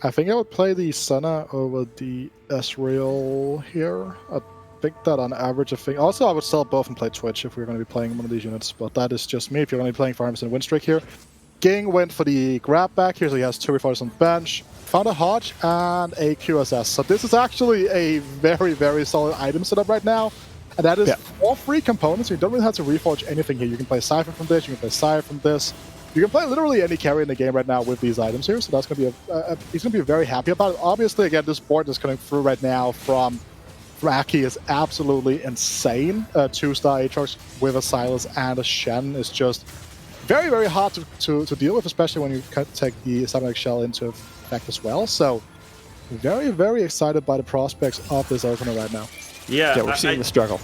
I think I would play the Senna over the Ezreal here. I think that on average, also I would sell both and play Twitch if we're going to be playing one of these units, but that is just me. If you're going to be playing for 100% win streak here, Ging went for the grab back here, so he has 2 reforgers on the bench. Found a Hodge and a QSS. So this is actually a very, very solid item setup right now. And that is 4 free components. You don't really have to reforge anything here. You can play Cypher from this, you can play Sire from this. You can play literally any carry in the game right now with these items here. So that's going to be he's going to be very happy about it. Obviously, again, this board that's coming through right now from Aki is absolutely insane. 2-star Aatrox with a Silas and a Shen is just very, very hard to deal with, especially when you take the Cybernetic Shell into effect as well. So, very, very excited by the prospects of this opener right now. Yeah, we're seeing the struggle.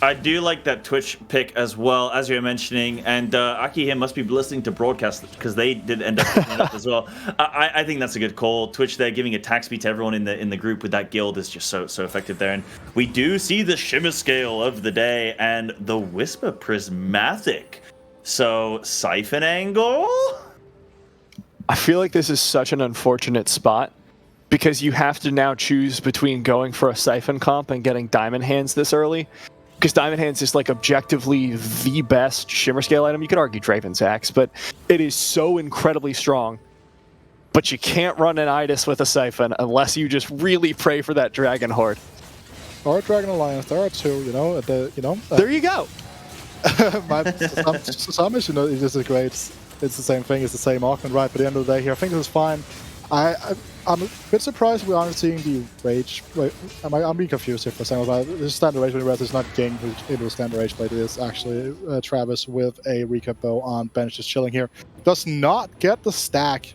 I do like that Twitch pick as well, as you were mentioning, and Aki here must be listening to broadcast because they did end up picking it up as well. I think that's a good call. Twitch there giving attack speed to everyone in the group with that guild is just so effective there. And we do see the Shimmer Scale of the day and the Whisper Prismatic. So, Siphon Angle? I feel like this is such an unfortunate spot because you have to now choose between going for a Siphon comp and getting Diamond Hands this early. Because Diamond Hands is like objectively the best Shimmer Scale item. You could argue Draven's Axe, but it is so incredibly strong. But you can't run an Idis with a Siphon unless you just really pray for that Dragon Horde. Or Dragon Alliance, there are 2, there you go. Summers, it's just a great. It's the same thing. It's the same argument, right? But at the end of the day, here, I think this is fine. I'm a bit surprised we aren't seeing the rage. Wait, I'm being confused here for a second. But this is standard rage, but it's not Ging who's able to standard rage play. It is actually Travis with a recap bow on bench, just chilling here. Does not get the stack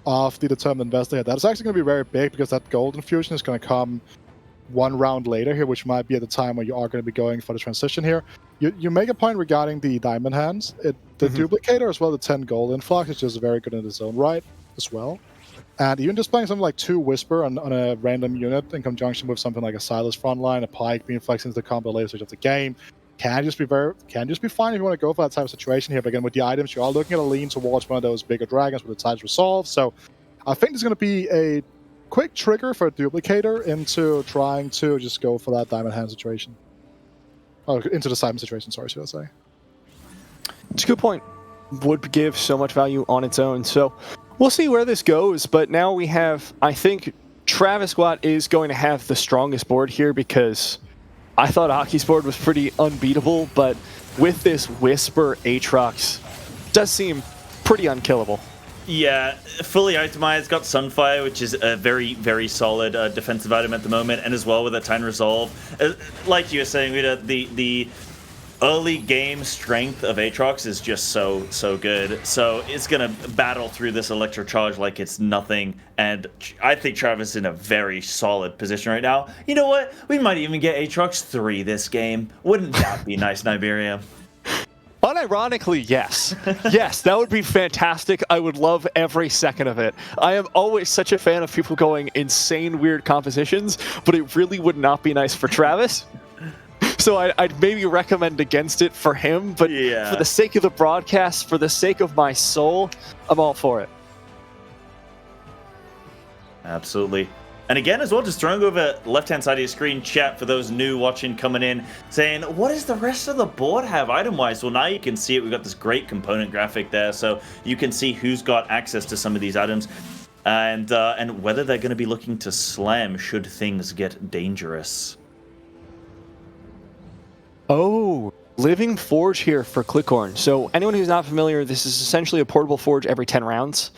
of the Determined Investor here. That's actually going to be very big because that gold infusion is going to come 1 round later here, which might be at the time where you are going to be going for the transition here. You make a point regarding the Diamond Hands. The Duplicator as well, the 10 gold influx is just very good in its own right as well. And even just playing something like 2 Whisper on a random unit in conjunction with something like a Silas frontline, a Pike being flexed into the combo later stage of the game, can just be fine if you want to go for that type of situation here. But again, with the items, you are looking at a lean towards one of those bigger dragons with the tides resolved. So I think there's going to be a quick trigger for a Duplicator into trying to just go for that Diamond Hand situation. Oh, into the Simon situation, sorry, should I say. It's a good point. Would give so much value on its own. So we'll see where this goes. But now we have, I think, Travis Squat is going to have the strongest board here because I thought Aki's board was pretty unbeatable. But with this Whisper Aatrox, does seem pretty unkillable. Yeah, fully itemized, got Sunfire, which is a very, very solid defensive item at the moment, and as well with a Time Resolve. Like you were saying, we had the early game strength of Aatrox is just so good. So it's gonna battle through this electro charge like it's nothing, and I think Travis is in a very solid position right now. You know what? We might even get Aatrox 3 this game. Wouldn't that be nice, Niberia? Unironically, yes. Yes, that would be fantastic. I would love every second of it. I am always such a fan of people going insane weird compositions, but it really would not be nice for Travis. So I'd maybe recommend against it for him, but for the sake of the broadcast, for the sake of my soul, I'm all for it. Absolutely. And again, as well, just throwing over left-hand side of your screen, chat for those new watching coming in, saying, what does the rest of the board have item-wise? Well, now you can see it. We've got this great component graphic there, so you can see who's got access to some of these items and whether they're going to be looking to slam should things get dangerous. Oh, Living Forge here for Clickhorn. So anyone who's not familiar, this is essentially a portable forge every 10 rounds.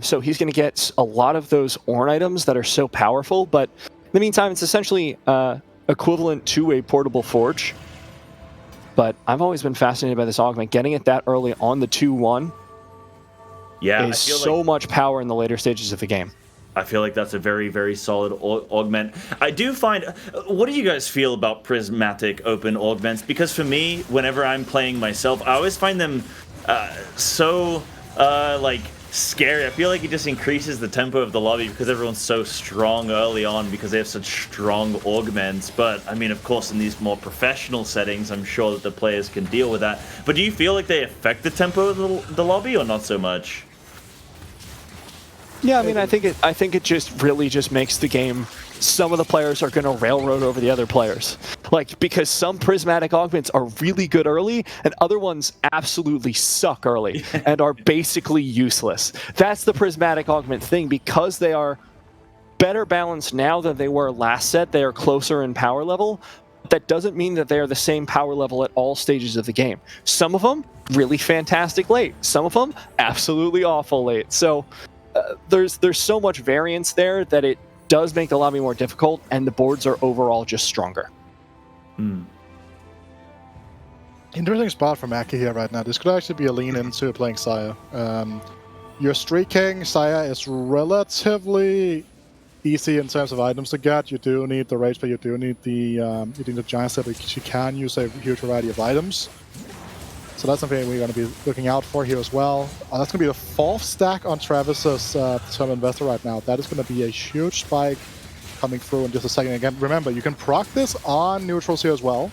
So he's going to get a lot of those Ornn items that are so powerful, but in the meantime, it's essentially equivalent to a portable forge. But I've always been fascinated by this augment. Getting it that early on the 2-1 is so much power in the later stages of the game. I feel like that's a very, very solid augment. I do find... What do you guys feel about prismatic open augments? Because for me, whenever I'm playing myself, I always find them so, like, scary. I feel like it just increases the tempo of the lobby because everyone's so strong early on because they have such strong augments. But, I mean, of course, in these more professional settings, I'm sure that the players can deal with that. But do you feel like they affect the tempo of the lobby or not so much? Yeah, I mean, I think it just really just makes the game. Some of the players are going to railroad over the other players, like because some prismatic augments are really good early, and other ones absolutely suck early and are basically useless. That's the prismatic augment thing because they are better balanced now than they were last set. They are closer in power level. That doesn't mean that they are the same power level at all stages of the game. Some of them really fantastic late. Some of them absolutely awful late. So. There's so much variance there that it does make the lobby more difficult, and the boards are overall just stronger. Interesting spot from Aki here right now. This could actually be a lean into playing Saya. You're streaking. Saya is relatively easy in terms of items to get. You do need the rage, but you do need the giant set, but she can use a huge variety of items. So that's something we're going to be looking out for here as well. That's going to be the 4th stack on Travis's Term Investor right now. That is going to be a huge spike coming through in just a second. Again, remember, you can proc this on neutrals here as well.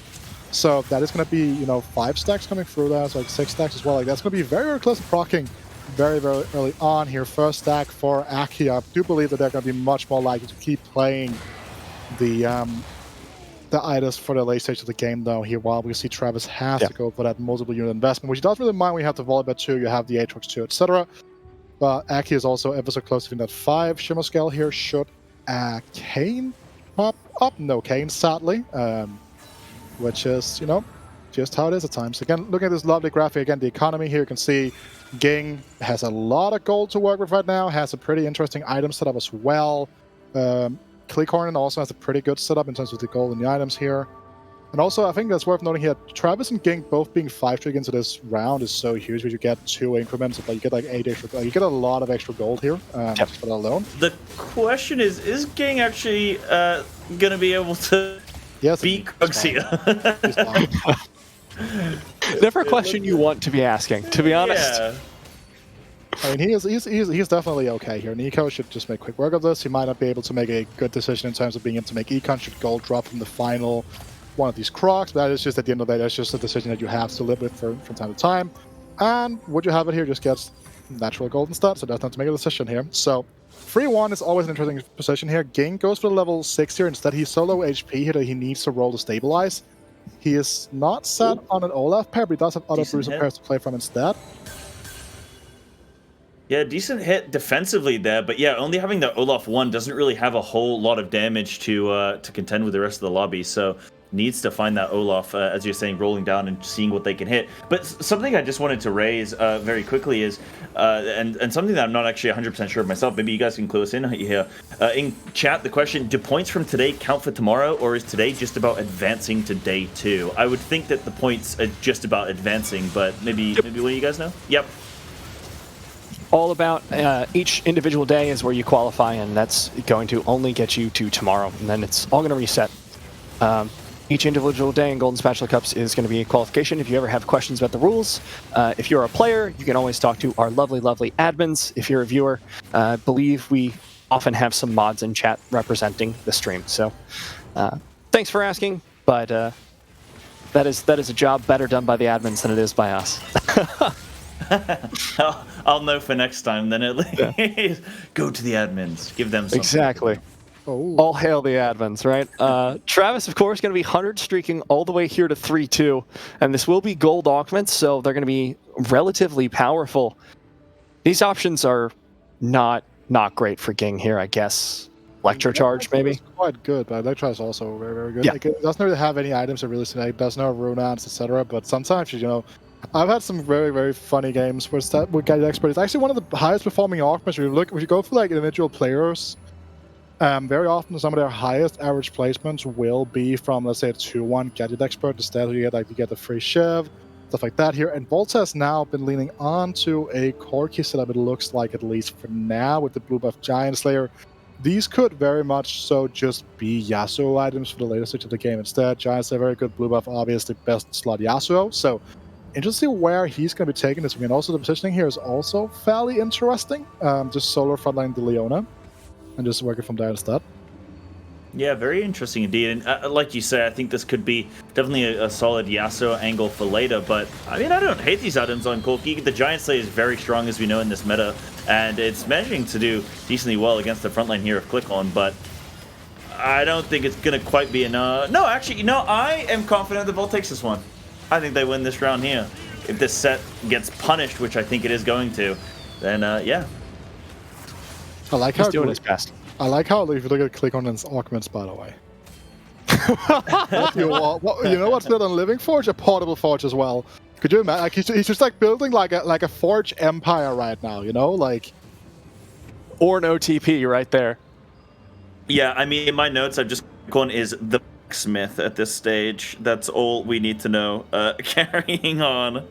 So that is going to be, 5 stacks coming through there, so like 6 stacks as well. Like that's going to be very, very close to procking very, very early on here. First stack for Aki. I do believe that they're going to be much more likely to keep playing the items for the late stage of the game, though, here, while we see Travis has to go for that multiple unit investment, which he doesn't really mind when you have the Volibet 2, you have the Aatrox 2, etc. But Aki is also ever so close to that 5 Shimmer Scale here. Should Kane pop up? No Kane, sadly. Which is, just how it is at times. Again, looking at this lovely graphic, again, the economy here, you can see Ging has a lot of gold to work with right now, has a pretty interesting item setup as well. Clickhorn also has a pretty good setup in terms of the gold and the items here. And also, I think that's worth noting here, Travis and Ging both being 5-streak into this round is so huge, because you get 2 increments, but you get like 8 extra gold. You get a lot of extra gold here, just for that alone. The question is Ging actually going to be able to beat Krugs here? Never a question you want to be asking, to be honest. Yeah. I mean, he's definitely okay here. Nico should just make quick work of this. He might not be able to make a good decision in terms of being able to make econ. Should gold drop from the final one of these crocs, but that is just at the end of the day, that's just a decision that you have to live with from time to time. And would you have it here just gets natural gold and stuff, so that's not to make a decision here. So 3-1 is always an interesting position here. Ging goes for the level 6 here. Instead, he's so low HP here that he needs to roll to stabilize. He is not set on an Olaf pair, but he does have other Bruiser pairs to play from instead. Yeah, decent hit defensively there, but yeah, only having the Olaf 1 doesn't really have a whole lot of damage to contend with the rest of the lobby. So needs to find that Olaf, as you're saying, rolling down and seeing what they can hit. But something I just wanted to raise very quickly is, and something that I'm not actually 100% sure of myself, maybe you guys can clue us in here. In chat, the question, do points from today count for tomorrow, or is today just about advancing to day 2? I would think that the points are just about advancing, but maybe one of you guys know? Yep. All about each individual day is where you qualify, and that's going to only get you to tomorrow, and then it's all going to reset. Each individual day in Golden Spatula Cups is going to be a qualification. If you ever have questions about the rules, if you're a player, you can always talk to our lovely, lovely admins. If you're a viewer, I believe we often have some mods in chat representing the stream. So thanks for asking, but that is a job better done by the admins than it is by us. I'll know for next time then at least. Yeah. Go to the admins. Give them something. Exactly. Oh. All hail the admins, right? Travis, of course, going to be 100 streaking all the way here to 3-2. And this will be gold augments, so they're going to be relatively powerful. These options are not great for Ging here, I guess. Lecture charge, maybe? It's quite good, but Lecture is also very, very good. Yeah. Like, it doesn't really have any items that really it does no runouts, etc. But sometimes, you know, I've had some very, very funny games where with Guided Expert. It's actually one of the highest performing augments. If you go for like individual players, very often some of their highest average placements will be from, let's say, a 2-1 Gadget Expert. Instead, you get the free Shiv, stuff like that here. And Volta has now been leaning on to a Corki setup, it looks like, at least for now, with the blue buff Giant Slayer. These could very much so just be Yasuo items for the later stage of the game. Instead, Giant Slayer, very good blue buff, obviously best slot Yasuo. So interesting where he's going to be taking this. I mean, also the positioning here is also fairly interesting. Just solo frontline the Leona and just working from there instead. Yeah, very interesting indeed. And like you say, I think this could be definitely a solid Yasuo angle for later. But I mean, I don't hate these items on Corki. The Giant Slayer is very strong, as we know, in this meta, and it's managing to do decently well against the frontline here of Click On. But I don't think it's going to quite be enough. No, actually, you know, I am confident that Volt takes this one. I think they win this round here. If this set gets punished, which I think it is going to, then yeah. I like how he's doing his best. I like how, if you look at Click On and augments, by the way. you know what's good on Living Forge? A portable forge as well. Could you imagine? Like, he's just like building like a forge empire right now. You know, like. Or an OTP right there. Yeah, I mean, in my notes, I've just gone is the Smith at this stage. That's all we need to know. Carrying on.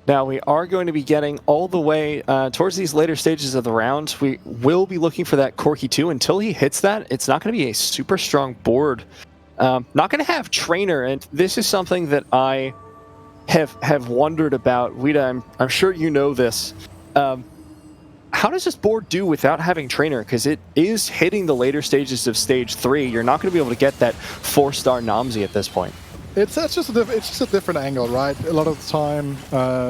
Now we are going to be getting all the way towards these later stages of the round. We will be looking for that Corki 2. Until he hits that, it's not going to be a super strong board. Not going to have Trainer, and this is something that I have wondered about. Wida, I'm sure you know this. How does this board do without having Trainer? Because it is hitting the later stages of Stage 3. You're not going to be able to get that 4-star Namzi at this point. It's just a different angle, right? A lot of the time,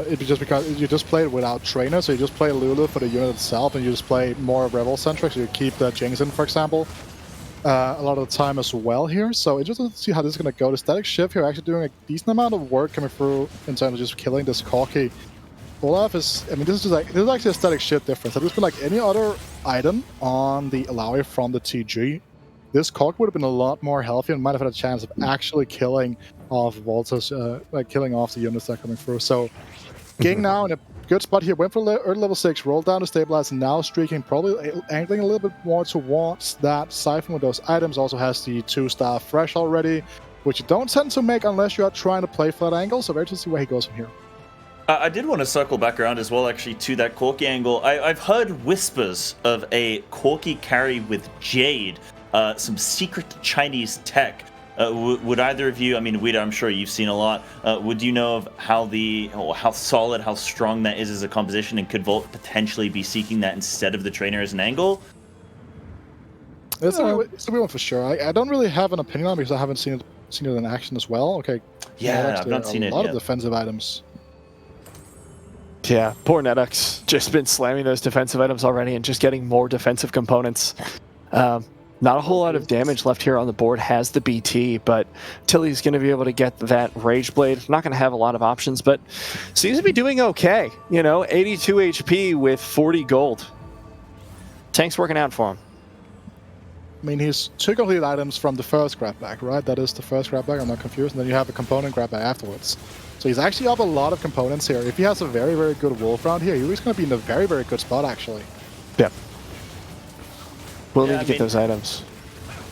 it's just because you just play it without Trainer, so you just play Lulu for the unit itself, and you just play more Revel-centric, so you keep the Jinx in, for example, a lot of the time as well here. So interesting to see how this is going to go. The Static Shift here actually doing a decent amount of work coming through in terms of just killing this Corki. Olaf is, I mean, this is actually a Static Shift difference. Had this been like any other item on the Alawi from the TG, this Cork would have been a lot more healthy and might have had a chance of actually killing off Volta's, killing off the units that are coming through. So, Ging now in a good spot here. Went for early level 6, rolled down to stabilize, and now streaking, probably angling a little bit more towards that Siphon with those items. Also has the 2-star Fresh already, which you don't tend to make unless you are trying to play for that angle. So, very interesting to see where he goes from here. I did want to circle back around as well, actually, to that Corki angle. I've heard whispers of a Corki carry with Jade. Some secret Chinese tech. Would either of you, I mean, Wida, I'm sure you've seen a lot. Would you know of how solid, how strong that is as a composition, and could Volt potentially be seeking that instead of the Trainer as an angle? It's a weird one for sure. I don't really have an opinion on it because I haven't seen it in action as well. Okay. Yeah, I've not seen it yet. A lot of defensive items. Yeah, poor Netux. Just been slamming those defensive items already and just getting more defensive components. Not a whole lot of damage left here on the board. Has the BT, but Tilly's going to be able to get that Rage Blade. Not going to have a lot of options, but seems to be doing okay. You know, 82 HP with 40 gold. Tank's working out for him. I mean, he's 2 complete items from the first grab bag, right? That is the first grab bag, I'm not confused. And then you have a component grab bag afterwards. So he's actually up a lot of components here. If he has a very, very good wolf round here, he's going to be in a very, very good spot, actually. Yep. We'll need to get those items.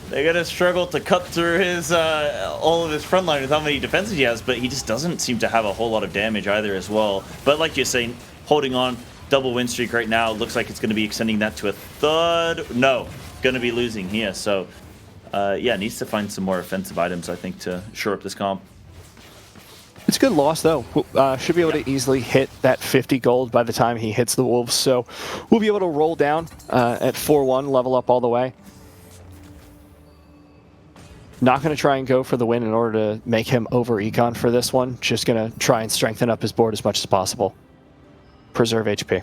They're gonna struggle to cut through his all of his front line with how many defenses he has, but he just doesn't seem to have a whole lot of damage either as well. But like you're saying, holding on, double win streak right now, looks like it's gonna be extending that to a third. No, gonna be losing here. So yeah, needs to find some more offensive items, I think, to shore up this comp. It's a good loss, though. Should be able to easily hit that 50 gold by the time he hits the Wolves. So we'll be able to roll down at 4-1, level up all the way. Not going to try and go for the win in order to make him over econ for this one. Just going to try and strengthen up his board as much as possible. Preserve HP.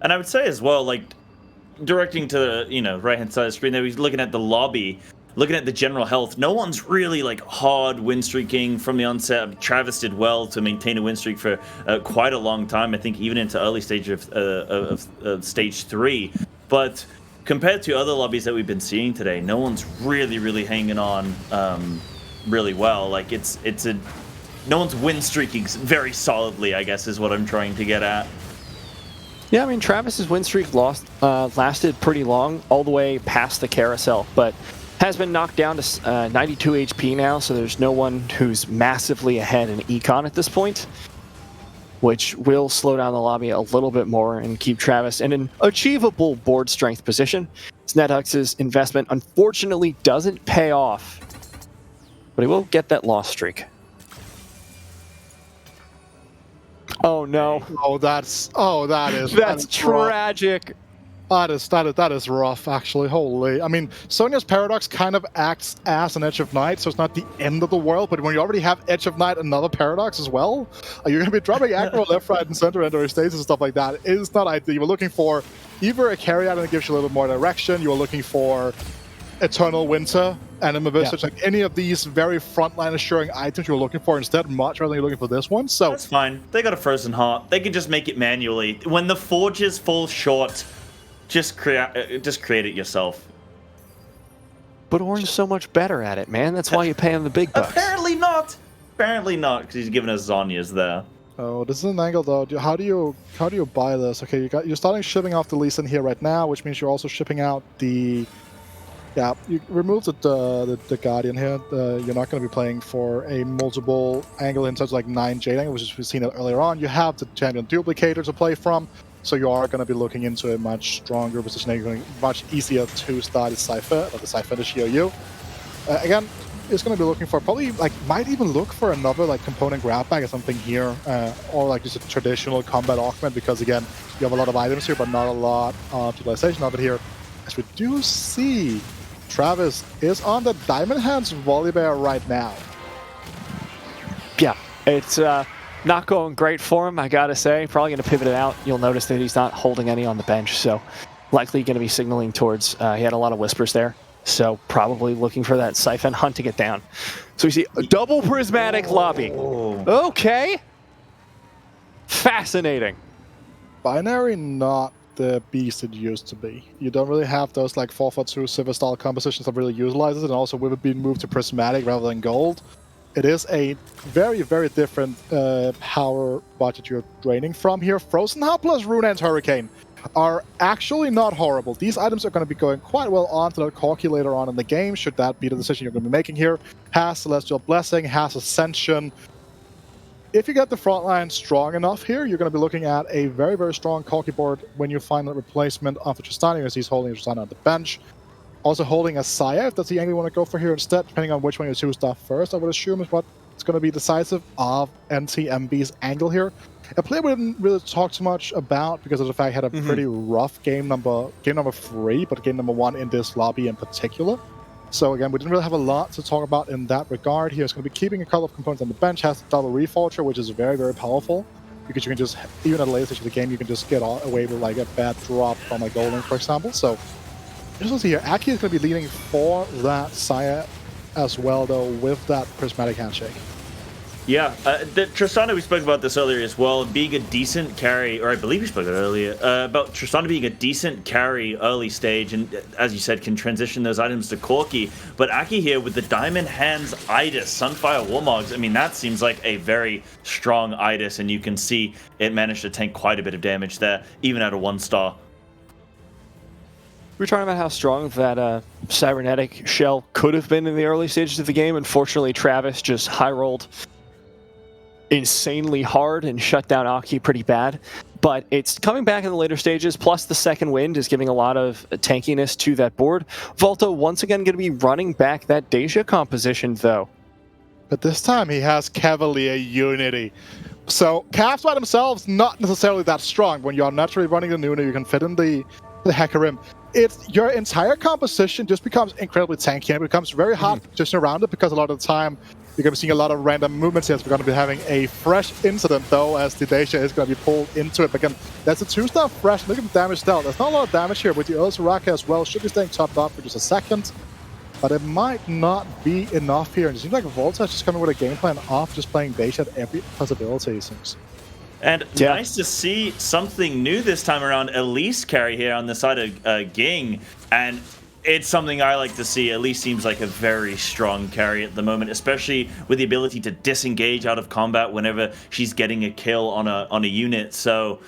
And I would say as well, like, directing to the, right-hand side of the screen there, he's looking at the lobby, looking at the general health. No one's really, like, hard win streaking from the onset. Travis did well to maintain a win streak for quite a long time, I think even into early stage of stage 3. But compared to other lobbies that we've been seeing today, no one's really hanging on really well. Like, no one's win streaking very solidly, I guess, is what I'm trying to get at. Yeah, I mean, Travis's win streak lasted pretty long, all the way past the carousel, but has been knocked down to 92 HP now, so there's no one who's massively ahead in econ at this point, which will slow down the lobby a little bit more and keep Travis in an achievable board strength position. Snedhux's investment unfortunately doesn't pay off, but he will get that loss streak. Oh no! That is that's tragic. That is rough, actually. Holy! I mean, Sonya's Paradox kind of acts as an Edge of Night, so it's not the end of the world. But when you already have Edge of Night, another Paradox as well, you're going to be dropping aggro left, right, and center into stasis and stuff like that. It's not ideal. You were looking for either a carry out and it gives you a little bit more direction. You were looking for Eternal Winter, Anima Visage, like any of these very frontline assuring items you were looking for instead, much rather than you're looking for this one. So that's fine. They got a Frozen Heart. They can just make it manually. When the forges fall short, just create it yourself. But Orange's so much better at it, man. That's why you pay him the big bucks. Apparently not. Apparently not, because he's giving us Zhonya's there. Oh, this is an angle though. How do you buy this? Okay, you're starting shipping off the Lee Sin here right now, which means you're also shipping out the. Yeah, you remove the Guardian here. You're not going to be playing for a multiple angle in terms of like 9 Jade angle, which is we've seen it earlier on. You have the Champion Duplicator to play from, so you are going to be looking into a much stronger position. You're going to be much easier to start a Cypher, or the Cypher to Shio. Again, it's going to be looking for probably might even look for another component grab bag or something here, or just a traditional combat augment, because again, you have a lot of items here, but not a lot of utilization of it here. As we do see, Travis is on the Diamond Hands Volibear right now. Yeah, it's not going great for him, I gotta say. Probably going to pivot it out. You'll notice that he's not holding any on the bench, so likely going to be signaling towards... he had a lot of whispers there, so probably looking for that Siphon, hunting it down. So we see a double prismatic lobby. Okay. Fascinating. Binary not the beast it used to be. You don't really have those 4-4-2 silver style compositions that really utilizes it, and also with it being moved to prismatic rather than gold, it is a very, very different power budget you're draining from here. Frozen Heart plus Rune and Hurricane are actually not horrible. These items are going to be going quite well onto that Corki later on in the game, should that be the decision you're going to be making here. Has Celestial Blessing, has Ascension. If you get the front line strong enough here, you're going to be looking at a very, very strong Corki board when you find that replacement of the Tristana, as he's holding Tristana on the bench. Also holding a Saya, if that's the angle you want to go for here instead, depending on which one you choose stuff first, I would assume is what it's going to be decisive of NTMB's angle here. A player we didn't really talk too much about because of the fact he had a pretty rough game number 3, but game number 1 in this lobby in particular. So again, we didn't really have a lot to talk about in that regard here. It's going to be keeping a couple of components on the bench, has the double Reforger, which is very, very powerful, because you can just, even at a later stage of the game, you can just get away with a bad drop from Golden, for example. So just to see here, Aki is going to be leading for that Saya as well, though, with that Prismatic Handshake. Yeah, Tristana, we spoke about this earlier as well, being a decent carry, or I believe we spoke about it earlier, about Tristana being a decent carry early stage, and as you said, can transition those items to Corki. But Aki here with the Diamond Hands Idis, Sunfire Warmogs, I mean, that seems like a very strong Idis, and you can see it managed to tank quite a bit of damage there, even at a 1-star. We were talking about how strong that cybernetic shell could have been in the early stages of the game. Unfortunately, Travis just high-rolled insanely hard and shut down Aki pretty bad. But it's coming back in the later stages, plus the second wind is giving a lot of tankiness to that board. Volta once again going to be running back that Deja composition, though. But this time he has Cavalier Unity. So Cavs by themselves, not necessarily that strong. When you're naturally running the Nuna, you can fit in the Hecarim. It's your entire composition just becomes incredibly tanky, and it becomes very hard to position around it, because a lot of the time you're going to be seeing a lot of random movements here. So we're going to be having a fresh incident, though, as the Deja is going to be pulled into it. But again, that's a 2-star fresh. Look at the damage dealt. There's not a lot of damage here with the Earl Soraka as well. Should be staying topped off for just a second. But it might not be enough here. And it seems like Volta is just coming with a game plan off just playing Deja at every possibility, it seems. And nice to see something new this time around. Elise carry here on the side of Ging. And it's something I like to see. Elise seems like a very strong carry at the moment, especially with the ability to disengage out of combat whenever she's getting a kill on a unit. So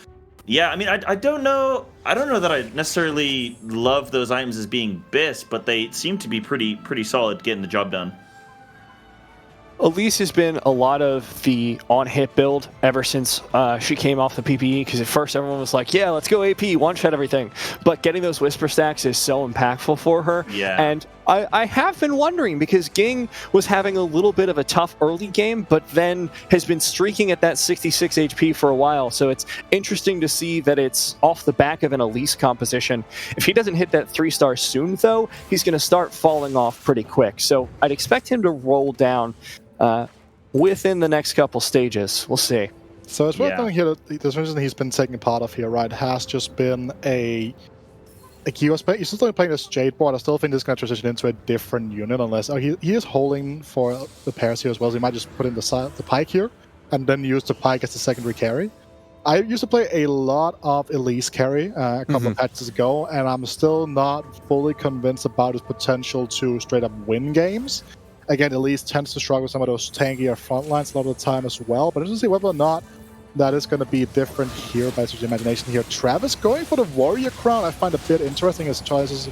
yeah, I mean, I don't know that I necessarily love those items as being BIS, but they seem to be pretty solid getting the job done. Elise has been a lot of the on-hit build ever since she came off the PPE, because at first everyone was like, yeah, let's go AP, one-shot everything. But getting those Whisper stacks is so impactful for her. Yeah. And I have been wondering, because Ging was having a little bit of a tough early game, but then has been streaking at that 66 HP for a while. So it's interesting to see that it's off the back of an Elise composition. If he doesn't hit that 3-star soon, though, he's going to start falling off pretty quick. So I'd expect him to roll down within the next couple stages. We'll see. So it's worth noting here that the reason he's been taking part of here, right, has just been he's still playing this Jade board. I still think this is going to transition into a different unit, unless he is holding for the pairs here as well. So he might just put in the Pike here and then use the Pike as the secondary carry. I used to play a lot of Elise carry a couple of patches ago, and I'm still not fully convinced about his potential to straight up win games. Again, Elise tends to struggle with some of those tankier front lines a lot of the time as well, but just to see whether or not that is going to be different here by such imagination here. Travis going for the Warrior Crown, I find a bit interesting. His choices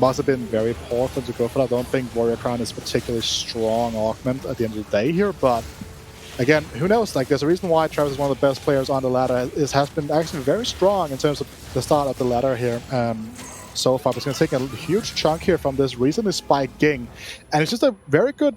must have been very poor for him to go for that. I don't think Warrior Crown is a particularly strong augment at the end of the day here, but again, who knows? Like, there's a reason why Travis is one of the best players on the ladder. Has been actually very strong in terms of the start of the ladder here. So far, but it's going to take a huge chunk here from this recently spiked Ging, and it's just a very good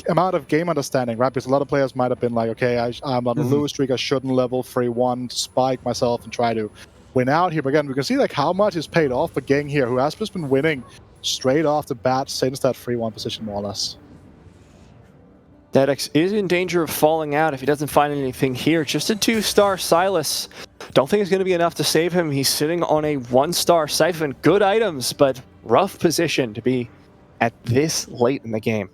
amount of game understanding, right? Because a lot of players might have been like, okay, I'm on a lose streak, I shouldn't level 3-1 spike myself and try to win out here. But again, we can see like how much is paid off for Ging here, who has just been winning straight off the bat since that 3-1 position, more or less. Dedex is in danger of falling out if he doesn't find anything here. Just a 2-star Silas. Don't think it's going to be enough to save him. He's sitting on a 1-star Siphon. Good items, but rough position to be at this late in the game.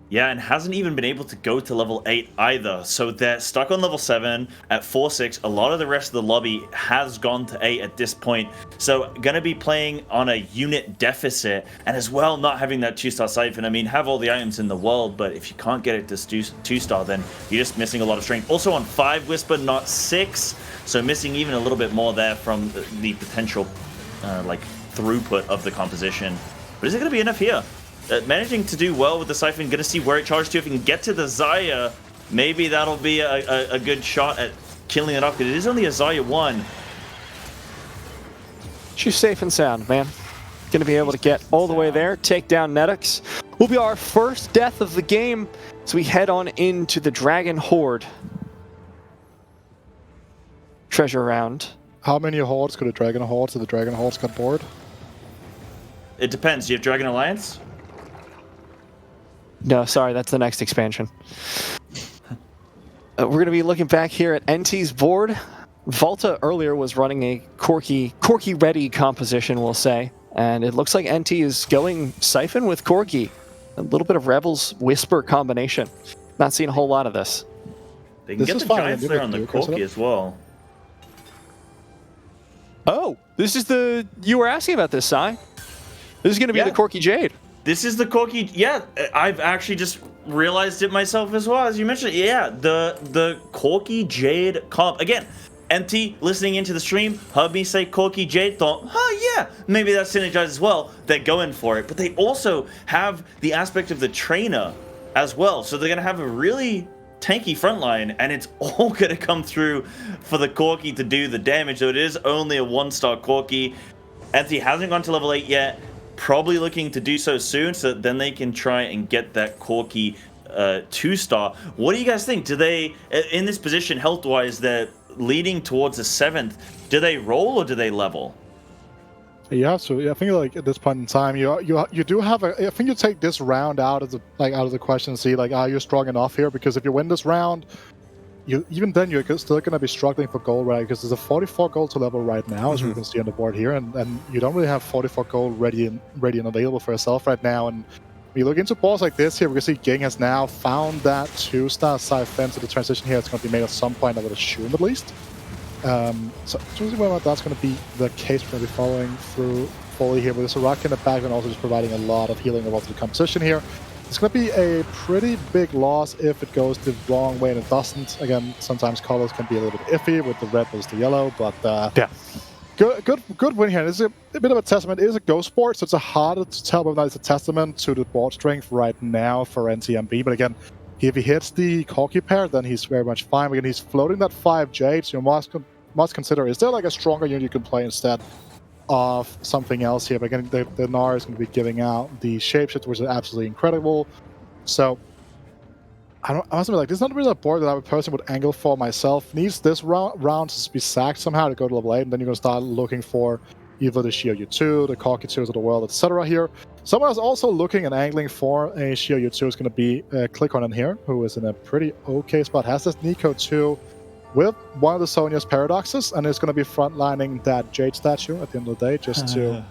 Yeah, and hasn't even been able to go to level 8 either. So they're stuck on level 7 at 4-6. A lot of the rest of the lobby has gone to 8 at this point. So going to be playing on a unit deficit, and as well not having that 2-star Siphon. I mean, have all the items in the world, but if you can't get it to 2-star, then you're just missing a lot of strength. Also on 5 Whisper, not 6. So missing even a little bit more there from the potential throughput of the composition. But is it going to be enough here? Managing to do well with the Siphon, going to see where it charges to. If he can get to the Xayah, maybe that'll be a good shot at killing it off, because it is only a Xayah 1. She's safe and sound, man. Going to be able to get all the way there, take down Netix. Will be our first death of the game as we head on into the Dragon Horde treasure round. How many hordes could a Dragon Horde so the Dragon Hordes got bored? It depends. Do you have Dragon Alliance? No, sorry, that's the next expansion. We're going to be looking back here at NT's board. Volta earlier was running a Corki ready composition, we'll say. And it looks like NT is going Siphon with Corki. A little bit of Rebels Whisper combination. Not seeing a whole lot of this. They can This get is the fine. Giant You Slayer can on the do Chris Corki as well. Oh, this is you were asking about this, Sai. This is going to be the Corki Jade. This is the Corki. Yeah, I've actually just realized it myself as well, as you mentioned. Yeah, the Corki Jade comp. Again, MT listening into the stream, heard me say Corki Jade, thought, yeah, maybe that's synergized as well. They're going for it. But they also have the aspect of the trainer as well. So they're going to have a really tanky frontline, and it's all going to come through for the Corki to do the damage. So it is only a 1-star Corki. MT hasn't gone to level 8 yet. Probably looking to do so soon, so that then they can try and get that Corki 2-star. What do you guys think? Do they, in this position health-wise, they're leading towards a 7th. Do they roll or do they level? Yeah, so I think like at this point in time, you do have I think you take this round out of the question and see like, are you strong enough here? Because if you win this round, even then you're still going to be struggling for gold, right? Because there's a 44 gold to level right now, as we can see on the board here, and you don't really have 44 gold ready and available for yourself right now. And when you look into balls like this here, we can see Ging has now found that 2-star side fence. So the transition here is going to be made at some point, I would assume at least. So see whether that's going to be the case. We're going to be following through fully here with this Rock in the back and also just providing a lot of healing about the composition here. It's going to be a pretty big loss if it goes the wrong way, and it doesn't. Again, sometimes colors can be a little bit iffy with the red versus the yellow, but yeah, good win here. It's a bit of a testament. It is a ghost board, so it's harder to tell whether it's a testament to the board strength right now for NTMB. But again, if he hits the Corki pair, then he's very much fine. Again, he's floating that 5 Jade, so you must consider, is there like a stronger unit you can play instead of something else here? But again, the Gnar is going to be giving out the Shapeshift, which is absolutely incredible. So I must admit, like, this is not really a board that I would personally would angle for myself. Needs this round to be sacked somehow to go to level 8, and then you're going to start looking for either the Shio U2, the Corki 2s of the world, etc. here. Someone else also looking and angling for a Shio U2 is going to be Click On in here, who is in a pretty okay spot. Has this Nico 2 with one of the Sonya's paradoxes, and is going to be frontlining that Jade statue at the end of the day, just to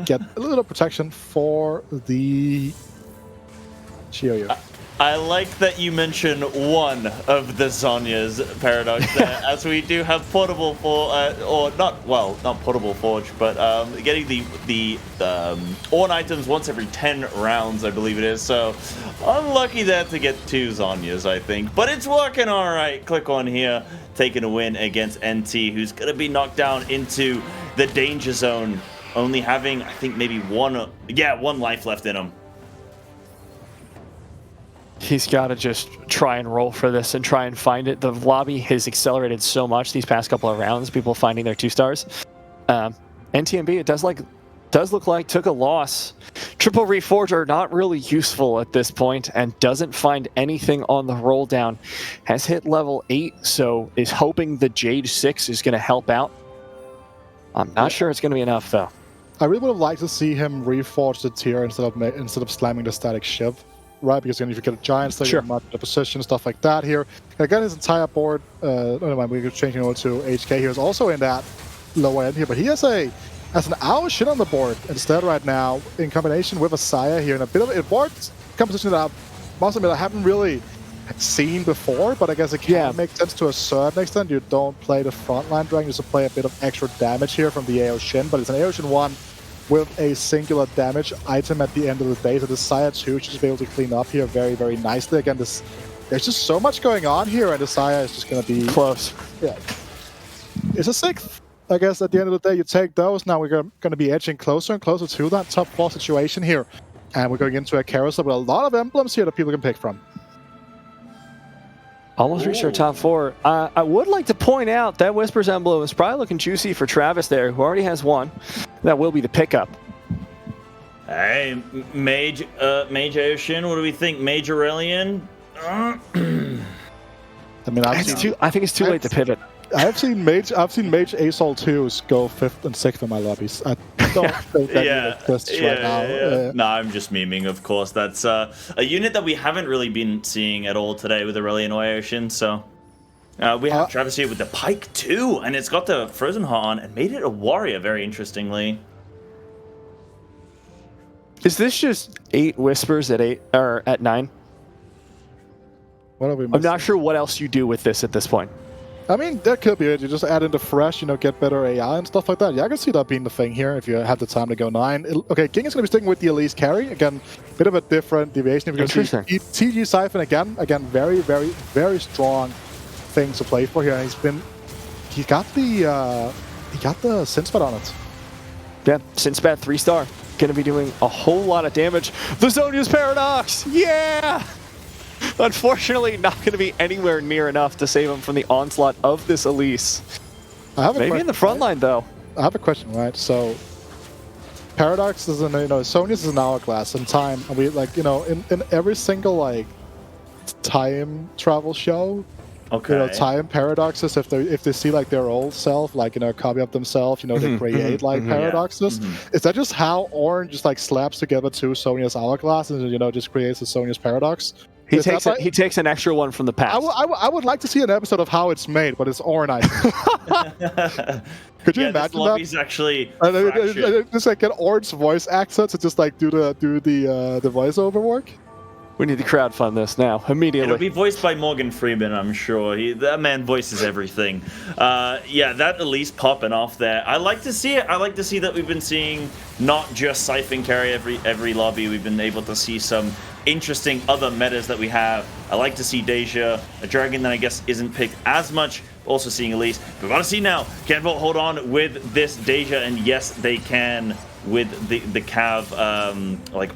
get a little protection for the Shio U. I like that you mention one of the Sonya's paradox there, as we do have portable not portable forge, but getting the Orn items once every 10 rounds, I believe it is. So unlucky there to get 2 Zonyas, I think, but it's working all right. Click On here, taking a win against NT, who's gonna be knocked down into the danger zone, only having, I think, maybe one life left in him. He's got to just try and roll for this and try and find it. The lobby has accelerated so much these past couple of rounds, people finding their 2-stars. NTMB, it does look like took a loss. Triple Reforger not really useful at this point and doesn't find anything on the roll down. Has hit level 8, so is hoping the Jade 6 is going to help out. I'm not sure it's going to be enough, though. I really would have liked to see him reforge the tier instead of slamming the static shiv. Right, because then if you get a Giant Slayer, you have the position, stuff like that here. Again, his entire board, never mind, we're changing over to HK here, is also in that lower end here, but he has an Owl Shin on the board instead right now, in combination with a Saya here, and a bit of a board composition that I haven't really seen before, but I guess it can make sense to a certain extent. You don't play the frontline dragon, you just play a bit of extra damage here from the AO Shin, but it's an AO Shin 1 with a singular damage item at the end of the day. So the Saya 2 should just be able to clean up here very, very nicely. Again, there's just so much going on here, and the Saya is just going to be close. Yeah, it's a 6th. I guess at the end of the day, you take those. Now we're going to be edging closer and closer to that top 4 situation here. And we're going into a carousel with a lot of emblems here that people can pick from. Almost reached our top 4. I would like to point out that Whispers emblem is probably looking juicy for Travis there, who already has 1. That will be the pickup. Hey, Mage Ocean, what do we think? Mage Aurelian? I mean, I think it's too late to pivot. I've seen Mage Asol 2s go 5th and 6th in my lobbies. I don't think that exists right now. No, I'm just memeing, of course. That's a unit that we haven't really been seeing at all today with Aurelian Ocean, so... we have Travis here with the Pike too, and it's got the Frozen Heart on and made it a warrior, very interestingly. Is this just 8 Whispers at 8 or at 9? What are we I'm missing? not sure what else you do with this at this point. I mean, that could be it. You just add in the fresh, get better AI and stuff like that. Yeah, I can see that being the thing here if you have the time to go 9. Okay, King is going to be sticking with the Elise carry. Again, bit of a different deviation. If you're going to see TG Siphon again, very, very, very strong thing to play for here. He got the Sinspat on it. Yeah, Sinspat 3-star. Going to be doing a whole lot of damage. The Zonia's Paradox! Yeah! Unfortunately, not going to be anywhere near enough to save him from the onslaught of this Elise. Maybe in the front line, though. I have a question, right? So, Paradox is Sonya's is an hourglass in time. And we, in every single, time travel show, time paradoxes, if they see, their old self, copy up themselves, they create, paradoxes. Is that just how Orange just, slaps together two Sonya's hourglass and, just creates a Sonya's paradox? He takes an extra one from the past. I would like to see an episode of how it's made, but it's Oranite. Could you imagine that? He's actually just get Orange's voice accents and just do the voiceover work. We need to crowdfund this now immediately. It'll be voiced by Morgan Freeman, I'm sure. That man voices everything. Yeah, that Elise popping off there. I like to see it. I like to see that we've been seeing not just Siphon carry every lobby. We've been able to see some interesting other metas that we have. I like to see Deja, a dragon that I guess isn't picked as much. Also seeing Elise. We've got to see now. Can Volt hold on with this Deja? And yes, they can with the Cav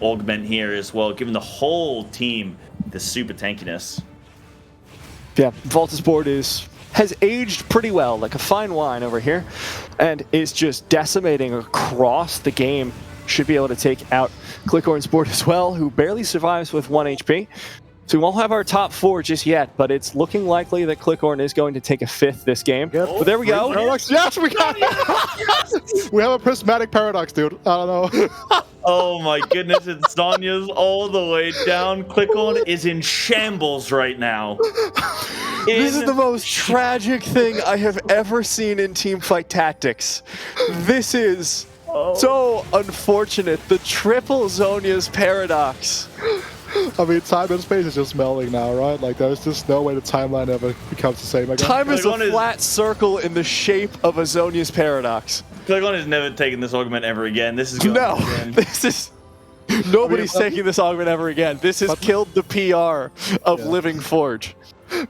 augment here as well, giving the whole team the super tankiness. Yeah, Volta's board has aged pretty well, like a fine wine over here, and is just decimating across the game. Should be able to take out Clickhorn's board as well, who barely survives with 1 HP. So we won't have our top 4 just yet, but it's looking likely that Clickhorn is going to take a 5th this game. But there we go. Yes, we got it! We have a prismatic paradox, dude. I don't know. Oh my goodness, it's Sonya's all the way down. Clickhorn is in shambles right now. This is the most tragic thing I have ever seen in Teamfight Tactics. This is so unfortunate. The triple Zonia's paradox. I mean, time and space is just melding now, right? There's just no way the timeline ever becomes the same again. Time is a flat circle in the shape of a Zonia's paradox. Clickhorn has never taken this augment ever again. This is going again. This is... Nobody's taking this augment ever again. This has killed the PR of Living Forge.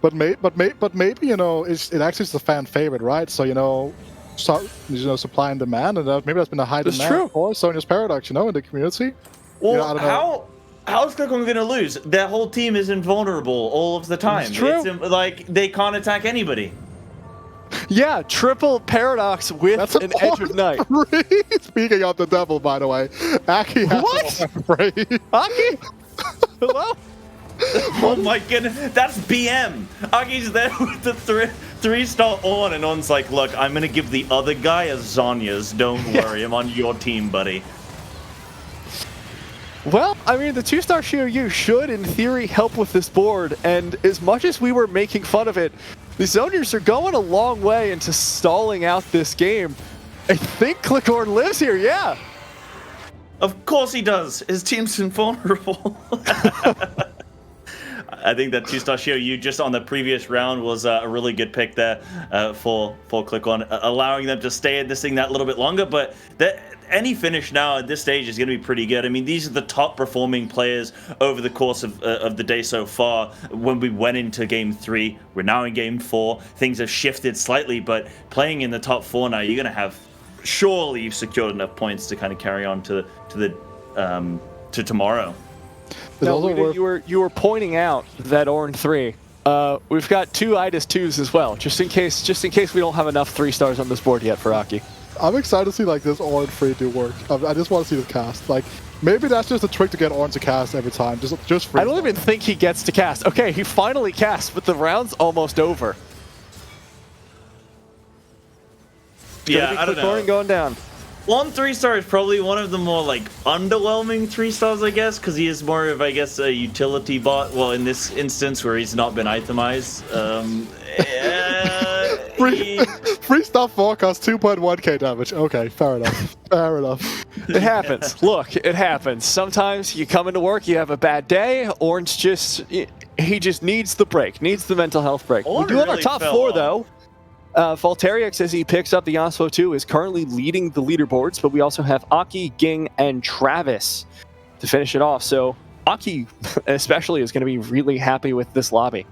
But maybe, it actually is the fan favorite, right? So, supply and demand, and maybe that's been a high demand for Sonya's paradox, in the community. Well, I don't know. How is Clickhorn going to lose? Their whole team is invulnerable all of the time. It's true. They can't attack anybody. Yeah, triple paradox with an Edge of Night. Speaking of the devil, by the way, Aki has what? Aki? Hello? Oh my goodness, that's BM. Aki's there with the 3-star on, and On's like, look, I'm going to give the other guy a Zonya's. Don't worry, I'm on your team, buddy. Well, I mean, the 2-star Shiryu should, in theory, help with this board, and as much as we were making fun of it, the Zoniers are going a long way into stalling out this game. I think Clickhorn lives here, yeah. Of course he does. His team's invulnerable. I think that 2-star Shiryu just on the previous round was a really good pick there for Clickhorn, allowing them to stay in this thing that little bit longer, but any finish now at this stage is going to be pretty good. I mean, these are the top performing players over the course of the day so far. When we went into Game 3, we're now in Game 4. Things have shifted slightly, but playing in the top 4 now, you're going to have surely you've secured enough points to kind of carry on to tomorrow. No, you were pointing out that Orn 3. We've got 2 Idis 2s as well, just in case we don't have enough 3-stars on this board yet for Aki. I'm excited to see this Orange free do work. I just want to see the cast. Maybe that's just a trick to get Orange to cast every time. Just free. I don't even think he gets to cast. Okay, he finally casts, but the round's almost over. Yeah, I don't know. Going down. One 3-star is probably one of the more underwhelming 3-stars, I guess, because he is more of, I guess, a utility bot. Well, in this instance where he's not been itemized. Free stuff forecast 2.1k damage. Okay, fair enough. Fair enough. It happens. Look, it happens. Sometimes you come into work, you have a bad day. Orange just... He just needs the break, needs the mental health break. We do have our really top fell 4, off. though. Volterix, as he picks up the Yasuo 2, is currently leading the leaderboards, but we also have Aki, Ging, and Travis to finish it off. So Aki, especially, is going to be really happy with this lobby.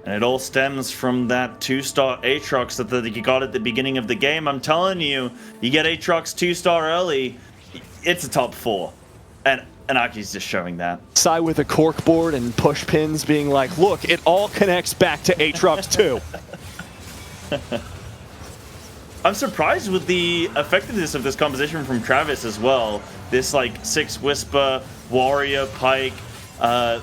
And it all stems from that 2-star Aatrox that you got at the beginning of the game. I'm telling you, you get Aatrox 2-star early, it's a top 4. And Aki's just showing that. Sai with a cork board and push pins being like, look, it all connects back to Aatrox 2. I'm surprised with the effectiveness of this composition from Travis as well. This like 6 Whisper, Warrior, Pike,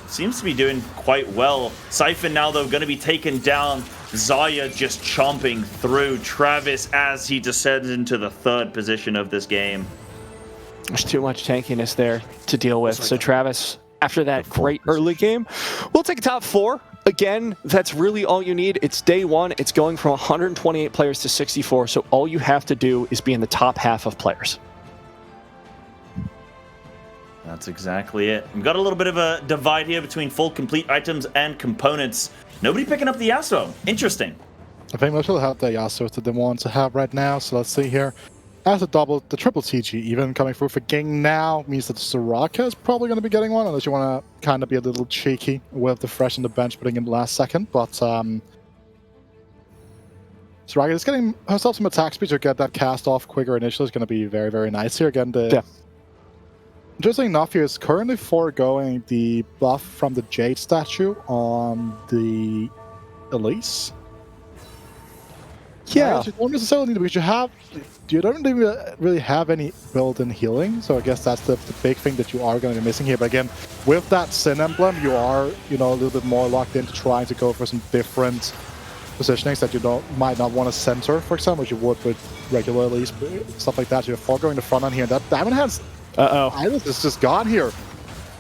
seems to be doing quite well. Siphon now though going to be taken down. Xayah just chomping through Travis as he descends into the 3rd position of this game. There's too much tankiness there to deal with. So Travis, after that great early game, we'll take a top 4. Again, that's really all you need. It's day 1. It's going from 128 players to 64. So all you have to do is be in the top half of players. That's exactly it. We've got a little bit of a divide here between full complete items and components. Nobody picking up the Yasuo. Interesting. I think most will have the Yasuo that they want to have right now. So let's see here. As a double, the triple TG even coming through for Ging now means that Soraka is probably going to be getting one, unless you want to kind of be a little cheeky with the fresh in the bench putting in the last second. But Soraka is getting herself some attack speed to get that cast off quicker initially is going to be very, very nice here. Again, interesting enough here is currently foregoing the buff from the Jade statue on the Elise. Yeah. You don't necessarily need, because you don't even really have any built-in healing, so I guess that's the big thing that you are going to be missing here. But again, with that Sin Emblem, you are a little bit more locked into trying to go for some different positionings that you might not want to center, for example, as you would with regular Elise, stuff like that. So you're foregoing the front end here, and that Diamond Hands Iris is just gone here.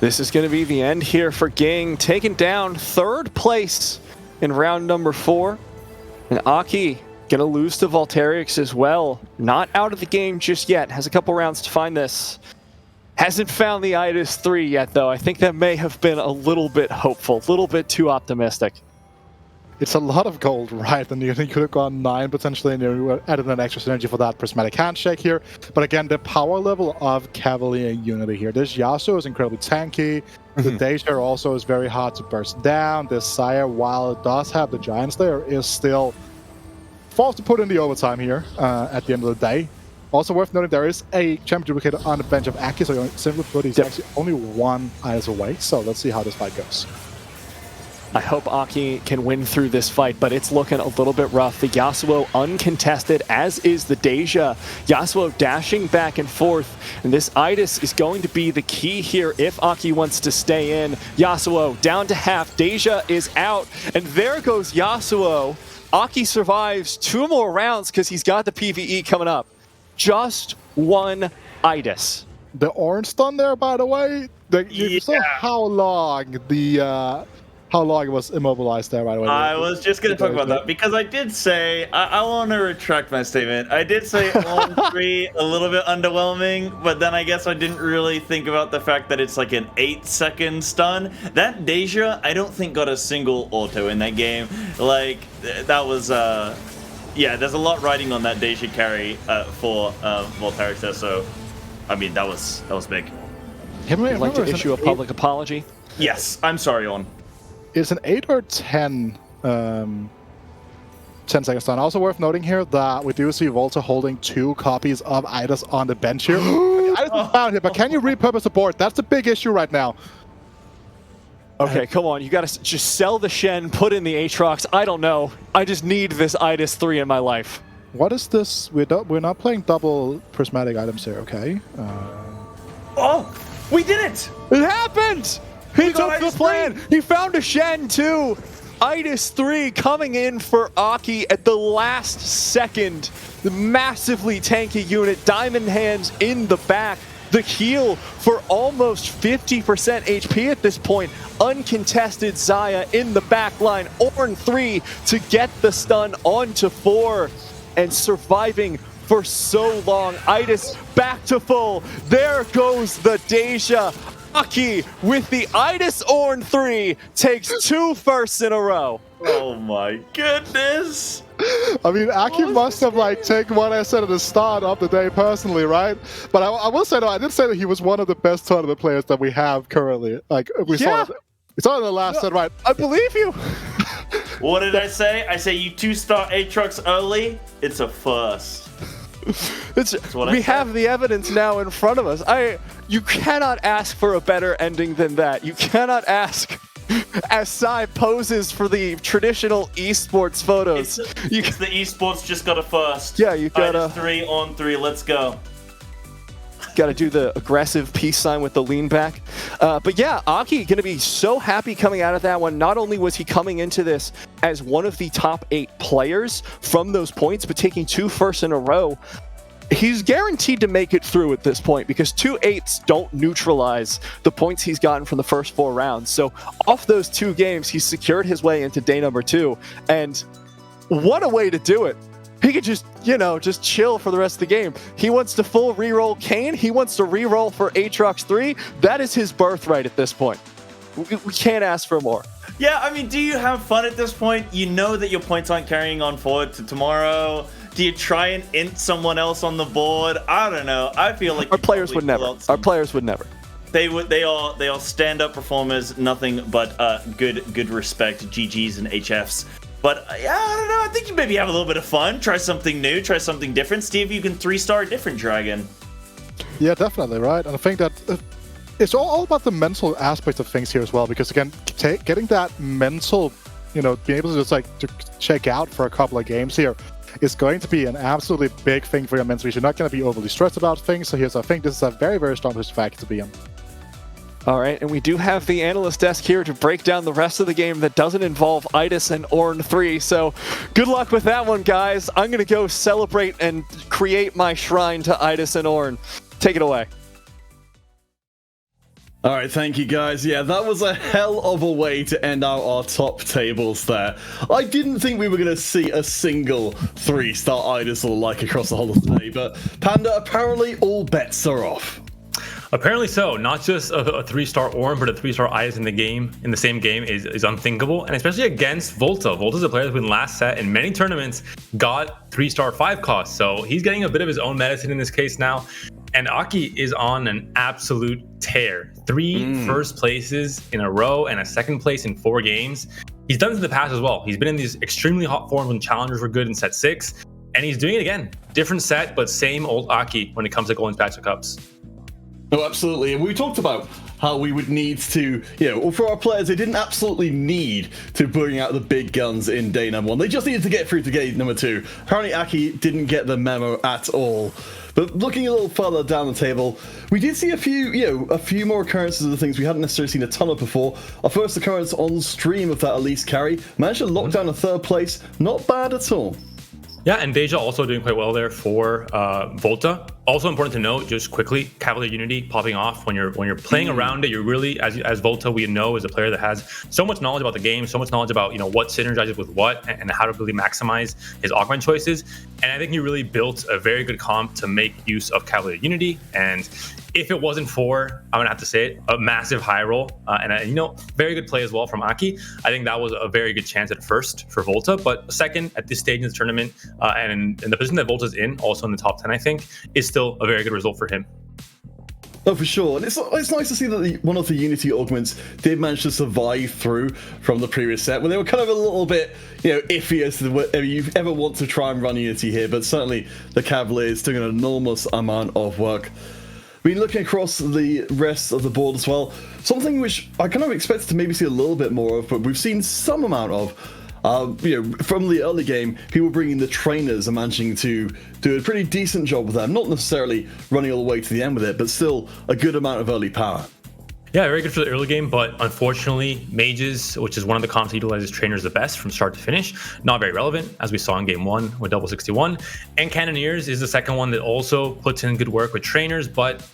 This is going to be the end here for Ging, taken down 3rd place in round number 4, and Aki gonna lose to Volterix as well. Not out of the game just yet. Has a couple rounds to find this. Hasn't found the Itis 3 yet, though. I think that may have been a little bit hopeful, a little bit too optimistic. It's a lot of gold, right? And you could have gone 9 potentially, and you added an extra synergy for that prismatic handshake here. But again, the power level of Cavalier Unity here. This Yasuo is incredibly tanky. The Deja also is very hard to burst down. This Sire, while it does have the Giant Slayer, is still forced to put in the overtime here at the end of the day. Also worth noting, there is a champion duplicator on the bench of Aki, so simply put, he's actually only 1 Itis away. So let's see how this fight goes. I hope Aki can win through this fight, but it's looking a little bit rough. The Yasuo uncontested, as is the Deja. Yasuo dashing back and forth, and this Itis is going to be the key here if Aki wants to stay in. Yasuo down to half, Deja is out, and there goes Yasuo. Aki survives 2 more rounds because he's got the PvE coming up. Just 1 Itis. The orange stun there, by the way. You saw how long it was immobilized there, by the way. I was just going to talk about that because I did say, I want to retract my statement. I did say on 3 a little bit underwhelming, but then I guess I didn't really think about the fact that it's like an 8-second stun. That Deja, I don't think got a single auto in that game. Like, that was, yeah, there's a lot riding on that Deja carry for Volterix there, so, I mean, that was big. I'd like to issue a public apology. Yes, I'm sorry, On. It's an 8 or 10 10-second stun. Also worth noting here that we do see Volta holding 2 copies of Itis on the bench here. Itis is found here, but can you repurpose the board? That's the big issue right now. Okay, come on. You got to just sell the Shen, put in the Aatrox. I don't know. I just need this Itis 3 in my life. What is this? We're not playing double prismatic items here, okay? Oh, we did it! It happened! He took the plan. He found a Shen too. Itis 3 coming in for Aki at the last second. The massively tanky unit. Diamond Hands in the back. The heal for almost 50% HP at this point. Uncontested Xayah in the back line. Ornn 3 to get the stun onto 4. And surviving for so long. Itis back to full. There goes the Deja. Aki with the Idis Orn 3 takes 2 firsts in a row. Oh my goodness. I mean, Aki must have taken what I said at the start of the day personally, right? But I will say, though, I did say that he was one of the best tournament players that we have currently. We saw it in the last set, right? I believe you. What did I say? I say you 2-star Aatrox early, it's a first. We have the evidence now in front of us. You cannot ask for a better ending than that. You cannot ask as Sai poses for the traditional esports photos. It's the esports just got a first. Yeah, you gotta 3 on 3. Let's go. Got to do the aggressive peace sign with the lean back. But yeah, Aki going to be so happy coming out of that one. Not only was he coming into this as one of the top 8 players from those points, but taking 2 firsts in a row. He's guaranteed to make it through at this point because 2 8s don't neutralize the points he's gotten from the first 4 rounds. So off those 2 games, he's secured his way into day number 2. And what a way to do it. He could just chill for the rest of the game. He wants to full reroll Kane. He wants to reroll for Aatrox 3. That is his birthright at this point. We can't ask for more. Yeah, I mean, do you have fun at this point? You know that your points aren't carrying on forward to tomorrow. Do you try and int someone else on the board? I don't know. I feel like our players would never. Our players would never. They would. They are stand-up performers. Nothing but good respect. GGs and HFs. But yeah, I don't know. I think you maybe have a little bit of fun. Try something new. Try something different. See if you can 3-star a different dragon. Yeah, definitely, right? And I think that it's all about the mental aspect of things here as well. Because again, getting that mental, being able to just to check out for a couple of games here is going to be an absolutely big thing for your mental. You're not going to be overly stressed about things. So I think this is a very, very strong factor to be in. All right, and we do have the analyst desk here to break down the rest of the game that doesn't involve Idis and Orn 3. So good luck with that one, guys. I'm going to go celebrate and create my shrine to Idis and Orn. Take it away. All right, thank you guys. Yeah, that was a hell of a way to end out our top tables there. I didn't think we were going to see a single 3-star Idis or like across the whole of the day, but Panda, apparently all bets are off. Apparently so. Not just a 3-star Orn, but a 3-star Idis in the same game is unthinkable, and especially against Volta. Volta's a player that's been last set in many tournaments got 3-star 5 costs, so he's getting a bit of his own medicine in this case now. And Aki is on an absolute tear. 3 first places in a row and a second place in 4 games. He's done this in the past as well. He's been in these extremely hot forms when challengers were good in set 6, and he's doing it again. Different set, but same old Aki when it comes to Golden Spatula Cups. Oh, absolutely. And we talked about how we would need to, for our players, they didn't absolutely need to bring out the big guns in day number 1. They just needed to get through to day number 2. Apparently, Aki didn't get the memo at all. But looking a little further down the table, we did see a few more occurrences of the things we hadn't necessarily seen a ton of before. Our first occurrence on stream of that Elise carry managed to lock down a 3rd place. Not bad at all. Yeah, and Deja also doing quite well there for Volta. Also important to note, just quickly, Cavalier Unity popping off when you're playing around it. You're really, as Volta, we know is a player that has so much knowledge about the game, so much knowledge about what synergizes with what, and how to really maximize his augment choices. And I think he really built a very good comp to make use of Cavalier Unity. And if it wasn't for, I'm gonna have to say it, a massive high roll and a very good play as well from Aki, I think that was a very good chance at first for Volta. But second, at this stage in the tournament, and in the position that Volta's in, also in the top 10, I think, is still a very good result for him. Oh, for sure. And it's nice to see that one of the Unity augments did manage to survive through from the previous set, where they were kind of a little bit, iffy as to whether you ever want to try and run Unity here. But certainly the Cavaliers doing an enormous amount of work. Been looking across the rest of the board as well. Something which I kind of expected to maybe see a little bit more of, but we've seen some amount of. From the early game, people bringing the trainers and managing to do a pretty decent job with them. Not necessarily running all the way to the end with it, but still a good amount of early power. Yeah, very good for the early game, but unfortunately, Mages, which is one of the comps that utilizes trainers the best from start to finish, not very relevant, as we saw in Game 1 with Double 61. And Cannoneers is the second one that also puts in good work with trainers, but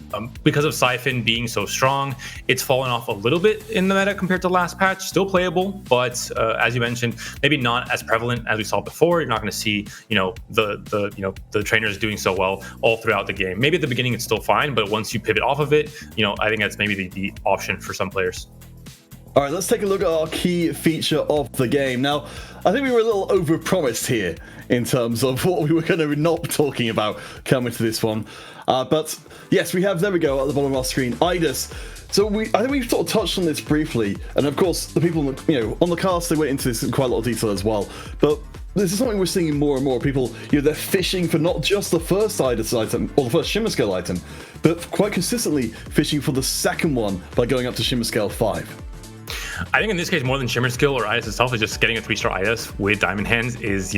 because of Siphon being so strong, it's fallen off a little bit in the meta compared to last patch. Still playable, but as you mentioned, maybe not as prevalent as we saw before. You're not going to see, the trainers doing so well all throughout the game. Maybe at the beginning it's still fine, but once you pivot off of it, I think that's maybe the option for some players. All right, let's take a look at our key feature of the game. Now, I think we were a little overpromised here in terms of what we were going to not be talking about coming to this one. But yes, there we go, at the bottom of our screen, IDUS. So I think we've sort of touched on this briefly, and of course, the people on the cast, they went into this in quite a lot of detail as well. But this is something we're seeing more and more. People, they're fishing for not just the first IDUS item, or the first Shimmer Scale item, but quite consistently fishing for the second one by going up to Shimmer Scale 5. I think in this case, more than Shimmer Skill or IDUS itself, is just getting a 3-star IDUS with Diamond Hands is,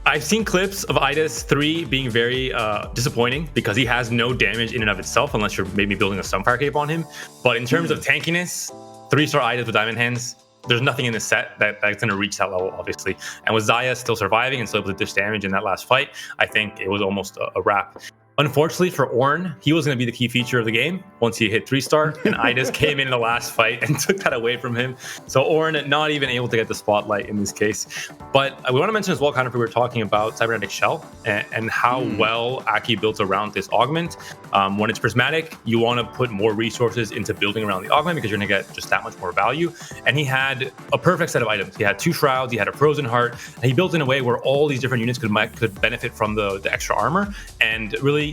I've seen clips of IDUS 3 being very disappointing because he has no damage in and of itself unless you're maybe building a Sunfire Cape on him. But in terms of tankiness, 3-star IDUS with Diamond Hands, there's nothing in the set that's going to reach that level, obviously. And with Xayah still surviving and still able to dish damage in that last fight, I think it was almost a wrap. Unfortunately for Ornn, he was going to be the key feature of the game once he hit 3-star, and IDUS came in the last fight and took that away from him. So Ornn not even able to get the spotlight in this case. But we want to mention as well, kind of, we were talking about Cybernetic Shell and how well Aki built around this augment. When it's prismatic, you want to put more resources into building around the augment because you're going to get just that much more value. And he had a perfect set of items. He had 2 shrouds, he had a frozen heart, and he built in a way where all these different units could benefit from the extra armor and really,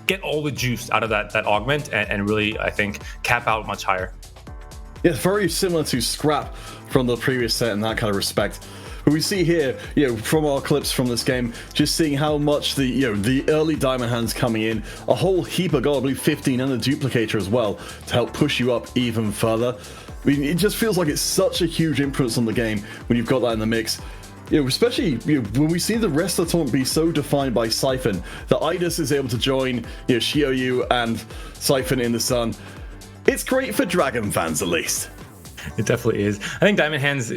get all the juice out of that augment and really, I think, cap out much higher. Yeah, very similar to Scrap from the previous set in that kind of respect. But we see here, from our clips from this game, just seeing how much the early Diamond Hands coming in, a whole heap of gold, I believe 15, and a duplicator as well to help push you up even further. I mean, it just feels like it's such a huge influence on the game when you've got that in the mix. Especially when we see the rest of the tournament be so defined by Siphon, that IDUS is able to join Xiaoyu and Siphon in the sun. It's great for Dragon fans, at least. It definitely is. I think Diamond Hands,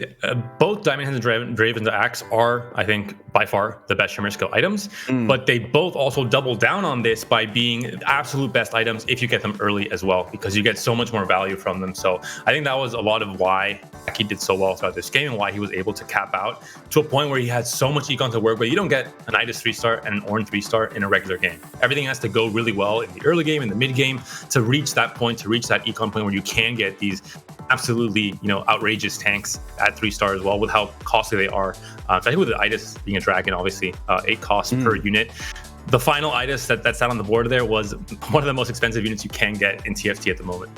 both Diamond Hands and Draven's Axe are, I think, by far the best Shimmer Skill items, but they both also double down on this by being absolute best items if you get them early as well, because you get so much more value from them. So I think that was a lot of why Aki did so well throughout this game and why he was able to cap out to a point where he had so much econ to work with. You don't get an IDUS 3-star and an Ornn 3-star in a regular game. Everything has to go really well in the early game, in the mid game, to reach that point, to reach that econ point where you can get these absolutely, outrageous tanks at 3-star as well, with how costly they are. Especially with the IDUS being a dragon, obviously, 8 costs per unit. The final IDUS that sat on the board there was one of the most expensive units you can get in TFT at the moment.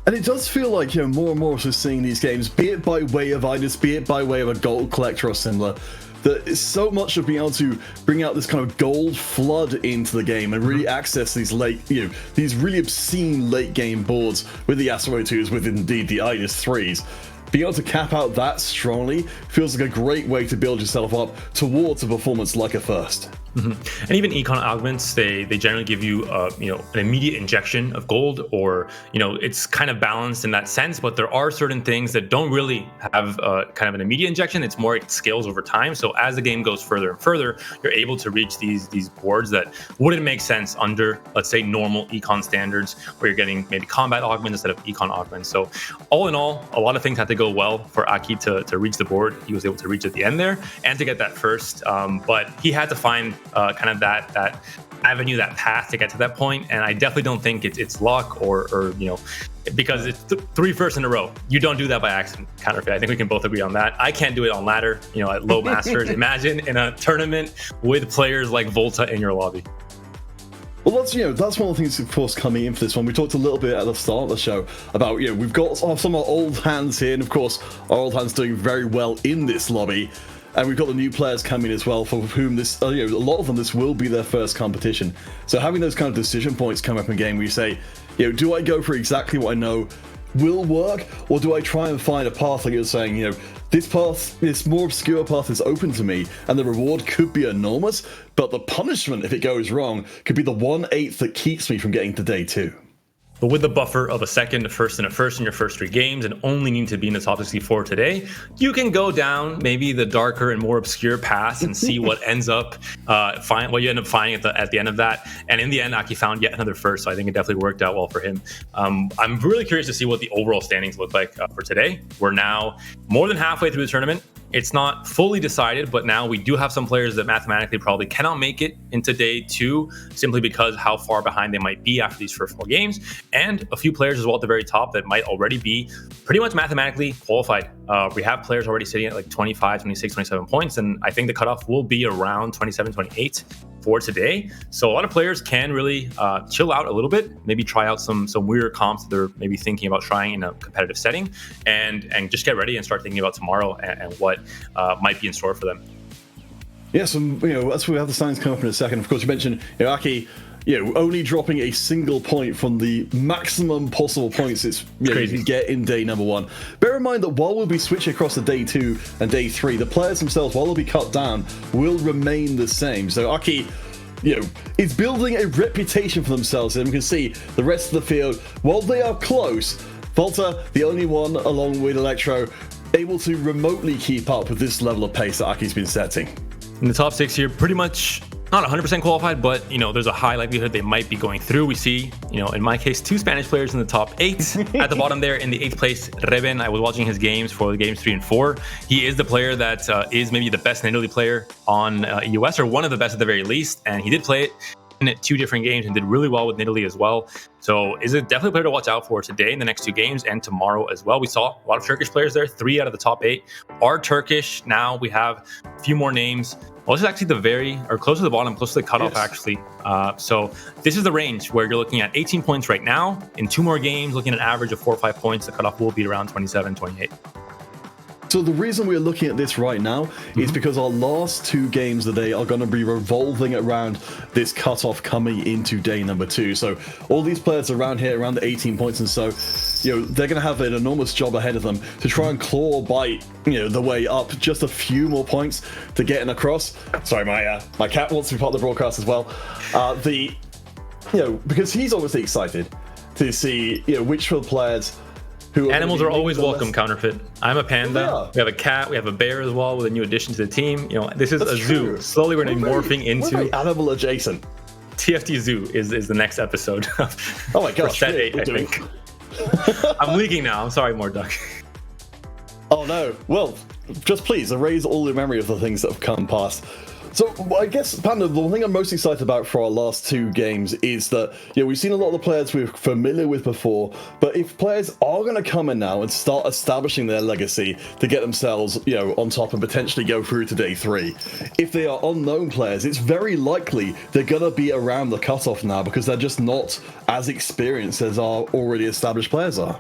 And it does feel like, more and more we're seeing these games, be it by way of IDUS, be it by way of a gold collector or similar, that it's so much of being able to bring out this kind of gold flood into the game and really access these these really obscene late game boards with the Asteroid 2s, with indeed the IDUS 3s. Being able to cap out that strongly feels like a great way to build yourself up towards a performance like a first. And even econ augments, they generally give you an immediate injection of gold, or it's kind of balanced in that sense. But there are certain things that don't really have kind of an immediate injection. It's more, it scales over time. So as the game goes further and further, you're able to reach these boards that wouldn't make sense under, let's say, normal econ standards, where you're getting maybe combat augments instead of econ augments. So all in all, a lot of things had to go well for Aki to reach the board. He was able to reach at the end there and to get that first, but he had to find kind of that avenue, that path to get to that point. And I definitely don't think it's luck or because it's 3 firsts in a row. You don't do that by accident, Counterfeit. I think we can both agree on that. I can't do it on ladder, at low masters. Imagine in a tournament with players like Volta in your lobby. Well, that's one of the things, of course, coming in for this one. We talked a little bit at the start of the show about, we've got some of our old hands here, and of course, our old hands doing very well in this lobby. And we've got the new players coming as well, for whom this, a lot of them, this will be their first competition. So having those kind of decision points come up in game where you say, do I go for exactly what I know will work, or do I try and find a path, like you're saying, this path, this more obscure path is open to me, and the reward could be enormous, but the punishment, if it goes wrong, could be the 1/8 that keeps me from getting to day 2. But with the buffer of a second, a first, and a first in your first 3 games, and only need to be in the top 64 today, you can go down maybe the darker and more obscure paths and see what ends up, what you end up finding at the end of that. And in the end, Aki found yet another first, so I think it definitely worked out well for him. I'm really curious to see what the overall standings look like for today. We're now more than halfway through the tournament. it's not fully decided, but now we do have some players that mathematically probably cannot make it into day 2 simply because how far behind they might be after these first 4 games, and a few players as well at the very top that might already be pretty much mathematically qualified. We have players already sitting at like 25, 26, 27 points, and I think the cutoff will be around 27, 28 for today. So a lot of players can really chill out a little bit, maybe try out some weirder comps that they're maybe thinking about trying in a competitive setting, and just get ready and start thinking about tomorrow and what might be in store for them. Yes, and as we have the signs come up in a second, of course, you mentioned Aki, only dropping a single point from the maximum possible points you can get in day number 1. Bear in mind that while we'll be switching across to day 2 and day 3, the players themselves, while they'll be cut down, will remain the same. So Aki, is building a reputation for themselves, and we can see the rest of the field, while they are close, Volta, the only one along with Electro, able to remotely keep up with this level of pace that Aki's been setting. In the top 6 here, pretty much not 100% qualified, but there's a high likelihood they might be going through. We see, in my case, 2 Spanish players in the top 8. At the bottom there, in the 8th place, Reben. I was watching his games for the games 3 and 4. He is the player that is maybe the best Italy player on US, or one of the best at the very least, and he did play it in 2 different games and did really well with Italy as well. So is it definitely a player to watch out for today in the next 2 games and tomorrow as well. We saw a lot of Turkish players there. 3 out of the top 8 are Turkish. Now we have a few more names. Well, this is actually close to the bottom, close to the cutoff, actually. So this is the range where you're looking at 18 points right now. In 2 more games, looking at an average of 4 or 5 points, the cutoff will be around 27, 28. So the reason we're looking at this right now is because our last 2 games of the day are going to be revolving around this cutoff coming into day number 2. So all these players around here, around the 18 points, and so they're going to have an enormous job ahead of them to try and claw or bite the way up just a few more points to getting across. Sorry, my cat wants to be part of the broadcast as well. Because he's obviously excited to see which of the players. Animals are always welcome, Counterfeit. I'm a panda. We have a cat. We have a bear as well with a new addition to the team. This is a zoo. Slowly we're going to be morphing into very animal adjacent. TFT Zoo is the next episode. Oh my gosh. Set 8, I think. I'm leaking now. I'm sorry, Morduck. Oh no. Well, just please erase all the memory of the things that have come past. So I guess, Panda, the thing I'm most excited about for our last 2 games is that we've seen a lot of the players we're familiar with before, but if players are going to come in now and start establishing their legacy to get themselves on top and potentially go through to day 3, if they are unknown players, it's very likely they're going to be around the cutoff now because they're just not as experienced as our already established players are.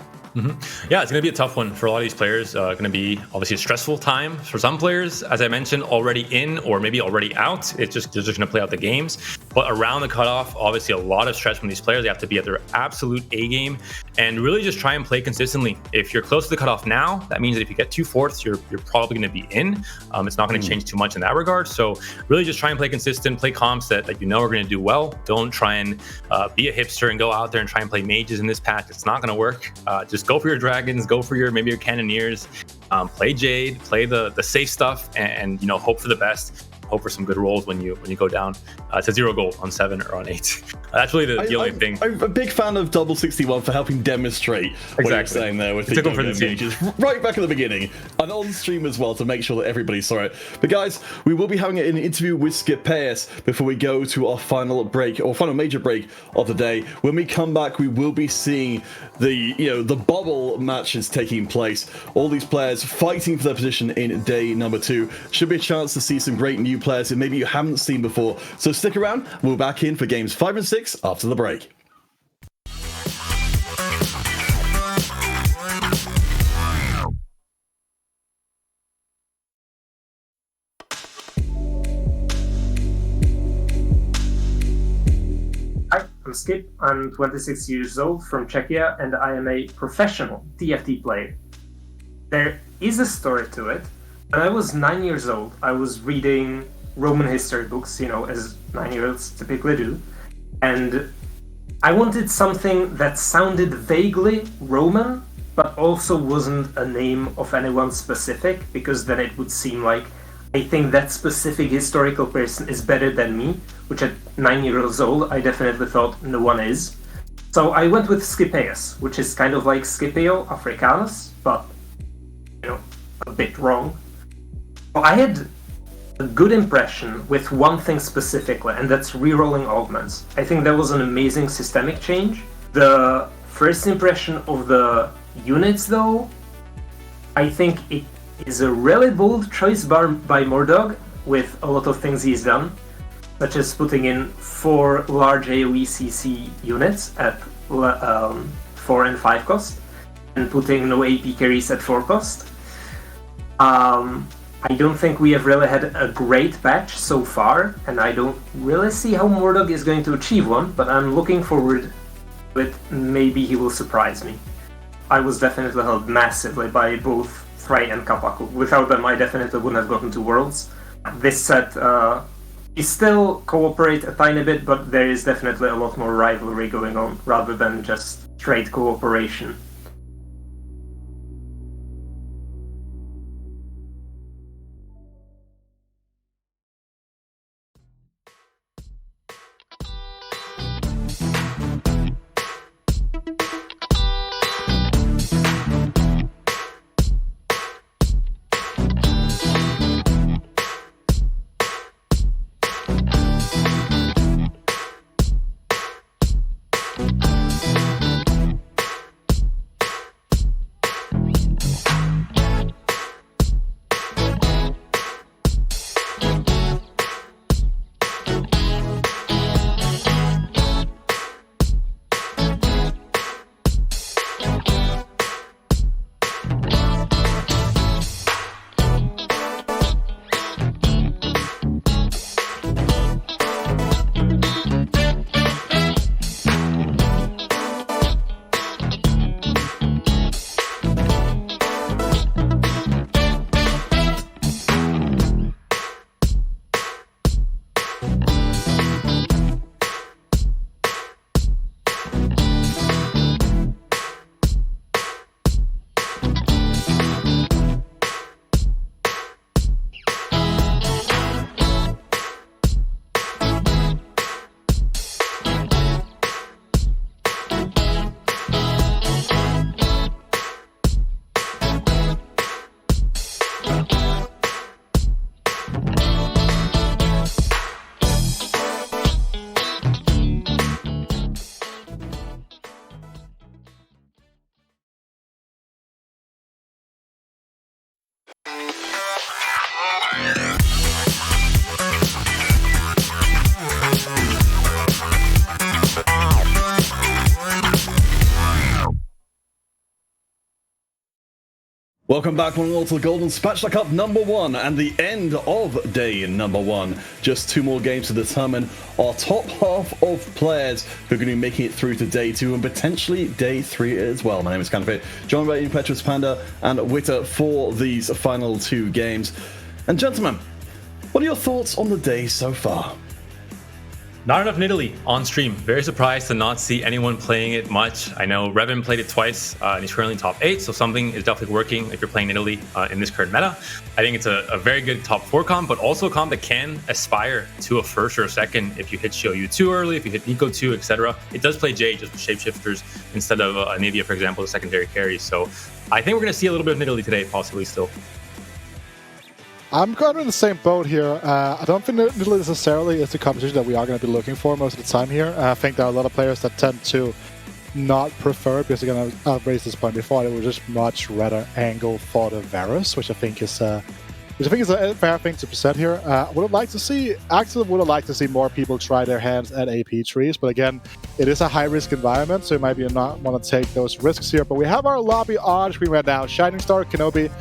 Yeah, it's going to be a tough one for a lot of these players. Going to be obviously a stressful time for some players, as I mentioned, already in or maybe already out. They're just going to play out the games. But around the cutoff, obviously a lot of stress from these players. They have to be at their absolute A game and really just try and play consistently. If you're close to the cutoff now, that means that if you get 2 fourths, you're probably going to be in. It's not going to change too much in that regard. So really just try and play consistent, play comps that are going to do well. Don't try and be a hipster and go out there and try and play mages in this patch. It's not going to work. Just go for your dragons, go for your cannoneers, play Jade, play the safe stuff, and hope for the best. Hope for some good rolls when you go down to 0 gold on 7 or on 8. That's really the only thing. I'm a big fan of Double 61 for helping demonstrate what you're saying there with the mages right back at the beginning and on stream as well to make sure that everybody saw it. But guys, we will be having an interview with Skipeus before we go to our final break or final major break of the day. When we come back, we will be seeing the bubble matches taking place. All these players fighting for their position in day number 2. Should be a chance to see some great new players that maybe you haven't seen before. So stick around. We'll be back in for games 5 and 6 after the break. Hi, I'm Skip. I'm 26 years old from Czechia and I am a professional TFT player. There is a story to it. When I was 9 years old, I was reading Roman history books, as 9-year-olds typically do. And I wanted something that sounded vaguely Roman, but also wasn't a name of anyone specific, because then it would seem like I think that specific historical person is better than me, which at 9 years old, I definitely thought no one is. So I went with Skipeus, which is kind of like Scipio Africanus, but, a bit wrong. I had a good impression with one thing specifically, and that's rerolling augments. I think that was an amazing systemic change. The first impression of the units, though, I think it is a really bold choice by Mordog with a lot of things he's done, such as putting in 4 large AoE CC units at 4 and 5 cost, and putting no AP carries at 4 cost. I don't think we have really had a great patch so far, and I don't really see how Mordog is going to achieve one, but I'm looking forward to it. Maybe he will surprise me. I was definitely helped massively by both Threy and Kapaku. Without them, I definitely wouldn't have gotten to Worlds. This set, we still cooperate a tiny bit, but there is definitely a lot more rivalry going on, rather than just straight cooperation. Welcome back, one and all, to the Golden Spatula Cup number 1 and the end of day number 1. Just 2 more games to determine our top half of players who are going to be making it through to day 2 and potentially day 3 as well. My name is Canfit, joined by Petrus Panda and Witter for these final 2 games. And gentlemen, what are your thoughts on the day so far? Not enough Nidalee on stream. Very surprised to not see anyone playing it much. I know Revan played it twice, and he's currently top 8, so something is definitely working if you're playing Nidalee in this current meta. I think it's a very good top 4 comp, but also a comp that can aspire to a first or a second if you hit Shio too early, if you hit Nico 2, etc. It does play Jade just with shapeshifters instead of Nivea, for example, the secondary carries. So I think we're going to see a little bit of Nidalee today, possibly still. I'm kind of in the same boat here. I don't think Nidalee necessarily is the competition that we are going to be looking for most of the time here. I think there are a lot of players that tend to not prefer it because, again, I've raised this point before, they would just much rather angle for the Varus, which I think is a fair thing to present here. Would have liked to see more people try their hands at AP trees, but again, it is a high-risk environment, so you might not want to take those risks here. But we have our lobby on screen right now. Shining Star, Kenobi,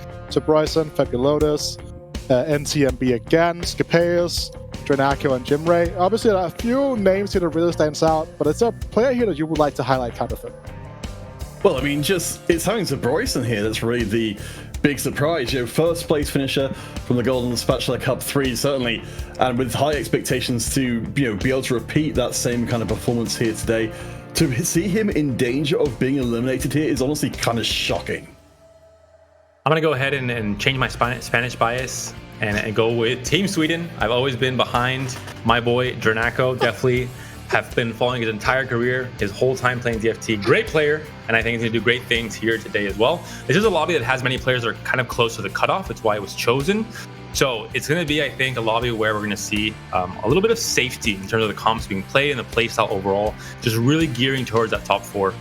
Bryson, Fabulotus, NTMB again, Scapeus, Drenako, and Jimray. Obviously, a few names here that really stands out, but is there a player here that you would like to highlight, Counterfeit? Well, I mean, it's having Bryson here that's really the big surprise. First place finisher from the Golden Spatula Cup 3, certainly, and with high expectations to be able to repeat that same kind of performance here today. To see him in danger of being eliminated here is honestly kind of shocking. I'm going to go ahead and change my Spanish bias and go with Team Sweden. I've always been behind my boy Drenako. Definitely have been following his entire career, his whole time playing TFT. Great player, and I think he's going to do great things here today as well. This is a lobby that has many players that are kind of close to the cutoff. It's why it was chosen. So it's going to be, I think, a lobby where we're going to see a little bit of safety in terms of the comps being played and the playstyle overall, just really gearing towards that top 4.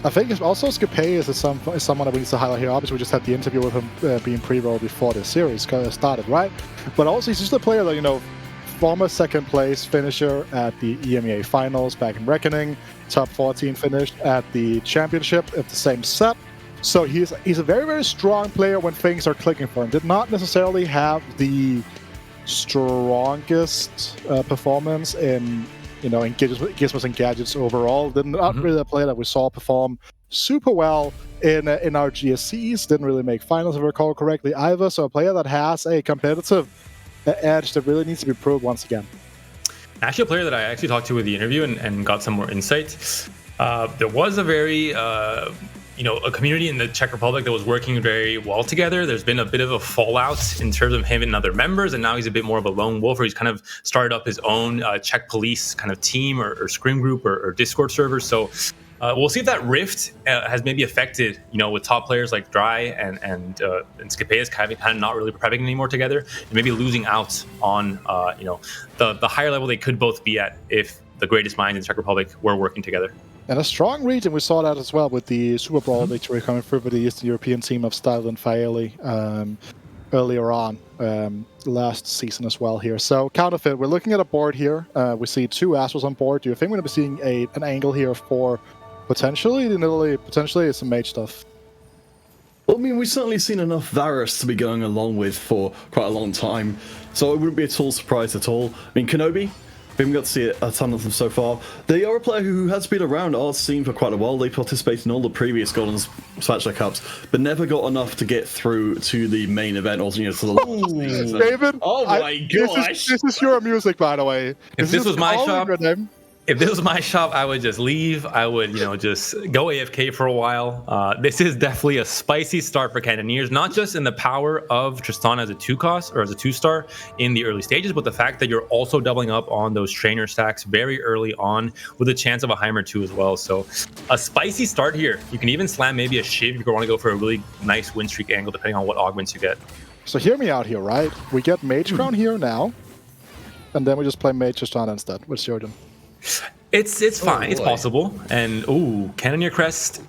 I think it's also Scape is someone that we need to highlight here. Obviously, we just had the interview with him being pre-rolled before the series started, right? But also, he's just a player that, you know, former second place finisher at the EMEA finals back in Reckoning, top 14 finished at the championship at the same set. So he's a very, very strong player when things are clicking for him. Did not necessarily have the strongest performance in, you know, in gizmos and gadgets overall. Not really a player that we saw perform super well in our GSCs. Didn't really make finals, if I recall correctly, either. So a player that has a competitive edge that really needs to be proved once again. Actually, a player that I actually talked to with the interview and got some more insight. There was a very a community in the Czech Republic that was working very well together. There's been a bit of a fallout in terms of him and other members, and now he's a bit more of a lone wolf, or he's kind of started up his own Czech police kind of team or scrim group or Discord server. So we'll see if that rift has maybe affected, you know, with top players like Dry and Scapeus kind of not really prepping anymore together, and maybe losing out on the higher level they could both be at if the greatest minds in the Czech Republic were working together. And a strong region, we saw that as well with the Super Brawl victory coming through for the Eastern European team of Style and Faeli earlier on last season as well here. So Counterfeit, we're looking at a board here. We see 2 Astros on board. Do you think we're going to be seeing an angle here for potentially some mage stuff? Well, I mean, we've certainly seen enough Varus to be going along with for quite a long time, so it wouldn't be at all surprised at all. I mean, Kenobi, we haven't got to see a ton of them so far. They are a player who has been around our scene for quite a while. They participated in all the previous Golden Spatula Cups, but never got enough to get through to the main event, or, you know, to the... David, oh my gosh! This is your music, by the way. If this was my shop, if this was my shop, I would just leave. I would, you know, just go AFK for a while. This is definitely a spicy start for Cannoneers, not just in the power of Tristana as a 2-cost or as a 2-star in the early stages, but the fact that you're also doubling up on those trainer stacks very early on with a chance of a Heimer 2 as well. So a spicy start here. You can even slam maybe a Shiv if you want to go for a really nice win streak angle, depending on what augments you get. So hear me out here, right? We get Mage Crown here now, and then we just play Mage Tristana instead with Sjordan. It's fine. It's possible. And Cannoneer Crest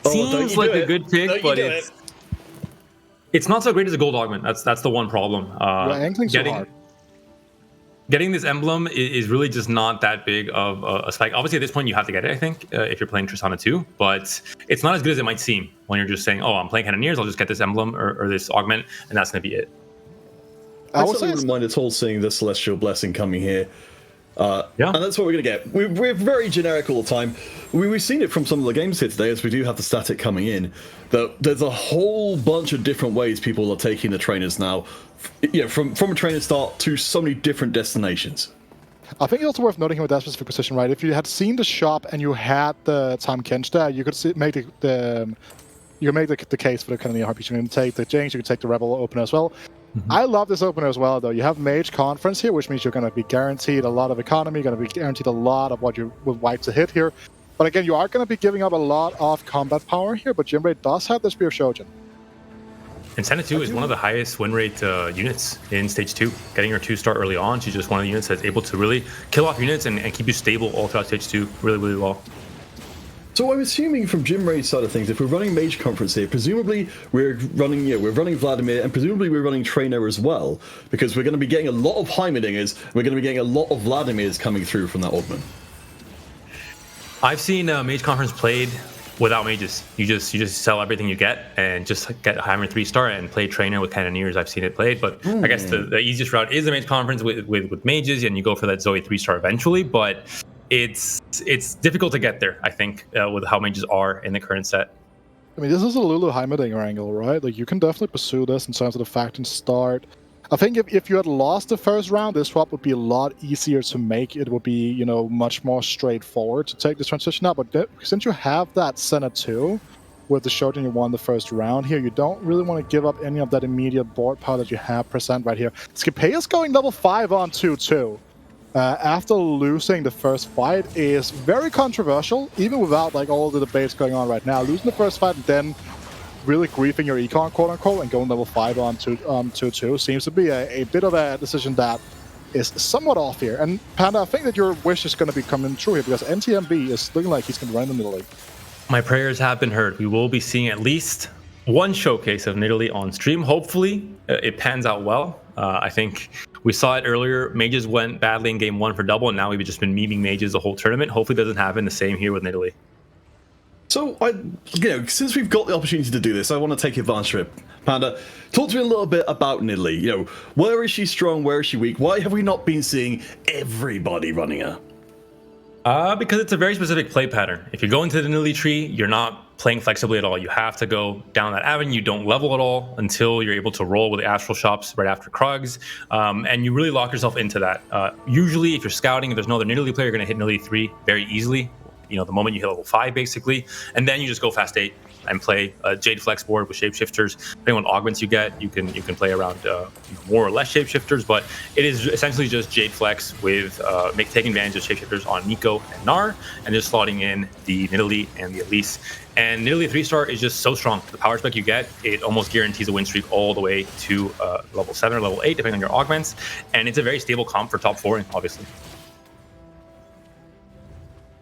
seems like a good pick, but it's not so great as a gold augment. That's the one problem. Getting this emblem is really just not that big of a spike. Obviously, at this point, you have to get it, I think, if you're playing Tristana 2. But it's not as good as it might seem when you're just saying, oh, I'm playing Cannoneers, I'll just get this emblem or this augment, and that's going to be it. I wouldn't mind at all seeing the Celestial Blessing coming here. And that's what we're going to get. We're very generic all the time. We've seen it from some of the games here today, as we do have the static coming in, that there's a whole bunch of different ways people are taking the trainers now, from a trainer start to so many different destinations. I think it's also worth noting here with that specific position, right? If you had seen the shop and you had the Tam Kench there, you could make the case for the Cannoneer Harpies. You can take the Jinx, you can take the Rebel opener as well. I love this opener as well, though. You have Mage Conference here, which means you're going to be guaranteed a lot of economy, going to be guaranteed a lot of what you would like to hit here. But again, you are going to be giving up a lot of combat power here, but Jimray does have the Spear of Shojin. And Senna 2 is one of the highest win rate units in Stage 2. Getting her 2-star early on, she's just one of the units that's able to really kill off units and keep you stable all throughout Stage 2 really, really well. So I'm assuming from Jim Ray's side of things, if we're running Mage Conference here, presumably we're running Vladimir, and presumably we're running Trainer as well, because we're going to be getting a lot of Heimerdingers, we're going to be getting a lot of Vladimirs coming through from that augment. I've seen Mage Conference played without mages. You just sell everything you get and just get Heimer 3-star and play Trainer with Cannoneers. I've seen it played, but I guess the easiest route is the Mage Conference with mages, and you go for that Zoe 3-star eventually, but it's difficult to get there, I think, with how mages are in the current set. I mean, this is a Lulu Heimerdinger angle, right? Like, you can definitely pursue this in terms of the fact and start. I think if you had lost the first round, this swap would be a lot easier to make. It would be, you know, much more straightforward to take this transition out. But since you have that Senna 2 with the Shoten you won the first round here, you don't really want to give up any of that immediate board power that you have present right here. Scapeus going level 5 on 2-2. After losing the first fight is very controversial, even without like all the debates going on right now. Losing the first fight and then really griefing your econ, quote unquote, and going level 5 on 2-2 seems to be a bit of a decision that is somewhat off here. And Panda, I think that your wish is going to be coming true here because NTMB is looking like he's going to run in the middle league. My prayers have been heard. We will be seeing at least one showcase of Nidalee on stream. Hopefully, it pans out well. I think we saw it earlier. Mages went badly in game 1 for double, and now we've just been memeing Mages the whole tournament. Hopefully, it doesn't happen the same here with Nidalee. So, since we've got the opportunity to do this, I want to take advantage of it. Panda, talk to me a little bit about Nidalee. Where is she strong? Where is she weak? Why have we not been seeing everybody running her? Because it's a very specific play pattern. If you go into the Nidalee tree, you're not playing flexibly at all. You have to go down that avenue. You don't level at all until you're able to roll with the Astral Shops right after Krugs. And you really lock yourself into that. Usually, if you're scouting, if there's no other Nidalee player, you're going to hit Nidalee 3 very easily. The moment you hit level 5, basically. And then you just go fast 8 and play a Jade Flex board with shapeshifters. Depending on what augments you get, you can play around more or less shapeshifters, but it is essentially just Jade Flex with taking advantage of shapeshifters on Nico and Gnar, and just slotting in the Nidalee and the Elise. And Nidalee 3-star is just so strong. The power spec you get, it almost guarantees a win streak all the way to level 7 or level 8, depending on your augments. And it's a very stable comp for top 4, obviously.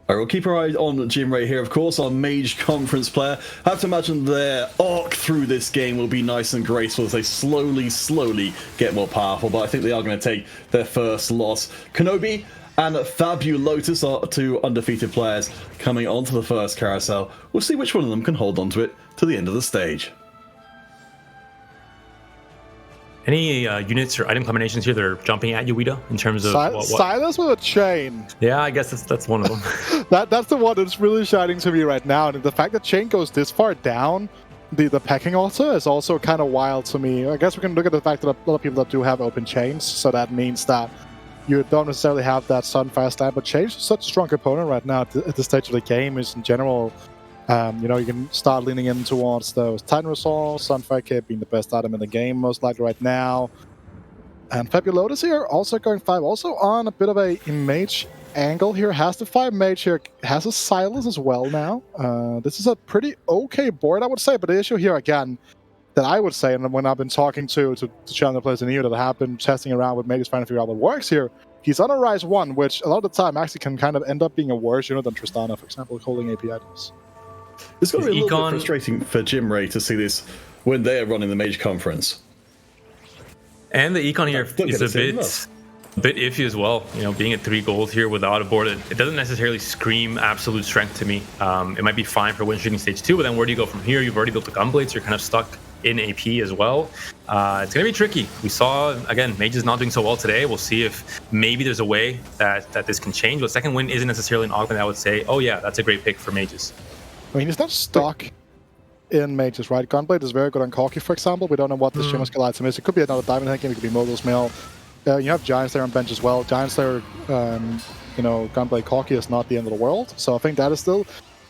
All right, we'll keep our eyes on Jimray here, of course, our Mage Conference player. I have to imagine their arc through this game will be nice and graceful as they slowly get more powerful, but I think they are going to take their first loss. Kenobi and Fabulotus are 2 undefeated players coming onto the first carousel. We'll see which one of them can hold on to it to the end of the stage. Any units or item combinations here that are jumping at you, Wida, in terms of what? Silas with a chain. Yeah, I guess that's one of them. That's the one that's really shining to me right now. And the fact that chain goes this far down the pecking order is also kind of wild to me. I guess we can look at the fact that a lot of people that do have open chains, so that means that you don't necessarily have that Sunfire stand, but chain is such a strong component right now at this stage of the game. Is in general, you can start leaning in towards those Titan Resolve, Sunfire Kit being the best item in the game most likely right now. And Fabulotus here also going 5, also on a bit of a mage angle here. Has the 5 mage here, has a Silas as well now. This is a pretty okay board, I would say, but the issue here again that I would say, and when I've been talking to challenger players in here that have been testing around with mages trying to figure out what works here, he's on a Rise 1, which a lot of the time actually can kind of end up being a worse unit than Tristana, for example, holding AP items. It's got to be a little bit frustrating for Jimray to see this when they are running the Mage Conference. And the econ here is a bit iffy as well. Being at 3 gold here without a board, it doesn't necessarily scream absolute strength to me. It might be fine for win streaking stage 2, but then where do you go from here? You've already built a Gunblade, so you're kind of stuck in AP as well. It's going to be tricky. We saw, again, Mages not doing so well today. We'll see if maybe there's a way that this can change. But second win isn't necessarily an augment that I would say, oh yeah, that's a great pick for Mages. I mean, it's not stuck in Mages, right? Gunblade is very good on Corki, for example. We don't know what the Shimmer Skill item is. It could be another Diamond Head game, it could be Mogul's Mill. You have Giant Slayer on bench as well. Giant Slayer, Gunblade Corki is not the end of the world. So I think that is still...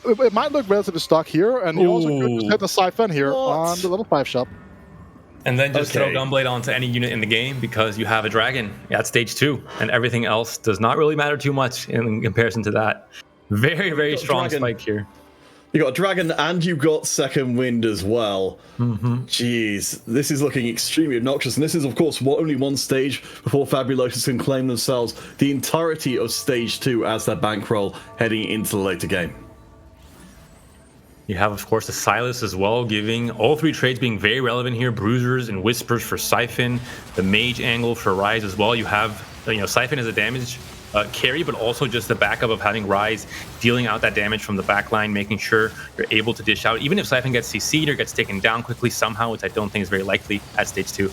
It might look relatively stuck here, and you also could just hit the Siphon here on the level 5 shop. And then just throw Gunblade onto any unit in the game because you have a dragon at stage 2, and everything else does not really matter too much in comparison to that. Very, very strong spike here. You got a dragon and you got second wind as well. Mm-hmm. Jeez, this is looking extremely obnoxious. And this is, of course, only one stage before Fabulotus can claim themselves the entirety of stage 2 as their bankroll heading into the later game. You have, of course, the Silas as well, giving all 3 trades being very relevant here. Bruisers and Whispers for Siphon, the Mage angle for Rise as well. You have, Siphon as a damage carry, but also just the backup of having Rise dealing out that damage from the backline, making sure you're able to dish out. Even if Siphon gets CC'd or gets taken down quickly somehow, which I don't think is very likely at stage 2.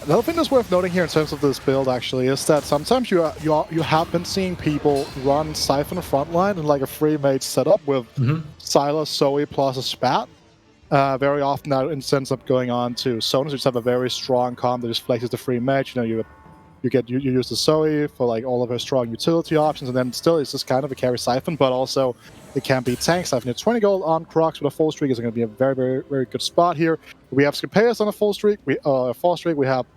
Another thing that's worth noting here in terms of this build actually is that sometimes you have been seeing people run Siphon frontline in like a free mage setup with Silas, Zoe plus a Spat. Very often that ends up going on to Sonus, which have a very strong comp that just flexes the free mage. You use the Zoe for like all of her strong utility options, and then still it's just kind of a carry Siphon, but also it can be tank Siphon. 20 gold on Crocs with a full streak is going to be a very, very, very good spot here. We have Scapeus on a full streak, we have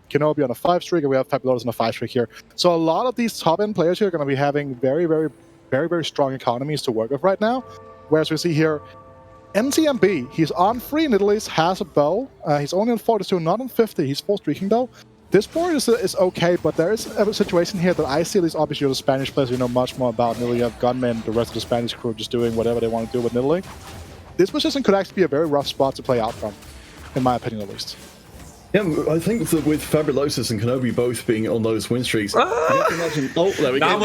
Kenobi on a 5 streak, and we have Fabulotus on a 5 streak here. So a lot of these top end players here are going to be having very, very, very, very strong economies to work with right now. Whereas we see here, NTMB, he's on 3 in Italy, has a bow. He's only on 42, not on 50. He's full streaking though. This board is okay, but there is a situation here that I see, at least obviously you're the Spanish players, you know much more about Italy. You have gunmen, the rest of the Spanish crew just doing whatever they want to do with Italy. This position could actually be a very rough spot to play out from, in my opinion at least. Yeah, I think that with Fabulosus and Kenobi both being on those win streaks, you have to imagine. Oh, there we go.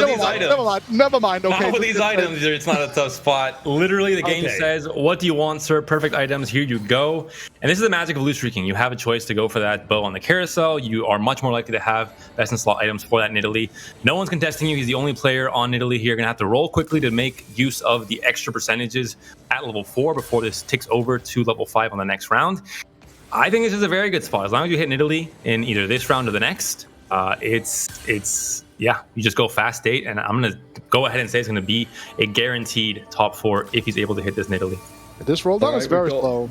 Never mind. Okay, not with these items. It's not a tough spot. Literally, the game says, "What do you want, sir? Perfect items. Here you go." And this is the magic of loot streaking. You have a choice to go for that bow on the carousel. You are much more likely to have best in slot items for that in Italy. No one's contesting you. He's the only player on Italy here. You're gonna have to roll quickly to make use of the extra percentages at level 4 before this ticks over to level 5 on the next round. I think this is a very good spot. As long as you hit in Italy in either this round or the next, you just go fast state, and I'm going to go ahead and say it's going to be a guaranteed top 4 if he's able to hit this in Italy. This roll down is very slow.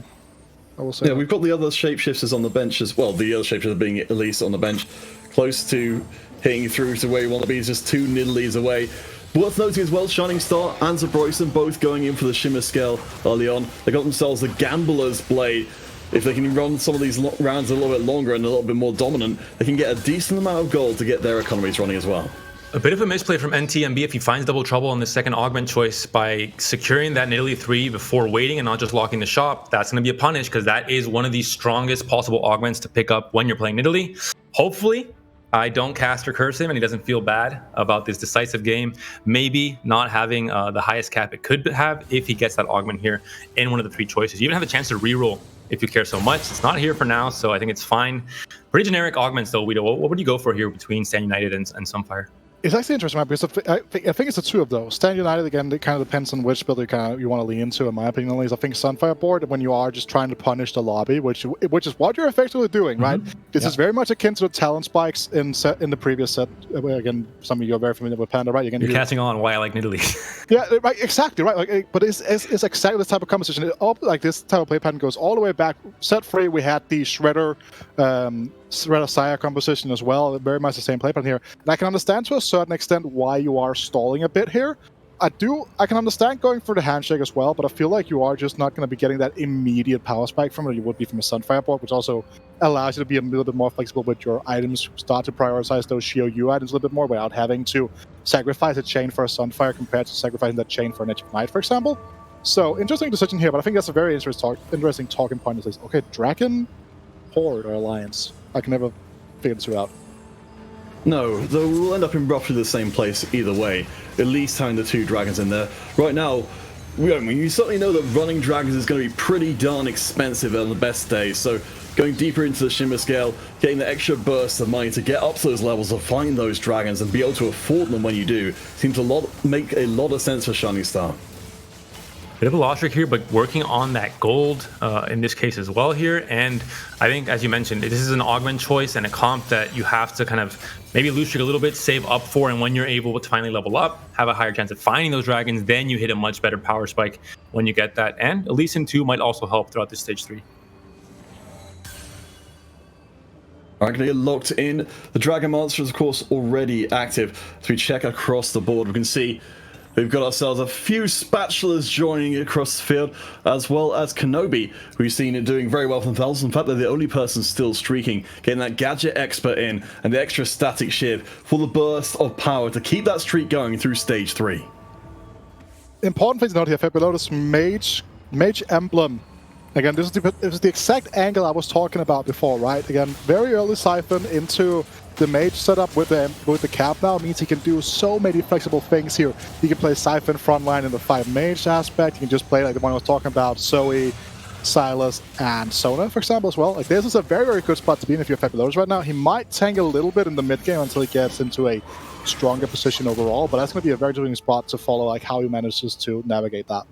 I will say. Yeah, we've got the other shapeshifters on the bench as well. The other shapeshifter being Elise on the bench, close to hitting through to where you want to be. It's just 2 Nidalees away. Worth noting as well, Shining Star and Zabroyson both going in for the Shimmer Scale early on. They got themselves the Gambler's Blade. If they can run some of these rounds a little bit longer and a little bit more dominant, they can get a decent amount of gold to get their economies running as well. A bit of a misplay from NTMB if he finds double trouble on the second augment choice by securing that in Italy 3 before waiting and not just locking the shop. That's going to be a punish because that is one of the strongest possible augments to pick up when you're playing Italy. Hopefully, I don't cast or curse him and he doesn't feel bad about this decisive game. Maybe not having the highest cap it could have if he gets that augment here in one of the 3 choices. You even have a chance to reroll if you care so much. It's not here for now, so I think it's fine. Pretty generic augments though, Guido. What would you go for here between Stand United and Sunfire? It's actually interesting, right? Because I think it's the 2 of those. Stand United, again, it kind of depends on which build you want to lean into, in my opinion. At least I think Sunfire board, when you are just trying to punish the lobby, which is what you're effectively doing, right? This is very much akin to the talent spikes in the previous set. Again, some of you are very familiar with Panda, right? You're catching on why I like Italy. Yeah, right, exactly, right. Like, but it's exactly this type of conversation. Like this type of play pattern goes all the way back. Set 3, we had the Shredder Saya composition as well. Very much the same play pattern here. And I can understand to a certain extent why you are stalling a bit here. I can understand going for the handshake as well, but I feel like you are just not going to be getting that immediate power spike from it you would be from a Sunfire board, which also allows you to be a little bit more flexible with your items, start to prioritize those Shio-Yu items a little bit more without having to sacrifice a chain for a Sunfire compared to sacrificing that chain for an Edge of Night, for example. So, interesting decision here, but I think that's a very interesting talking point. Is like, okay, Dragon, Horde, or Alliance? I can never figure this out. No, though we'll end up in roughly the same place either way, at least having the 2 dragons in there. Right now, you certainly know that running dragons is going to be pretty darn expensive on the best days, so going deeper into the Shimmer Scale, getting the extra burst of money to get up to those levels of find those dragons and be able to afford them when you do, seems make a lot of sense for Shining Star. Bit of a loss trick here, but working on that gold in this case as well here. And I think, as you mentioned, this is an augment choice and a comp that you have to kind of maybe lose trick a little bit, save up for, and when you're able to finally level up, have a higher chance of finding those dragons, then you hit a much better power spike when you get that. And Elysian 2 might also help throughout this stage 3. Alright, gonna get locked in. The Dragon Monster is, of course, already active. As we check across the board, we can see we've got ourselves a few Spatulas joining across the field, as well as Kenobi, who we've seen it doing very well for themselves. In fact, they're the only person still streaking, getting that Gadget Expert in, and the extra Static Shiv for the burst of power to keep that streak going through Stage 3. Important thing to note here, Fabulosus Mage Emblem. Again, this is the exact angle I was talking about before, right? Again, very early Siphon into the Mage setup with the cap now means he can do so many flexible things here. He can play Siphon frontline in the 5 Mage aspect. He can just play like the one I was talking about, Zoe, Silas, and Sona, for example, as well. Like, this is a very, very good spot to be in if you're Fabulosus right now. He might tank a little bit in the mid game until he gets into a stronger position overall, but that's going to be a very interesting spot to follow, like how he manages to navigate that.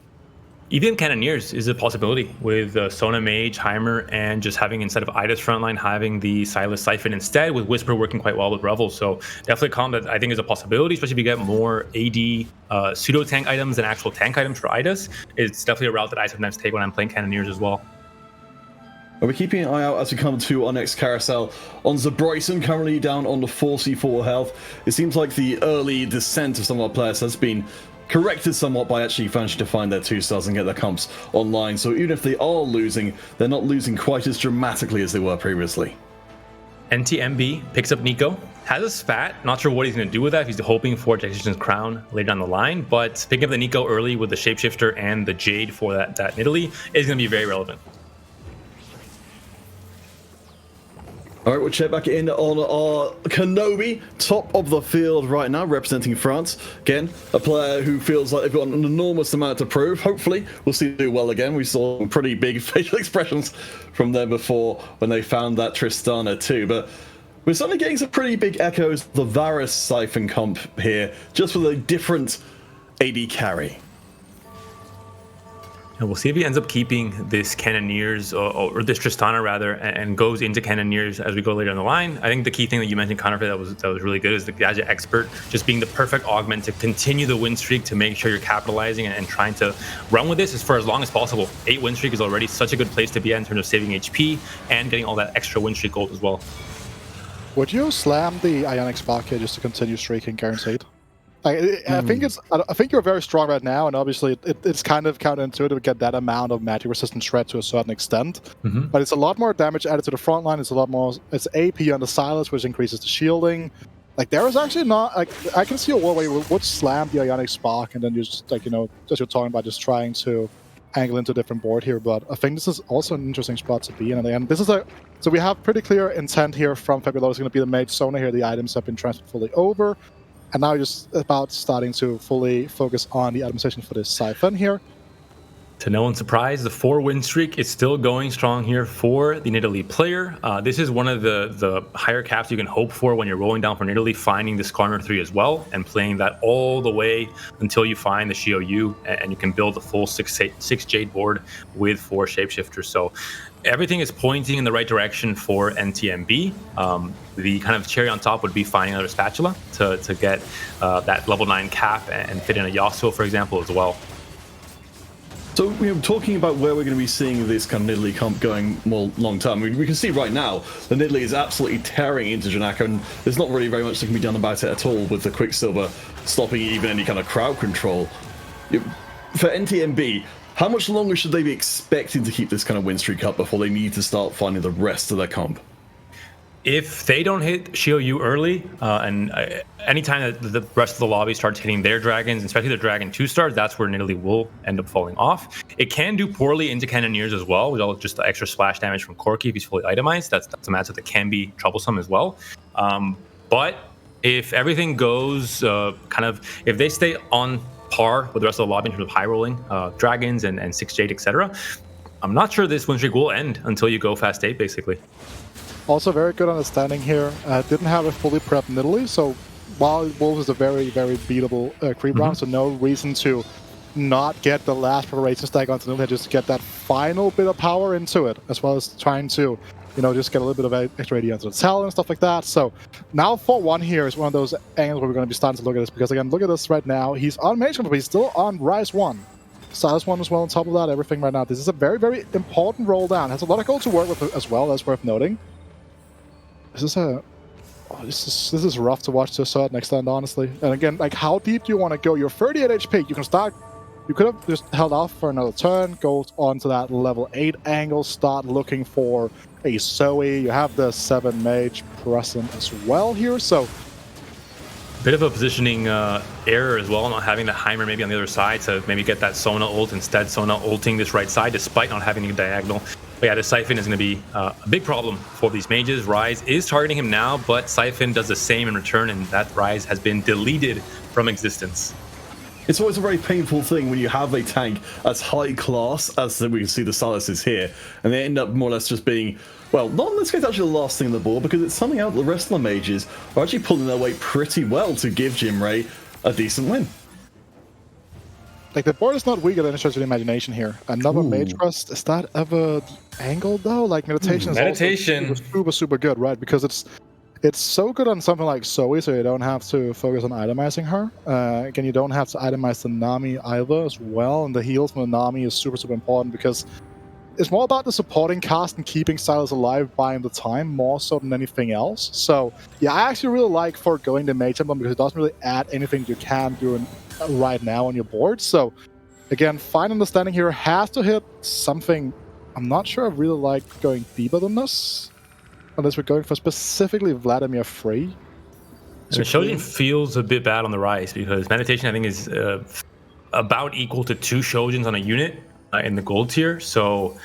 Even Cannoneers is a possibility with Sona Mage, Heimer, and just having, instead of Ida's frontline, having the Silas Siphon instead, with Whisper working quite well with Revel. So definitely a comp that I think is a possibility, especially if you get more AD pseudo-tank items than actual tank items for Idas. It's definitely a route that I sometimes take when I'm playing Cannoneers as well. We're keeping an eye out as we come to our next carousel on Zabroyson, currently down on the 4C4 health. It seems like the early descent of some of our players has been corrected somewhat by actually managing to find their 2-stars and get their comps online. So even if they are losing, they're not losing quite as dramatically as they were previously. NTMB picks up Nico, has a spat, not sure what he's going to do with that, if he's hoping for Technician's Crown later down the line, but picking up the Nico early with the Shapeshifter and the Jade for that Nidalee is going to be very relevant. All right, we'll check back in on our Kenobi, top of the field right now, representing France. Again, a player who feels like they've got an enormous amount to prove. Hopefully, we'll see them do well again. We saw some pretty big facial expressions from them before when they found that Tristana too. But we're suddenly getting some pretty big echoes of the Varus Siphon comp here, just with a different AD carry. And we'll see if he ends up keeping this Cannoneers, or this Tristana rather, and goes into Cannoneers as we go later on the line. I think the key thing that you mentioned, Connor, that was really good is the Gadget Expert just being the perfect augment to continue the win streak, to make sure you're capitalizing and trying to run with this as for as long as possible. 8 win streak is already such a good place to be at in terms of saving HP and getting all that extra win streak gold as well. Would you slam the Ionic Spark here just to continue streaking guaranteed? I think you're very strong right now, and obviously it's kind of counterintuitive to get that amount of magic resistant shred to a certain extent. But it's a lot more damage added to the front line. It's a lot more. It's AP on the Silas, which increases the shielding. Like there is actually not. Like I can see a world where you would slam the Ionic Spark, and then you just as you're talking about, just trying to angle into a different board here. But I think this is also an interesting spot to be in. And this is so we have pretty clear intent here from Fabulous. It's going to be the Mage Sona here. The items have been transferred fully over. And now just about starting to fully focus on the optimization for this Siphon here. To no one's surprise, the 4-win streak is still going strong here for the Nidalee player. This is one of the higher caps you can hope for when you're rolling down for Nidalee, finding this Corner 3 as well, and playing that all the way until you find the Shio Yu, and you can build a full 6 Jade board with 4 Shapeshifters. So everything is pointing in the right direction for NTMB. The kind of cherry on top would be finding another Spatula to get that level 9 cap and fit in a Yasuo, for example, as well. So, talking about where we're going to be seeing this kind of Nidalee comp going more long term, we can see right now the Nidalee is absolutely tearing into Janaka, and there's not really very much that can be done about it at all with the Quicksilver stopping even any kind of crowd control. For NTMB, how much longer should they be expecting to keep this kind of win streak up before they need to start finding the rest of their comp? If they don't hit Shio Yu early, and anytime that the rest of the lobby starts hitting their dragons, especially their dragon 2-stars, that's where Nidalee will end up falling off. It can do poorly into Cannoneers as well, with all just the extra splash damage from Corki if he's fully itemized. That's a matchup that can be troublesome as well. But if everything goes if they stay on par with the rest of the lobby in terms of high rolling dragons and 6 Jade, etc., I'm not sure this win streak will end until you go fast 8, basically. Also, very good understanding here. Didn't have a fully prepped Nidalee, so while Wolves is a very, very beatable creep round, so no reason to not get the last preparation stack onto Nidalee, just to get that final bit of power into it, as well as trying to, just get a little bit of extra AD onto the talent and stuff like that. So now 4-1 here is one of those angles where we're going to be starting to look at this, because again, look at this right now. He's on Mage, but he's still on Rise 1. Silas 1 as well on top of that, everything right now. This is a very, very important roll down. Has a lot of gold to work with as well, that's worth noting. This is rough to watch to a certain extent, honestly. And again, like, how deep do you want to go? You're 38 HP. You could have just held off for another turn, go on to that level 8 angle, start looking for a Zoe. You have the 7 mage present as well here, so bit of a positioning error as well, not having the Heimer maybe on the other side to maybe get that Sona ult, instead Sona ulting this right side despite not having a diagonal. But yeah, the Siphon is going to be a big problem for these mages. Rise is targeting him now, but Siphon does the same in return, and that Rise has been deleted from existence. It's always a very painful thing when you have a tank as high class as we can see the Silas is here, and they end up more or less just being, well, not in this case actually the last thing on the board, because it's something out the rest of the mages are actually pulling their weight pretty well to give Jimray a decent win. Like, the board is not weak at any stretch of the imagination here. Another Mage Crest, is that ever the angle though? Like, Meditation is also super, super good, right? Because it's so good on something like Zoe, so you don't have to focus on itemizing her. Again, you don't have to itemize the Nami either as well, and the heals from the Nami is super, super important, because it's more about the supporting cast and keeping Silas alive buying the time, more so than anything else. So, yeah, I actually really like foregoing the Mage Emblem, because it doesn't really add anything you can do right now on your board. So again, fine understanding here, has to hit something. I'm not sure I really like going deeper than this, unless we're going for specifically Vladimir Free. And the Shojin feels a bit bad on the rise because Meditation, I think, is about equal to 2 Shojins on a unit in the gold tier. So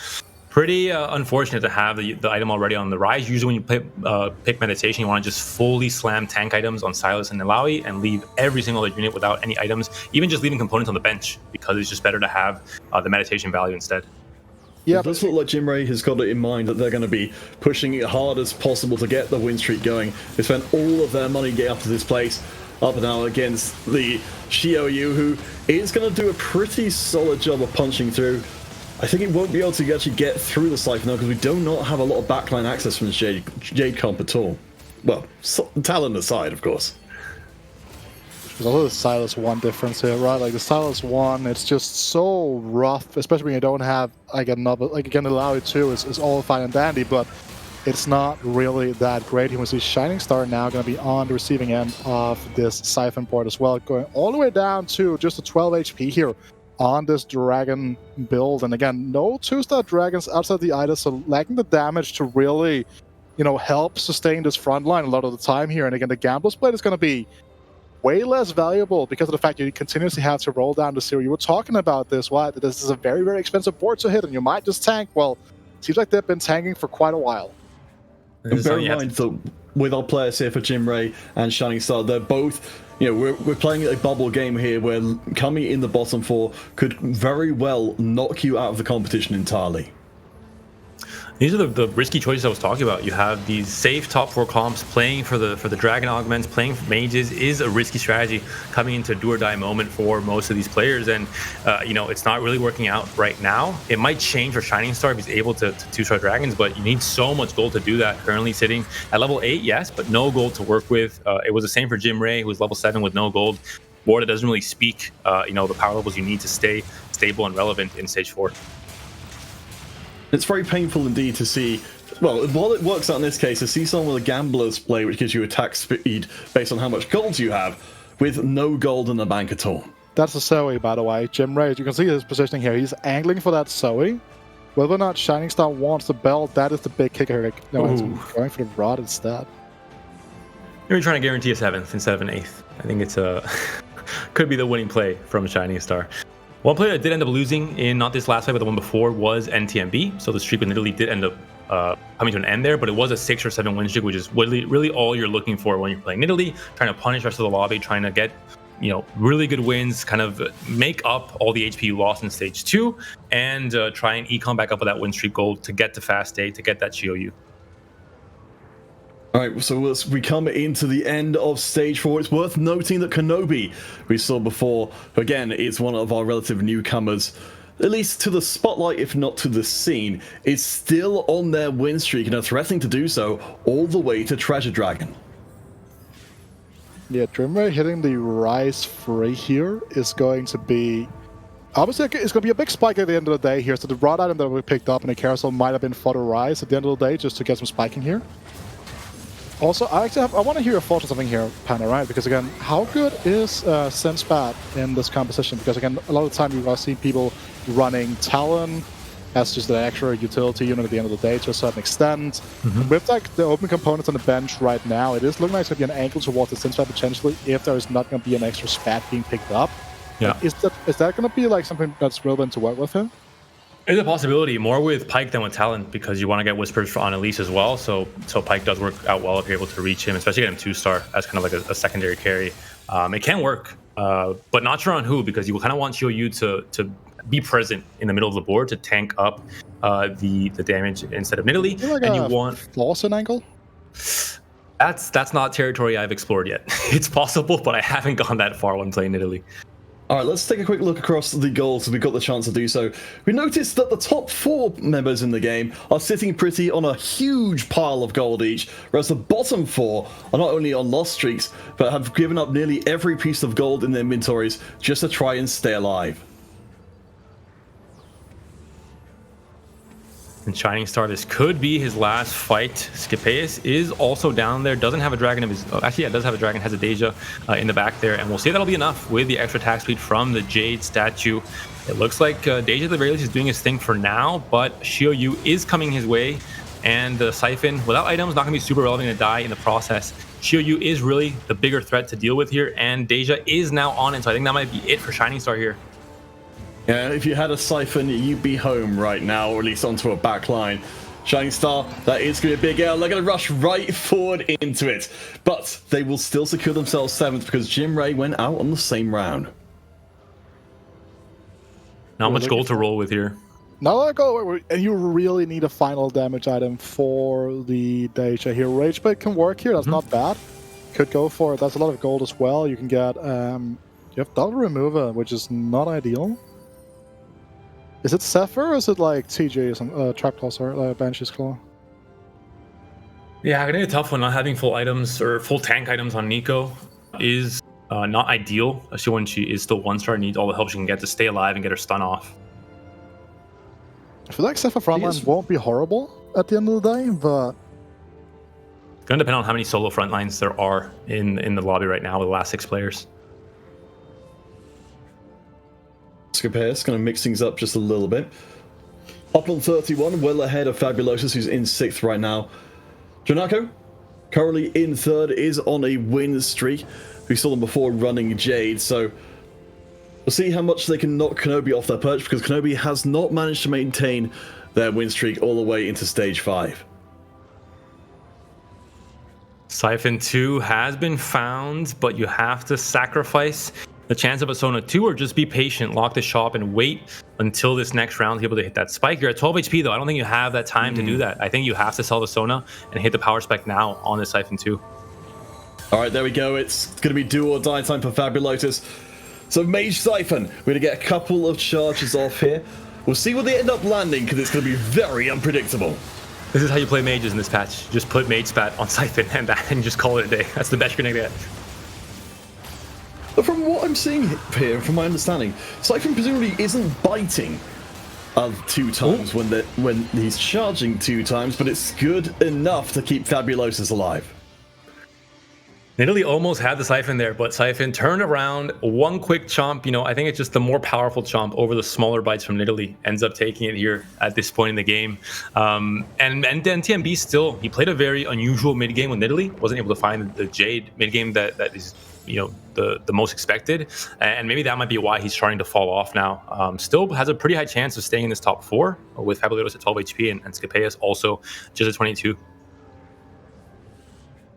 pretty unfortunate to have the item already on the rise. Usually when you pick Meditation, you want to just fully slam tank items on Silas and Nilawi and leave every single other unit without any items, even just leaving components on the bench, because it's just better to have the Meditation value instead. Yeah, it does look like Jimray has got it in mind that they're going to be pushing it hard as possible to get the win streak going. They spent all of their money getting up to this place, up now against the Xiaoyu, who is going to do a pretty solid job of punching through. I think it won't be able to actually get through the Siphon now because we do not have a lot of backline access from the Jade comp at all. Well, Talon aside, of course. There's also the Silas 1 difference here, right? Like the Silas 1, it's just so rough, especially when you don't have like another, like again, the Nilawi 2 is all fine and dandy, but it's not really that great. You can see Shining Star now going to be on the receiving end of this Siphon board as well, going all the way down to just a 12 HP here on this Dragon build. And again, no 2-star Dragons outside the Ida, so lacking the damage to really, help sustain this front line a lot of the time here. And again, the Gambler's Blade is going to be way less valuable because of the fact you continuously have to roll down the zero. You were talking about this, what? This is a very, very expensive board to hit, and you might just tank. Well, seems like they've been tanking for quite a while. And bear in mind that with our players here for Jimray and Shining Star, they're both, we're playing a bubble game here where coming in the bottom 4 could very well knock you out of the competition entirely. These are the risky choices I was talking about. You have these safe top 4 comps. Playing for the Dragon Augments, playing for Mages is a risky strategy coming into a do or die moment for most of these players. And, it's not really working out right now. It might change for Shining Star if he's able to 2-star Dragons, but you need so much gold to do that. Currently sitting at level 8, yes, but no gold to work with. It was the same for Jimray, who was level 7 with no gold. Board that doesn't really speak, the power levels you need to stay stable and relevant in stage 4. It's very painful indeed to see, well, while it works out in this case, to see someone with a Gambler's Blade, which gives you attack speed based on how much gold you have, with no gold in the bank at all. That's the Zoe, by the way. Jimray, you can see his positioning here. He's angling for that Zoe. Whether or not Shining Star wants the belt, that is the big kicker. No, he's going for the Rod instead. You're trying to guarantee a 7th instead of an 8th. I think it's could be the winning play from Shining Star. One player that did end up losing in not this last fight, but the one before, was NTMB. So the streak in Italy did end up coming to an end there, but it was a 6 or 7 win streak, which is really all you're looking for when you're playing Italy, trying to punish the rest of the lobby, trying to get really good wins, kind of make up all the HP you lost in stage 2, and try and econ back up with that win streak goal to get to fast day, to get that Chiyoyu. All right, so as we come into the end of stage 4, it's worth noting that Kenobi, we saw before, again, is one of our relative newcomers, at least to the spotlight, if not to the scene, is still on their win streak and are threatening to do so all the way to Treasure Dragon. Yeah, Jimray hitting the Rise free here is going to be... Obviously, it's going to be a big spike at the end of the day here, so the rod item that we picked up in the carousel might have been for the Rise at the end of the day, just to get some spiking here. Also, I want to hear your thoughts on something here, Panda, right? Because again, how good is Senspat in this composition? Because again, a lot of the time you are seeing people running Talon as just the extra utility unit at the end of the day to a certain extent. With like the open components on the bench right now, it is looking like it's going to be an angle towards the Senspat potentially if there is not going to be an extra spat being picked up. Yeah. Is that going to be like something that's relevant to work with him? It's a possibility, more with Pyke than with Talon, because you want to get Whispers on Elise as well, so Pyke does work out well if you're able to reach him, especially get him 2-star as kind of like a secondary carry. It can work, but not sure on who, because you kind of want Chiyoyu to be present in the middle of the board to tank up the damage instead of Nidalee, like and you want Lawson angle? That's not territory I've explored yet. It's possible, but I haven't gone that far when playing Nidalee. All right, let's take a quick look across the goals. We've got the chance to do so. We noticed that the top 4 members in the game are sitting pretty on a huge pile of gold each, whereas the bottom 4 are not only on lost streaks, but have given up nearly every piece of gold in their inventories just to try and stay alive. And Shining Star, this could be his last fight. Scapeus is also down there. Doesn't have a dragon of his... actually, yeah, does have a dragon. Has a Deja in the back there. And we'll see that'll be enough with the extra attack speed from the Jade statue. It looks like Deja, at the very least, is doing his thing for now. But Shio Yu is coming his way. And the Siphon, without items, not going to be super relevant to die in the process. Shio Yu is really the bigger threat to deal with here. And Deja is now on it. So I think that might be it for Shining Star here. Yeah, if you had a Siphon, you'd be home right now, or at least onto a back line. Shining Star, that is going to be a big L. They're going to rush right forward into it. But they will still secure themselves 7th because Jim Ray went out on the same round. Not much gold to roll with here. Not that gold, and you really need a final damage item for the Deja here. Rage Blade can work here, that's not bad. Could go for it. That's a lot of gold as well. You can get, you have double remover, which is not ideal. Is it Zephyr or is it like TJ or some Trap Claw or Banshee's Claw? Yeah, gonna be a tough one. Not having full items or full tank items on Nico is not ideal, especially when she is still 1-star, needs all the help she can get to stay alive and get her stun off. I feel like Zephyr frontline won't be horrible at the end of the day, but... Gonna depend on how many solo frontlines there are in the lobby right now with the last 6 players. Scapeus going to mix things up just a little bit. Up on 31, well ahead of Fabulosus, who's in 6th right now. Jonako, currently in 3rd, is on a win streak. We saw them before running Jade, so we'll see how much they can knock Kenobi off their perch, because Kenobi has not managed to maintain their win streak all the way into Stage 5. Siphon 2 has been found, but you have to sacrifice the chance of a Sona 2 or just be patient, lock the shop, and wait until this next round to be able to hit that spike. You're at 12 HP, though. I don't think you have that time to do that. I think you have to sell the Sona and hit the power spec now on the Siphon 2. All right, there we go. It's going to be do or die time for Fabulosus. So Mage Siphon, we're going to get a couple of charges off here. We'll see where they end up landing, because it's going to be very unpredictable. This is how you play mages in this patch. Just put Mage Spat on Siphon and just call it a day. That's the best you're going to get. But from what I'm seeing here, from my understanding, Siphon presumably isn't biting 2 times when he's charging 2 times, but it's good enough to keep Fabulosus alive. Nidalee almost had the Siphon there, but Siphon turned around, one quick chomp. You know, I think it's just the more powerful chomp over the smaller bites from Nidalee ends up taking it here at this point in the game. And then TMB still, he played a very unusual mid game with Nidalee, wasn't able to find the Jade mid game that is, you know, the most expected, and maybe that might be why he's starting to fall off now. Still has a pretty high chance of staying in this top 4 with Fabulosus at 12 HP and Scapeus also just at 22.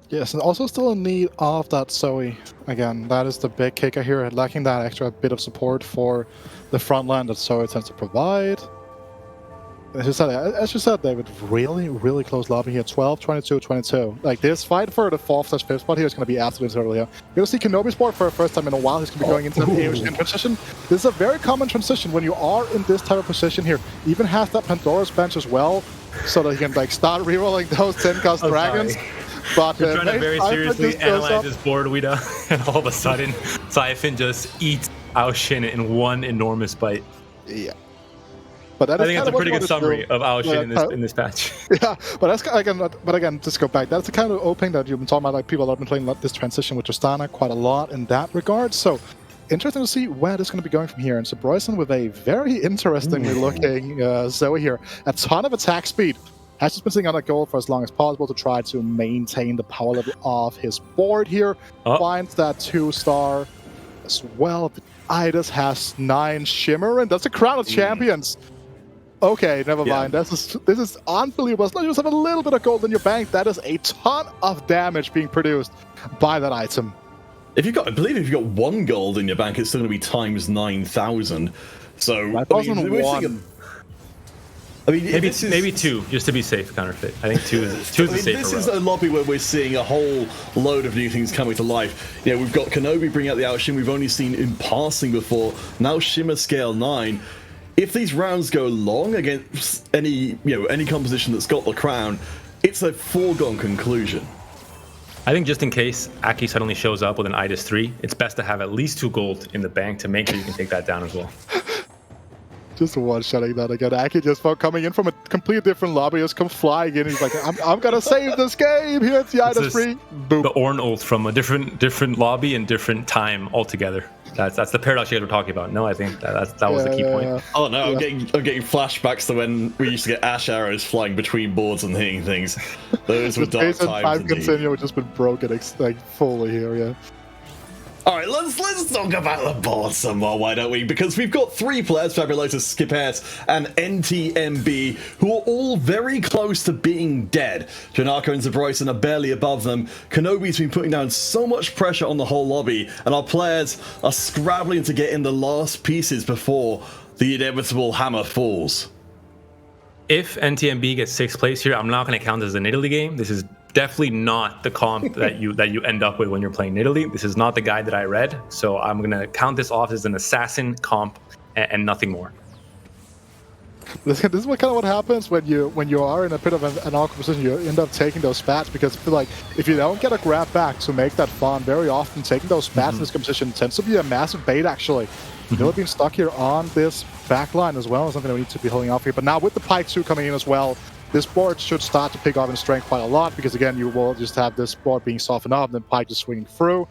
Yes, and also still in need of that Zoe. Again, that is the big kicker here, lacking that extra bit of support for the front line that Zoe tends to provide. As you said, David, really close lobby here. 12, 22, 22. Like, this fight for the 4th/5th spot here is going to be absolutely early. You're going to see Kenobi's board for the first time in a while. He's going to be going into the transition. This is a very common transition when you are in this type of position here. Even has that Pandora's bench as well, so that he can like start rerolling those 10-cost dragons. But you're trying to very seriously analyze this board, Wida, and all of a sudden, Siphon just eats Aoshin in one enormous bite. Yeah. But that I think that's a pretty good summary of Aoshin in this patch. Yeah, but that's again, just go back. That's the kind of opening that you've been talking about. Like, people have been playing this transition with Tristana quite a lot in that regard. So interesting to see where this is going to be going from here. And so Bryson with a very interestingly looking Zoe here. A ton of attack speed. Has just been sitting on that goal for as long as possible to try to maintain the power level of his board here. Finds that 2-star as well. The Idis has 9 Shimmer, and that's a Crown of Champions. Okay, never mind. This is unbelievable. As long as you just have a little bit of gold in your bank, that is a ton of damage being produced by that item. I believe if you've got 1 gold in your bank, it's still going to be times 9,000. So that wasn't 1. I mean, maybe 2, just to be safe, counterfeit. I think 2 is a safer This is a lobby where we're seeing a whole load of new things coming to life. Yeah, we've got Kenobi bring out the Aoshin we've only seen in passing before. Now Shimmer scale 9. If these rounds go long against any composition that's got the crown, it's a foregone conclusion. I think just in case Aki suddenly shows up with an Idis 3, it's best to have at least 2 gold in the bank to make sure you can take that down as well. Just one-shotting that again. Aki just coming in from a completely different lobby, just come flying in. He's like, I'm gonna save this game. Here it's the item free. Boom. The Ornn ult from a different lobby and different time altogether. That's the paradox you guys were talking about. No, I think that was the key point. Oh no, I'm getting flashbacks to when we used to get ash arrows flying between boards and hitting things. Those were dark times. Time continuum has just been broken like fully here, yeah. All right, let's talk about the board some more, why don't we? Because we've got 3 players, Fabulosus, Skipet, and NTMB, who are all very close to being dead. Janako and Zabroyson are barely above them. Kenobi's been putting down so much pressure on the whole lobby, and our players are scrabbling to get in the last pieces before the inevitable hammer falls. If NTMB gets 6th place here, I'm not going to count this as an Italy game. This is definitely not the comp that you end up with when you're playing Italy. This is not the guide that I read, so I'm going to count this off as an assassin comp and nothing more. This is what happens when you are in a bit of an awkward position. You end up taking those spats because I feel like if you don't get a grab back to make that fun, very often taking those spats in this competition tends to be a massive bait actually. They've been stuck here on this back line as well. Is something we need to be holding off here. But now with the Pike 2 coming in as well, this board should start to pick up in strength quite a lot because again, you will just have this board being softened up and then Pike just swinging through.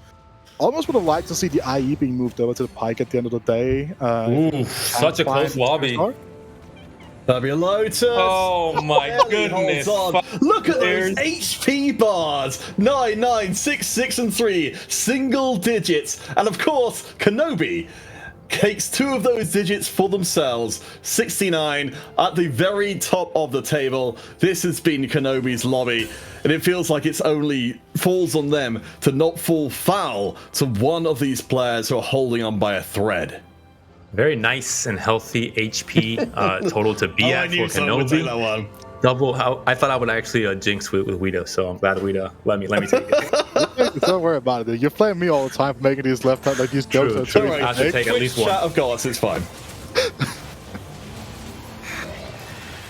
Almost would have liked to see the IE being moved over to the Pike at the end of the day. Ooh, such a close lobby. Fabulosus! Oh my goodness! Look at those HP bars! 9, 9, 6, 6, and 3. Single digits. And of course, Kenobi takes 2 of those digits for themselves. 69 at the very top of the table. This has been Kenobi's lobby, and it feels like it's only falls on them to not fall foul to one of these players who are holding on by a thread. Very nice and healthy HP total to be at for Kenobi. Double. I thought I would actually jinx with Weeda, so I'm glad Weeda let me take it. Don't worry about it. You're playing me all the time for making these left like these jokes. True. I should take at least one. Chat of gods, it's fine.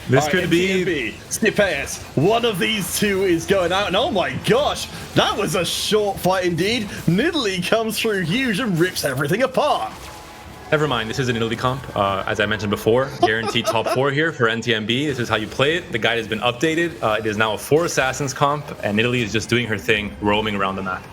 This could be Skipet. One of these 2 is going out, and oh my gosh, that was a short fight indeed. Nidalee comes through huge and rips everything apart. Never mind, this is an Italy comp. As I mentioned before, guaranteed top 4 here for NTMB. This is how you play it. The guide has been updated. It is now a 4 assassins comp, and Italy is just doing her thing, roaming around the map.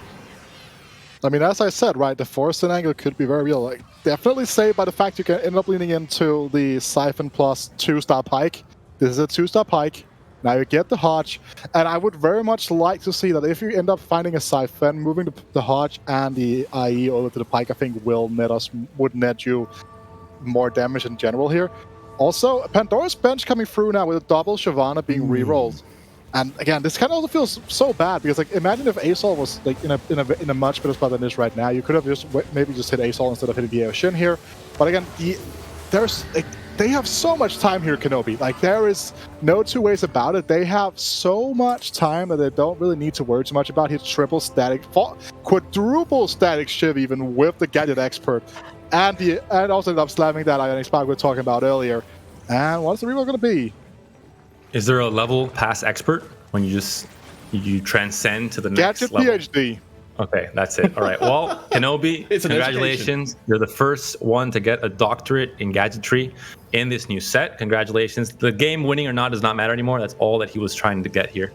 I mean, as I said, right, the Forcing angle could be very real. Like, definitely saved by the fact you can end up leaning into the Siphon plus 2-star Pike. This is a 2-star Pike. Now you get the Hodge, and I would very much like to see that if you end up finding a Siphon, moving the Hodge and the IE over to the Pike, I think would net you more damage in general here. Also, Pandora's Bench coming through now with a double Shyvana being rerolled. And again, this kind of also feels so bad because, like, imagine if Asol was like in a much better spot than it is right now. You could have just maybe just hit Asol instead of hitting the Aoshin here. But again, they have so much time here, Kenobi. Like, there is no 2 ways about it. They have so much time that they don't really need to worry too much about his triple static, quadruple static Shiv even with the Gadget Expert, and also end up slamming that Ionic Spark we were talking about earlier. And what's the reroll going to be? Is there a level past expert when you transcend to the next Gadget level? PhD. Okay, that's it. All right. Well, Kenobi, congratulations. You're the first one to get a doctorate in gadgetry in this new set. Congratulations. The game winning or not does not matter anymore. That's all that he was trying to get here.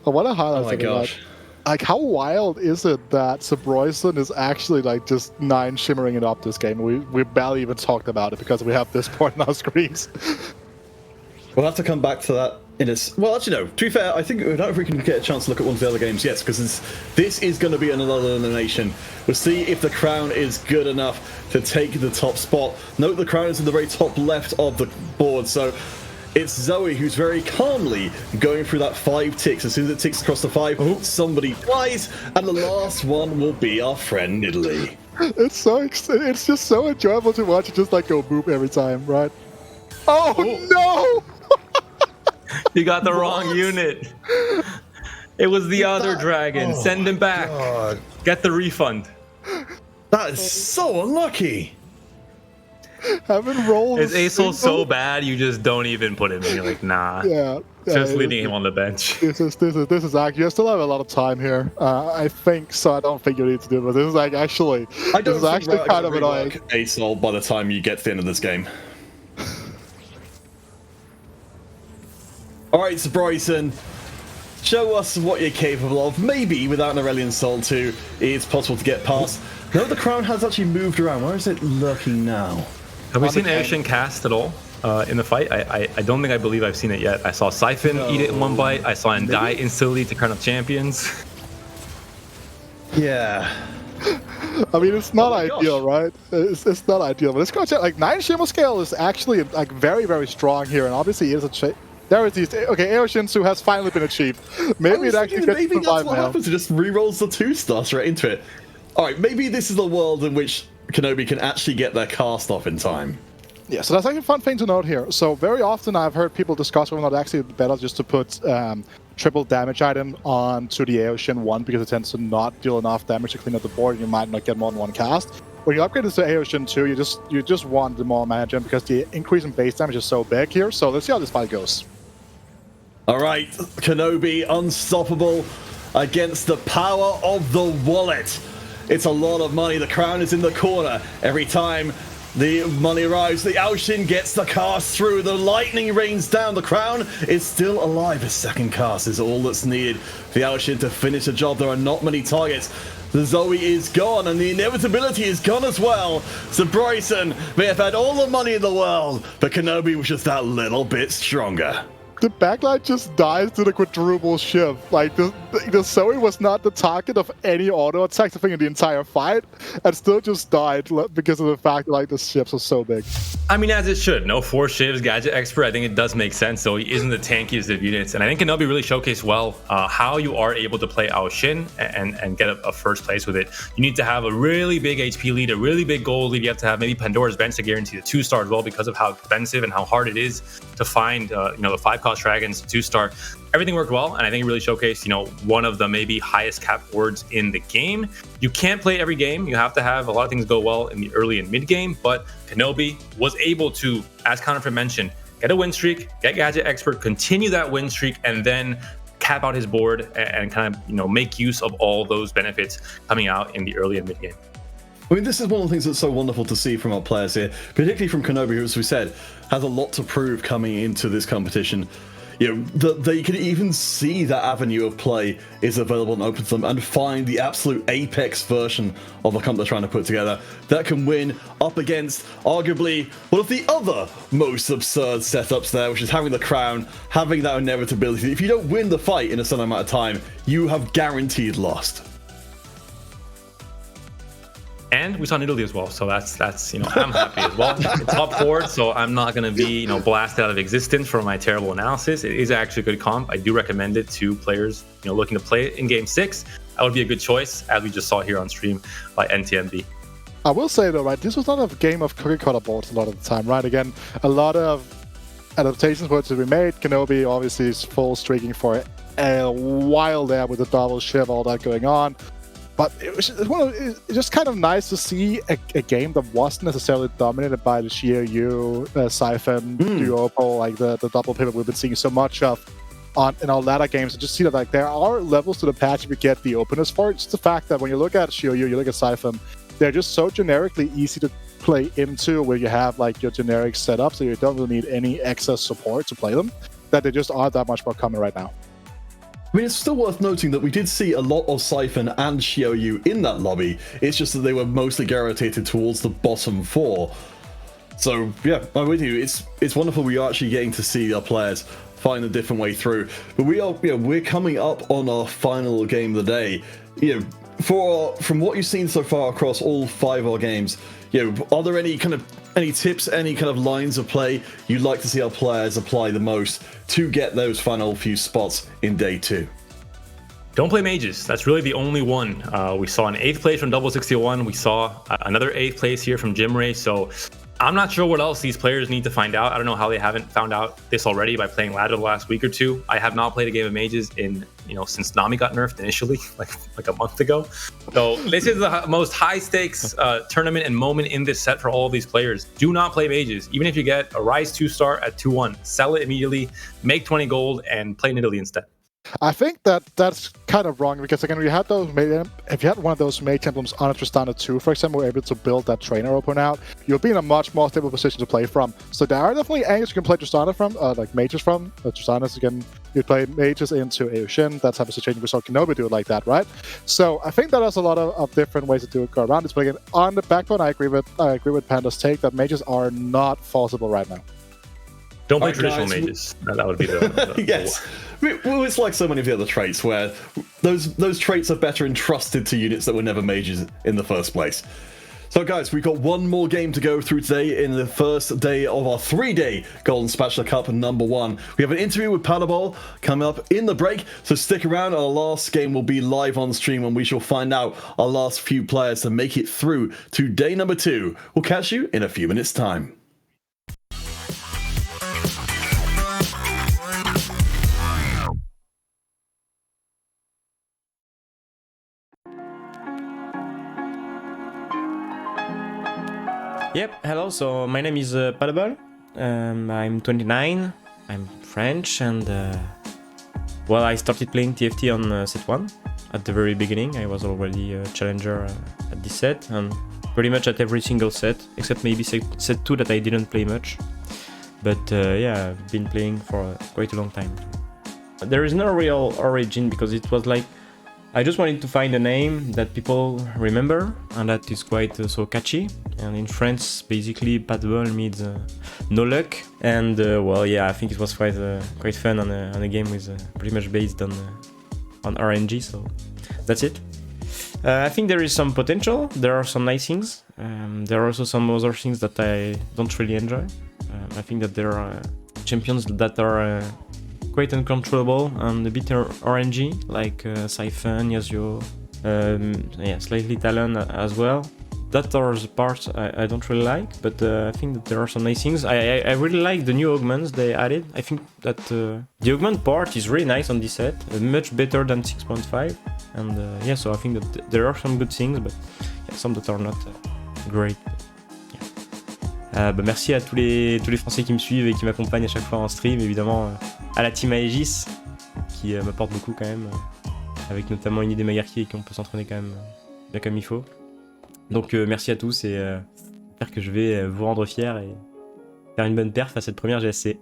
I want to highlight something like how wild is it that Zabroyson is actually like just 9 shimmering it up this game. We barely even talked about it because we have this point on our screens. We'll have to come back to that in a... Well, actually, no. To be fair, I think I don't know if we can get a chance to look at one of the other games yet, because this is going to be another elimination. We'll see if the Crown is good enough to take the top spot. Note the Crown is in the very top left of the board, so it's Zoe who's very calmly going through that 5 ticks. As soon as it ticks across the 5, somebody dies, and the last one will be our friend Nidalee. It's just so enjoyable to watch it just like go boop every time, right? Oh no! You got the wrong unit. It was the other dragon. Send him back. God. Get the refund. That is so unlucky. Having rolled. Is Asol so bad you just don't even put him in? You're like, nah. Yeah. Just leaving him on the bench. This is actually. I still have a lot of time here. I think so. I don't think you need to do it. But this is like actually. I don't this is actually think kind of annoying. ASOL by the time you get to the end of this game. All right, so Bryson, show us what you're capable of. Maybe without an Aurelion Soul 2, it's possible to get past. No, the crown has actually moved around. Where is it lurking now? Have we seen Aoshin cast at all in the fight? I don't think I believe I've seen it yet. I saw Siphon eat it in one bite. I saw him die instantly to Crown of Champions. Yeah. I mean, it's not ideal, right? It's not ideal, but it's going to like 9 Shimmer Scale is actually like very, very strong here, and obviously it is a there is these. Okay, Aoshinsu has finally been achieved. Maybe it actually gets maybe that's what now. happens. It just re-rolls the 2-star straight into it. All right, maybe this is a world in which Kenobi can actually get their cast off in time. Yeah, so that's actually a fun thing to note here. So very often I've heard people discuss whether or not actually better just to put triple damage item onto the Aoshin 1 because it tends to not deal enough damage to clean up the board and you might not get more than one cast. When you upgrade this to Aoshin 2, you just want the more mana gem because the increase in base damage is so big here. So let's see how this fight goes. All right, Kenobi unstoppable against the power of the wallet. It's a lot of money. The crown is in the corner. Every time the money arrives, the Aoshin gets the cast through. The lightning rains down. The crown is still alive. A second cast is all that's needed for the Aoshin to finish the job. There are not many targets. The Zoe is gone, and the inevitability is gone as well. So Bryson may have had all the money in the world, but Kenobi was just that little bit stronger. The backline just dies to the quadruple shift. Like, the Zoe was not the target of any auto attacks, I think, in the entire fight, and still just died because of the fact that, like, the shifts are so big. I mean, as it should. No 4 shifts, Gadget Expert. I think it does make sense, though. He isn't the tankiest of units. And I think Kenobi really showcased well how you are able to play Aoshin and get a first place with it. You need to have a really big HP lead, a really big gold lead. You have to have maybe Pandora's Bench to guarantee the 2-star as well because of how expensive and how hard it is to find, the 5-cost dragons, 2-star. Everything worked well, and I think it really showcased, one of the maybe highest cap boards in the game. You can't play every game. You have to have a lot of things go well in the early and mid game, but Kenobi was able to, as Counterfeit mentioned, get a win streak, get Gadget Expert, continue that win streak, and then cap out his board and kind of, make use of all those benefits coming out in the early and mid game. I mean, this is one of the things that's so wonderful to see from our players here, particularly from Kenobi, who, as we said, has a lot to prove coming into this competition. That they can even see that avenue of play is available and open to them and find the absolute apex version of the comp they're trying to put together that can win up against arguably one of the other most absurd setups there, which is having the crown, having that inevitability. If you don't win the fight in a certain amount of time, you have guaranteed lost. And we saw Nidalee as well, so that's I'm happy as well. It's top forward, so I'm not going to be blasted out of existence for my terrible analysis. It is actually a good comp. I do recommend it to players looking to play it in Game 6. That would be a good choice, as we just saw here on stream by NTMB. I will say though, right, this was not a game of cookie cutter boards a lot of the time, right? Again, a lot of adaptations were to be made. Kenobi obviously is full streaking for a while there with the double shift, all that going on. But it's just kind of nice to see a game that wasn't necessarily dominated by the sheer Siphon, Duopo, like the double pivot we've been seeing so much of in our latter games. And just see that like there are levels to the patch if you get the openness for it. It's the fact that when you look at Shiryu, you look at Siphon, they're just so generically easy to play into where you have like your generic setup, so you don't really need any excess support to play them, that they just are that much more common right now. I mean, it's still worth noting that we did see a lot of Siphon and Xiaoyu in that lobby. It's just that they were mostly gravitated towards the bottom 4. So, yeah, I'm with you. It's wonderful we are actually getting to see our players find a different way through. But we're coming up on our final game of the day. From what you've seen so far across all 5 of our games, are there any tips, any kind of lines of play you'd like to see our players apply the most to get those final few spots in day 2? Don't play mages. That's really the only one. We saw an 8th place from Double 61. We saw another 8th place here from Jimray. So I'm not sure what else these players need to find out. I don't know how they haven't found out this already by playing ladder the last week or two. I have not played a game of mages in, since Nami got nerfed initially, like a month ago. So this is the most high stakes tournament and moment in this set for all of these players. Do not play mages. Even if you get a Rise 2 star at 2-1, sell it immediately, make 20 gold, and play Nidalee instead. I think that's kind of wrong, because again, if you had one of those mage emblems on a Tristana 2, for example, were able to build that trainer open out, you'll be in a much more stable position to play from. So there are definitely angles you can play Tristana from, like mages from. Tristana's, again, you play mages into Aoshin, that type of situation. We saw Kenobi do it like that, right? So I think that there's a lot of different ways to go around this. But again, on the backbone, I agree with Panda's take that mages are not forcible right now. Don't play traditional mages. That would be the yes. Well, it's like so many of the other traits where those traits are better entrusted to units that were never mages in the first place. So guys, we've got one more game to go through today in the first day of our 3-day Golden Spatula Cup number 1. We have an interview with Paddleball coming up in the break, so stick around. Our last game will be live on stream and we shall find out our last few players to make it through to day number 2. We'll catch you in a few minutes' time. Yep, hello, so my name is Paddleball. I'm 29, I'm French, and well, I started playing TFT on set 1 at the very beginning. I was already a challenger at this set, and pretty much at every single set, except maybe set 2 that I didn't play much. But yeah, I've been playing for quite a long time. There is no real origin, because it was like, I just wanted to find a name that people remember and that is quite so catchy. And in France, basically, Paddleball means no luck. And well, yeah, I think it was quite fun on a game with pretty much based on RNG. So that's it. I think there is some potential. There are some nice things. There are also some other things that I don't really enjoy. I think that there are champions that are quite uncontrollable and a bit RNG, like Siphon, Yasuo, yeah, slightly Talon as well. That are the parts I don't really like, but I think that there are some nice things. I really like the new augments they added. I think that the augment part is really nice on this set, much better than 6.5. And yeah, so I think that there are some good things, but yeah, some that are not great. Bah merci à tous les Français qui me suivent et qui m'accompagnent à chaque fois en stream, évidemment à la team Aegis qui m'apporte beaucoup quand même, avec notamment une idée Magarki et qu'on peut s'entraîner quand même bien comme il faut. Donc merci à tous et j'espère que je vais vous rendre fiers et faire une bonne perf à cette première GSC.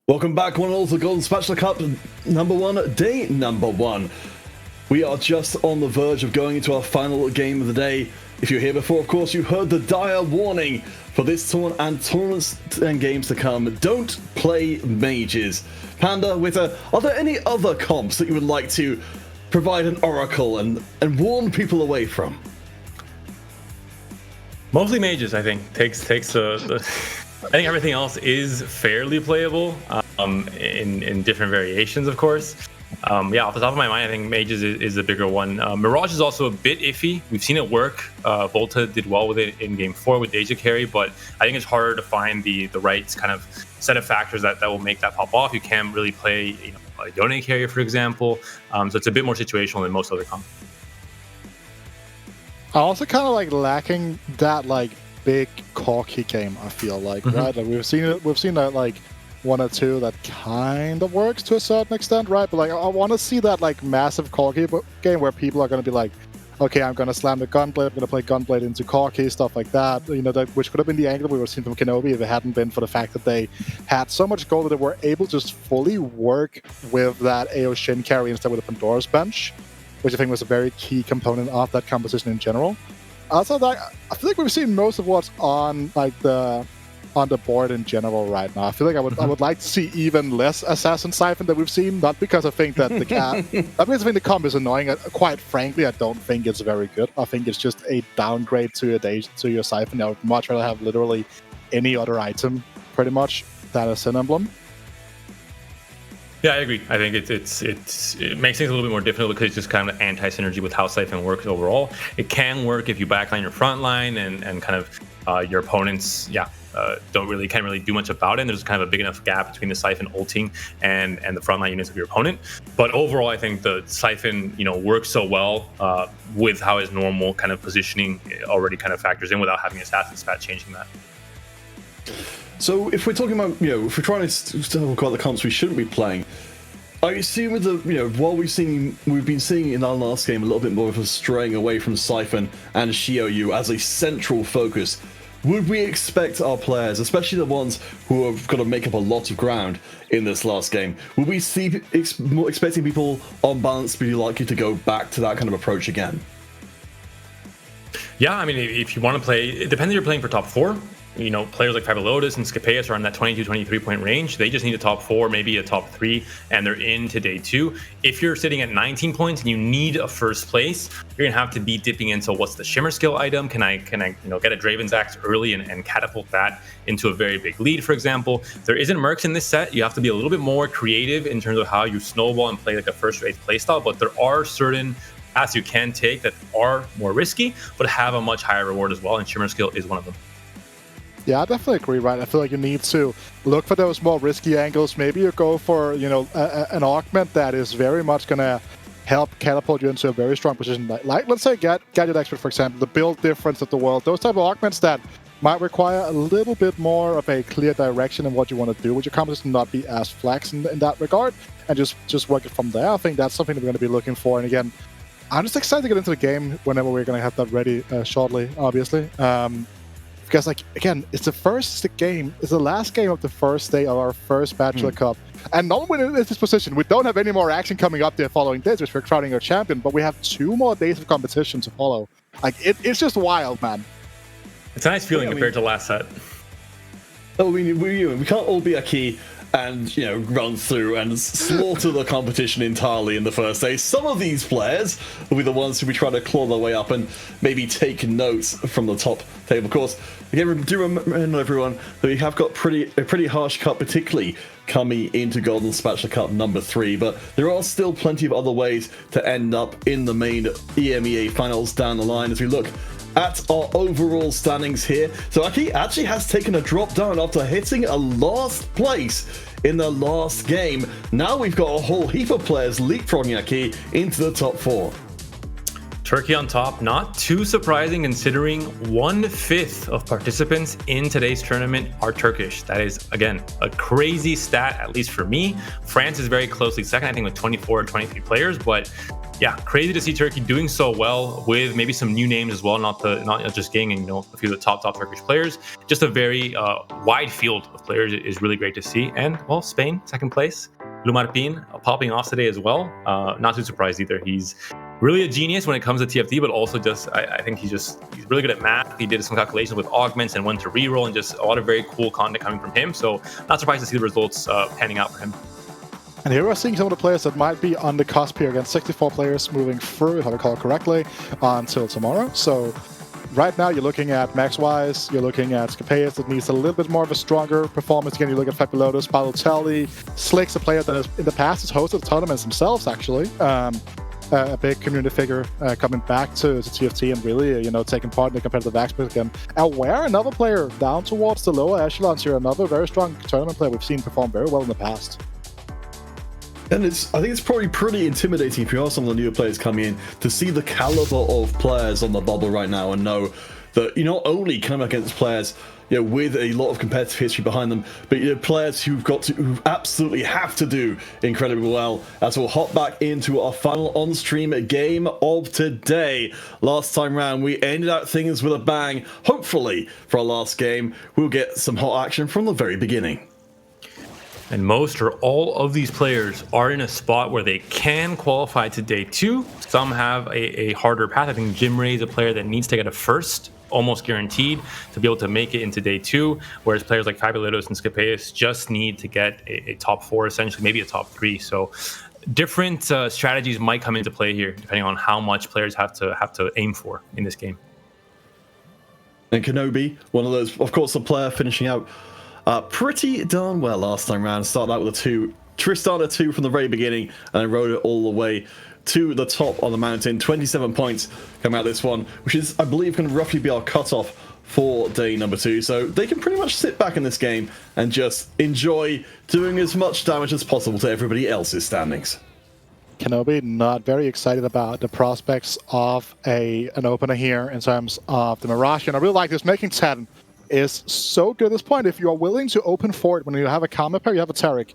Welcome back, one and all, to Golden Spatula Cup number 1, day number 1. We are just on the verge of going into our final game of the day. If you're here before, of course, you heard the dire warning for this tournament and tournaments and games to come. Don't play mages. Panda, are there any other comps that you would like to provide an oracle and warn people away from? Mostly mages, I think. Takes the I think everything else is fairly playable, in different variations, of course. Yeah, off the top of my mind, I think mages is the bigger one. Mirage is also a bit iffy. We've seen it work. Volta did well with it in game 4 with Deja carry, but I think it's harder to find the right kind of set of factors that will make that pop off. You can't really play, a Yone carrier, for example. So it's a bit more situational than most other comps. I also kind of like lacking that like big cocky game. I feel like right. Like we've seen that like 1 or 2 that kind of works to a certain extent, right? But like I want to see that like massive corky game where people are going to be like, okay, I'm going to slam the Gunblade, I'm going to play Gunblade into corky, stuff like that. Which could have been the angle we were seeing from Kenobi if it hadn't been for the fact that they had so much gold that they were able to just fully work with that AO Shin carry instead with the Pandora's Bench, which I think was a very key component of that composition in general. Also, I feel like we've seen most of what's on the board in general right now. I feel like I would like to see even less Assassin Siphon that we've seen, not because I think that the comp is annoying. Quite frankly, I don't think it's very good. I think it's just a downgrade to your Siphon. I would much rather have literally any other item, pretty much, than a Sin Emblem. Yeah, I agree. I think it makes things a little bit more difficult because it's just kind of anti-synergy with how Siphon works overall. It can work if you backline your front line and kind of your opponents, can't really do much about it. And there's kind of a big enough gap between the Siphon ulting and the frontline units of your opponent. But overall, I think the Siphon, works so well with how his normal kind of positioning already kind of factors in without having Assassin Spat changing that. So if we're talking about, if we're trying to talk about the comps we shouldn't be playing, I assume with the, while we've been seeing in our last game a little bit more of a straying away from Siphon and Xiaoyu as a central focus, would we expect our players, especially the ones who have got to make up a lot of ground in this last game, would we see expecting people on balance to be likely to go back to that kind of approach again? Yeah, I mean, if you want to play, it depends if you're playing for top 4. Players like Fabulotus and Scapeus are in that 22-23 point range. They just need a top 4, maybe a top 3, and they're into day 2. If you're sitting at 19 points and you need a first place, you're gonna have to be dipping into what's the Shimmer skill item. Can I get a Draven's Axe early and catapult that into a very big lead, for example? There isn't Mercs in this set. You have to be a little bit more creative in terms of how you snowball and play like a first-rate playstyle, but there are certain paths you can take that are more risky, but have a much higher reward as well, and Shimmer skill is one of them. Yeah, I definitely agree, right? I feel like you need to look for those more risky angles. Maybe you go for, an augment that is very much going to help catapult you into a very strong position. Like let's say Gadget Expert, for example, the build difference of the world. Those type of augments that might require a little bit more of a clear direction in what you want to do with your composition, not be as flex in that regard, and just work it from there. I think that's something that we're going to be looking for. And again, I'm just excited to get into the game whenever we're going to have that ready shortly, obviously. Because, again, it's the last game of the first day of our first Spatula Cup. And not only in this position, we don't have any more action coming up the following days, which we're crowning our champion, but we have 2 more days of competition to follow. It's just wild, man. It's a nice feeling compared to last set. We can't all be a key and run through and slaughter the competition entirely in the first day. Some of these players will be the ones who be trying to claw their way up and maybe take notes from the top table. Of course, again, do remember everyone that we have got a pretty harsh cut, particularly coming into Golden Spatula Cup number 3, but there are still plenty of other ways to end up in the main EMEA finals down the line as we look at our overall standings here. So Aki actually has taken a drop down after hitting a last place in the last game. Now we've got a whole heap of players leapfrogging Aki into the top 4. Turkey on top, not too surprising considering 1/5 of participants in today's tournament are Turkish. That is, again, a crazy stat, at least for me. France is very closely second, I think with 24 or 23 players, but yeah, crazy to see Turkey doing so well with maybe some new names as well, not just gaining a few of the top Turkish players. Just a very wide field of players is really great to see. And, well, Spain, second place. Lumarpin popping off today as well. Not too surprised either. He's really a genius when it comes to TFT, but also just I think he's really good at math. He did some calculations with augments and when to reroll, and just a lot of very cool content coming from him. So not surprised to see the results panning out for him. And here we're seeing some of the players that might be on the cusp here. Again, 64 players moving through, if I recall correctly, until tomorrow. So right now you're looking at Max-wise, you're looking at Scapeus that needs a little bit more of a stronger performance. Again, you look at Fabulotus, Balotelli, Slick's a player that has, in the past has hosted tournaments themselves, actually. A big community figure coming back to TFT and really, taking part in the competitive aspect again. Aware, another player down towards the lower echelons here, another very strong tournament player we've seen perform very well in the past. And I think it's probably pretty intimidating if you are some of the newer players coming in to see the caliber of players on the bubble right now and know that you're not only coming against players with a lot of competitive history behind them, but players who absolutely have to do incredibly well. As we'll hop back into our final on-stream game of today. Last time round, we ended out things with a bang. Hopefully, for our last game, we'll get some hot action from the very beginning. And most or all of these players are in a spot where they can qualify to day 2. Some have a harder path. I think Jim Ray is a player that needs to get a first, almost guaranteed, to be able to make it into day 2, whereas players like Fabulotus and Scapeus just need to get a top 4, essentially, maybe a top 3. So different strategies might come into play here, depending on how much players have to aim for in this game. And Kenobi, one of those, of course, a player finishing out pretty darn well last time round. Started out with a 2. Tristan a 2 from the very beginning, and then rode it all the way to the top of the mountain. 27 points come out this one, which is, I believe, going to roughly be our cutoff for day number 2. So they can pretty much sit back in this game and just enjoy doing as much damage as possible to everybody else's standings. Kenobi not very excited about the prospects of an opener here in terms of the Mirage. And I really like this. Making 10 is so good at this point. If you are willing to open for it when you have a Karma pair, you have a Taric.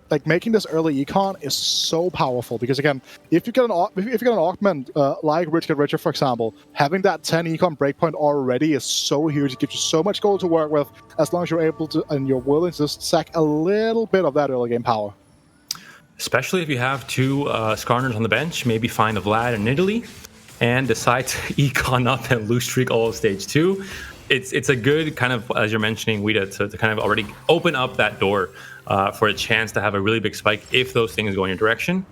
Like, making this early econ is so powerful because, again, if you get an augment like Rich Get Richer, for example, having that 10 econ breakpoint already is so huge. It gives you so much gold to work with as long as you're able to and you're willing to just sack a little bit of that early game power. Especially if you have 2 Skarners on the bench, maybe find a Vlad in Italy and decide to econ up and lose streak all of stage 2. It's a good kind of, as you're mentioning, Wida, to kind of already open up that door for a chance to have a really big spike if those things go in your direction.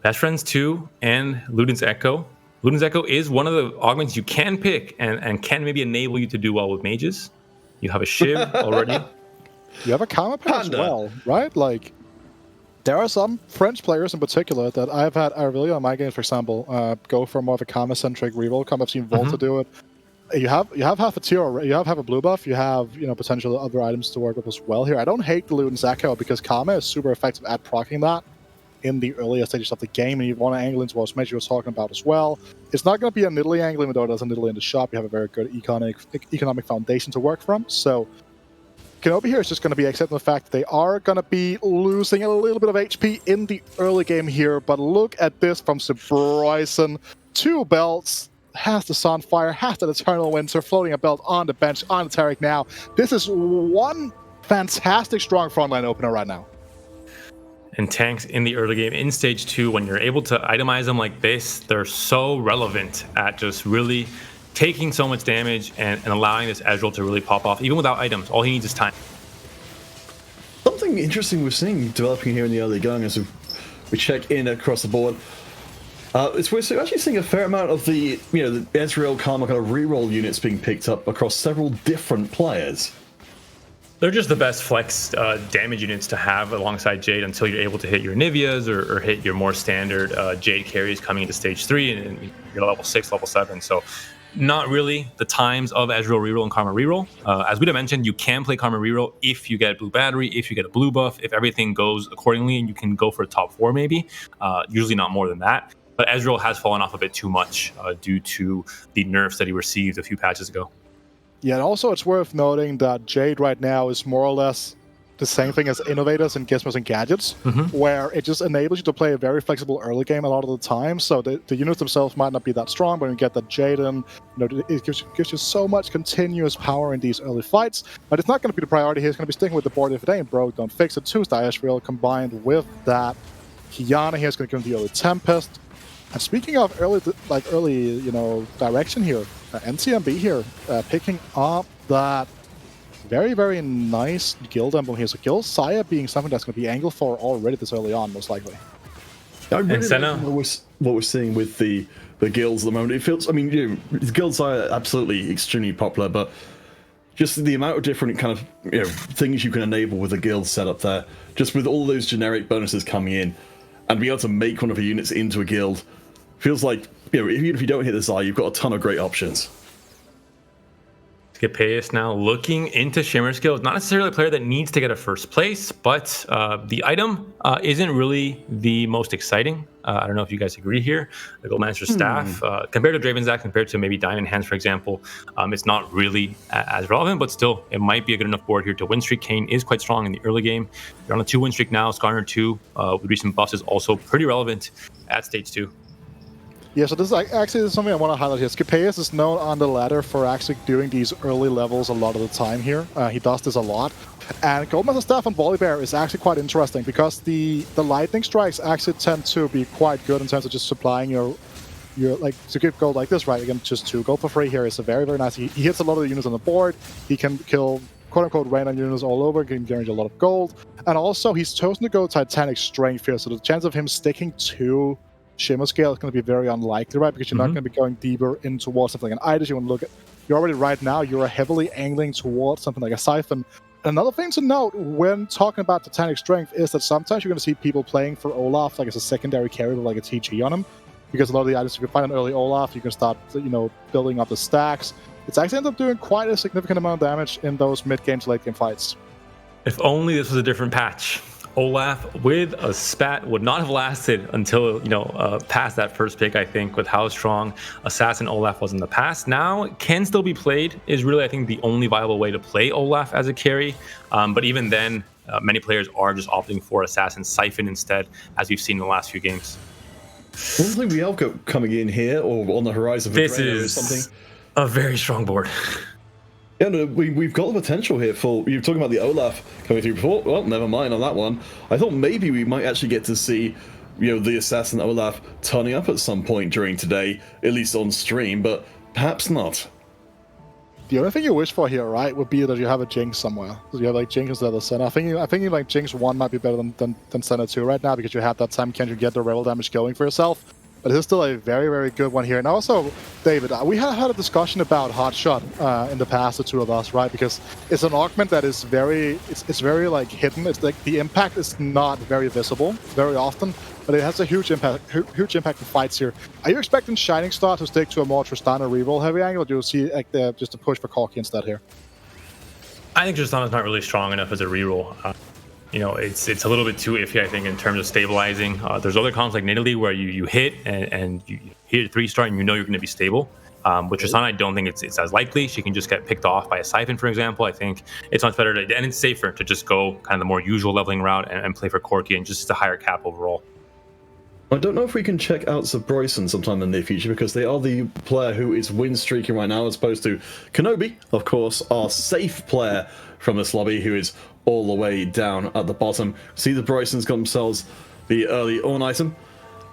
Best Friends 2 and Luden's Echo. Luden's Echo is one of the augments you can pick and can maybe enable you to do well with mages. You have a Shiv already. You have a Karma pair as well, right? Like, there are some French players in particular that I've had Arvillia on my games, for example, go for more of a Karma-centric reroll comp. I've seen Volta do it. You have half a tier, you have a blue buff, you have potential other items to work with as well here. I don't hate the Luden's Echo because Karma is super effective at proccing that in the earlier stages of the game, and you want to angle into what Smedge was talking about as well. It's not going to be a Nidalee angle, even though it does a Nidalee in the shop. You have a very good economic foundation to work from. So Kenobi here is just going to be accepting the fact that they are going to be losing a little bit of HP in the early game here, but look at this from Bryson. 2 belts. Has the Sunfire, has that Eternal Winter, floating a belt on the bench, on the Taric now. This is one fantastic strong frontline opener right now. And tanks in the early game, in stage 2, when you're able to itemize them like this, they're so relevant at just really taking so much damage and allowing this Ezreal to really pop off, even without items. All he needs is time. Something interesting we're seeing developing here in the early going as we check in across the board. We're actually seeing a fair amount of the Ezreal Karma kind of reroll units being picked up across several different players. They're just the best flex damage units to have alongside Jade until you're able to hit your Niveas or hit your more standard Jade carries coming into stage 3 and you're level 6, level 7. So not really the times of Ezreal reroll and Karma reroll. As we mentioned, you can play Karma reroll if you get a blue battery, if you get a blue buff, if everything goes accordingly and you can go for a top 4 maybe. Usually not more than that. But Ezreal has fallen off a bit too much due to the nerfs that he received a few patches ago. Yeah, and also it's worth noting that Jade right now is more or less the same thing as Innovators and Gizmos and Gadgets, where it just enables you to play a very flexible early game a lot of the time. So the units themselves might not be that strong, but when you get that Jade in, it gives you so much continuous power in these early fights. But it's not going to be the priority here. It's going to be sticking with the board. If it ain't broke, don't fix it. 2 Ezreal combined with that Kiana here is going to give him the early Tempest. And speaking of early direction here, NCMB here picking up that very, very nice guild emblem here. So Guild Saya being something that's going to be angled for already this early on, most likely. I really like what we're seeing with the guilds at the moment. It feels, I mean, Guild Saya absolutely extremely popular, but just the amount of different kind of things you can enable with a guild setup there, just with all those generic bonuses coming in, and being able to make one of your units into a guild, feels like, even if you don't hit the Zai, you've got a ton of great options. Scapeus now looking into Shimmer Skills. Not necessarily a player that needs to get a first place, but the item isn't really the most exciting. I don't know if you guys agree here. The Goldmaster Staff, compared to Draven's Axe, compared to maybe Diamond Hands, for example, it's not really as relevant, but still, it might be a good enough board here to win streak. Kayn is quite strong in the early game. You're on a 2-win streak now. Skarner 2 with recent buffs is also pretty relevant at stage 2. Yeah, so this is actually something I want to highlight here. Scapeus is known on the ladder for actually doing these early levels a lot of the time here. He does this a lot. And Goldmaster Staff on Volibear is actually quite interesting because the lightning strikes actually tend to be quite good in terms of just supplying your like, to give gold like this, right? Again, just 2 gold for free here is a very, very nice. He hits a lot of the units on the board. He can kill quote-unquote rain on units all over, can guarantee a lot of gold. And also, he's chosen to go Titanic Strength here, so the chance of him sticking to Shimmer Scale is going to be very unlikely, right? Because you're not going to be going deeper in towards something like an Idis. You want to look at, you're already right now, you're heavily angling towards something like a Siphon. Another thing to note when talking about Titanic Strength is that sometimes you're going to see people playing for Olaf like as a secondary carry with like a TG on him. Because a lot of the items, if you find an early Olaf, you can start, building up the stacks. It's actually ended up doing quite a significant amount of damage in those mid-game to late-game fights. If only this was a different patch. Olaf with a spat would not have lasted until, past that first pick, I think, with how strong Assassin Olaf was in the past. Now, can still be played, is really, I think, the only viable way to play Olaf as a carry. But even then, many players are just opting for Assassin Siphon instead, as we've seen in the last few games. One thing we have got coming in here, or on the horizon for this is something, a very strong board. Yeah, no, we've got the potential here for, you were talking about the Olaf coming through before, well, never mind on that one. I thought maybe we might actually get to see, the Assassin Olaf turning up at some point during today, at least on stream, but perhaps not. The only thing you wish for here, right, would be that you have a Jinx somewhere. So you have like Jinx instead of Senna. I think like Jinx 1 might be better than Senna 2 right now because you have that time can you get the rebel damage going for yourself. But it's still a very, very good one here. And also, David, we had a discussion about Hotshot in the past, the two of us, right? Because it's an augment that is very, it's very like hidden. It's like the impact is not very visible very often, but it has a huge impact in fights here. Are you expecting Shining Star to stick to a more Tristana reroll heavy angle, or do you see like just a push for Corki instead here? I think Tristana's not really strong enough as a reroll. It's a little bit too iffy, I think, in terms of stabilizing. There's other comps like Nidalee where you hit and you hit a 3-star and you're going to be stable. With Tristana, I don't think it's as likely. She can just get picked off by a Siphon, for example. I think it's much better and it's safer to just go kind of the more usual leveling route and play for Corki and just a higher cap overall. I don't know if we can check out Zabroyson sometime in the near future because they are the player who is win streaking right now as opposed to Kenobi, of course, our safe player from this lobby who is all the way down at the bottom. See the Brysons got themselves the early Orn item.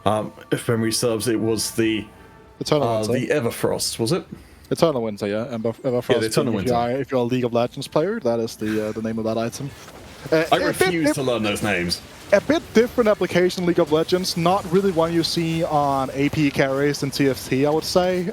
If memory serves, it was the Everfrost, was it? Eternal Winter, yeah. Everfrost. Yeah, the Eternal Winter. If you're a League of Legends player, that is the name of that item. I refuse to learn those names. A bit different application, League of Legends. Not really one you see on AP carries and TFT, I would say.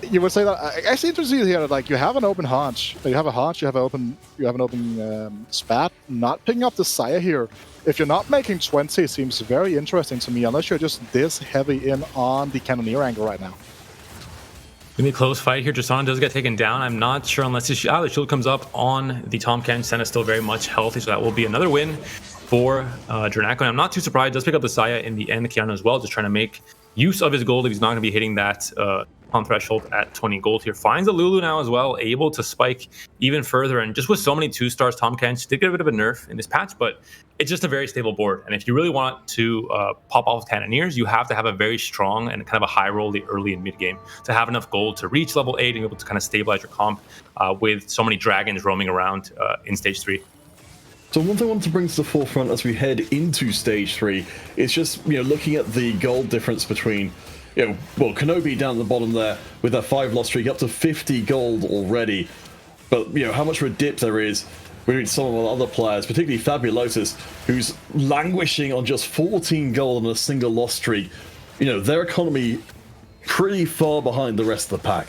You would say that I seem to see here that like you have an open haunch, you have an open spat. Not picking up the Sire here. If you're not making 20, it seems very interesting to me. Unless you're just this heavy in on the Cannoneer angle right now. Gonna be a close fight here. Tristana does get taken down. I'm not sure unless the shield comes up on the Tomcat. Senna's still very much healthy, so that will be another win for Dranako. And I'm not too surprised. Does pick up the Saya in the end, the Kiana as well, just trying to make use of his gold if he's not going to be hitting that on threshold at 20 gold here. Finds a Lulu now as well, able to spike even further. And just with so many 2-stars, Tahm Kench did get a bit of a nerf in this patch, but it's just a very stable board. And if you really want to pop off with Cannoneers, you have to have a very strong and kind of a high roll early and mid game to have enough gold to reach level 8 and be able to kind of stabilize your comp with so many dragons roaming around in stage 3. So one thing I want to bring to the forefront as we head into stage 3 is just, looking at the gold difference between, Kenobi down at the bottom there with that 5 loss streak up to 50 gold already. But, how much of a dip there is with some of our other players, particularly Fabulosus, who's languishing on just 14 gold on a single loss streak. Their economy pretty far behind the rest of the pack.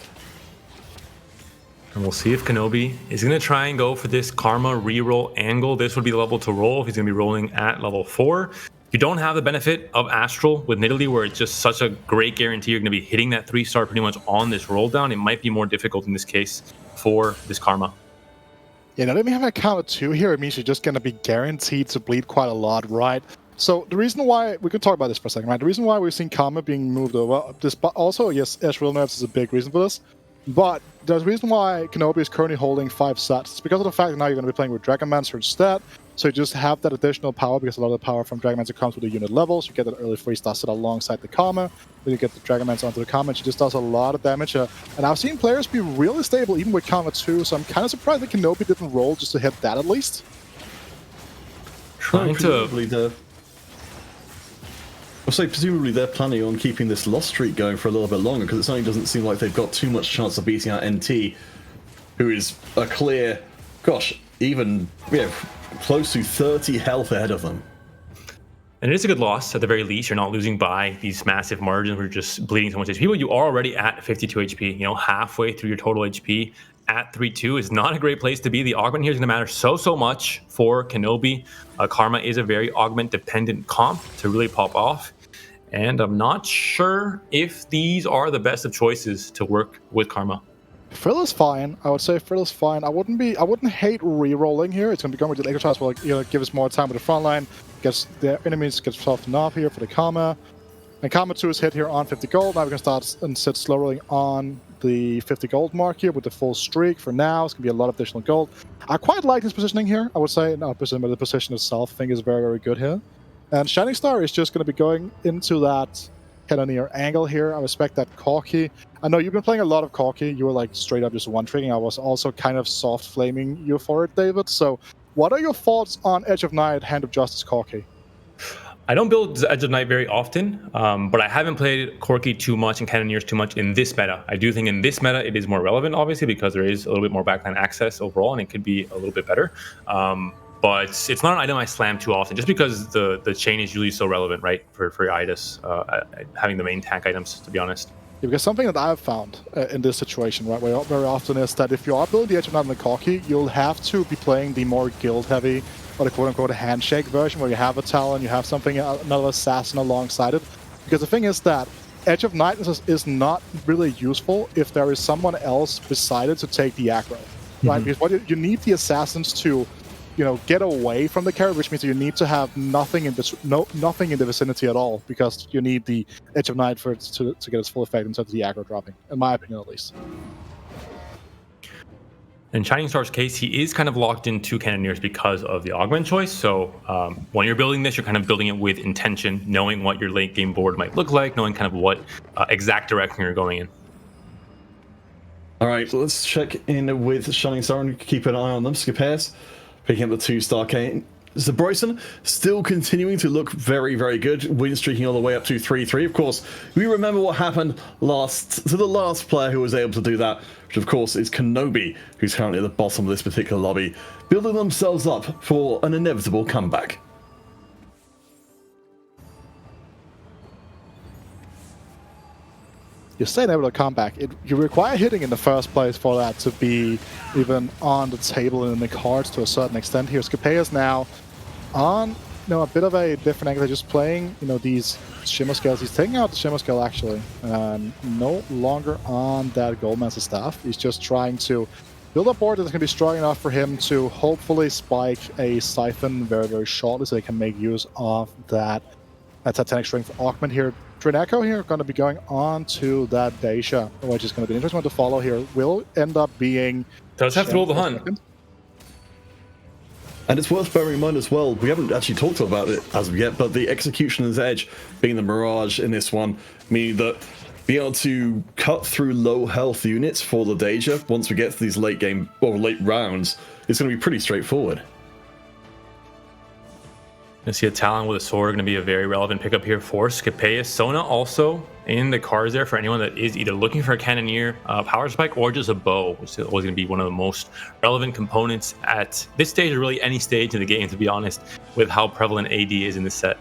And we'll see if Kenobi is going to try and go for this Karma reroll angle. This would be the level to roll if he's going to be rolling at level 4. You don't have the benefit of Astral with Nidalee, where it's just such a great guarantee you're going to be hitting that 3-star pretty much on this roll down. It might be more difficult in this case for this Karma. Yeah, now let me have a count of 2 here. It means you're just going to be guaranteed to bleed quite a lot, right? So the reason why, we could talk about this for a second, right? The reason why we've seen Karma being moved over, but also, yes, Ezreal nerfs is a big reason for this. But the reason why Kenobi is currently holding 5 sets is because of the fact that now you're going to be playing with Dragonmancer instead. So you just have that additional power, because a lot of the power from Dragonmancer comes with the unit levels. You get that early 3-star set alongside the Karma. Then you get the Dragonmancer onto the Karma, and she just does a lot of damage. And I've seen players be really stable even with Karma 2, so I'm kind of surprised that Kenobi didn't roll just to hit that at least. Trying to... I'll say presumably they're planning on keeping this loss streak going for a little bit longer, because it certainly doesn't seem like they've got too much chance of beating out NT, who is a clear, even close to 30 health ahead of them. And it is a good loss at the very least. You're not losing by these massive margins where you're just bleeding so much HP. But you are already at 52 HP, halfway through your total HP at 3-2 is not a great place to be. The augment here is going to matter so much for Kenobi. Karma is a very augment-dependent comp to really pop off. And I'm not sure if these are the best of choices to work with Karma. Frill is fine. I would say Frill is fine. I wouldn't hate re-rolling here. It's going to be going with the exercise, will give us more time with the front line. Gets the enemies get softened off here for the Karma. And Karma 2 is hit here on 50 gold. Now we can start and sit slow rolling on the 50 gold mark here with the full streak. For now, it's going to be a lot of additional gold. I quite like his positioning here, I would say. Not position, but the position itself I think is very, very good here. And Shining Star is just going to be going into that Cannoneer angle here. I respect that Corki. I know you've been playing a lot of Corki. You were like straight up just one-tricking. I was also kind of soft flaming you for it, David. So what are your thoughts on Edge of Night, Hand of Justice Corki? I don't build Edge of Night very often, but I haven't played Corki too much and Cannoneers too much in this meta. I do think in this meta it is more relevant, obviously, because there is a little bit more backline access overall, and it could be a little bit better. But it's not an item I slam too often, just because the chain is usually so relevant, right, for Idis, having the main tank items, to be honest. Yeah, because something that I've found in this situation, right, very often is that if you are building the Edge of Night on the Corki, you'll have to be playing the more guild-heavy, or the quote-unquote handshake version, where you have a Talon, you have something, another assassin alongside it. Because the thing is that Edge of Night is not really useful if there is someone else beside it to take the aggro, right? Because what you need the assassins to, get away from the carry, which means you need to have nothing in the vicinity at all, because you need the Edge of Night for it to get its full effect in terms of the aggro dropping, in my opinion at least. In Shining Star's case, he is kind of locked into Cannoneers because of the augment choice. So when you're building this, you're kind of building it with intention, knowing what your late game board might look like, knowing kind of what exact direction you're going in. All right, so let's check in with Shining Star and keep an eye on them. Scapeus picking up the 2-star Kane. Zabroyson still continuing to look very, very good, win streaking all the way up to 3-3. Of course, we remember what happened to the last player who was able to do that, which of course is Kenobi, who's currently at the bottom of this particular lobby, building themselves up for an inevitable comeback. You're saying able to comeback. You require hitting in the first place for that to be even on the table and in the cards to a certain extent here. Scapeus now on a bit of a different angle. They're just playing these Shimmer Scales. He's taking out the Shimmer Scale actually. No longer on that Goldmaster staff. He's just trying to build-up board is going to be strong enough for him to hopefully spike a Siphon very, very shortly so they can make use of that Titanic Strength augment here. Dreneko here going to be going on to that Dacia, which is going to be an interesting one to follow here. Will end up being... Does have to roll the hunt. And it's worth bearing in mind as well, we haven't actually talked about it as of yet, but the Executioner's Edge being the Mirage in this one, meaning that being able to cut through low health units for the Dacia once we get to these late game or late rounds is going to be pretty straightforward. I see a Talon with a sword going to be a very relevant pickup here for Scapeus. Sona also in the cards there for anyone that is either looking for a Cannoneer power spike or just a bow, which is always going to be one of the most relevant components at this stage or really any stage in the game, to be honest, with how prevalent AD is in this set.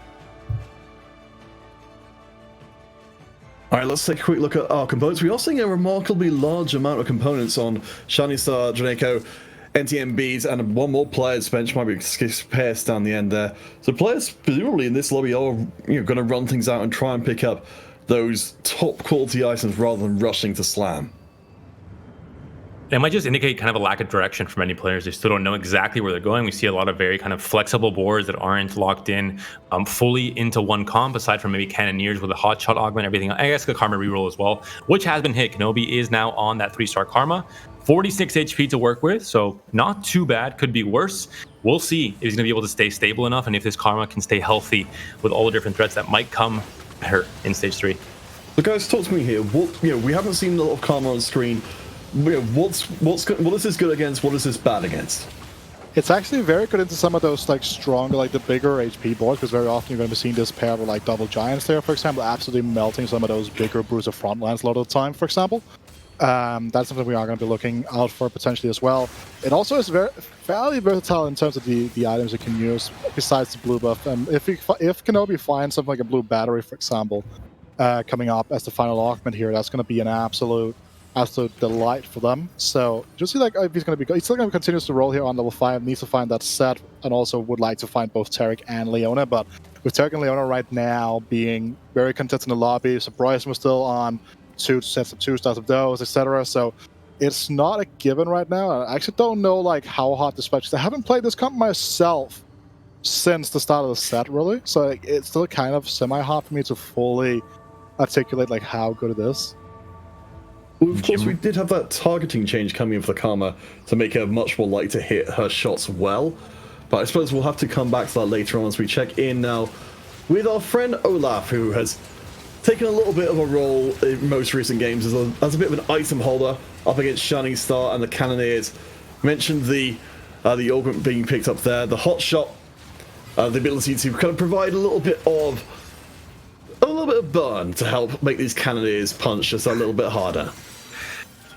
All right, let's take a quick look at our components. We are seeing a remarkably large amount of components on Shining Star, Dreneko, NTMBs, and one more player's bench might be Scapeus down the end there. So players presumably in this lobby are going to run things out and try and pick up those top quality items rather than rushing to slam. It might just indicate kind of a lack of direction for many players. They still don't know exactly where they're going. We see a lot of very kind of flexible boards that aren't locked in fully into one comp, aside from maybe Cannoneers with a hotshot augment, everything. I guess the Karma reroll as well, which has been hit. Kenobi is now on that 3-star Karma. 46 HP to work with, so not too bad. Could be worse. We'll see if he's going to be able to stay stable enough and if this Karma can stay healthy with all the different threats that might come at her in stage 3. So guys, talk to me here. What, we haven't seen a lot of Karma on screen. What is this good against? What is this bad against? It's actually very good into some of those like stronger, like the bigger HP boards, because very often you're going to be seeing this pair with like double giants there, for example, absolutely melting some of those bigger bruiser front lines a lot of the time, for example. That's something we are going to be looking out for potentially as well. It also is fairly versatile in terms of the items it can use besides the blue buff. If Kenobi finds something like a blue battery, for example, coming up as the final augment here, that's going to be an absolute delight for them. So just see like if he's going to be, he's still going to continue to roll here on level 5, needs to find that set, and also would like to find both Tarek and Leona. But with Tarek and Leona right now being very content in the lobby, Surprise was still on 2 sets of 2 stars of those, etc. So it's not a given right now. I actually don't know like how hot this match is. I haven't played this comp myself since the start of the set, really. So like, it's still kind of semi-hot for me to fully articulate like how good it is. Well, of course, we did have that targeting change coming in for the Karma to make her much more likely to hit her shots well. But I suppose we'll have to come back to that later on as we check in now with our friend Olaf, who has taken a little bit of a role in most recent games as a bit of an item holder up against Shining Star and the Cannoneers. Mentioned the augment being picked up there, the hot shot, the ability to kind of provide a little bit of burn to help make these Cannoneers punch just a little bit harder.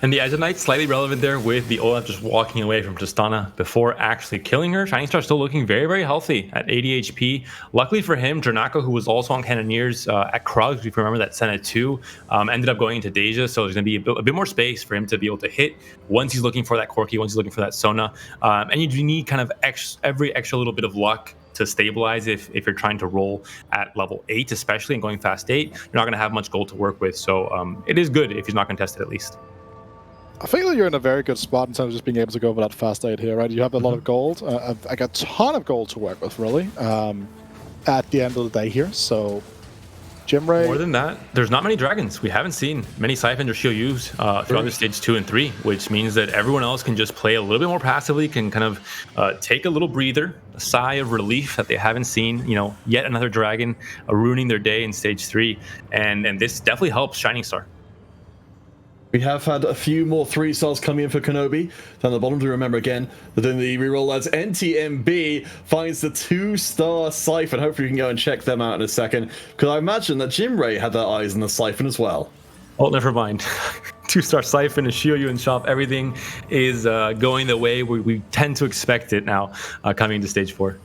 And the Azonite slightly relevant there with the Olaf just walking away from Tristana before actually killing her. Shining Star still looking very, very healthy at 80 HP. Luckily for him, Drenako, who was also on Cannoneers at Krug, if you remember that Senate 2, ended up going into Deja, so there's going to be a bit more space for him to be able to hit once he's looking for that Corki, once he's looking for that Sona. And you do need kind of every extra little bit of luck to stabilize if you're trying to roll at level 8, especially, and going fast 8. You're not going to have much gold to work with, so it is good if he's not contested at least. I feel like you're in a very good spot in terms of just being able to go for that fast 8 here, right? You have a lot of gold. I got a ton of gold to work with, really, at the end of the day here. So, Jimray... More than that, there's not many dragons. We haven't seen many Siphons or Shield throughout the stage 2 and 3, which means that everyone else can just play a little bit more passively, can kind of take a little breather, a sigh of relief that they haven't seen, yet another dragon ruining their day in stage 3. And this definitely helps Shining Star. We have had a few more 3 stars coming in for Kenobi. Down the bottom, to remember again that in the reroll as NTMB finds the 2-star Siphon. Hopefully we can go and check them out in a second, because I imagine that Jimray had their eyes on the Siphon as well. Oh, never mind. 2-star Siphon and Shioyu and Shop, everything is going the way we tend to expect it now coming into stage 4.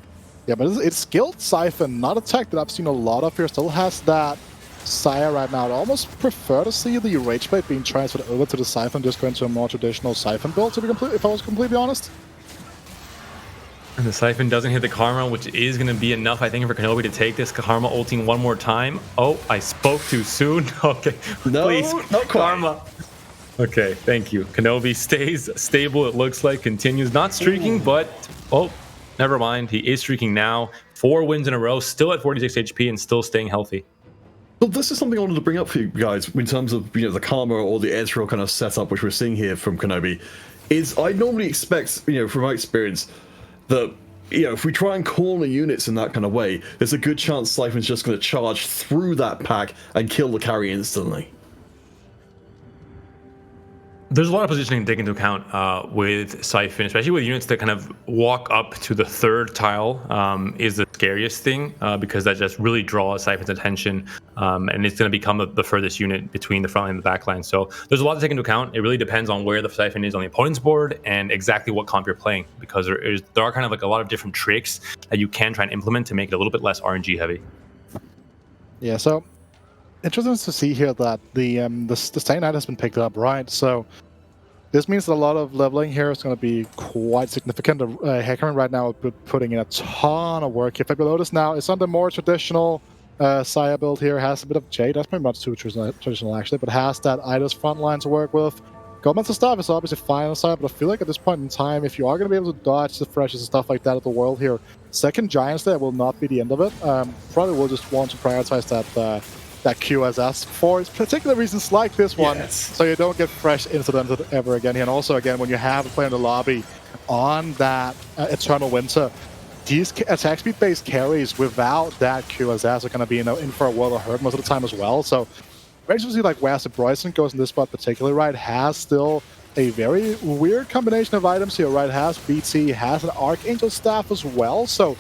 Yeah, but it's skilled Siphon, not a tech that I've seen a lot of here. Still has that Saya right now. I'd almost prefer to see the Rage Blade being transferred over to the Siphon, just going to a more traditional Siphon build, if I was completely honest. And the Siphon doesn't hit the Karma, which is going to be enough, I think, for Kenobi to take this. Karma ulting one more time. Oh, I spoke too soon. Okay, no, please, not Karma. Okay, thank you. Kenobi stays stable, it looks like, continues not streaking, but never mind. He is streaking now. 4 wins in a row, still at 46 HP and still staying healthy. Well, this is something I wanted to bring up for you guys in terms of the Karma or the Ezreal kind of setup which we're seeing here from Kenobi. Is I normally expect, from my experience, that if we try and corner units in that kind of way, there's a good chance Siphon's just going to charge through that pack and kill the carry instantly. There's a lot of positioning to take into account with Siphon, especially with units that kind of walk up to the 3rd tile is the scariest thing because that just really draws Siphon's attention and it's going to become the furthest unit between the front line and the back line. So there's a lot to take into account. It really depends on where the Siphon is on the opponent's board and exactly what comp you're playing, because there are kind of like a lot of different tricks that you can try and implement to make it a little bit less RNG heavy. Yeah, so interesting to see here that the Stay Night has been picked up, right? So this means that a lot of leveling here is going to be quite significant. Hackerman right now is putting in a ton of work. If Fabulotus now is on the more traditional Saya build here, has a bit of Jade. That's pretty much too traditional actually, but has that Ida's front line to work with. Goblins and stuff is obviously fine on Saya, but I feel like at this point in time, if you are going to be able to dodge the Threshes and stuff like that of the world here, second Giants there will not be the end of it. Probably will just want to prioritize that QSS for particular reasons like this one, so you don't get fresh incidents ever again here. And also, again, when you have a player in the lobby on that Eternal Winter, these attack speed based carries without that QSS are going to be in for a world of hurt most of the time as well. So very interesting to see like where Bryson goes in this spot particularly, right? Has still a very weird combination of items here, right? Has BT, has an Archangel staff as well, so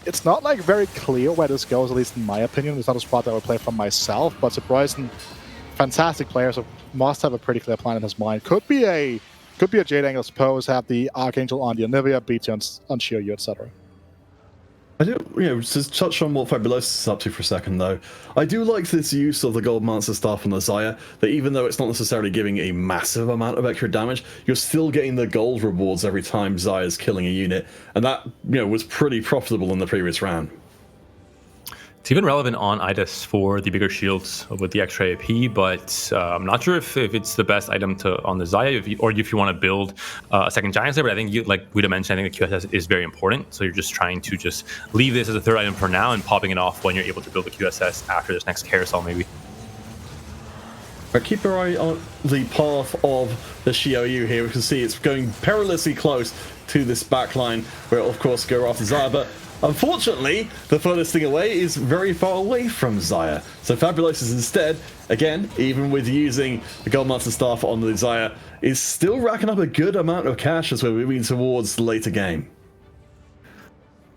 it's not like very clear where this goes, at least in my opinion. It's not a spot that I would play from myself, but Bryson, fantastic player, so must have a pretty clear plan in his mind. Could be a Jade Angle, I suppose, have the Archangel on the Anivia, BT on Shiryu, etc. I do, to touch on what Fabulosus is up to for a second, though. I do like this use of the Gold Monster Staff on the Xayah, that even though it's not necessarily giving a massive amount of extra damage, you're still getting the gold rewards every time Xayah is killing a unit, and that, was pretty profitable in the previous round. It's even relevant on Idas for the bigger shields with the extra AP, but I'm not sure if it's the best item on the Xayah, or if you want to build a second Giant Slayer. But I think, like Guido mentioned, I think the QSS is very important. So you're just trying to just leave this as a 3rd item for now and popping it off when you're able to build the QSS after this next carousel, maybe. But keep your eye on the path of the Xiaoyu here. We can see it's going perilously close to this backline, where it'll, of course, go after Xayah, but unfortunately, the furthest thing away is very far away from Xayah. So Fabulosus instead, again, even with using the Gold Monster Staff on the Xayah, is still racking up a good amount of cash as we're moving towards the later game.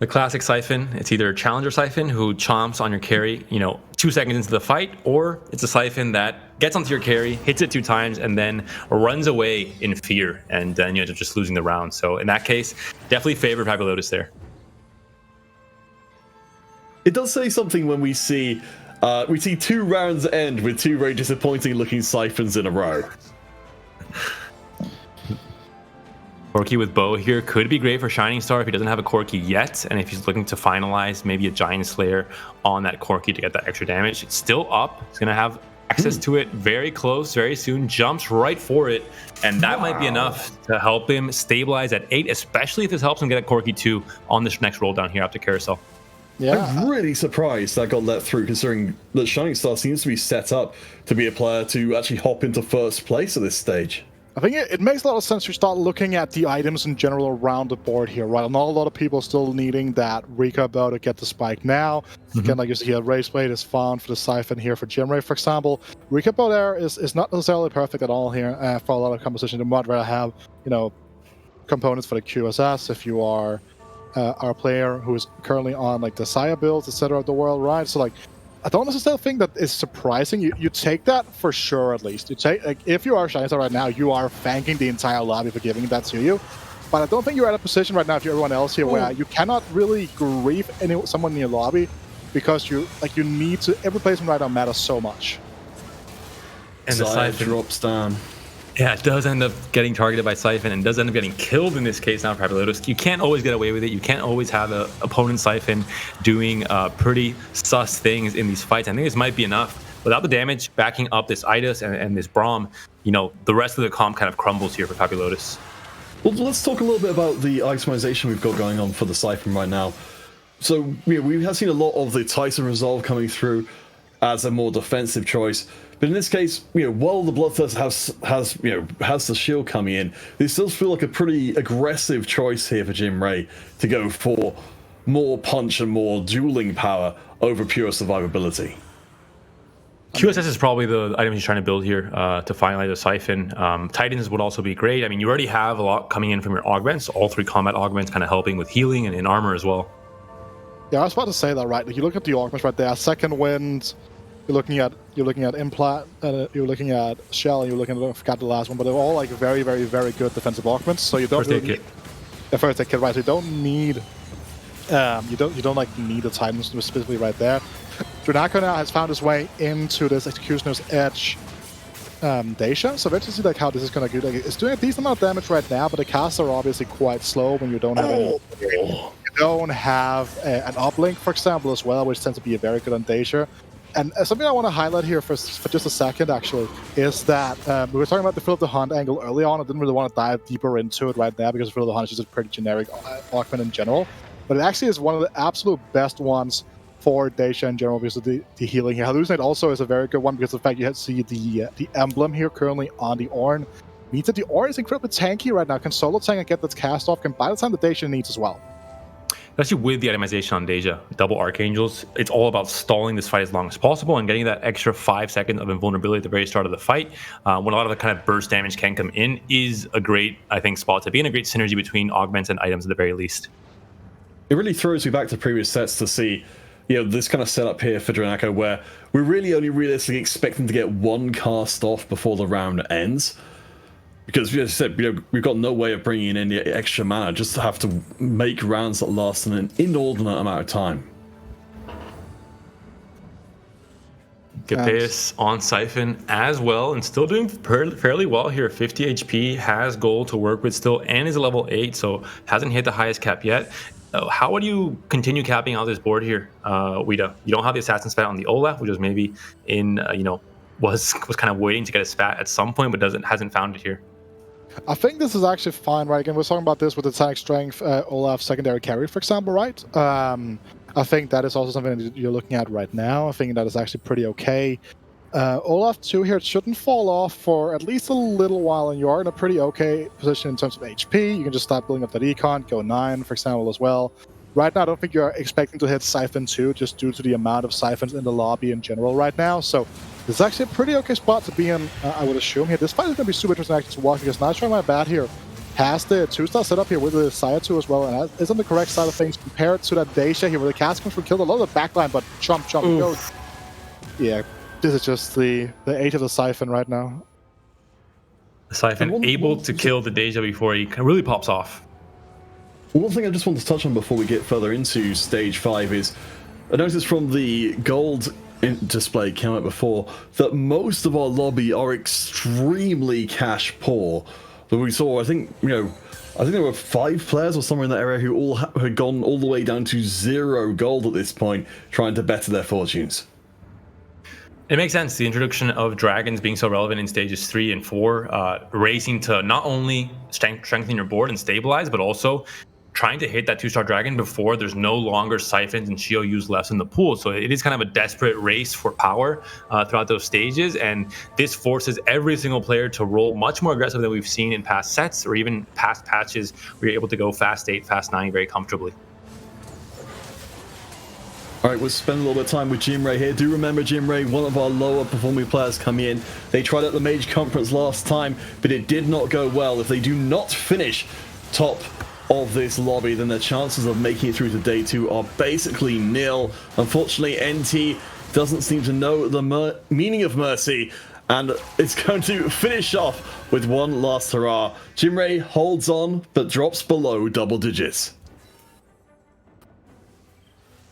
The classic Siphon, it's either a Challenger Siphon who chomps on your carry, 2 seconds into the fight, or it's a Siphon that gets onto your carry, hits it 2 times, and then runs away in fear, and then you end up just losing the round. So in that case, definitely favor Fabulotus there. It does say something when we see 2 rounds end with 2 very disappointing looking Siphons in a row. Corki with Bow here could be great for Shining Star if he doesn't have a Corki yet, and if he's looking to finalize maybe a Giant Slayer on that Corki to get that extra damage. It's still up. He's going to have access to it very close, very soon, jumps right for it, and that might be enough to help him stabilize at 8, especially if this helps him get a Corki 2 on this next roll down here after Carousel. Yeah. I'm really surprised that got let through, considering that Shining Star seems to be set up to be a player to actually hop into first place at this stage. I think it makes a lot of sense to start looking at the items in general around the board here, right? Not a lot of people still needing that Rika bow to get the spike now. Again, like you see here, Race Blade is found for the Siphon here for Gemray, for example. Rika bow there is not necessarily perfect at all here for a lot of composition. You might rather have, components for the QSS if you are our player who is currently on like the Saya builds, etc. of the world, right? So like, I don't necessarily think that is surprising. You take that for sure, at least. You take, like, if you are Shining Star right now, you are thanking the entire lobby for giving that to you. But I don't think you're at a position right now, if you're everyone else here, where you cannot really grieve someone in your lobby because you need to. Every placement right now matters so much. And the Siphon drops down. Yeah, it does end up getting targeted by Siphon and does end up getting killed in this case now for Fabulotus. You can't always get away with it. You can't always have an opponent Siphon doing pretty sus things in these fights. I think this might be enough without the damage backing up this Idus and this Braum, the rest of the comp kind of crumbles here for Fabulotus. Well, let's talk a little bit about the itemization we've got going on for the Siphon right now. So, we have seen a lot of the Titan Resolve coming through as a more defensive choice. But in this case, while the Bloodthirst has the shield coming in, they still feel like a pretty aggressive choice here for Jimray to go for more punch and more dueling power over pure survivability. QSS is probably the item he's trying to build here to finalize the Siphon. Titans would also be great. I mean, you already have a lot coming in from your augments, all 3 combat augments kind of helping with healing and armor as well. Yeah, I was about to say that, right? Like, you look at the augments right there, Second Wind, you're looking at Implant, you're looking at Shell, and you're looking at, I forgot the last one, but they're all like very, very, very good defensive augments. So you don't First Aid Kit. The First Aid Kit, right? So you don't need you don't like need the Titans specifically right there. Dranako now has found his way into this Executioner's Edge Dacia, so let's see like how this is gonna go. Like, it's doing a decent amount of damage right now, but the casts are obviously quite slow when you don't have any. You don't have an uplink, for example, as well, which tends to be a very good on Dacia. And something I want to highlight here for just a second, actually, is that we were talking about the Fill of the Hunt angle early on. I didn't really want to dive deeper into it right now because Fill of the Hunt is just a pretty generic augment in general. But it actually is one of the absolute best ones for Dacia in general because of the healing here. Hallucinate also is a very good one because of the fact you see the emblem here currently on the Ornn. Means that the Ornn is incredibly tanky right now. Can solo tank and get that cast off, can buy the time the Dacia needs as well. Especially with the itemization on Deja, double Archangels, it's all about stalling this fight as long as possible and getting that extra 5 seconds of invulnerability at the very start of the fight. When a lot of the kind of burst damage can come in is a great, I think, spot to be in, a great synergy between augments and items at the very least. It really throws me back to previous sets to see, this kind of setup here for Dranako where we're really only realistically expecting to get 1 cast off before the round ends. Because, as I said, we've got no way of bringing in any extra mana, just to have to make rounds that last an inordinate amount of time. Gapeus on Siphon as well, and still doing fairly well here. 50 HP, has gold to work with still, and is a level 8, so hasn't hit the highest cap yet. How would you continue capping out this board here, Wida? You don't have the Assassin Spat on the Olaf, which was maybe in, was kind of waiting to get a spat at some point, but hasn't found it here. I think this is actually fine, right? Again, we're talking about this with attack strength, Olaf secondary carry, for example, right? I think that is also something that you're looking at right now. I think that is actually pretty okay. Olaf 2 here shouldn't fall off for at least a little while, and you are in a pretty okay position in terms of HP. You can just start building up that econ, go 9, for example, as well. Right now, I don't think you're expecting to hit Siphon 2 just due to the amount of Siphons in the lobby in general right now. So this is actually a pretty okay spot to be in, I would assume here. This fight is going to be super interesting actually to watch because Nitro, my bad here, has the 2-star setup here with the Saya 2 as well, and is on the correct side of things compared to that Dacia here where the cast comes from killed a lot of the backline, but chomp goes. Yeah, this is just the 8 of the Siphon right now. The Siphon able to kill the Deja before he really pops off. One thing I just want to touch on before we get further into Stage 5 is, I noticed from the gold display came out before that most of our lobby are extremely cash poor. That we saw, I think there were 5 players or somewhere in that area who all had gone all the way down to 0 gold at this point, trying to better their fortunes. It makes sense. The introduction of dragons being so relevant in stages 3 and 4, racing to not only strengthen your board and stabilize, but also trying to hit that 2-star dragon before there's no longer Siphons and Shio used less in the pool. So it is kind of a desperate race for power throughout those stages, and this forces every single player to roll much more aggressive than we've seen in past sets or even past patches where you're able to go fast 8, fast 9 very comfortably. Alright, we'll spend a little bit of time with Jimray here. Do remember Jimray, one of our lower performing players coming in. They tried at the Mage Conference last time, but it did not go well. If they do not finish top of this lobby, then their chances of making it through to day 2 are basically nil. Unfortunately, NT doesn't seem to know the meaning of mercy, and it's going to finish off with one last hurrah. Jimray holds on, but drops below double digits.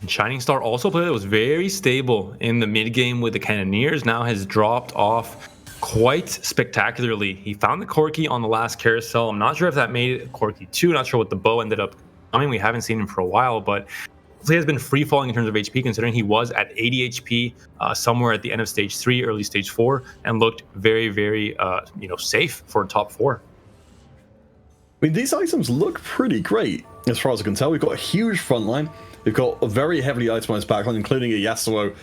Shining Star also played, it was very stable in the mid game with the Cannoneers, now has dropped off quite spectacularly. He found the Corki on the last carousel. I'm not sure if that made it Corki 2, not sure what the bow ended up. I mean, we haven't seen him for a while, but He has been free falling in terms of HP, considering he was at 80 HP somewhere at the end of stage 3, early stage 4, and looked very, very safe for top 4. I mean, these items look pretty great as far as I can tell. We've got a huge front line. We've got a very heavily itemized backline, including a Yasuo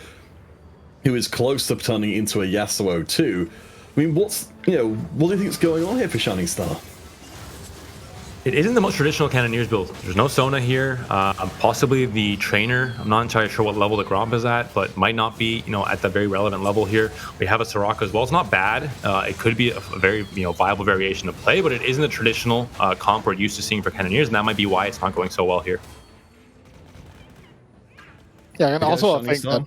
who is close to turning into a Yasuo too. I mean, what do you think is going on here for Shining Star? It isn't the most traditional Cannoneers build. There's no Sona here. Possibly the trainer. I'm not entirely sure what level the Gromp is at, but might not be, at the very relevant level here. We have a Soraka as well. It's not bad. It could be a very, viable variation of play, but it isn't the traditional comp we're used to seeing for Cannoneers, and that might be why it's not going so well here. Yeah, and also I think that,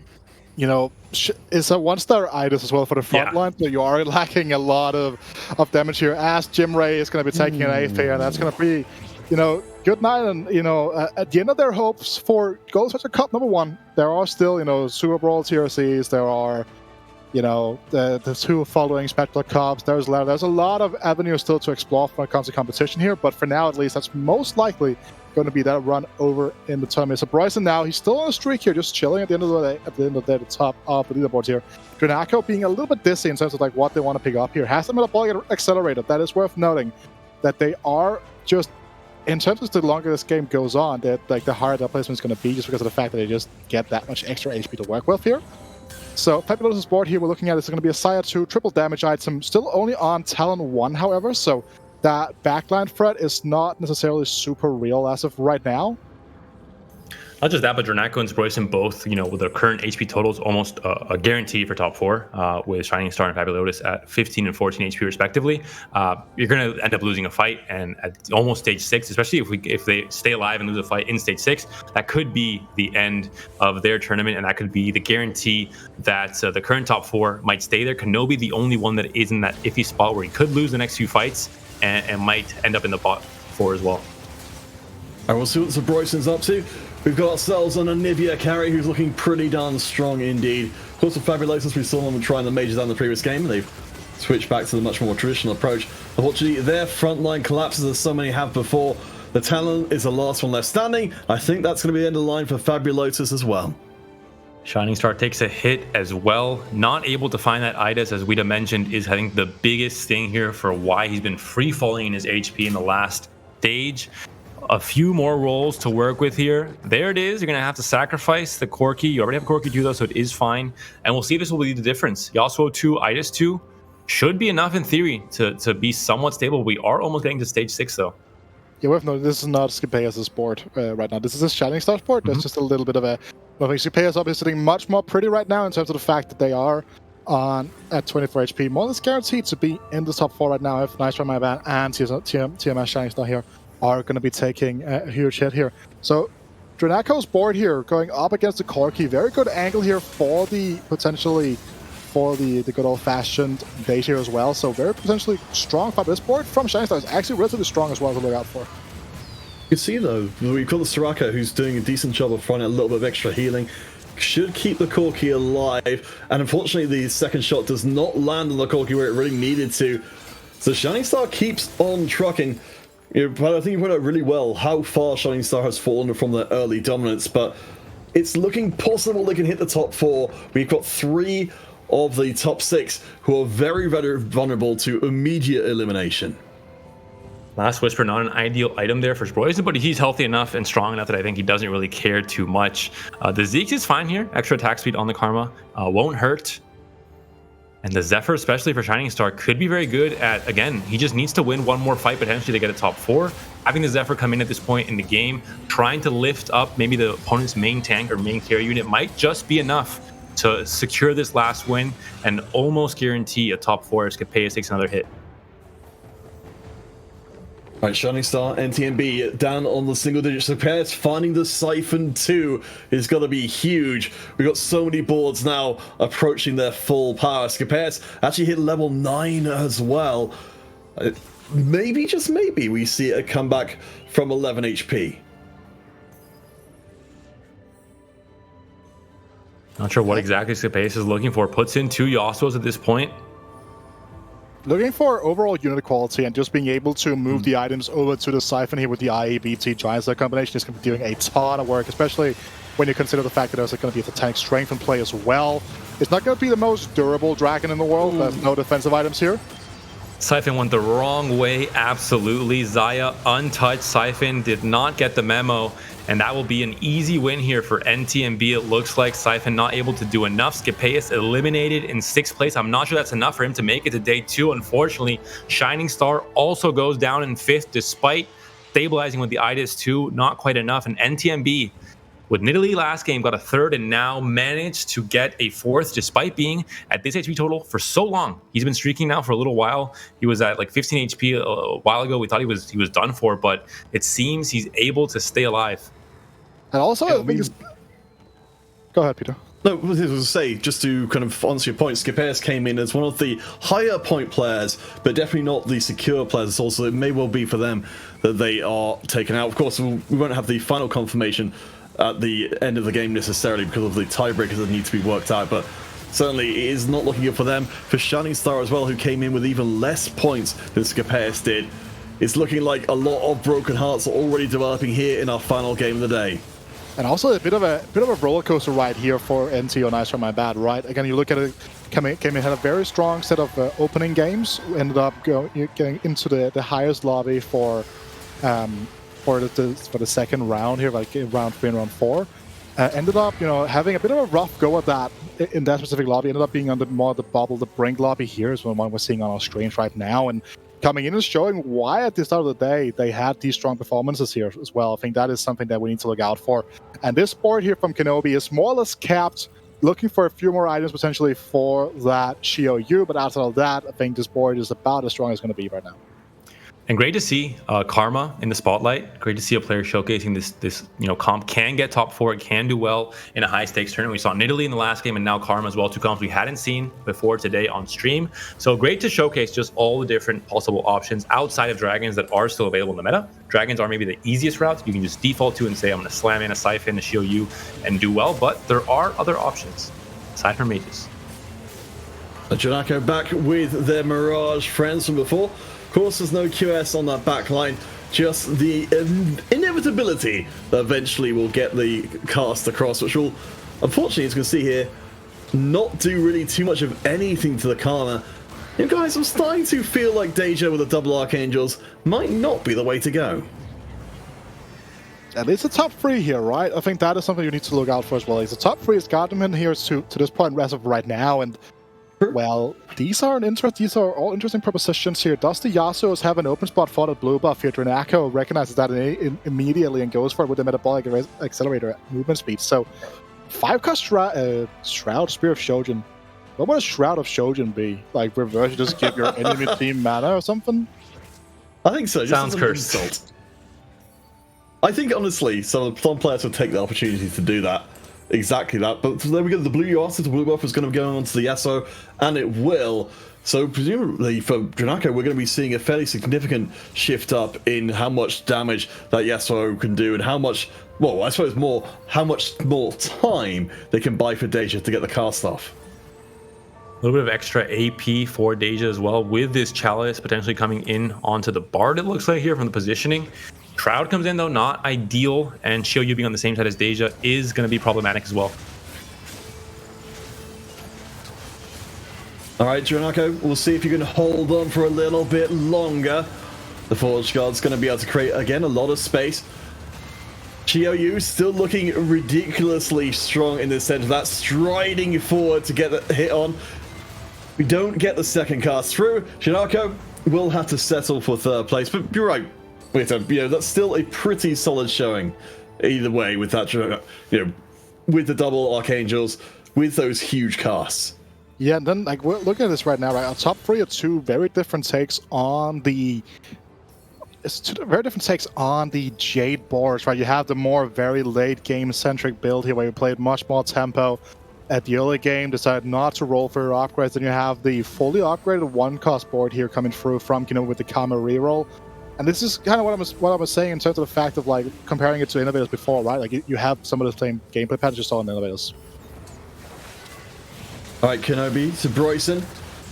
it's a 1-star Idis as well for the front line, so you are lacking a lot of damage here. As Jim Ray is going to be taking an 8th here, and that's going to be, good night. And, at the end of their hopes for Gold Special Cup #1, there are still, Super Brawl TRCs, there are, the 2 following Spatula Cups. There's a lot of avenues still to explore when it comes to competition here, but for now at least, that's most likely going to be that run over in the tournament. So Bryson now, he's still on a streak here, just chilling at the end of the day, the top of the leaderboard here. Drenako being a little bit dizzy in terms of what they want to pick up here. Has the metabolic accelerator. That is worth noting that they are just, in terms of the longer this game goes on, that the higher their placement is going to be, just because of the fact that they just get that much extra HP to work with here. So Fabulous's board here we're looking at is going to be a Sire 2 triple damage item, still only on Talon 1, however, so that backline threat is not necessarily super real as of right now. Not just that, but Drenako and Sproyson both, with their current HP totals, almost a guarantee for top 4, with Shining Star and Fabulotus at 15 and 14 HP respectively. You're going to end up losing a fight, and at almost stage 6, especially if they stay alive and lose a fight in stage 6, that could be the end of their tournament, and that could be the guarantee that the current top 4 might stay there. Kenobi, the only one that is in that iffy spot where he could lose the next few fights and might end up in the bot 4 as well. And we'll see what the Broyson's up to. We've got ourselves an Anivia carry who's looking pretty darn strong indeed. Of course, with Fabulosus, we saw them trying the majors down the previous game, and they've switched back to the much more traditional approach. Unfortunately, their front line collapses as so many have before. The Talon is the last one left standing. I think that's going to be the end of the line for Fabulosus as well. Shining Star takes a hit as well. Not able to find that Idis, as Wida mentioned, is I think the biggest thing here for why he's been free falling in his HP in the last stage. A few more rolls to work with here. There it is. You're going to have to sacrifice the Corki. You already have Corki 2 though, so it is fine. And we'll see if this will be the difference. Yasuo 2, Idis 2 should be enough in theory to be somewhat stable. We are almost getting to stage 6 though. Yeah, we've noticed this is not Scipea's board right now. This is a Shining Star's board. There's just a little bit of a... I think Scipea's obviously sitting much more pretty right now in terms of the fact that they are on at 24 HP. More than guaranteed to be in the top 4 right now if Nice Try My Band and TMS Shining Star here are going to be taking a huge hit here. So Drenako's board here going up against the Corki. Very good angle here for the good old-fashioned bait here as well. So very potentially strong fight. This board from Shining Star is actually relatively strong as well to look out for. You can see though, we've got the Soraka who's doing a decent job of finding a little bit of extra healing. Should keep the Corki alive, and unfortunately the second shot does not land on the Corki where it really needed to. So Shining Star keeps on trucking. But I think you put out really well how far Shining Star has fallen from their early dominance, but it's looking possible they can hit the top 4. We've got 3 of the top 6 who are very, very vulnerable to immediate elimination. Last Whisper, not an ideal item there for Sproyson, but he's healthy enough and strong enough that I think he doesn't really care too much. The Zeke's is fine here. Extra attack speed on the Karma won't hurt. And the Zephyr, especially for Shining Star, could be very good at, again, he just needs to win one more fight potentially to get a top 4. Having the Zephyr come in at this point in the game, trying to lift up maybe the opponent's main tank or main carry unit might just be enough to secure this last win and almost guarantee a top 4 if Scipeas takes another hit. Right, Shining Star, NTMB down on the single digit. Scipeas finding the Siphon 2 is going to be huge. We've got so many boards now approaching their full power. Scipeas actually hit level 9 as well. Maybe, just maybe, we see a comeback from 11 HP. Not sure what exactly Scipeas is looking for. Puts in 2 Yasuos at this point. looking for overall unit quality and just being able to move the items over to the Siphon here with the IE-BT Giant Slayer combination is going to be doing a ton of work, especially when you consider the fact that there's going to be a tank strength in play as well. It's not going to be the most durable dragon in the world. There's no defensive items here. Siphon went the wrong way, absolutely. Xayah untouched. Siphon did not get the memo, and that will be an easy win here for NTMB. It looks like Siphon not able to do enough. Scapeus eliminated in 6th place. I'm not sure that's enough for him to make it to day 2, unfortunately. Shining Star also goes down in 5th, despite stabilizing with the IDIS 2. Not quite enough, and NTMB with Nidalee last game got a 3rd and now managed to get a 4th despite being at this HP total for so long. He's been streaking now for a little while. He was at like 15 HP a while ago. We thought he was done for, but it seems he's able to stay alive. And also, I think go ahead, Peter. No, I was going to say, just to kind of answer your point, Scapeus came in as one of the higher point players, but definitely not the secure players. Also, it may well be for them that they are taken out. Of course, we won't have the final confirmation at the end of the game necessarily because of the tiebreakers that need to be worked out, but certainly it is not looking good for them. For Shining Star as well, who came in with even less points than Scapeus did, it's looking like a lot of broken hearts are already developing here in our final game of the day. And also a bit of a roller coaster ride here for NT on Ice from my bad, right? Again, you look at it, came in had a very strong set of opening games. Ended up getting into the highest lobby for the second round here, like in round 3 and round 4. Ended up, having a bit of a rough go at that in that specific lobby. Ended up being on the bubble, the brink lobby here is one we're seeing on our screens right now, and coming in and showing why at the start of the day they had these strong performances here as well. I think that is something that we need to look out for. And this board here from Kenobi is more or less capped, looking for a few more items potentially for that Xiaoyu, but outside of that, I think this board is about as strong as it's going to be right now. And great to see Karma in the spotlight. Great to see a player showcasing this comp can get top 4, it can do well in a high stakes tournament. We saw Nidalee in the last game and now Karma as well, 2 comps we hadn't seen before today on stream. So great to showcase just all the different possible options outside of dragons that are still available in the meta. Dragons are maybe the easiest routes. You can just default to and say, I'm going to slam in a Siphon, a Xiaoyu, and do well, but there are other options aside from mages. Janako back with their Mirage friends from before. Of course, there's no QS on that back line, just the inevitability that eventually we'll get the cast across, which will, unfortunately, as you can see here, not do really too much of anything to the Karma. Guys, I'm starting to feel like Deja with the double Archangels might not be the way to go. And it's a top 3 here, right? I think that is something you need to look out for as well. It's a top 3 is gotten in here to this point as of right now, and well, these are all interesting propositions here. Does the Yasuos have an open spot for the blue buff here? Drenako recognizes that immediately and goes for it with the metabolic accelerator movement speed. So 5-cost Shroud, Spear of Shojin. What would a Shroud of Shojin be? Like reverse, you just give your enemy team mana or something? I think so. Sounds cursed. I think honestly, some players would take the opportunity to do that. Exactly that, but there we go. The blue Yasuo, the blue buff is going to be going on to the Yasuo, and it will. So presumably for Drenako, we're going to be seeing a fairly significant shift up in how much damage that Yasuo can do, and how much, well, I suppose more, how much more time they can buy for Deja to get the cast off. A little bit of extra AP for Deja as well, with this Chalice potentially coming in onto the Bard, it looks like here from the positioning. Shroud comes in though, not ideal, and Xiaoyu being on the same side as Deja is going to be problematic as well. Alright, Drenako, we'll see if you can hold on for a little bit longer. The Forge Guard's going to be able to create, again, a lot of space. Xiaoyu still looking ridiculously strong in this center. That's striding forward to get the hit on. We don't get the second cast through. Drenako will have to settle for 3rd place, but you're right. That's still a pretty solid showing either way with that, with the double Archangels, with those huge casts. Yeah, and then like we're looking at this right now, right? Our top 3 are 2 very different takes on the Jade boards, right? You have the more very late game centric build here where you played much more tempo at the early game, decided not to roll for your upgrades. Then you have the fully upgraded 1-cost board here coming through from with the Karma reroll. And this is kind of what I was saying in terms of the fact of like comparing it to Innovators before, right? Like you have some of the same gameplay patterns you saw in Innovators. All right, Kenobi to Bryson.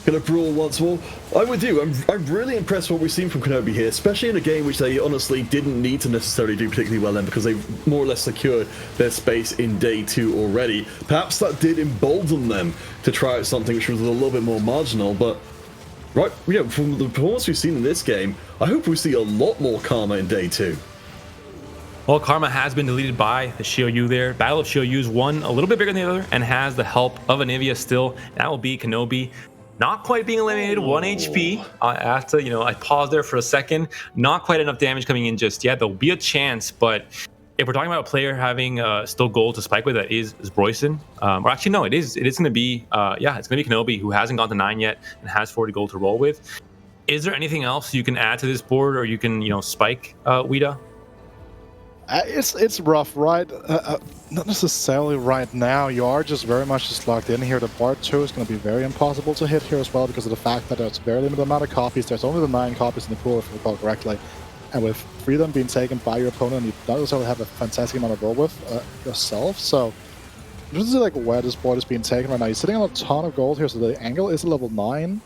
going to brawl once more. I'm with you. I'm really impressed with what we've seen from Kenobi here, especially in a game which they honestly didn't need to necessarily do particularly well in, because they more or less secured their space in day 2 already. Perhaps that did embolden them to try out something which was a little bit more marginal, but right, from the performance we've seen in this game, I hope we see a lot more Karma in day 2. Well, Karma has been deleted by the Shioyu there. Battle of Shioyu's one a little bit bigger than the other and has the help of Anivia still. That will be Kenobi. Not quite being eliminated, 1 HP. I have to, I paused there for a second. Not quite enough damage coming in just yet. There'll be a chance, but if we're talking about a player having still gold to spike with, that is Broyson. Or actually, no, it is going to be, it's going to be Kenobi, who hasn't gone to 9 yet and has 40 gold to roll with. Is there anything else you can add to this board, or you can, spike, Wida? It's rough, right? Not necessarily right now. You are just very much just locked in here. The part 2 is going to be very impossible to hit here as well, because of the fact that there's a very limited amount of copies. There's only the 9 copies in the pool, if I recall correctly. And with freedom being taken by your opponent, you don't necessarily have a fantastic amount of roll with yourself. So this is like where this board is being taken right now. You're sitting on a ton of gold here, so the angle is a level 9.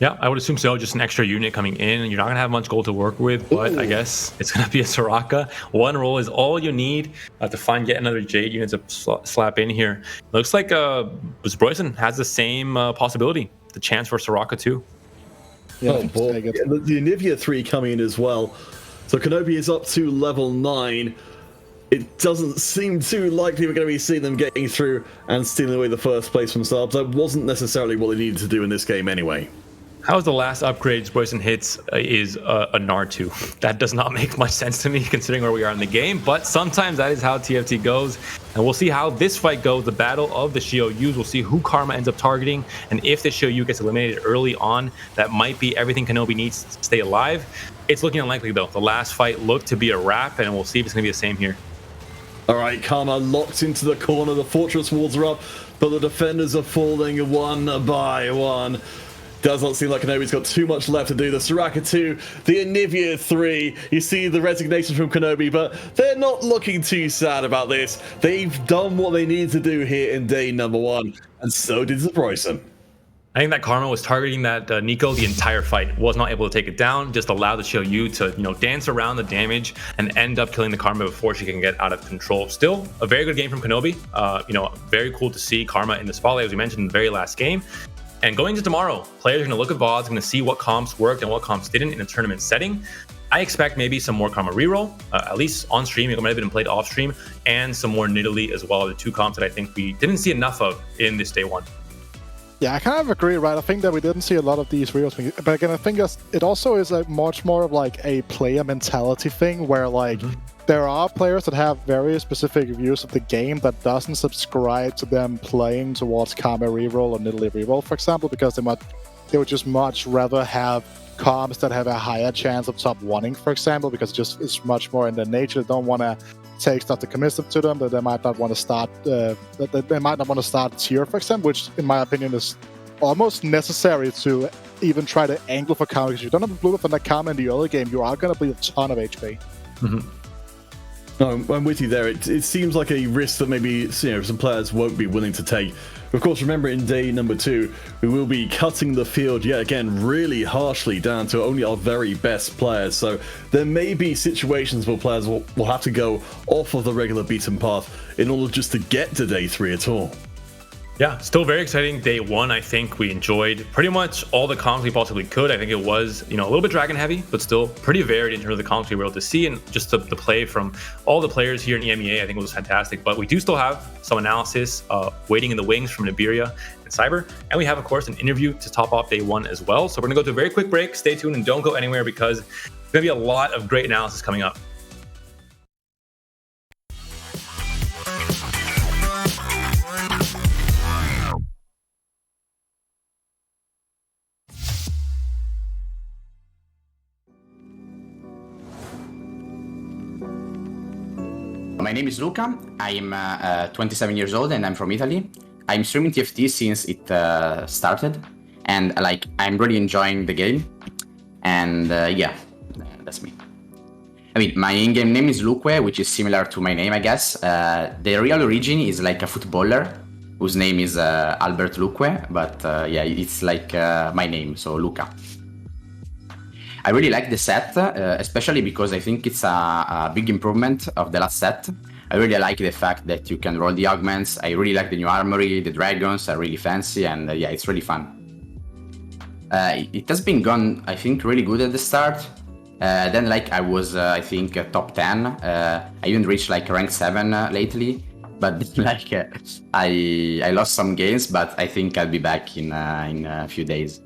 Yeah, I would assume so. Just an extra unit coming in. You're not going to have much gold to work with, but I guess it's going to be a Soraka. 1 roll is all you need to find yet another Jade unit to slap in here. Looks like Broyson has the same possibility, the chance for Soraka too. Yeah, oh boy, the Anivia 3 coming in as well. So Kenobi is up to level 9. It doesn't seem too likely we're going to be seeing them getting through and stealing away the first place themselves. That wasn't necessarily what they needed to do in this game anyway. How's the last upgrade Broyson hits is a Nar2. That does not make much sense to me considering where we are in the game, but sometimes that is how TFT goes. And we'll see how this fight goes, the battle of the Shioyus. We'll see who Karma ends up targeting, and if the Shioyu gets eliminated early on, that might be everything Kenobi needs to stay alive. It's looking unlikely though. The last fight looked to be a wrap, and we'll see if it's going to be the same here. All right, Karma locked into the corner. The fortress walls are up, but the defenders are falling one by one. Does not seem like Kenobi's got too much left to do. The Soraka 2, the Anivia 3. You see the resignation from Kenobi, but they're not looking too sad about this. They've done what they need to do here in day number 1, and so did Broyson. I think that Karma was targeting that Nico the entire fight. Was not able to take it down. Just allowed the Shioyu to dance around the damage and end up killing the Karma before she can get out of control. Still, a very good game from Kenobi. Very cool to see Karma in the spotlight, as we mentioned in the very last game. And going into tomorrow, players are going to look at VODs, going to see what comps worked and what comps didn't in a tournament setting. I expect maybe some more Karma reroll, at least on stream. It might have been played off stream, and some more Nidalee as well. The 2 comps that I think we didn't see enough of in this day 1. Yeah, I kind of agree, right? I think that we didn't see a lot of these rerolls, but again, I think it also is like much more of like a player mentality thing, where like there are players that have very specific views of the game that doesn't subscribe to them playing towards Karma reroll or Nidalee reroll, for example, because they would just much rather have comps that have a higher chance of top 1ing, for example, because it's much more in their nature. They don't want to take stuff to commit to them, that they might not want to start tier, for example, which in my opinion is almost necessary to even try to angle for Karma, because if you don't have a blue buff on that Karma in the early game, you are going to bleed a ton of HP. No, I'm with you there. It seems like a risk that maybe some players won't be willing to take. Of course, remember in day number 2, we will be cutting the field yet again really harshly down to only our very best players. So there may be situations where players will have to go off of the regular beaten path in order just to get to day 3 at all. Yeah, still very exciting. Day 1, I think we enjoyed pretty much all the comps we possibly could. I think it was, a little bit dragon heavy, but still pretty varied in terms of the comps we were able to see, and just the play from all the players here in EMEA, I think it was fantastic. But we do still have some analysis waiting in the wings from Nibiria and Cyber, and we have, of course, an interview to top off day 1 as well. So we're going to go to a very quick break. Stay tuned and don't go anywhere, because there's going to be a lot of great analysis coming up. My name is Luca. I'm 27 years old and I'm from Italy. I'm streaming TFT since it started, and I'm really enjoying the game. And yeah, that's me. I mean, my in-game name is Luque, which is similar to my name, I guess. The real origin is like a footballer whose name is Albert Luque, but yeah, it's like my name, so Luca. I really like the set, especially because I think it's a big improvement of the last set. I really like the fact that you can roll the augments. I really like the new armory. The dragons are really fancy, and yeah, it's really fun. It has been gone, I think, really good at the start. Then, like, I was, I think, top 10. I even reached like rank 7 lately. But like, I lost some games, but I think I'll be back in a few days.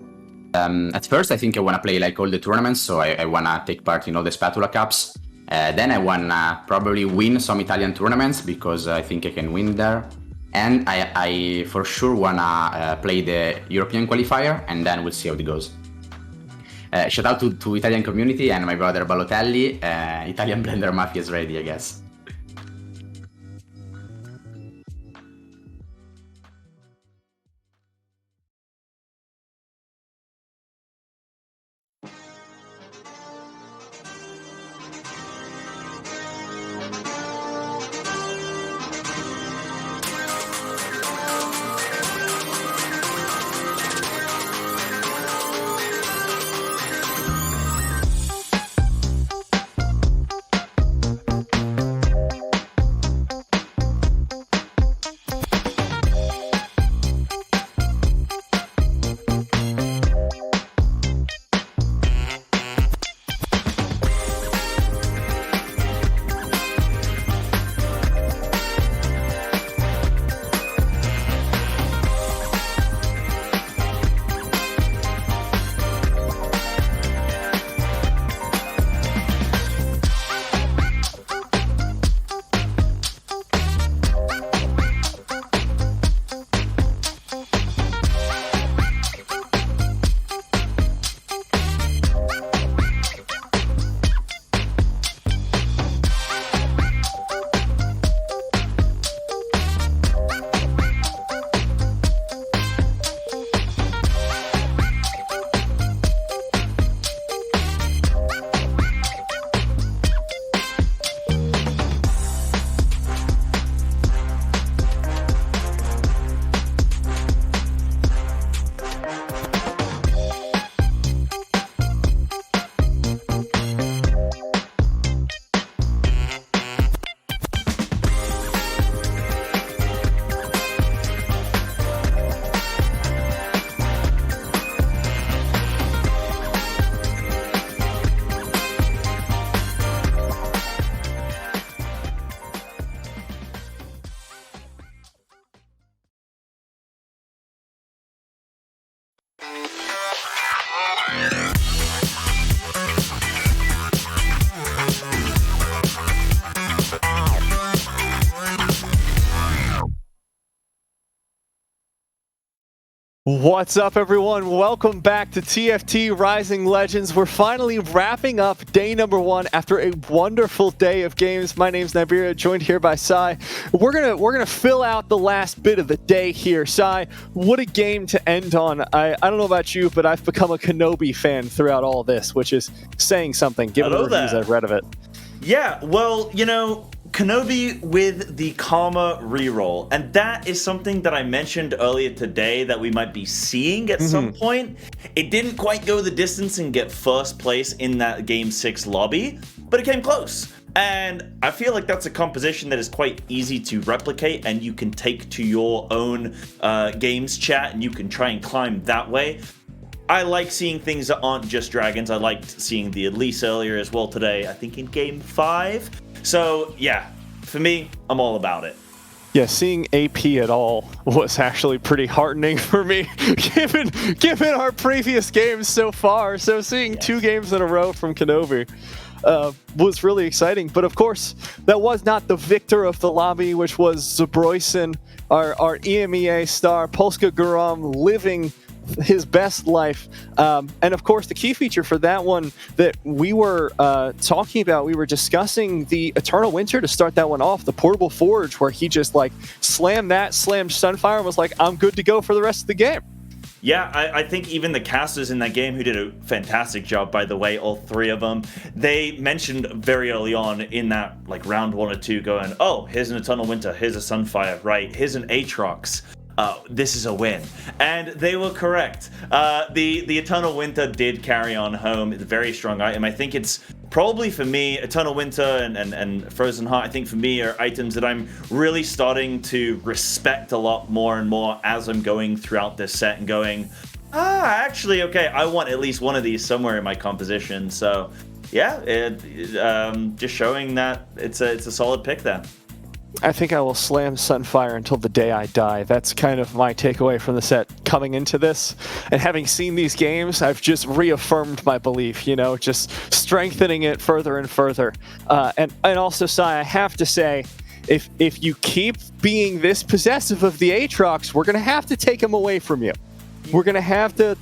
At first, I think I want to play like all the tournaments, so I want to take part in all the Spatula Cups. Then I want to probably win some Italian tournaments because I think I can win there. And I for sure want to play the European qualifier, and then we'll see how it goes. Shout out to Italian community and my brother Balotelli. Italian Blender Mafia is ready, I guess. What's up, everyone? Welcome back to TFT Rising Legends. We're finally wrapping up day number 1 after a wonderful day of games. My name's Nibiria, joined here by Sai. We're gonna fill out the last bit of the day here. Sai, what a game to end on. I don't know about you, but I've become a Kenobi fan throughout all this, which is saying something given the reviews I've read of it. Yeah, well, you know, Kenobi with the Karma reroll, and that is something that I mentioned earlier today that we might be seeing at some point. It didn't quite go the distance and get first place in that Game 6 lobby, but it came close. And I feel like that's a composition that is quite easy to replicate, and you can take to your own games chat, and you can try and climb that way. I like seeing things that aren't just dragons. I liked seeing the Elise earlier as well today, I think in Game 5. So, yeah, for me, I'm all about it. Yeah, seeing AP at all was actually pretty heartening for me, given our previous games so far. So seeing 2 games in a row from Kenobi was really exciting. But of course, that was not the victor of the lobby, which was Zabroyson, our EMEA star, Polska Guram, living his best life. And of course, the key feature for that one that we were talking about, we were discussing the Eternal Winter to start that one off, the Portable Forge, where he just like slammed Sunfire and was like, I'm good to go for the rest of the game. Yeah, I think even the casters in that game, who did a fantastic job, by the way, all 3 of them, they mentioned very early on in that like round 1 or 2 going, oh, here's an Eternal Winter, here's a Sunfire, right, here's an Aatrox. this is a win. And they were correct. The Eternal Winter did carry on home. It's a very strong item. I think it's probably for me, Eternal Winter and Frozen Heart, I think for me are items that I'm really starting to respect a lot more and more as I'm going throughout this set and going, actually, okay, I want at least one of these somewhere in my composition. So yeah, just showing that it's a solid pick there. I think I will slam Sunfire until the day I die. That's kind of my takeaway from the set coming into this. And having seen these games, I've just reaffirmed my belief, just strengthening it further and further. And also, Sai, I have to say, if you keep being this possessive of the Aatrox, we're going to have to take him away from you. We're going to have to...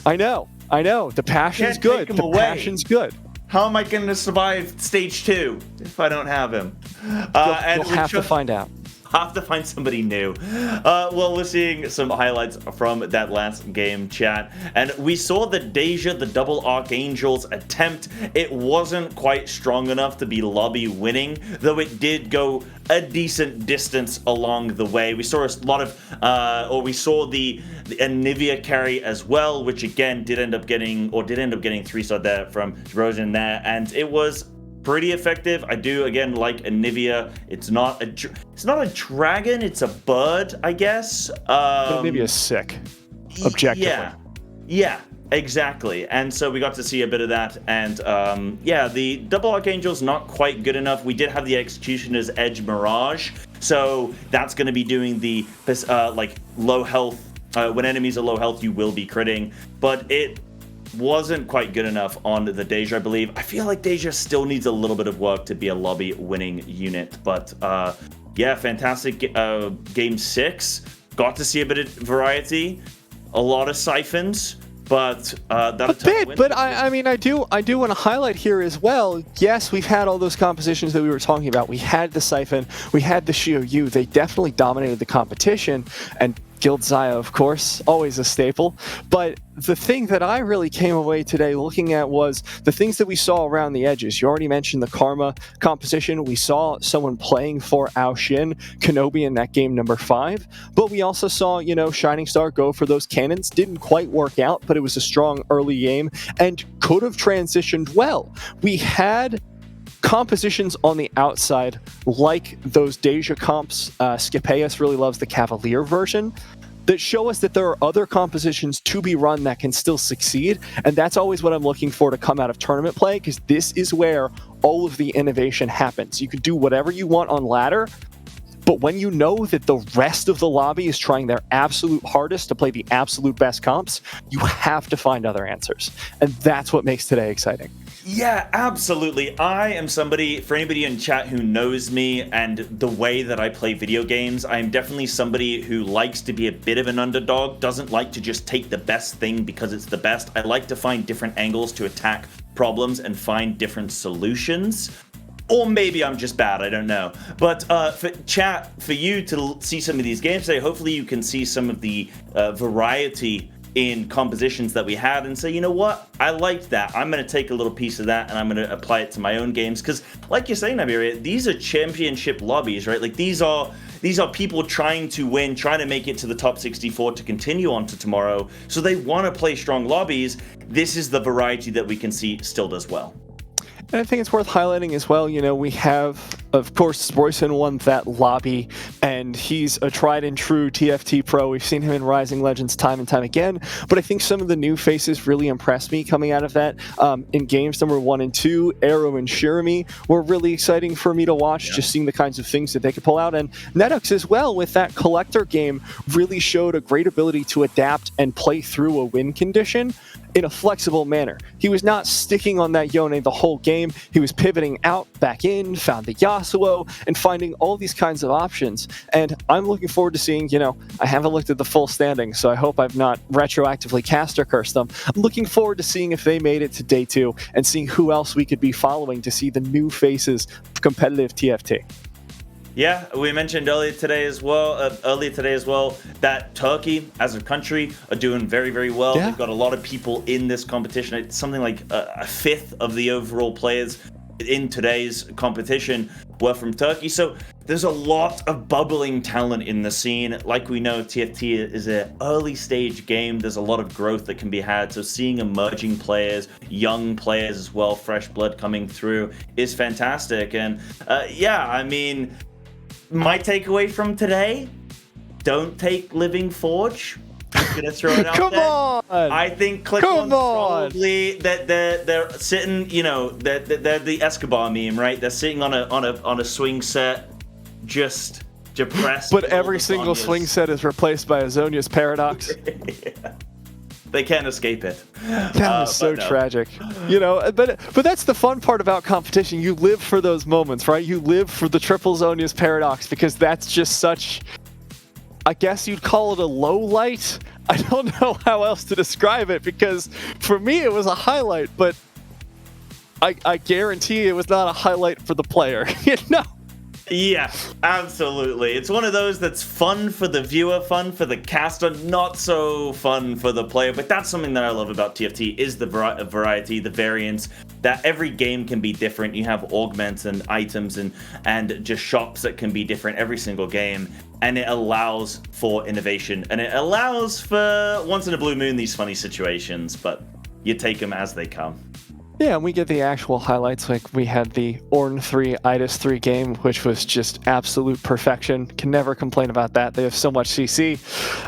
I know. The passion's good. The passion's good. How am I going to survive stage 2 if I don't have him? You'll have to find out. Have to find somebody new. Well, we're seeing some highlights from that last game, chat. And we saw the Deja, the double Archangels attempt. It wasn't quite strong enough to be lobby winning, though it did go a decent distance along the way. We saw a lot of, we saw the Anivia carry as well, which again did end up getting 3-star there from Erosion there, and it was pretty effective. I do again like Anivia. It's not a dragon, it's a bird, I guess. Anivia is sick, objectively. Yeah, exactly. And so we got to see a bit of that. And the double Archangel's not quite good enough. We did have the Executioner's Edge Mirage, so that's going to be doing the low health. When enemies are low health, you will be critting, but it wasn't quite good enough on the Deja, I believe. I feel like Deja still needs a little bit of work to be a lobby winning unit, but fantastic game 6. Got to see a bit of variety, a lot of siphons, but I do want to highlight here as well. Yes, we've had all those compositions that we were talking about. We had the siphon, we had the Shio-Yu. They definitely dominated the competition, and Guild Xayah, of course, always a staple. But the thing that I really came away today looking at was the things that we saw around the edges. You already mentioned the Karma composition. We saw someone playing for Ao Shin, Kenobi in that game number 5. But we also saw, Shining Star go for those cannons. Didn't quite work out, but it was a strong early game and could have transitioned well. We had compositions on the outside, like those Deja comps. Scipeus really loves the Cavalier version, that show us that there are other compositions to be run that can still succeed, and that's always what I'm looking for to come out of tournament play, because this is where all of the innovation happens. You can do whatever you want on ladder, but when you know that the rest of the lobby is trying their absolute hardest to play the absolute best comps, you have to find other answers, and that's what makes today exciting. Yeah, absolutely. I am somebody, for anybody in chat who knows me and the way that I play video games, I am definitely somebody who likes to be a bit of an underdog, doesn't like to just take the best thing because it's the best. I like to find different angles to attack problems and find different solutions. Or maybe I'm just bad, I don't know. But for chat, for you to see some of these games today, hopefully you can see some of the variety in compositions that we had and say, you know what, I liked that. I'm going to take a little piece of that and I'm going to apply it to my own games. Because like you're saying, Iberia, these are championship lobbies, right? Like these are people trying to win, trying to make it to the top 64 to continue on to tomorrow. So they want to play strong lobbies. This is the variety that we can see still does well. And I think it's worth highlighting as well, we have, of course, Royson won that lobby, and he's a tried and true TFT pro. We've seen him in Rising Legends time and time again, but I think some of the new faces really impressed me coming out of that. In games number 1 and 2, Arrow and Shirami were really exciting for me to watch, just seeing the kinds of things that they could pull out. And Netux as well, with that Collector game, really showed a great ability to adapt and play through a win condition in a flexible manner. He was not sticking on that Yone the whole game. He was pivoting out, back in, found the Yasuo, and finding all these kinds of options. And I'm looking forward to seeing, I haven't looked at the full standings, so I hope I've not retroactively cast or cursed them. I'm looking forward to seeing if they made it to day 2 and seeing who else we could be following to see the new faces of competitive TFT. Yeah, we mentioned earlier today as well, that Turkey as a country are doing very, very well. Yeah. They've got a lot of people in this competition. It's something like a fifth of the overall players in today's competition were from Turkey. So there's a lot of bubbling talent in the scene. Like we know, TFT is an early stage game. There's a lot of growth that can be had. So seeing emerging players, young players as well, fresh blood coming through is fantastic. And yeah, I mean, my takeaway from today, don't take Living Forge. I'm gonna throw it out Come there. on! I think Click One's probably that they're sitting, you know, they're the Escobar meme, right? They're sitting on a swing set, just depressed. But every single swing set is replaced by a Zonia's Paradox. Yeah. They can't escape it. That was so tragic. You know, but that's the fun part about competition. You live for those moments, right? You live for the triple Zonia's Paradox because that's just such, I guess you'd call it a low light. I don't know how else to describe it because for me it was a highlight, but I guarantee it was not a highlight for the player. You know? Yeah, absolutely. It's one of those that's fun for the viewer, fun for the caster, not so fun for the player. But that's something that I love about TFT is the variety, the variance, that every game can be different. You have augments and items and just shops that can be different every single game. And it allows for innovation. And it allows for, once in a blue moon, these funny situations. But you take them as they come. Yeah, and we get the actual highlights. Like we had the Orn 3, Idis 3 game, which was just absolute perfection. Can never complain about that. They have so much CC.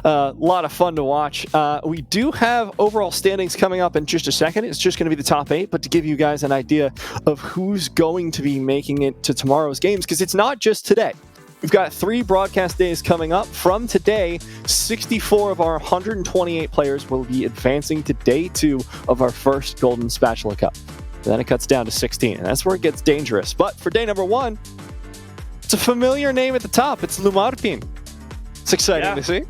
A lot of fun to watch. We do have overall standings coming up in just a second. It's just going to be the top 8, but to give you guys an idea of who's going to be making it to tomorrow's games, because it's not just today. We've got 3 broadcast days coming up. From today, 64 of our 128 players will be advancing to day 2 of our first Golden Spatula Cup. Then it cuts down to 16, and that's where it gets dangerous. But for day number 1, it's a familiar name at the top. It's Lumarpin. It's exciting to see.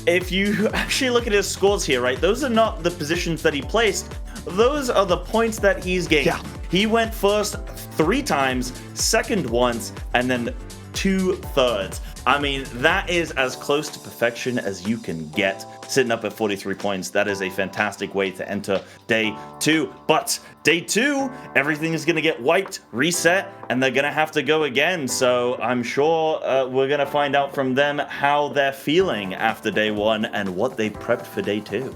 If you actually look at his scores here, right, those are not the positions that he placed. Those are the points that he's gained. Yeah. He went first 3 times, second once, and then 2 thirds. I mean, that is as close to perfection as you can get. Sitting up at 43 points, that is a fantastic way to enter day 2. But day 2, everything is going to get wiped, reset, and they're going to have to go again. So I'm sure we're going to find out from them how they're feeling after day 1 and what they prepped for day 2.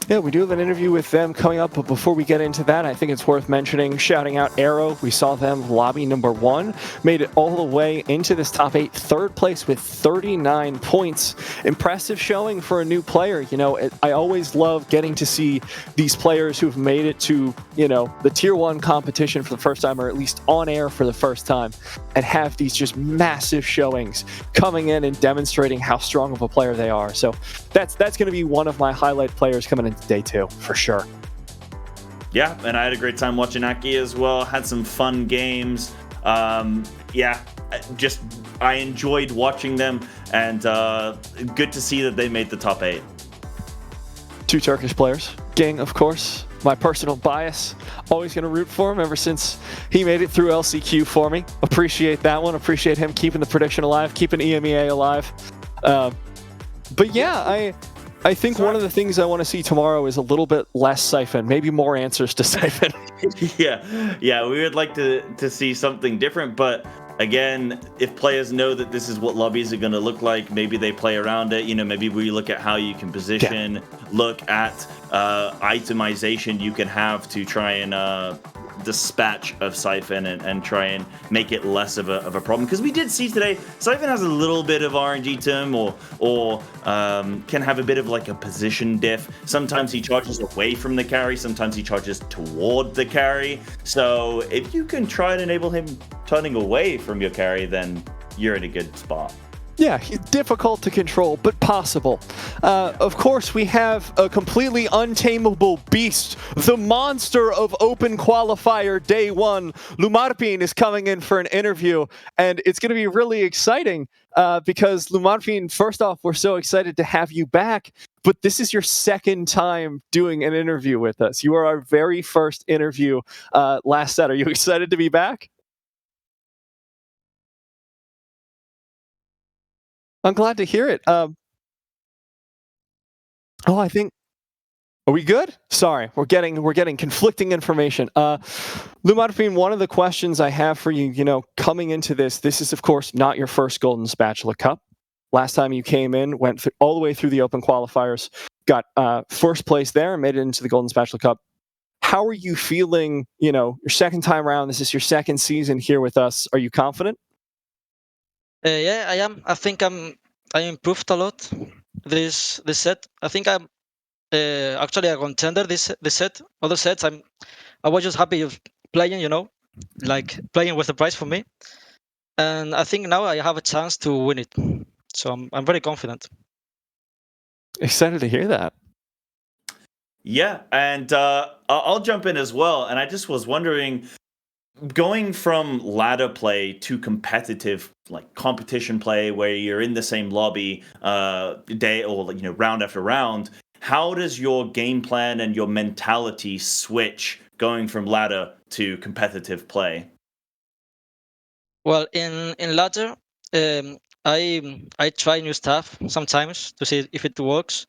Yeah, we do have an interview with them coming up, but before we get into that, I think it's worth mentioning, shouting out Arrow. We saw them lobby number 1, made it all the way into this top 8, 3rd place with 39 points. Impressive showing for a new player. You know, I always love getting to see these players who've made it to, you know, the tier 1 competition for the first time, or at least on air for the first time, and have these just massive showings coming in and demonstrating how strong of a player they are. So that's going to be one of my highlight players coming into day 2 for sure. Yeah, and I had a great time watching Aki as well. Had some fun games. Yeah, just I enjoyed watching them, and good to see that they made the top 8. 2 Turkish players. Ging, of course. My personal bias. Always going to root for him ever since he made it through LCQ for me. Appreciate that one. Appreciate him keeping the prediction alive, keeping EMEA alive. But yeah, I think one of the things I want to see tomorrow is a little bit less Siphon, maybe more answers to Siphon. yeah, we would like to see something different, but again, if players know that this is what lobbies are going to look like, maybe they play around it. You know, maybe we look at how you can position, look at itemization you can have to try and dispatch of Siphon and try and make it less of a problem. Because we did see today, Siphon has a little bit of RNG to him, or can have a bit of like a position diff. Sometimes he charges away from the carry, sometimes he charges toward the carry. So if you can try to enable him turning away from your carry, then you're in a good spot. Yeah, he's difficult to control, but possible. Of course, we have a completely untamable beast, the monster of Open Qualifier Day 1. Lumarpin is coming in for an interview, and it's going to be really exciting because Lumarpin, first off, we're so excited to have you back, but this is your 2nd time doing an interview with us. You are our very first interview last set. Are you excited to be back? I'm glad to hear it. I think Are we good? Sorry, we're getting conflicting information. Lumarfin, one of the questions I have for you, coming into this is of course not your first Golden Spatula Cup. Last time you came in, went all the way through the Open qualifiers, got first place there, and made it into the Golden Spatula Cup. How are you feeling? Your second time around. This is your second season here with us. Are you confident? Yeah, I am. I think I improved a lot this set. I think I'm actually a contender this set. Other sets, I was just happy of playing, like playing was the prize for me. And I think now I have a chance to win it. So I'm very confident. Excited to hear that. Yeah, and I'll jump in as well. And I just was wondering, going from ladder play to competitive, like competition play, where you're in the same lobby day or round after round, how does your game plan and your mentality switch going from ladder to competitive play? Well, in ladder, I try new stuff sometimes to see if it works.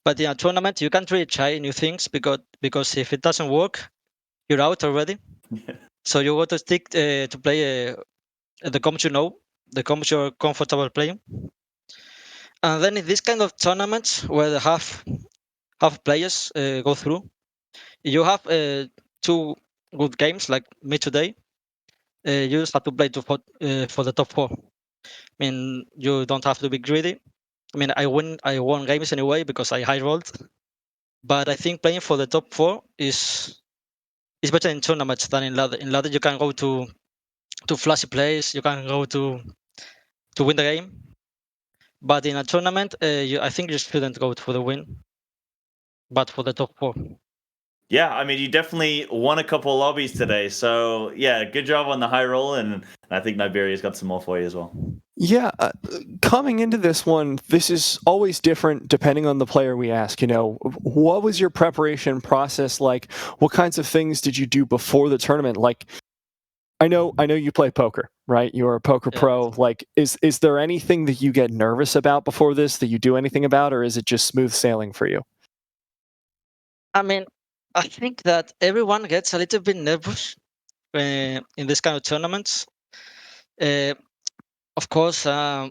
But in a tournament, you can't really try new things because if it doesn't work, you're out already. So you got to stick to play the comps the comps you're comfortable playing. And then in this kind of tournaments where the half players go through, you have two good games like me today. You just have to play for the top 4. I mean, you don't have to be greedy. I mean, I won games anyway because I high rolled. But I think playing for the top 4 is better in tournaments than in ladder. In ladder, you can go to flashy plays. You can go to win the game. But in a tournament, I think you shouldn't go for the win, but for the top 4. Yeah, I mean, you definitely won a couple of lobbies today. So, yeah, good job on the high roll. And I think Niberia's got some more for you as well. Yeah, coming into this one, this is always different depending on the player we ask. What was your preparation process like? What kinds of things did you do before the tournament? Like, I know you play poker, right? You're a poker pro. Like, is there anything that you get nervous about before this that you do anything about, or is it just smooth sailing for you? I mean, I think that everyone gets a little bit nervous in this kind of tournaments. Of course, I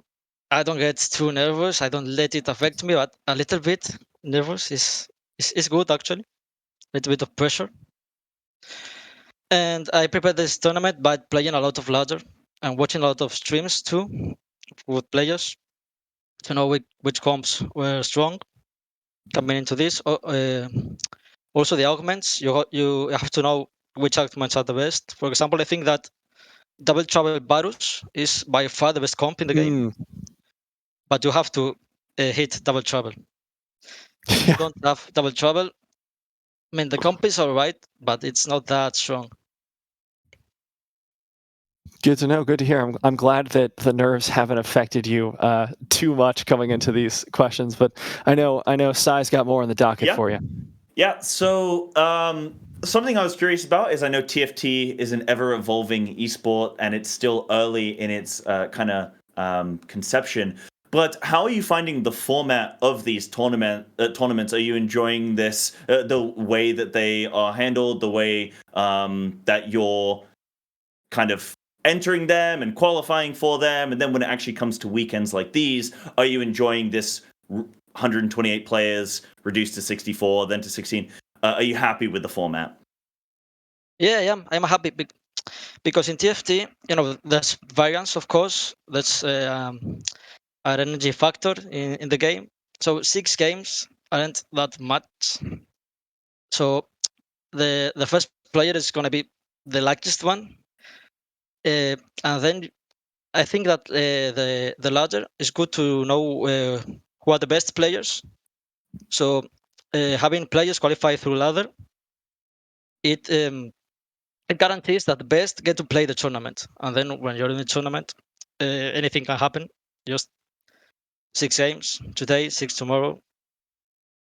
don't get too nervous. I don't let it affect me, but a little bit nervous is good actually. A little bit of pressure. And I prepared this tournament by playing a lot of ladder and watching a lot of streams too with players to know which comps were strong coming into this. Also, the augments, you have to know which augments are the best. For example, I think that Double Trouble Varus is by far the best comp in the game, but you have to hit Double Trouble. If you don't have Double Trouble, I mean, the comp is alright, but it's not that strong. Good to know. Good to hear. I'm glad that the nerves haven't affected you too much coming into these questions. But I know Sai's got more on the docket for you. Yeah. So something I was curious about is I know TFT is an ever-evolving esport, and it's still early in its kind of conception. But how are you finding the format of these tournaments? Are you enjoying this, the way that they are handled, the way that you're kind of entering them and qualifying for them, and then when it actually comes to weekends like these, are you enjoying this 128 players reduced to 64, then to 16? Are you happy with the format? Yeah, I'm happy because in TFT, there's variance, of course. That's an energy factor in the game. So 6 games aren't that much. So the first player is going to be the luckiest one. And then I think that the ladder is good to know who are the best players. So having players qualify through ladder, it guarantees that the best get to play the tournament. And then when you're in the tournament, anything can happen. Just 6 games today, 6 tomorrow.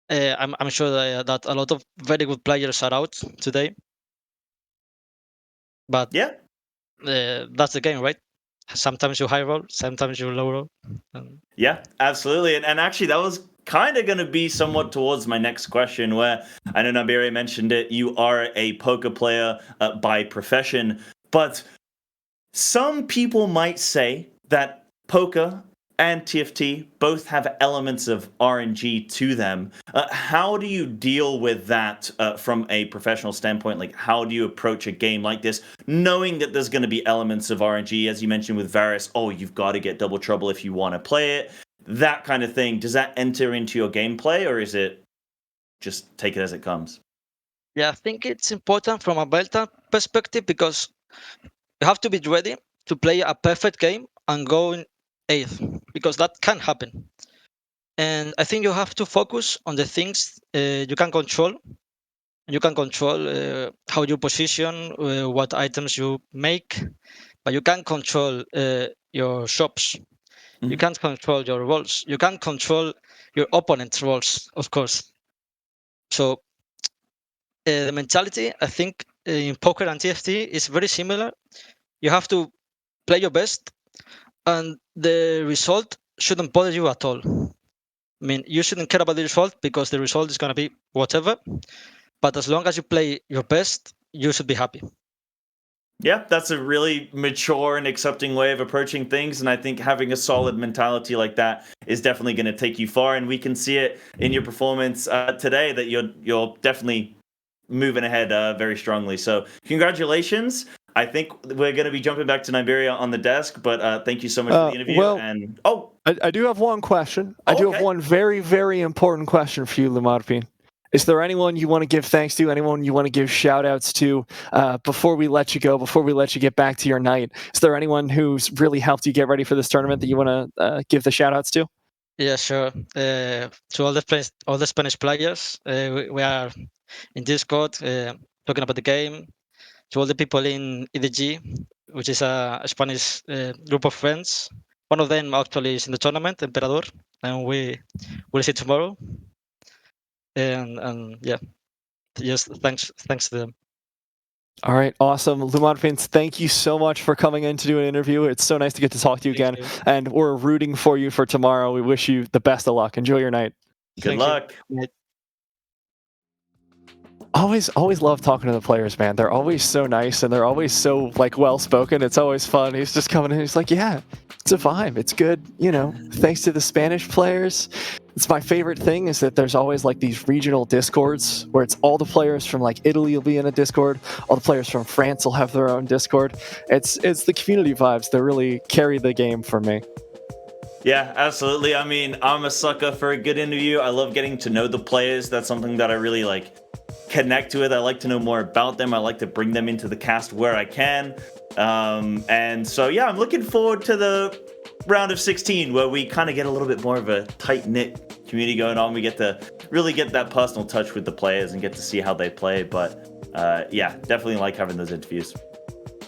I'm sure that a lot of very good players are out today. But yeah, that's the game, right? Sometimes you high roll, sometimes you low roll. Yeah, absolutely. And actually, that was kind of going to be somewhat towards my next question, where I know Naberia mentioned it. You are a poker player by profession, but some people might say that poker and TFT both have elements of RNG to them. How do you deal with that from a professional standpoint? Like, how do you approach a game like this, knowing that there's going to be elements of RNG, as you mentioned with Varus? Oh, you've got to get double trouble if you want to play it. That kind of thing. Does that enter into your gameplay, or is it just take it as it comes? Yeah, I think it's important from a Belta perspective because you have to be ready to play a perfect game and go in 8th, because that can happen. And I think you have to focus on the things you can control. You can control how you position, what items you make, but you can't control your shops. You can't control your rolls. You can't control your opponent's rolls, of course. So the mentality, I think, in poker and TFT is very similar. You have to play your best, and the result shouldn't bother you at all. I mean, you shouldn't care about the result because the result is going to be whatever. But as long as you play your best, you should be happy. Yeah, that's a really mature and accepting way of approaching things. And I think having a solid mentality like that is definitely going to take you far. And we can see it in your performance today that you're definitely moving ahead very strongly. So congratulations. I think we're going to be jumping back to Niberia on the desk, but thank you so much for the interview. Well, and I do have one question. I do have one very, very important question for you, Lumarpin. Is there anyone you want to give thanks to, anyone you want to give shout outs to before we let you go, before we let you get back to your night? Is there anyone who's really helped you get ready for this tournament that you want to give the shout outs to? Yeah, sure. To all the Spanish players, we are in Discord talking about the game. To all the people in EDG, which is a Spanish group of friends. One of them actually is in the tournament, Emperador, and we will see tomorrow. And yeah, just thanks to them. All right, awesome. Lumarpin, thank you so much for coming in to do an interview. It's so nice to get to talk to you again. And we're rooting for you for tomorrow. We wish you the best of luck. Enjoy your night. Good luck. Always love talking to the players, man. They're always so nice and they're always so well spoken. It's always fun. He's just coming in. He's like, yeah, it's a vibe. It's good. Thanks to the Spanish players. It's my favorite thing is that there's always these regional discords where it's all the players from Italy will be in a Discord. All the players from France will have their own Discord. It's the community vibes that really carry the game for me. Yeah, absolutely. I mean, I'm a sucker for a good interview. I love getting to know the players. That's something that I really connect with. I like to know more about them. I like to bring them into the cast where I can. And so, yeah, I'm looking forward to the round of 16 where we kind of get a little bit more of a tight-knit community going on. We get to really get that personal touch with the players and get to see how they play. But yeah, definitely like having those interviews.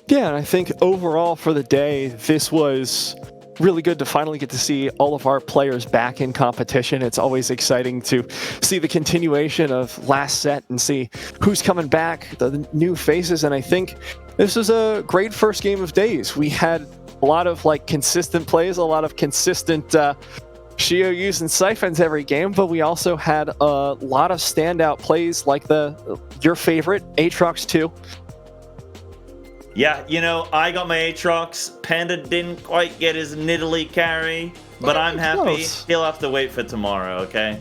Yeah, and I think overall for the day, this was really good to finally get to see all of our players back in competition. It's always exciting to see the continuation of last set and see who's coming back, the new faces, and I think this is a great first game of days. We had a lot of consistent plays, a lot of consistent Shiou and Siphons every game, but we also had a lot of standout plays like your favorite, Aatrox 2. Yeah, I got my Aatrox. Panda didn't quite get his Nidalee carry, but I'm happy. Close. He'll have to wait for tomorrow, okay?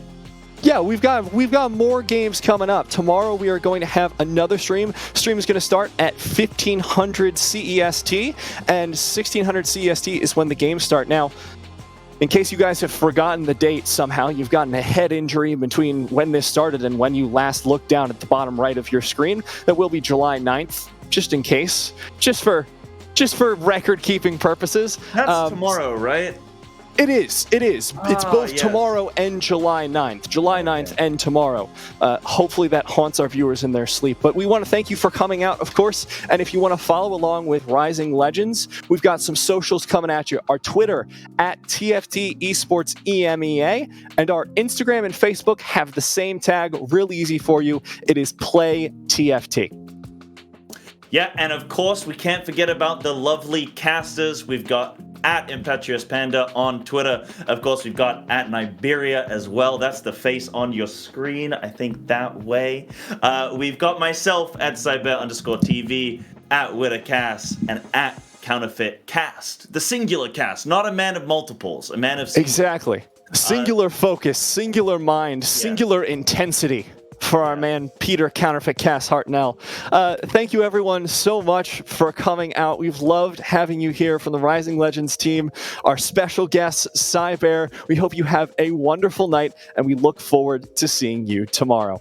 Yeah, we've got more games coming up. Tomorrow we are going to have another stream. Stream is going to start at 1500 CEST, and 1600 CEST is when the games start. Now, in case you guys have forgotten the date somehow, you've gotten a head injury between when this started and when you last looked down at the bottom right of your screen. That will be July 9th. Just in case, just for record-keeping purposes. That's tomorrow, right? It is. It's both tomorrow and July 9th. July 9th and tomorrow. Hopefully that haunts our viewers in their sleep. But we want to thank you for coming out, of course. And if you want to follow along with Rising Legends, we've got some socials coming at you. Our Twitter, at TFT Esports EMEA. And our Instagram and Facebook have the same tag. Really easy for you. It is Play TFT. Yeah, and of course, we can't forget about the lovely casters. We've got at Impetuous Panda on Twitter. Of course, we've got at Niberia as well. That's the face on your screen, I think that way. We've got myself at Cyber_TV, at Wittercast, and at Counterfeit Cast. The singular cast, not a man of multiples, a man of... Exactly. Singular focus, singular mind, singular intensity for our man Peter Counterfeit Cast Hartnell. Thank you everyone so much for coming out. We've loved having you here from the Rising Legends team, our special guest, Cybear. We hope you have a wonderful night, and we look forward to seeing you tomorrow.